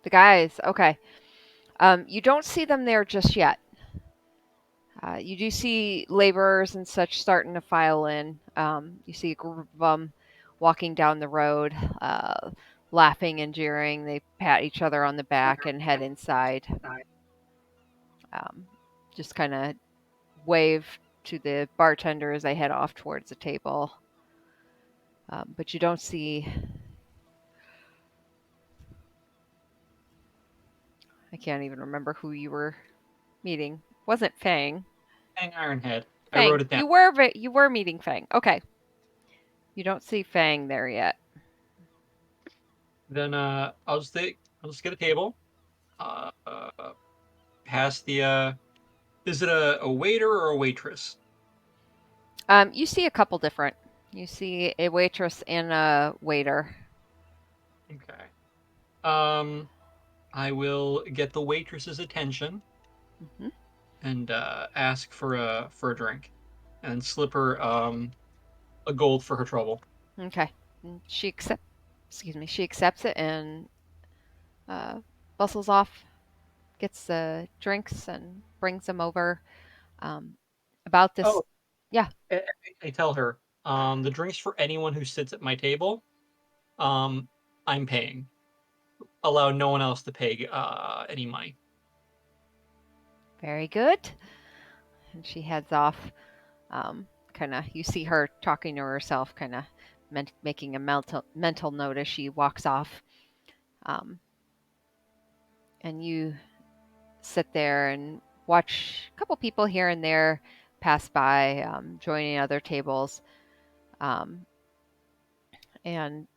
[SPEAKER 1] The guys, okay. You don't see them there just yet. You do see laborers and such starting to file in. You see a group of them walking down the road, laughing and jeering. They pat each other on the back and head inside. Um, just kind of wave to the bartender as they head off towards the table. But you don't see. I can't even remember who you were meeting. Wasn't Fang.
[SPEAKER 3] Fang Ironhead. I
[SPEAKER 1] Fang.
[SPEAKER 3] wrote it down.
[SPEAKER 1] You were meeting Fang. Okay. You don't see Fang there yet.
[SPEAKER 3] Then I'll just get a table. Pass the. Is it a waiter or a waitress?
[SPEAKER 1] You see a couple different. You see a waitress and a waiter.
[SPEAKER 3] Okay. I will get the waitress's attention
[SPEAKER 1] hmm
[SPEAKER 3] and ask for a drink, and slip her a gold for her trouble.
[SPEAKER 1] Okay. And she accepts it and bustles off, gets the drinks and brings them over. Um, about this,
[SPEAKER 3] Oh,
[SPEAKER 1] yeah.
[SPEAKER 3] I tell her the drinks for anyone who sits at my table. I'm paying. Allow no one else to pay any money.
[SPEAKER 1] Very good. And she heads off. Kind of, you see her talking to herself, kind of making a mental note as she walks off. And you sit there and watch a couple people here and there pass by, joining other tables. Um, and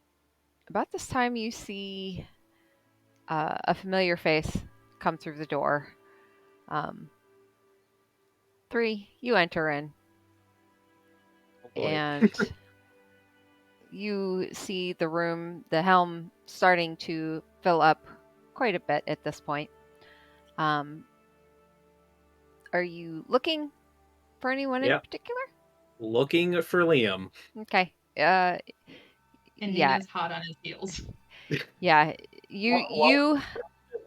[SPEAKER 1] about this time, you see a familiar face come through the door. 3, you enter in,
[SPEAKER 2] Oh boy.
[SPEAKER 1] and you see the helm starting to fill up quite a bit at this point. Are you looking for anyone in
[SPEAKER 2] Yep.
[SPEAKER 1] particular?
[SPEAKER 2] Looking for Liam.
[SPEAKER 1] Okay.
[SPEAKER 6] And
[SPEAKER 1] Yeah.
[SPEAKER 6] Nina's hot on his heels.
[SPEAKER 1] Yeah. You.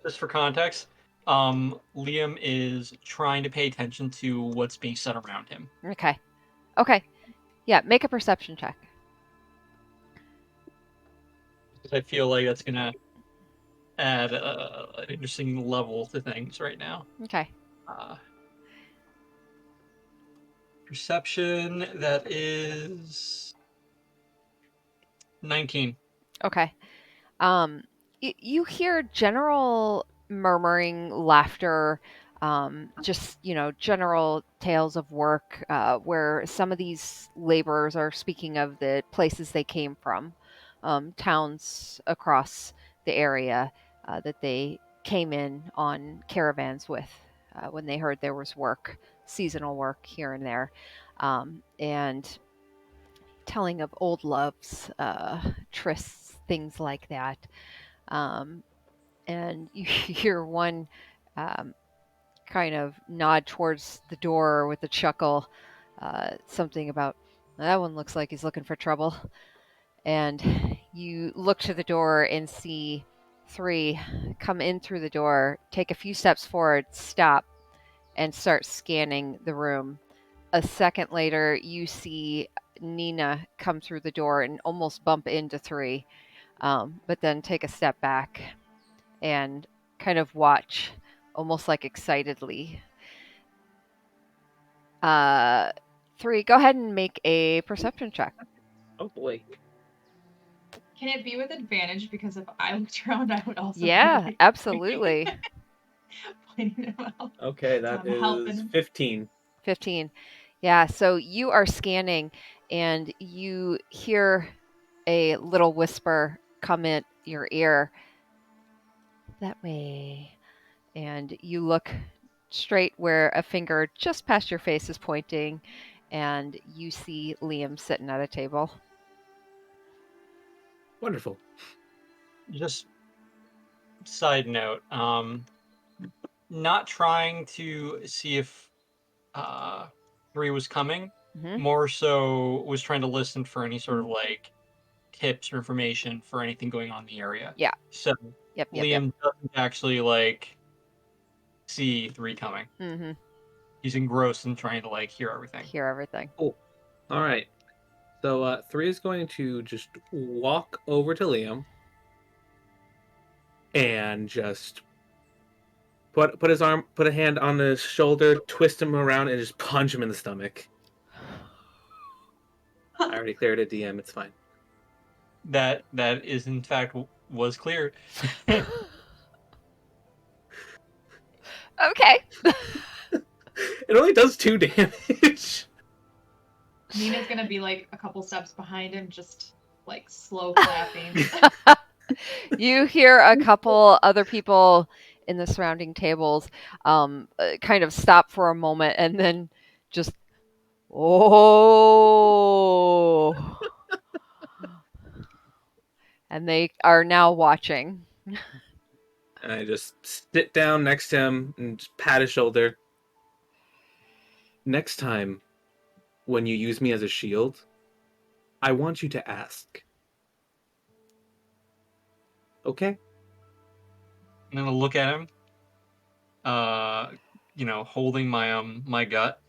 [SPEAKER 3] Just for context, Liam is trying to pay attention to what's being said around him.
[SPEAKER 1] Okay. Okay. Yeah. Make a perception check.
[SPEAKER 3] Because I feel like that's gonna add an interesting level to things right now.
[SPEAKER 1] Okay.
[SPEAKER 3] Perception, that is 19.
[SPEAKER 1] Okay. You hear general murmuring, laughter, just general tales of work, where some of these laborers are speaking of the places they came from, towns across the area that they came in on caravans with when they heard there was work, seasonal work here and there, and telling of old loves, trysts, things like that. Um, and you hear one kind of nod towards the door with a chuckle, something about that one looks like he's looking for trouble. And you look to the door and see 3 come in through the door, take a few steps forward, stop, and start scanning the room. A second later, you see Nina come through the door and almost bump into 3, but then take a step back and kind of watch, almost like excitedly. 3, go ahead and make a perception check.
[SPEAKER 2] Oh boy.
[SPEAKER 6] Can it be with advantage? Because if I looked around, I would also.
[SPEAKER 1] Yeah,
[SPEAKER 6] be like,
[SPEAKER 1] absolutely.
[SPEAKER 6] pointing them out.
[SPEAKER 2] Okay, that
[SPEAKER 6] I'm
[SPEAKER 2] is
[SPEAKER 6] helping.
[SPEAKER 2] 15.
[SPEAKER 1] 15. Yeah, so you are scanning and you hear a little whisper come in your ear. That way. And you look straight where a finger just past your face is pointing, and you see Liam sitting at a table.
[SPEAKER 2] Wonderful.
[SPEAKER 3] Just side note, not trying to see if uh 3 was coming,
[SPEAKER 1] Mm-hmm.
[SPEAKER 3] more so was trying to listen for any sort of like tips or information for anything going on in the area.
[SPEAKER 1] Yeah.
[SPEAKER 3] So
[SPEAKER 1] Yep.
[SPEAKER 3] Liam doesn't actually like see 3 coming.
[SPEAKER 1] Mm-hmm.
[SPEAKER 3] He's engrossed in trying to like hear everything.
[SPEAKER 1] Hear everything.
[SPEAKER 2] Cool. All right. So 3 is going to just walk over to Liam and just put a hand on his shoulder, twist him around, and just punch him in the stomach. I already cleared a DM. It's fine.
[SPEAKER 3] That is in fact was cleared.
[SPEAKER 1] Okay.
[SPEAKER 2] It only does 2 damage.
[SPEAKER 6] Nina's gonna be like a couple steps behind him, just like slow clapping.
[SPEAKER 1] You hear a couple other people in the surrounding tables kind of stop for a moment and then just, oh. And they are now watching.
[SPEAKER 2] And I just sit down next to him and just pat his shoulder. Next time, when you use me as a shield, I want you to ask. Okay?
[SPEAKER 3] I'm gonna look at him, holding my gut,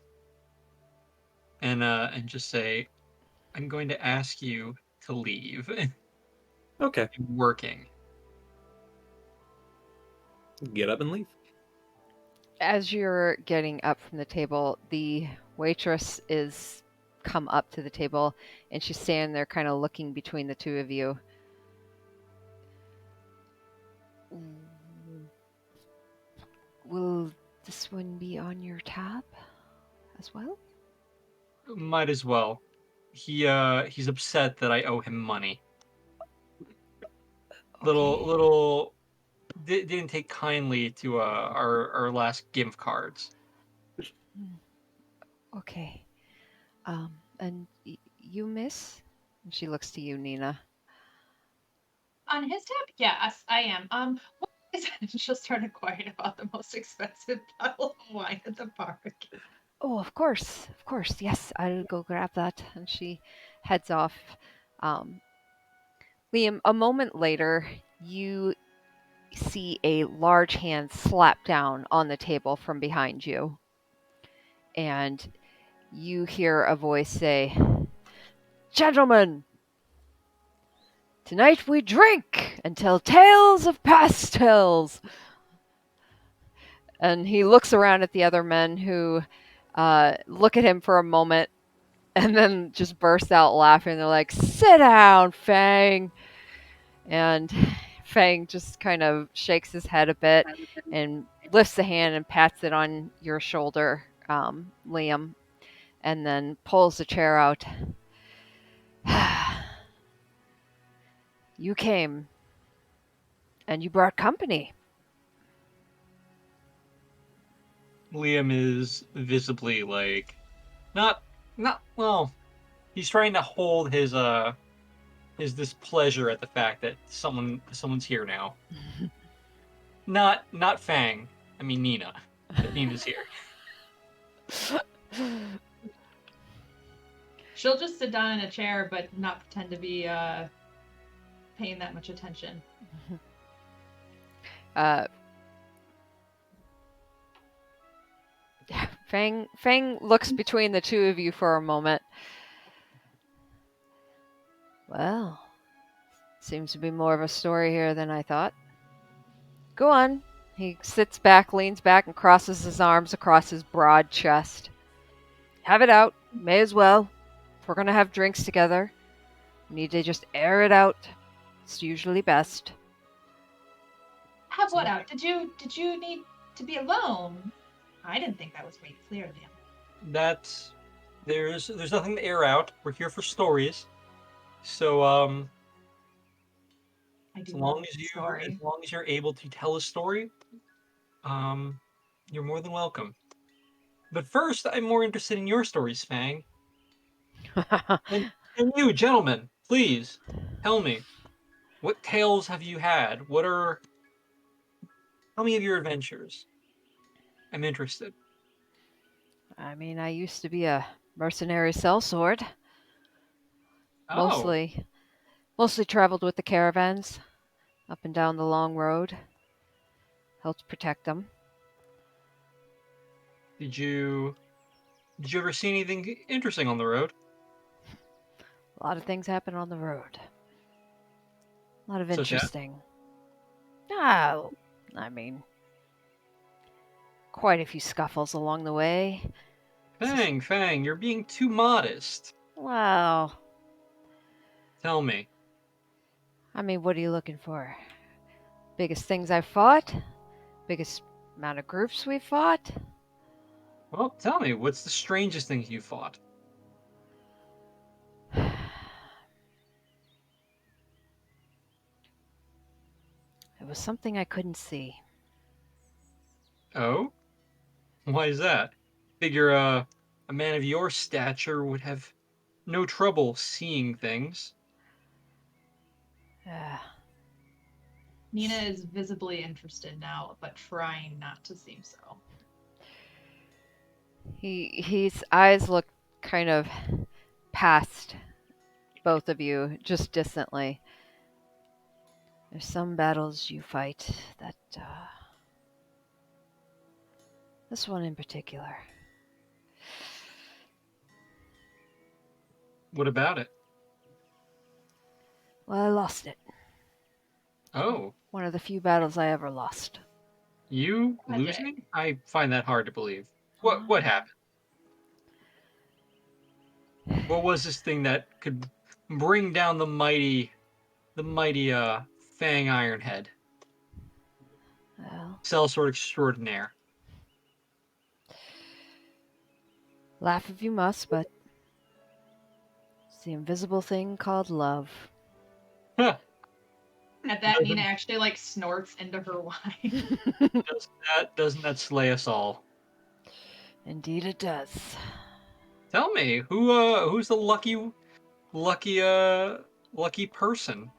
[SPEAKER 3] and just say, I'm going to ask you to leave.
[SPEAKER 2] Okay.
[SPEAKER 3] I'm working.
[SPEAKER 2] Get up and leave.
[SPEAKER 1] As you're getting up from the table, the waitress is come up to the table and she's standing there kind of looking between the two of you. Will this one be on your tab as well?
[SPEAKER 3] Might as well. He's upset that I owe him money. Little didn't take kindly to our last game of cards.
[SPEAKER 1] Okay. And you, miss? And she looks to you, Nina.
[SPEAKER 6] On his tab, yes, I am. What is it? She'll start inquiring about the most expensive bottle of wine at the park.
[SPEAKER 1] Oh, of course. Yes, I'll go grab that. And she heads off. Liam, a moment later, you see a large hand slap down on the table from behind you. And you hear a voice say, Gentlemen, tonight we drink and tell tales of pastels. And he looks around at the other men who look at him for a moment and then just burst out laughing. They're like, sit down, Fang. And Fang just kind of shakes his head a bit and lifts a hand and pats it on your shoulder, Liam, and then pulls the chair out. You came, and you brought company.
[SPEAKER 3] Liam is visibly like not well. He's trying to hold his displeasure at the fact that someone's here now. Not Fang. I mean Nina. But Nina's here.
[SPEAKER 6] She'll just sit down in a chair, but not pretend to be paying that much attention.
[SPEAKER 1] Fang looks between the two of you for a moment. Well, seems to be more of a story here than I thought. Go on. He sits back, leans back, and crosses his arms across his broad chest. Have it out. May as well. If we're going to have drinks together, we need to just air it out. It's usually best.
[SPEAKER 6] Have what out? Did you need to be alone? I didn't think that was made clear, Liam.
[SPEAKER 3] that there's nothing to air out. We're here for stories. So
[SPEAKER 6] I
[SPEAKER 3] as
[SPEAKER 6] do love
[SPEAKER 3] long
[SPEAKER 6] a
[SPEAKER 3] as
[SPEAKER 6] story.
[SPEAKER 3] you're able to tell a story, um, you're more than welcome. But first, I'm more interested in your stories, Fang. And you, gentlemen, please tell me, what tales have you had? Tell me of your adventures. I'm interested.
[SPEAKER 1] I mean, I used to be a mercenary sellsword.
[SPEAKER 3] Oh,
[SPEAKER 1] Mostly traveled with the caravans up and down the long road. Helped protect them.
[SPEAKER 3] did you ever see anything interesting on the road?
[SPEAKER 1] A lot of things happen on the road. A lot of
[SPEAKER 3] Such as?
[SPEAKER 1] interesting. Ah, I mean, quite a few scuffles along the way.
[SPEAKER 3] Fang, you're being too modest.
[SPEAKER 1] Well,
[SPEAKER 3] Tell me.
[SPEAKER 1] I mean, what are you looking for? Biggest things I've fought? Biggest amount of groups we've fought?
[SPEAKER 3] Well, tell me, what's the strangest thing you fought?
[SPEAKER 1] It was something I couldn't see.
[SPEAKER 3] Oh? Why is that? Figure a man of your stature would have no trouble seeing things.
[SPEAKER 1] Uh,
[SPEAKER 6] Nina is visibly interested now, but trying not to seem so.
[SPEAKER 1] his eyes look kind of past both of you, just distantly. There's some battles you fight that, this one in particular.
[SPEAKER 3] What about it?
[SPEAKER 1] Well, I lost it.
[SPEAKER 3] Oh,
[SPEAKER 1] One of the few battles I ever lost.
[SPEAKER 3] you
[SPEAKER 6] Tragic.
[SPEAKER 3] losing? I find that hard to believe. What
[SPEAKER 1] Um,
[SPEAKER 3] happened? What was this thing that could bring down the mighty Fang Ironhead,
[SPEAKER 1] well,
[SPEAKER 3] sellsword extraordinaire?
[SPEAKER 1] laugh if you must, but it's the invisible thing called love.
[SPEAKER 3] Huh.
[SPEAKER 6] At that, Nina
[SPEAKER 3] Doesn't
[SPEAKER 6] actually like snorts into her wine.
[SPEAKER 3] doesn't that slay us all?
[SPEAKER 1] Indeed, it does.
[SPEAKER 3] Tell me, who's the lucky lucky person?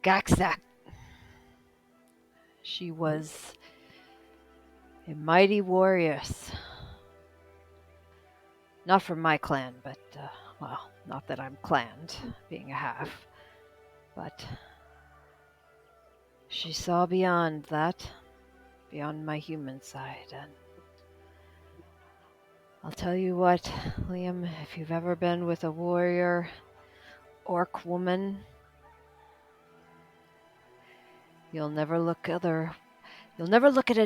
[SPEAKER 1] Gaxak. She was a mighty warrioress. Not from my clan, but, well, not that I'm clanned, being a half. But she saw beyond that, beyond my human side, and I'll tell you what, Liam, if you've ever been with a warrior orc woman, you'll never look at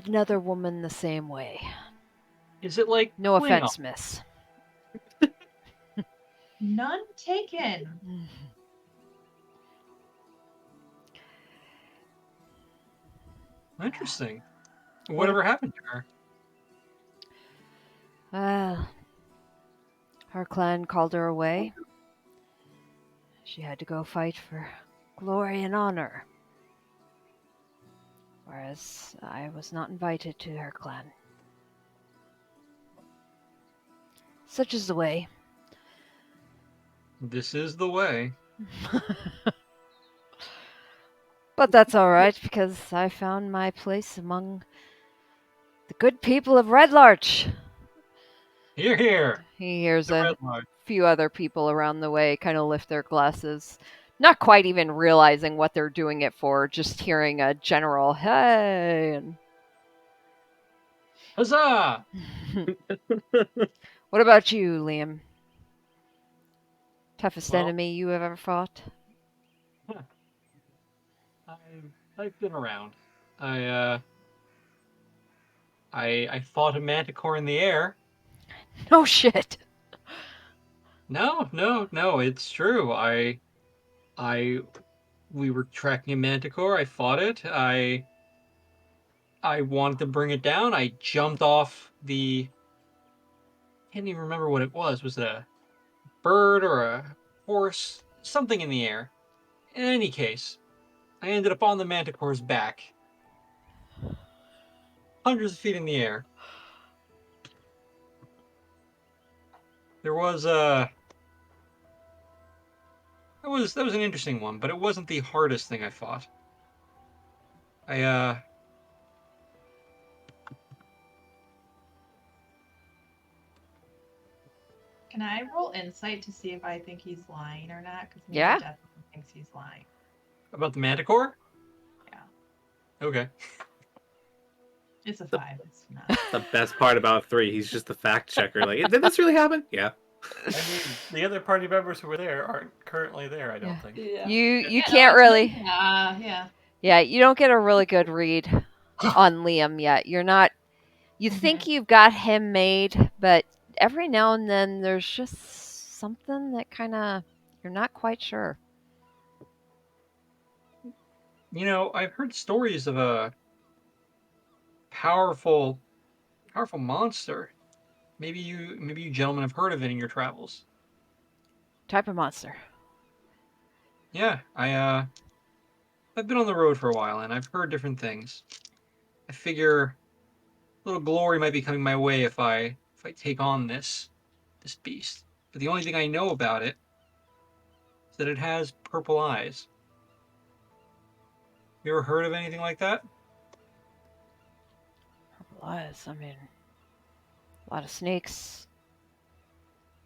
[SPEAKER 1] another woman the same way.
[SPEAKER 3] Is it like
[SPEAKER 1] No
[SPEAKER 3] Klingon?
[SPEAKER 1] offense, miss.
[SPEAKER 6] None taken.
[SPEAKER 3] Interesting.
[SPEAKER 1] What
[SPEAKER 3] Whatever happened to her?
[SPEAKER 1] Well, her clan called her away. She had to go fight for glory and honor. Whereas I was not invited to her clan. Such is the way.
[SPEAKER 3] This is the way.
[SPEAKER 1] But that's alright, because I found my place among the good people of Red Larch.
[SPEAKER 3] Here, here.
[SPEAKER 1] He hears
[SPEAKER 3] The
[SPEAKER 1] a
[SPEAKER 3] red line.
[SPEAKER 1] few other people around the way kind of lift their glasses, not quite even realizing what they're doing it for, just hearing a general hey. And
[SPEAKER 3] Huzzah!
[SPEAKER 1] what about you, Liam? Toughest
[SPEAKER 3] Well,
[SPEAKER 1] enemy you have ever fought?
[SPEAKER 3] I've been around. I uh I fought a manticore in the air.
[SPEAKER 1] No shit.
[SPEAKER 3] No, it's true. I we were tracking a manticore. I fought it. I wanted to bring it down. I jumped off the... can't even remember what it was. Was it a bird or a horse? Something in the air. In any case, I ended up on the manticore's back. Hundreds of feet in the air. There was a... that was an interesting one, but it wasn't the hardest thing I fought. I
[SPEAKER 6] Can I roll insight to see if I think he's lying or not? Because Mina
[SPEAKER 1] Yeah.
[SPEAKER 6] definitely thinks he's lying.
[SPEAKER 3] about the manticore?
[SPEAKER 6] Yeah.
[SPEAKER 3] Okay.
[SPEAKER 6] It's a 5. It's not.
[SPEAKER 2] The best part about 3, he's just the fact checker. Like, did this really happen? Yeah.
[SPEAKER 5] I mean, the other party members who were there aren't currently there, I don't
[SPEAKER 1] Yeah.
[SPEAKER 5] think.
[SPEAKER 4] Yeah.
[SPEAKER 1] You
[SPEAKER 6] Yeah,
[SPEAKER 1] can't
[SPEAKER 6] no,
[SPEAKER 1] really.
[SPEAKER 6] Yeah.
[SPEAKER 1] Yeah, you don't get a really good read on Liam yet. You're not. You think you've got him made, but every now and then there's just something that kind of you're not quite sure.
[SPEAKER 3] You know, I've heard stories of a powerful monster. Maybe you gentlemen have heard of it in your travels.
[SPEAKER 1] Type of monster.
[SPEAKER 3] Yeah, I've been on the road for a while and I've heard different things. I figure a little glory might be coming my way if I take on this beast. But the only thing I know about it is that it has purple eyes. You ever heard of anything like that?
[SPEAKER 1] Purple eyes. I mean, a lot of snakes,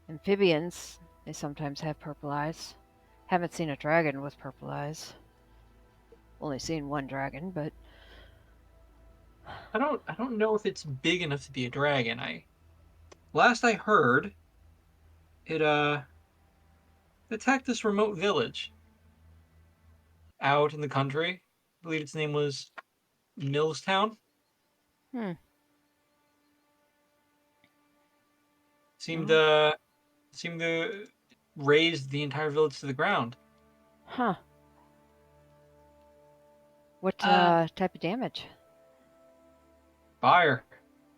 [SPEAKER 1] amphibians. They sometimes have purple eyes. Haven't seen a dragon with purple eyes. Only seen one dragon, but
[SPEAKER 3] I don't know if it's big enough to be a dragon. Last I heard, it attacked this remote village out in the country. I believe its name was Millstown.
[SPEAKER 1] hmm.
[SPEAKER 3] Seemed
[SPEAKER 1] Oh.
[SPEAKER 3] seemed to raze the entire village to the ground.
[SPEAKER 1] Huh. What type of damage?
[SPEAKER 3] Fire.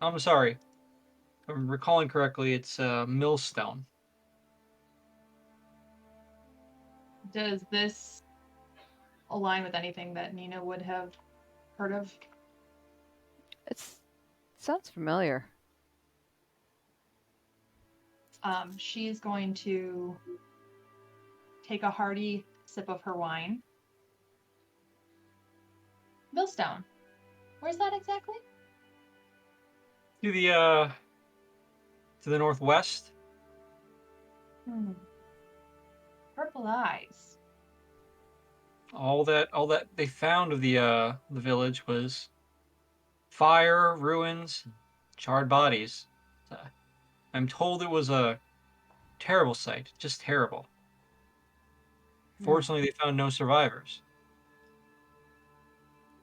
[SPEAKER 3] I'm sorry. If I'm recalling correctly, it's millstone.
[SPEAKER 6] Does this align with anything that Nina would have heard of?
[SPEAKER 1] It sounds familiar.
[SPEAKER 6] She's going to take a hearty sip of her wine. Millstone. Where's that exactly?
[SPEAKER 3] To the northwest.
[SPEAKER 6] Purple eyes.
[SPEAKER 3] All that they found of the village was fire, ruins, charred bodies. I'm told it was a terrible sight, just terrible. Fortunately, they found no survivors.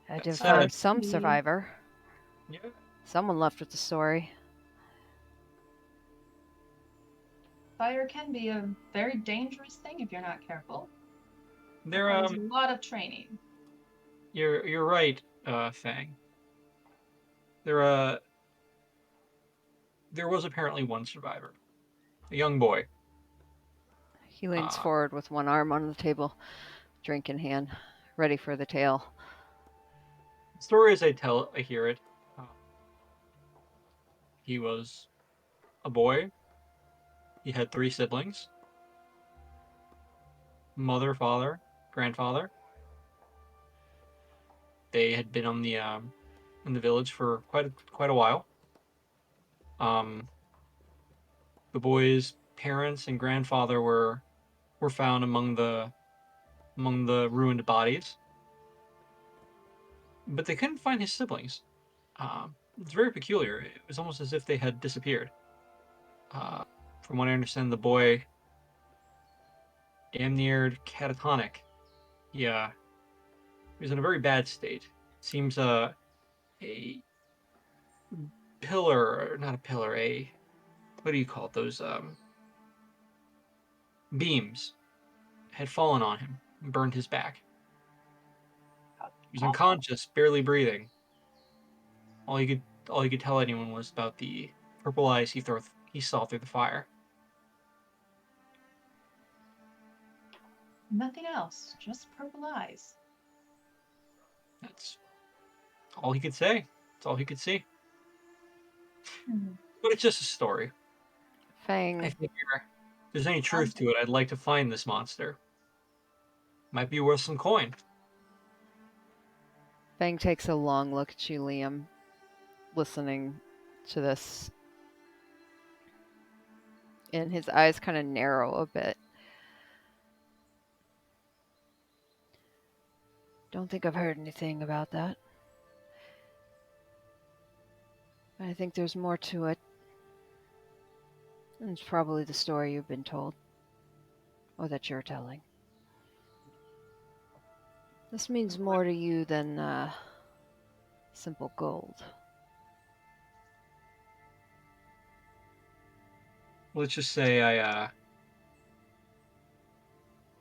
[SPEAKER 1] I did
[SPEAKER 3] sad.
[SPEAKER 1] find some survivor.
[SPEAKER 3] Yeah.
[SPEAKER 1] Someone left with the story.
[SPEAKER 6] Fire can be a very dangerous thing if you're not careful.
[SPEAKER 3] There
[SPEAKER 6] requires a lot of training.
[SPEAKER 3] You're right, Fang. There was apparently one survivor. A young boy.
[SPEAKER 1] He leans forward with one arm on the table, drink in hand, ready for the tale.
[SPEAKER 3] The story as I hear it. He was a boy. He had 3 siblings. Mother, father, grandfather. They had been on the in the village for quite a while. The boy's parents and grandfather were found among the ruined bodies, but they couldn't find his siblings. It's very peculiar. It was almost as if they had disappeared. From what I understand, the boy damn near catatonic. He was in a very bad state. Seems a pillar, not a pillar, a what do you call it? Those beams had fallen on him and burned his back. He was unconscious, barely breathing. All he could tell anyone was about the purple eyes he saw through the fire.
[SPEAKER 6] Nothing else, just purple eyes.
[SPEAKER 3] That's all he could say. That's all he could see. But it's just a story. I
[SPEAKER 1] Fang
[SPEAKER 3] figure if there's any truth to it, I'd like to find this monster. Might be worth some coin.
[SPEAKER 1] Fang takes a long look at you, Liam, listening to this. And his eyes kind of narrow a bit. Don't think I've heard anything about that. I think there's more to it. And it's probably the story you've been told. Or that you're telling. This means more to you than simple gold.
[SPEAKER 3] Let's just say I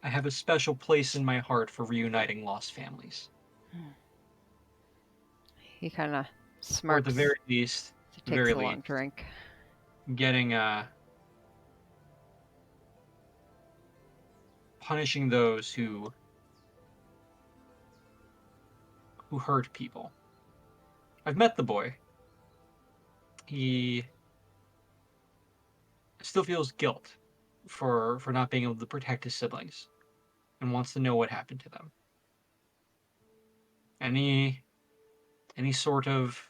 [SPEAKER 3] have a special place in my heart for reuniting lost families.
[SPEAKER 1] He kind of
[SPEAKER 3] Or at the
[SPEAKER 1] smirks.
[SPEAKER 3] very least,
[SPEAKER 1] He takes a long drink.
[SPEAKER 3] getting punishing those who hurt people. I've met the boy. He still feels guilt for not being able to protect his siblings and wants to know what happened to them. Any sort of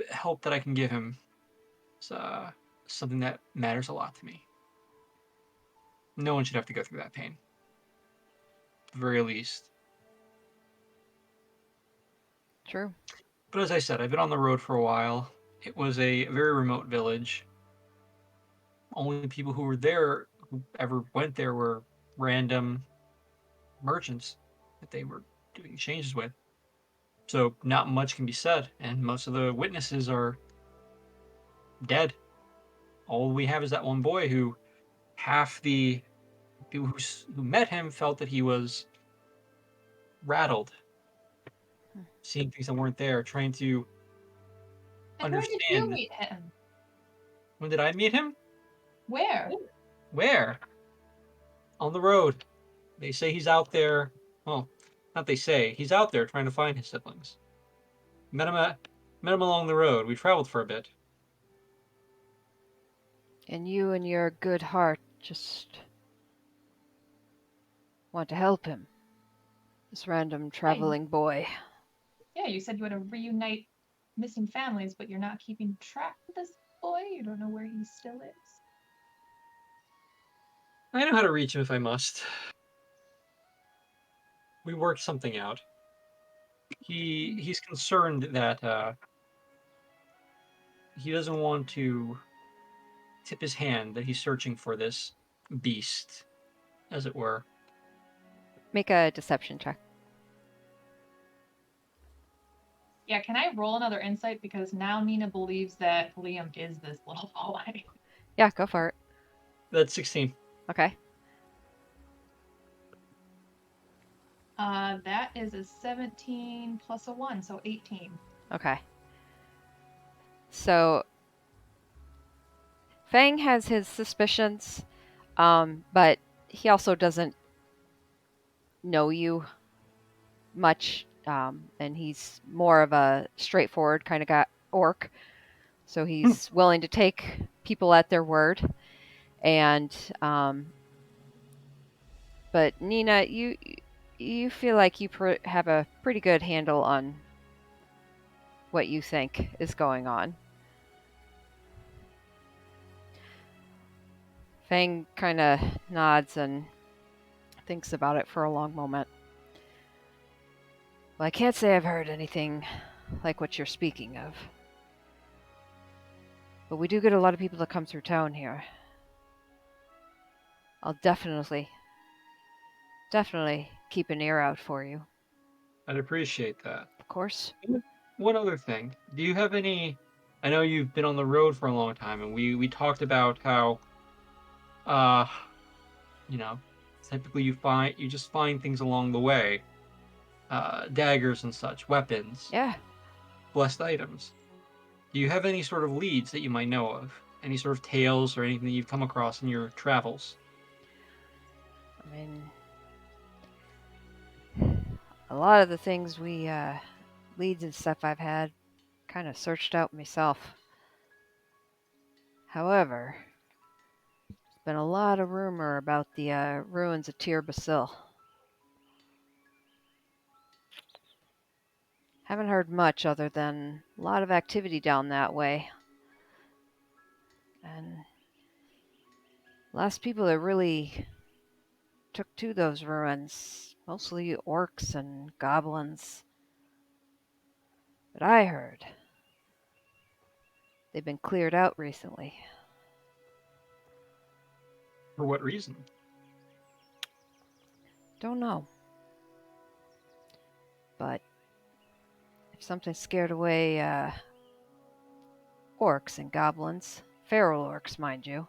[SPEAKER 3] help that I can give him is something that matters a lot to me. No one should have to go through that pain. At the very least.
[SPEAKER 1] True.
[SPEAKER 3] But as I said, I've been on the road for a while. It was a very remote village. Only people who ever went there were random merchants that they were doing exchanges with. So not much can be said, and most of the witnesses are dead. All we have is that one boy who half the people who met him felt that he was rattled, seeing things that weren't there, trying to
[SPEAKER 6] And where did you
[SPEAKER 3] understand.
[SPEAKER 6] meet him?
[SPEAKER 3] When did I meet him?
[SPEAKER 6] Where?
[SPEAKER 3] Where? On the road. They say he's out there. Well, not they say. He's out there trying to find his siblings. Met him along the road. We traveled for a bit.
[SPEAKER 1] And you and your good heart just want to help him. This random traveling boy.
[SPEAKER 6] Yeah, you said you want to reunite missing families, but you're not keeping track of this boy? You don't know where he still is?
[SPEAKER 3] I know how to reach him if I must. We worked something out. He's concerned that he doesn't want to tip his hand that he's searching for this beast, as it were.
[SPEAKER 1] Make a deception check.
[SPEAKER 6] Yeah, can I roll another insight? Because now Nina believes that Liam is this little boy.
[SPEAKER 1] Yeah, go for it.
[SPEAKER 3] That's 16.
[SPEAKER 1] Okay.
[SPEAKER 6] That is a 17 plus a 1, so 18.
[SPEAKER 1] Okay. So Fang has his suspicions, but he also doesn't know you much, and he's more of a straightforward kind of orc. So he's willing to take people at their word. And but Nina, you feel like you have a pretty good handle on what you think is going on. Fang kind of nods and thinks about it for a long moment. Well, I can't say I've heard anything like what you're speaking of. But we do get a lot of people that come through town here. I'll definitely keep an ear out for you.
[SPEAKER 3] I'd appreciate that.
[SPEAKER 1] Of course.
[SPEAKER 3] One other thing. Do you have any... I know you've been on the road for a long time, and we talked about how, you know, typically you just find things along the way. daggers and such, weapons,
[SPEAKER 1] Yeah.
[SPEAKER 3] blessed items. Do you have any sort of leads that you might know of? Any sort of tales or anything that you've come across in your travels?
[SPEAKER 1] I mean, a lot of the things leads and stuff I've had, kind of searched out myself. However, there's been a lot of rumor about the ruins of Tir Basil. Haven't heard much other than a lot of activity down that way. And last people that really took to those ruins, mostly orcs and goblins. But I heard they've been cleared out recently.
[SPEAKER 3] For what reason?
[SPEAKER 1] Don't know. But if something scared away orcs and goblins, feral orcs, mind you,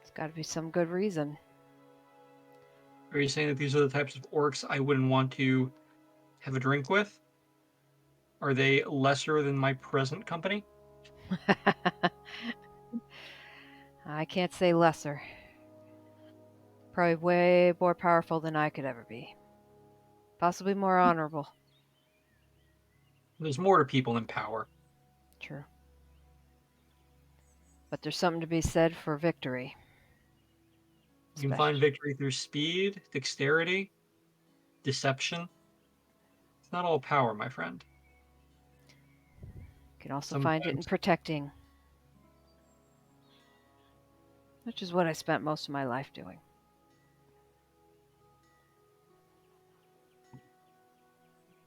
[SPEAKER 1] it's got to be some good reason.
[SPEAKER 3] Are you saying that these are the types of orcs I wouldn't want to have a drink with? Are they lesser than my present company?
[SPEAKER 1] I can't say lesser. Probably way more powerful than I could ever be. Possibly more honorable.
[SPEAKER 3] There's more to people than power.
[SPEAKER 1] True. But there's something to be said for victory.
[SPEAKER 3] You can find victory through speed, dexterity, deception. It's not all power, my friend.
[SPEAKER 1] You can also find it in protecting, which is what I spent most of my life doing.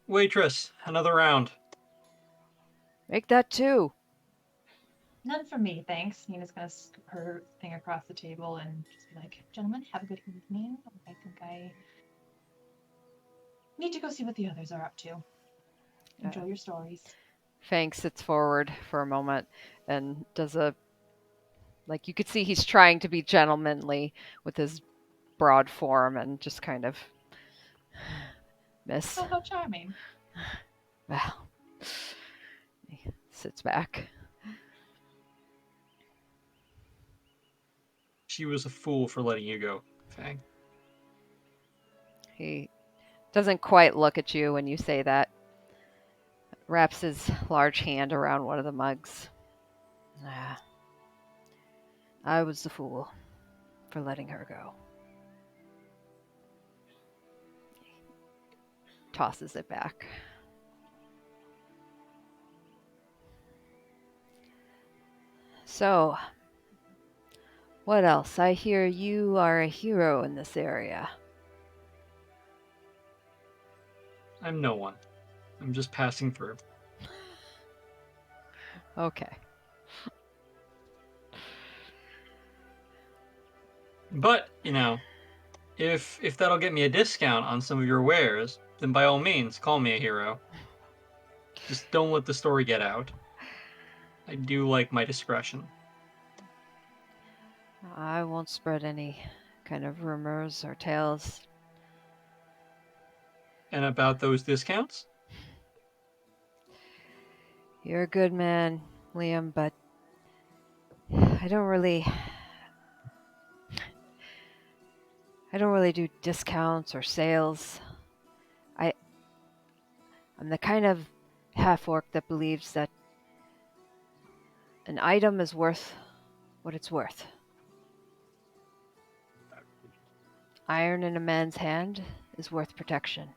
[SPEAKER 3] Waitress, another round.
[SPEAKER 1] Make that 2.
[SPEAKER 6] None from me, thanks. Nina's gonna scoop her thing across the table and just be like, "Gentlemen, have a good evening. I think I need to go see what the others are up to. Enjoy your stories."
[SPEAKER 1] Fang sits forward for a moment and does a, like, you could see he's trying to be gentlemanly with his broad form and just kind of miss.
[SPEAKER 6] Oh, how charming.
[SPEAKER 1] Well, he sits back.
[SPEAKER 3] She was a fool for letting you go, Fang.
[SPEAKER 1] He doesn't quite look at you when you say that. Wraps his large hand around one of the mugs. Ah, I was the fool for letting her go. Tosses it back. So, what else? I hear you are a hero in this area.
[SPEAKER 3] I'm no one. I'm just passing through.
[SPEAKER 1] Okay.
[SPEAKER 3] But, if that'll get me a discount on some of your wares, then by all means, call me a hero. Just don't let the story get out. I do like my discretion.
[SPEAKER 1] I won't spread any kind of rumors or tales.
[SPEAKER 3] And about those discounts?
[SPEAKER 1] You're a good man, Liam, but I don't really do discounts or sales. I'm the kind of half-orc that believes that an item is worth what it's worth. Iron in a man's hand is worth protection.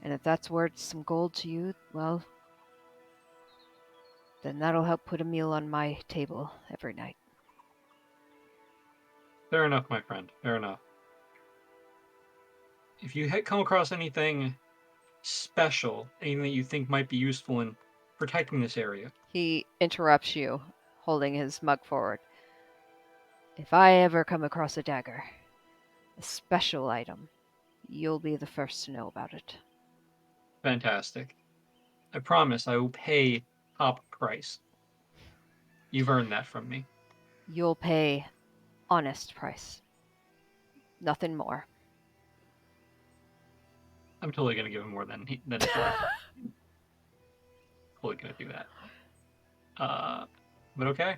[SPEAKER 1] And if that's worth some gold to you, well, then that'll help put a meal on my table every night.
[SPEAKER 3] Fair enough, my friend. Fair enough. If you come across anything special, anything that you think might be useful in protecting this area.
[SPEAKER 1] He interrupts you, holding his mug forward. If I ever come across a dagger, a special item, you'll be the first to know about it.
[SPEAKER 3] Fantastic. I promise I will pay top price. You've earned that from me.
[SPEAKER 1] You'll pay honest price. Nothing more.
[SPEAKER 3] I'm totally gonna give him more than it's worth. Totally gonna do that. But okay.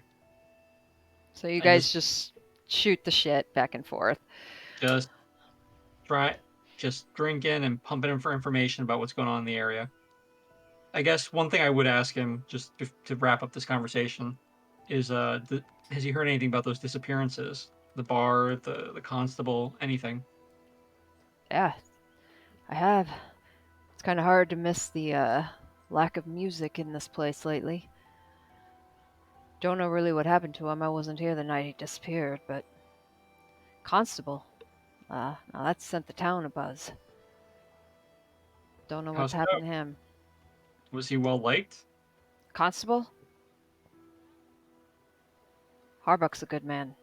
[SPEAKER 1] So you
[SPEAKER 3] I
[SPEAKER 1] guys just shoot the shit back and forth.
[SPEAKER 3] just drinking and pumping him for information about what's going on in the area. I guess one thing I would ask him, just to wrap up this conversation, is has he heard anything about those disappearances? The bar, the constable, anything?
[SPEAKER 1] Yeah, I have. It's kind of hard to miss the lack of music in this place lately. Don't know really what happened to him. I wasn't here the night he disappeared, but constable. Now that sent the town abuzz. Don't know what's
[SPEAKER 3] How's it
[SPEAKER 1] happened
[SPEAKER 3] go?
[SPEAKER 1] to him.
[SPEAKER 3] Was he well liked?
[SPEAKER 1] Constable? Harbuck's a good man.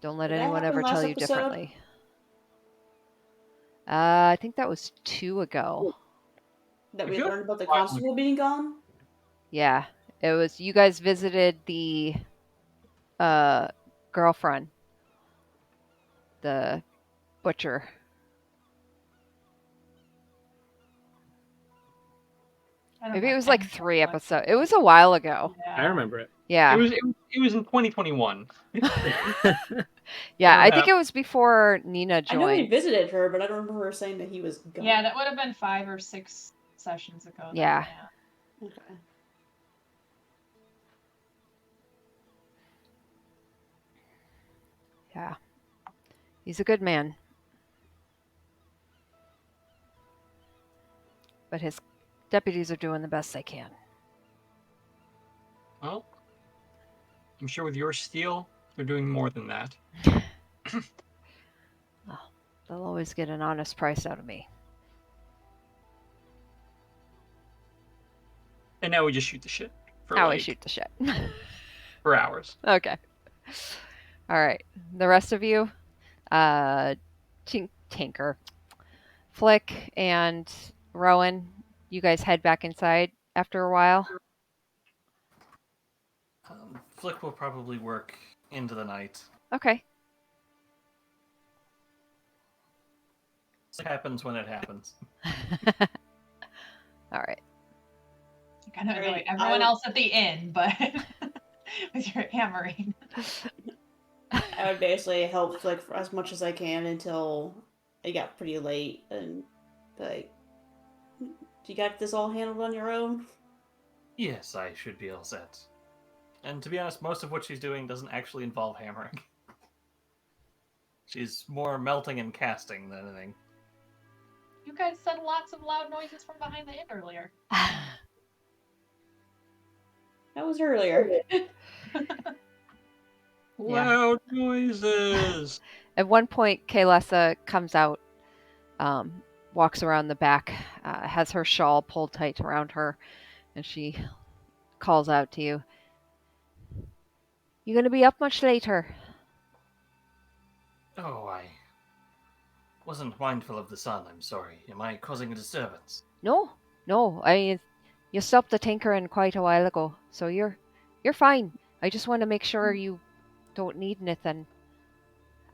[SPEAKER 1] Don't let
[SPEAKER 4] Did that
[SPEAKER 1] anyone
[SPEAKER 4] happen
[SPEAKER 1] ever
[SPEAKER 4] last
[SPEAKER 1] tell you
[SPEAKER 4] episode?
[SPEAKER 1] differently. I think that was 2 ago.
[SPEAKER 4] That
[SPEAKER 3] I
[SPEAKER 4] we
[SPEAKER 3] feel
[SPEAKER 4] learned about the
[SPEAKER 3] like-
[SPEAKER 4] constable being gone?
[SPEAKER 1] Yeah, it was. You guys visited the girlfriend, the butcher.
[SPEAKER 6] I don't
[SPEAKER 1] Maybe it
[SPEAKER 6] know
[SPEAKER 1] was like
[SPEAKER 6] anything
[SPEAKER 1] 3
[SPEAKER 6] about
[SPEAKER 1] episodes. It was a while ago.
[SPEAKER 6] Yeah.
[SPEAKER 2] I remember it.
[SPEAKER 1] Yeah.
[SPEAKER 3] It was in 2021.
[SPEAKER 1] Yeah,
[SPEAKER 3] What
[SPEAKER 1] I think it was before Nina
[SPEAKER 4] I know we
[SPEAKER 1] joined.
[SPEAKER 4] visited her, but I don't remember her saying that he was gone.
[SPEAKER 6] Yeah, that would have been 5 or 6 sessions ago. Then,
[SPEAKER 1] Yeah.
[SPEAKER 4] Okay.
[SPEAKER 1] Yeah. He's a good man. But his deputies are doing the best they can.
[SPEAKER 3] Well, I'm sure with your steel, they're doing more than that.
[SPEAKER 1] Well, they'll always get an honest price out of me.
[SPEAKER 3] And now we just shoot the shit for
[SPEAKER 1] Now I
[SPEAKER 3] like
[SPEAKER 1] shoot the shit.
[SPEAKER 3] for hours.
[SPEAKER 1] Okay. All right. The rest of you, Tinker, Flick, and Rowan, you guys head back inside after a while.
[SPEAKER 5] Flick will probably work into the night.
[SPEAKER 1] Okay.
[SPEAKER 5] It happens when it happens.
[SPEAKER 1] All right.
[SPEAKER 6] You kind of
[SPEAKER 4] Alright,
[SPEAKER 6] like everyone
[SPEAKER 4] I-
[SPEAKER 6] else at the inn, but with your hammering.
[SPEAKER 4] I would basically help Flick for as much as I can until it got pretty late and like, you got this all handled on your own?
[SPEAKER 5] Yes, I should be all set. And to be honest, most of what she's doing doesn't actually involve hammering. She's more melting and casting than anything.
[SPEAKER 6] You guys said lots of loud noises from behind the inn earlier.
[SPEAKER 4] That was earlier.
[SPEAKER 3] Loud noises.
[SPEAKER 1] At one point, Kaylessa comes out, walks around the back, has her shawl pulled tight around her, and she calls out to you. You gonna be up much later?
[SPEAKER 5] Oh, I wasn't mindful of the sun, I'm sorry. Am I causing a disturbance?
[SPEAKER 1] No. You stopped the tinkering quite a while ago, so you're fine. I just want to make sure you don't need anything.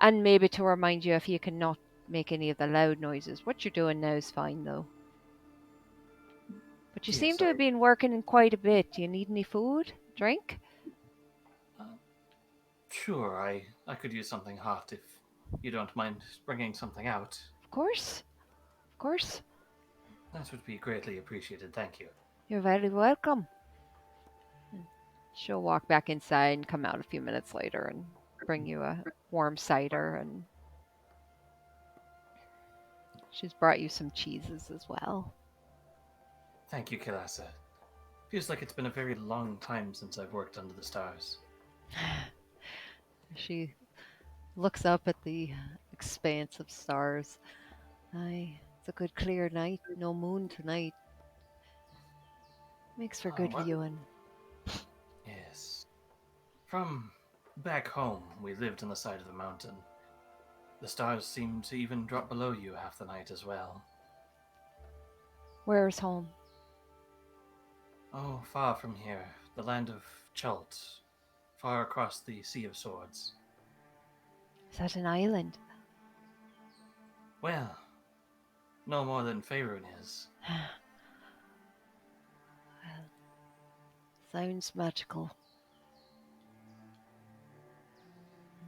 [SPEAKER 1] And maybe to remind you if you cannot make any of the loud noises. What you're doing now is fine, though. But you
[SPEAKER 5] Yes,
[SPEAKER 1] seem to have been working in quite a bit. Do you need any food? Drink?
[SPEAKER 5] Sure, I could use something hot if you don't mind bringing something out.
[SPEAKER 1] Of course. Of course.
[SPEAKER 5] That would be greatly appreciated, thank you.
[SPEAKER 1] You're very welcome. She'll walk back inside and come out a few minutes later and bring you a warm cider, and she's brought you some cheeses as well.
[SPEAKER 5] Thank you, Kilasa. Feels like it's been a very long time since I've worked under the stars.
[SPEAKER 1] She looks up at the expanse of stars. Aye, it's a good clear night. No moon tonight. Makes for good
[SPEAKER 5] what?
[SPEAKER 1] viewing.
[SPEAKER 5] Yes. From back home, we lived on the side of the mountain. The stars seem to even drop below you half the night as well.
[SPEAKER 1] Where's home?
[SPEAKER 5] Oh, far from here, the land of Chult, far across the Sea of Swords.
[SPEAKER 1] Is that an island?
[SPEAKER 5] Well, no more than Faerun is.
[SPEAKER 1] Sounds magical.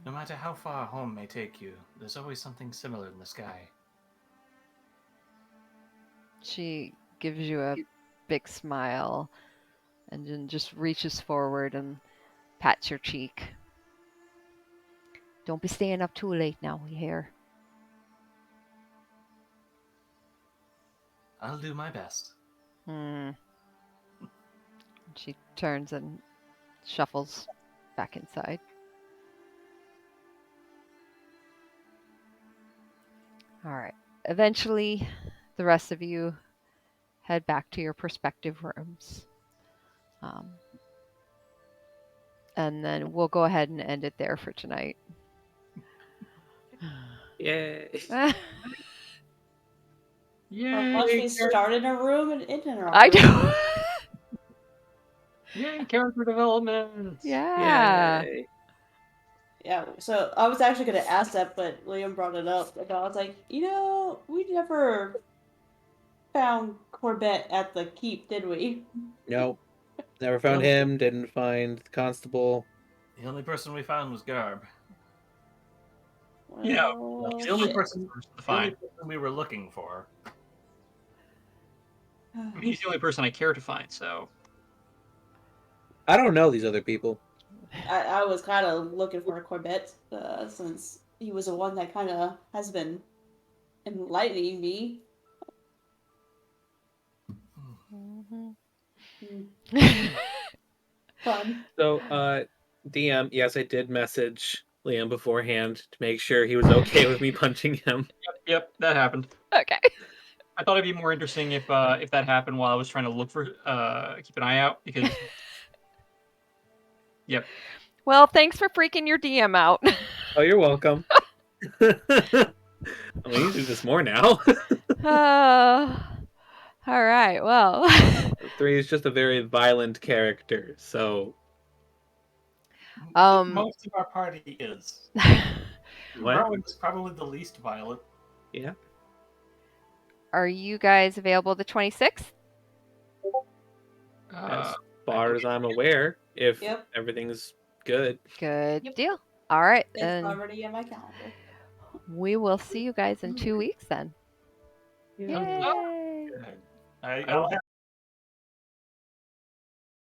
[SPEAKER 5] No matter how far home may take you, there's always something similar in the sky.
[SPEAKER 1] She gives you a big smile and then just reaches forward and pats your cheek. Don't be staying up too late now, you hear?
[SPEAKER 5] I'll do my best.
[SPEAKER 1] She turns and shuffles back inside. All right. Eventually, the rest of you head back to your respective rooms. And then we'll go ahead and end it there for tonight.
[SPEAKER 2] Yay.
[SPEAKER 4] Once we start in a room and end in a room.
[SPEAKER 1] I know.
[SPEAKER 3] Yay, character development.
[SPEAKER 1] Yeah.
[SPEAKER 2] Yay.
[SPEAKER 4] Yeah, so I was actually going to ask that, but Liam brought it up. And I was like, we never found Corbett at the keep, did we?
[SPEAKER 2] Nope. Never found him, didn't find the constable.
[SPEAKER 5] The only person we found was Garb.
[SPEAKER 4] Well,
[SPEAKER 3] Yeah, he's the only
[SPEAKER 4] shit.
[SPEAKER 3] person
[SPEAKER 5] We were looking for.
[SPEAKER 3] I mean, he's the only person I care to find, so.
[SPEAKER 2] I don't know these other people.
[SPEAKER 4] I was kind of looking for Corbett, since he was the one that kind of has been enlightening me. Fun.
[SPEAKER 2] So, DM, yes, I did message Liam beforehand to make sure he was okay with me punching him.
[SPEAKER 3] Yep, that happened.
[SPEAKER 1] Okay.
[SPEAKER 3] I thought it'd be more interesting if that happened while I was trying to look for keep an eye out, because. Yep.
[SPEAKER 1] Well, thanks for freaking your DM out.
[SPEAKER 2] Oh, you're welcome. We need to do this more now.
[SPEAKER 1] All right. Well.
[SPEAKER 2] 3 is just a very violent character, so.
[SPEAKER 5] Most of our party is.
[SPEAKER 2] What?
[SPEAKER 5] Rowan's probably the least violent.
[SPEAKER 2] Yeah.
[SPEAKER 1] Are you guys available the 26th?
[SPEAKER 2] As far as I'm aware, if
[SPEAKER 4] Yep.
[SPEAKER 2] everything's good.
[SPEAKER 1] Good
[SPEAKER 6] Yep.
[SPEAKER 1] deal. All right.
[SPEAKER 4] It's
[SPEAKER 1] Then
[SPEAKER 4] already in my calendar.
[SPEAKER 1] we will see you guys in 2 weeks then.
[SPEAKER 2] Yeah.
[SPEAKER 1] Yay.
[SPEAKER 5] I'll have